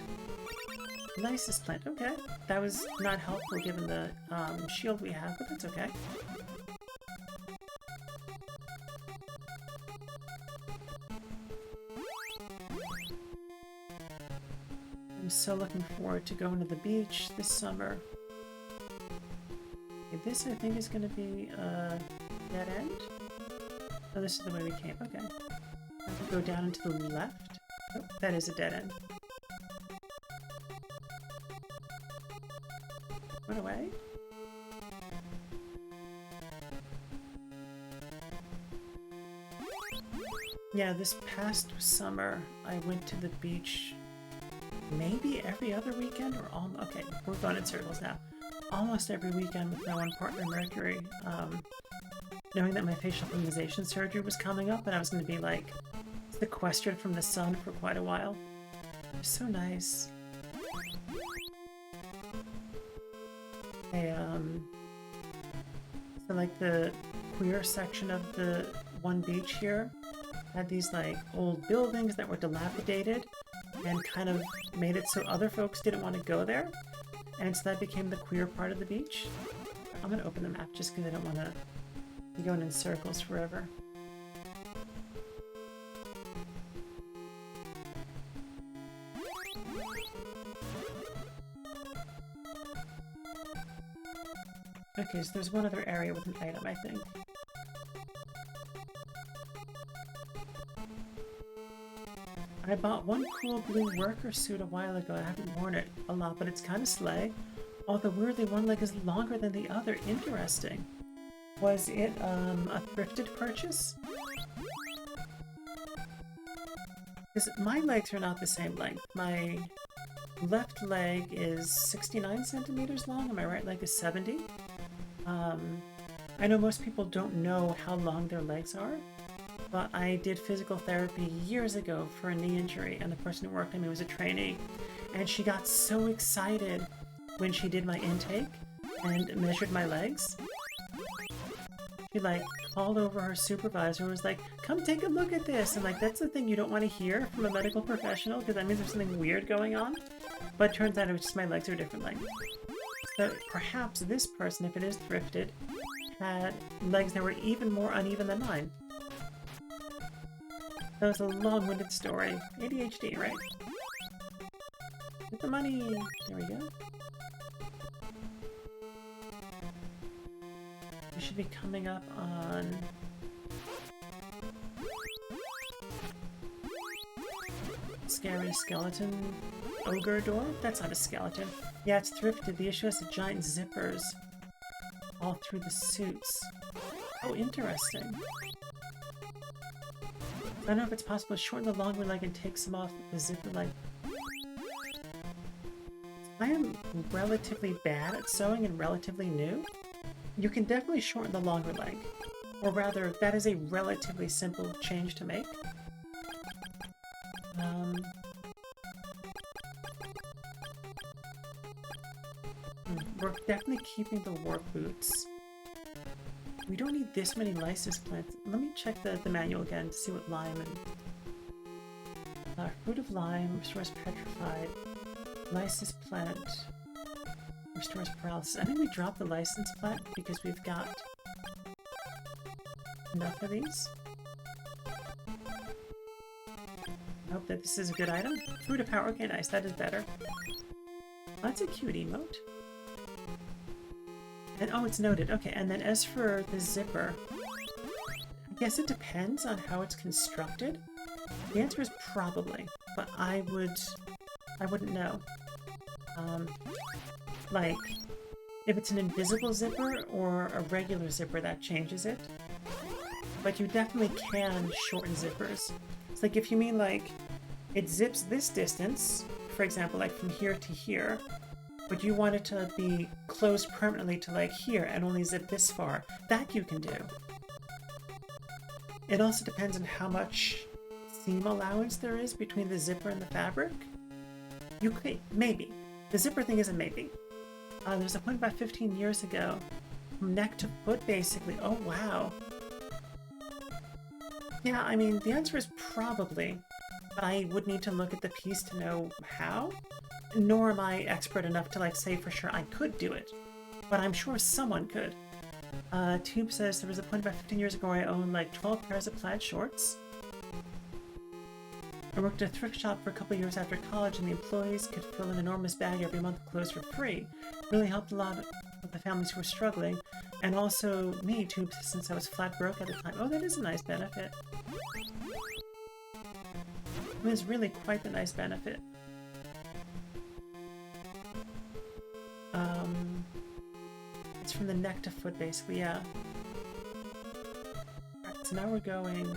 Nicest plant, okay. That was not helpful given the shield we have, but that's okay. so looking forward to going to the beach this summer. Okay, this I think is going to be a dead end. Oh, this is the way we came. Okay. I have to go down and to the left. Oh, that is a dead end. Went away. Yeah, this past summer I went to the beach maybe every other weekend or almost. Okay, we're going in circles now. Almost every weekend with my one partner, Mercury. Knowing that my facial feminization surgery was coming up and I was going to be like sequestered from the sun for quite a while. It was so nice. So like the queer section of the one beach here had these like old buildings that were dilapidated and kind of made it so other folks didn't want to go there. And so that became the queer part of the beach. I'm going to open the map just because I don't want to be going in circles forever. Okay, so there's one other area with an item, I think. I bought one cool blue worker suit a while ago. I haven't worn it a lot, but it's kind of slay. Although weirdly, one leg is longer than the other. Interesting. Was it a thrifted purchase? Because my legs are not the same length. My left leg is 69 centimeters long and my right leg is 70. I know most people don't know how long their legs are, but I did physical therapy years ago for a knee injury, and the person who worked on me was a trainee, and she got so excited when she did my intake and measured my legs. She like called over her supervisor and was like, come take a look at this, and like that's the thing you don't want to hear from a medical professional because that means there's something weird going on, but it turns out it was just my legs are a different length. So perhaps this person, if it is thrifted, had legs that were even more uneven than mine. That was a long-winded story. ADHD, right? Get the money! There we go. We should be coming up on... Scary skeleton ogre door? That's not a skeleton. Yeah, it's thrifted. The issue is the giant zippers all through the suits. Oh, interesting. I don't know if it's possible to shorten the longer leg and take some off the zipper leg. I am relatively bad at sewing and relatively new. You can definitely shorten the longer leg. Or rather, that is a relatively simple change to make. We're definitely keeping the warp boots. We don't need this many lysis plants. Let me check the manual again to see what lime and... fruit of lime restores petrified. Lysis plant restores paralysis. I think we dropped the license plant because we've got enough of these. I hope that this is a good item. Fruit of power. Okay, nice. That is better. That's a cute emote. And oh, it's noted. Okay, and then as for the zipper, I guess it depends on how it's constructed. The answer is probably, but I wouldn't know. Like, if it's an invisible zipper or a regular zipper, that changes it. But you definitely can shorten zippers. It's like if you mean like, it zips this distance, for example, like from here to here, but you want it to be closed permanently to like here and only zip this far, that you can do. It also depends on how much seam allowance there is between the zipper and the fabric. You could, maybe. The zipper thing is a maybe. There's a point about 15 years ago, from neck to foot basically. Oh wow. Yeah, I mean, the answer is probably, but I would need to look at the piece to know how. Nor am I expert enough to like say for sure I could do it, but I'm sure someone could. Tube says there was a point about 15 years ago where I owned like 12 pairs of plaid shorts. I worked at a thrift shop for a couple years after college, and the employees could fill an enormous bag every month of clothes for free. Really helped a lot of the families who were struggling, and also me too, since I was flat broke at the time. Oh, that is a nice benefit. It was really quite the nice benefit. It's from the neck to foot, basically, yeah. Alright, so now we're going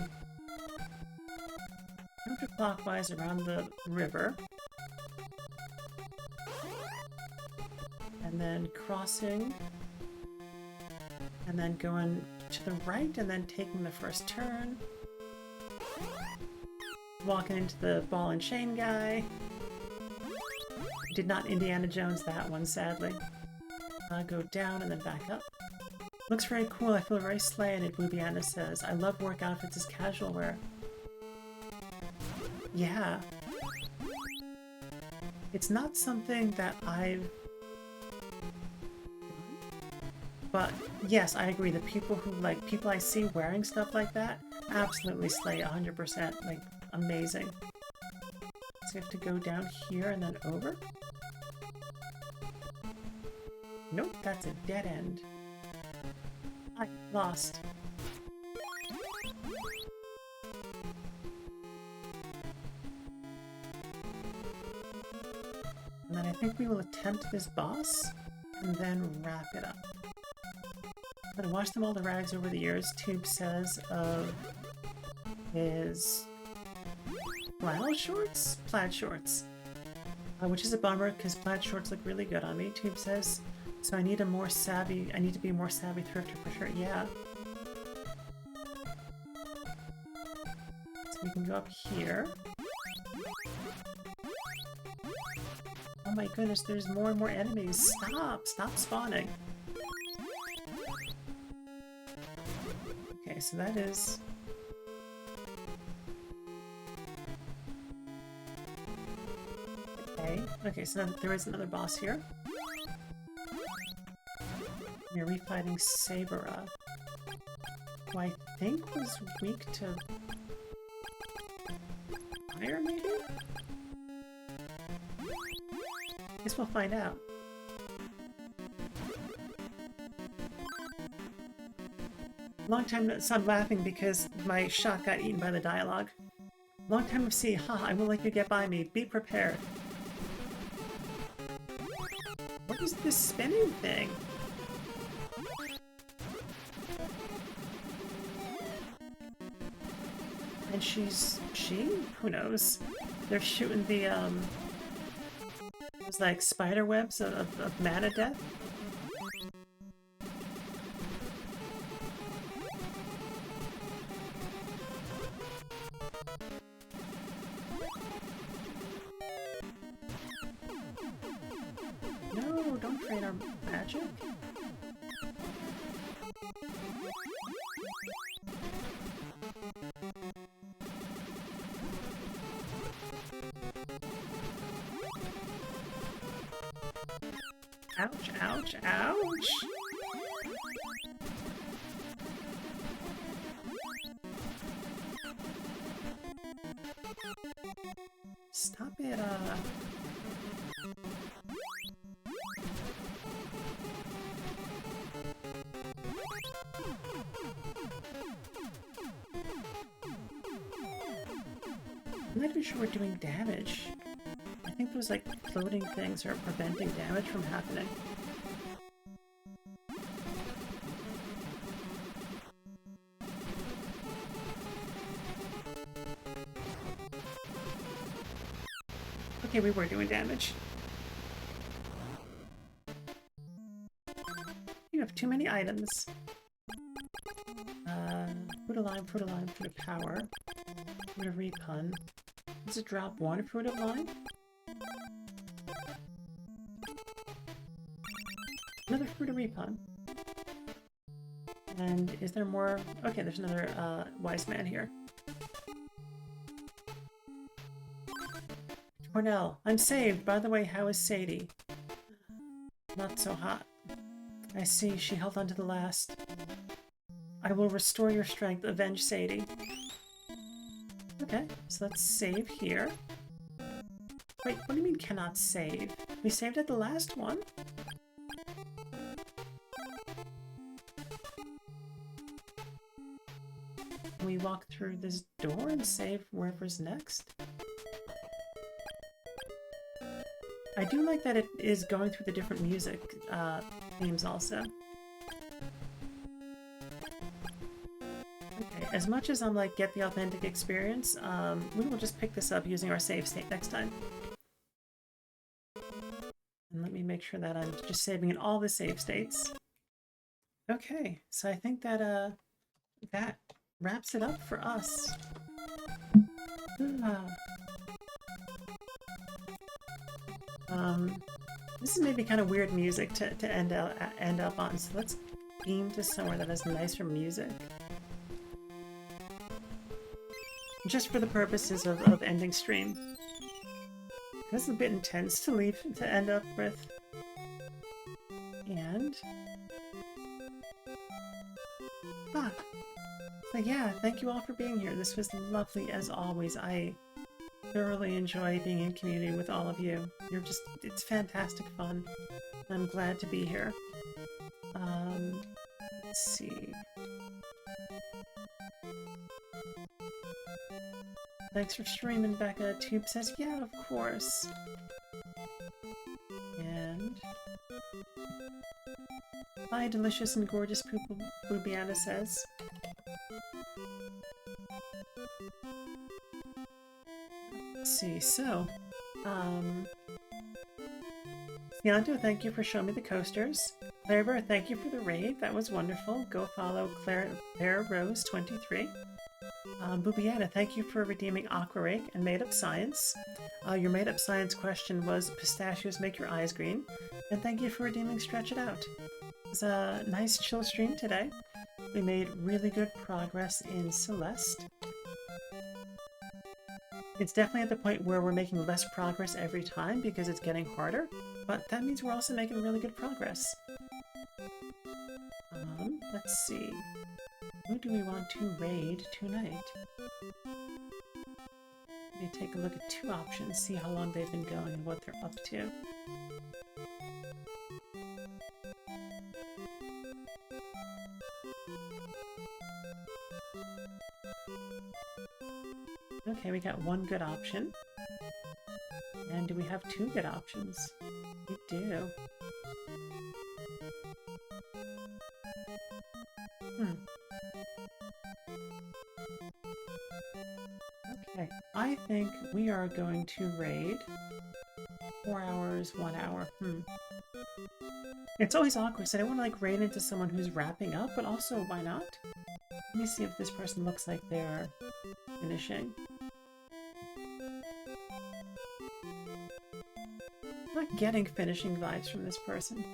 counterclockwise around the river. And then crossing. And then going to the right, and then taking the first turn. Walking into the ball and chain guy. Did not Indiana Jones that one, sadly. Go down and then back up. Looks very cool. I feel very slay in it, Boobiana says. I love work outfits as casual wear. Yeah. It's not something that I've... But yes, I agree. The people who like, people I see wearing stuff like that, absolutely slay 100%. Like, amazing. So we have to go down here and then over. Nope, that's a dead end. I lost. And then I think we will attempt this boss, and then wrap it up. I'm gonna wash them all the rags over the years, Tube says, of his flannel shorts? Plaid shorts. Which is a bummer, because plaid shorts look really good on me, Tube says. So I need to be a more savvy thrifter for sure, yeah. So we can go up here. Oh my goodness, there's more and more enemies. Stop spawning. Okay, so that is... Okay, so there is another boss here. You're refighting Sabera, who I think was weak to fire, maybe? Guess we'll find out. Long time, so I'm laughing because my shot got eaten by the dialogue. Long time no see, ha, I won't let you get by me, be prepared. What is this spinning thing? And who knows? They're shooting the, it's like spider webs of mana death. No, don't trade our magic. Ouch, ouch, ouch! Stop it, I'm not even sure we're doing damage. I think those, like, floating things are preventing damage from happening. Okay, we were doing damage. You have too many items. Fruit of lime, fruit of power, fruit of repun. Does it drop one fruit of lime? Another fruit of repun. And is there more? Okay, there's another wise man here. Cornell, I'm saved. By the way, how is Sadie? Not so hot. I see, she held on to the last. I will restore your strength. Avenge Sadie. Okay, so let's save here. Wait, what do you mean cannot save? We saved at the last one? We walk through this door and save wherever's next? I do like that it is going through the different music themes also. Okay, as much as I'm like, get the authentic experience, we will just pick this up using our save state next time. And let me make sure that I'm just saving in all the save states. Okay, so I think that that wraps it up for us. This is maybe kind of weird music to end up on, so let's beam to somewhere that has nicer music. Just for the purposes of ending stream. This is a bit intense to end up with. And... So yeah, thank you all for being here. This was lovely as always. I thoroughly enjoy being in community with all of you. It's fantastic fun. I'm glad to be here. Let's see. Thanks for streaming, Becca. Tube says, yeah, of course. And... Hi, delicious and gorgeous Boobiana says. Let's see, so... Cianto, thank you for showing me the coasters. Claire, thank you for the raid. That was wonderful. Go follow Claire Rose 23. Boobiana, thank you for redeeming Aquarake and Made Up Science. Your Made Up Science question was pistachios make your eyes green. And thank you for redeeming Stretch It Out. It was a nice chill stream today. We made really good progress in Celeste. It's definitely at the point where we're making less progress every time because it's getting harder, but that means we're also making really good progress. Let's see. Who do we want to raid tonight? Let me take a look at two options, see how long they've been going and what they're up to. Okay, we got one good option. And do we have two good options? We do. Okay, I think we are going to raid 4 hours, 1 hour. It's always awkward, so I don't want to like raid into someone who's wrapping up, but also why not? Let me see if this person looks like they're finishing. I'm not getting finishing vibes from this person.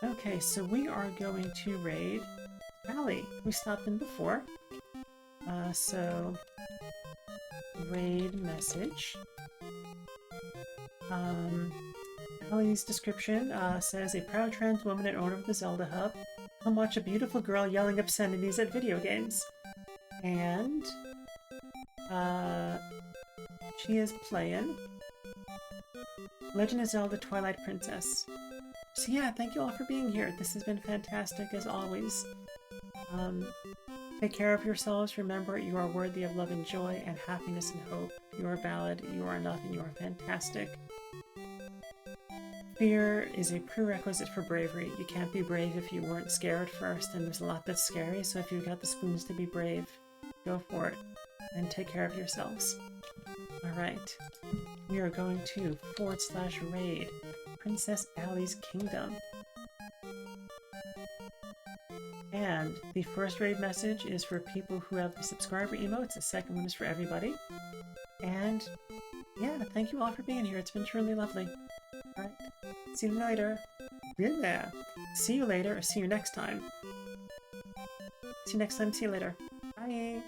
Okay, so we are going to raid Allie, who stopped in before. So raid message. Allie's description says, a proud trans woman and owner of the Zelda Hub. Come watch a beautiful girl yelling obscenities at video games. And she is playing Legend of Zelda Twilight Princess. So yeah, thank you all for being here. This has been fantastic as always. Take care of yourselves. Remember, you are worthy of love and joy and happiness and hope. You are valid, you are enough, and you are fantastic. Fear is a prerequisite for bravery. You can't be brave if you weren't scared first, and there's a lot that's scary, so if you've got the spoons to be brave, go for it. And take care of yourselves. Alright. We are going to /raid Princess Allie's Kingdom. And the first raid message is for people who have the subscriber emotes. The second one is for everybody. And yeah, thank you all for being here. It's been truly lovely. Alright. See you later. Yeah. See you later or see you next time. See you next time. See you later. Bye.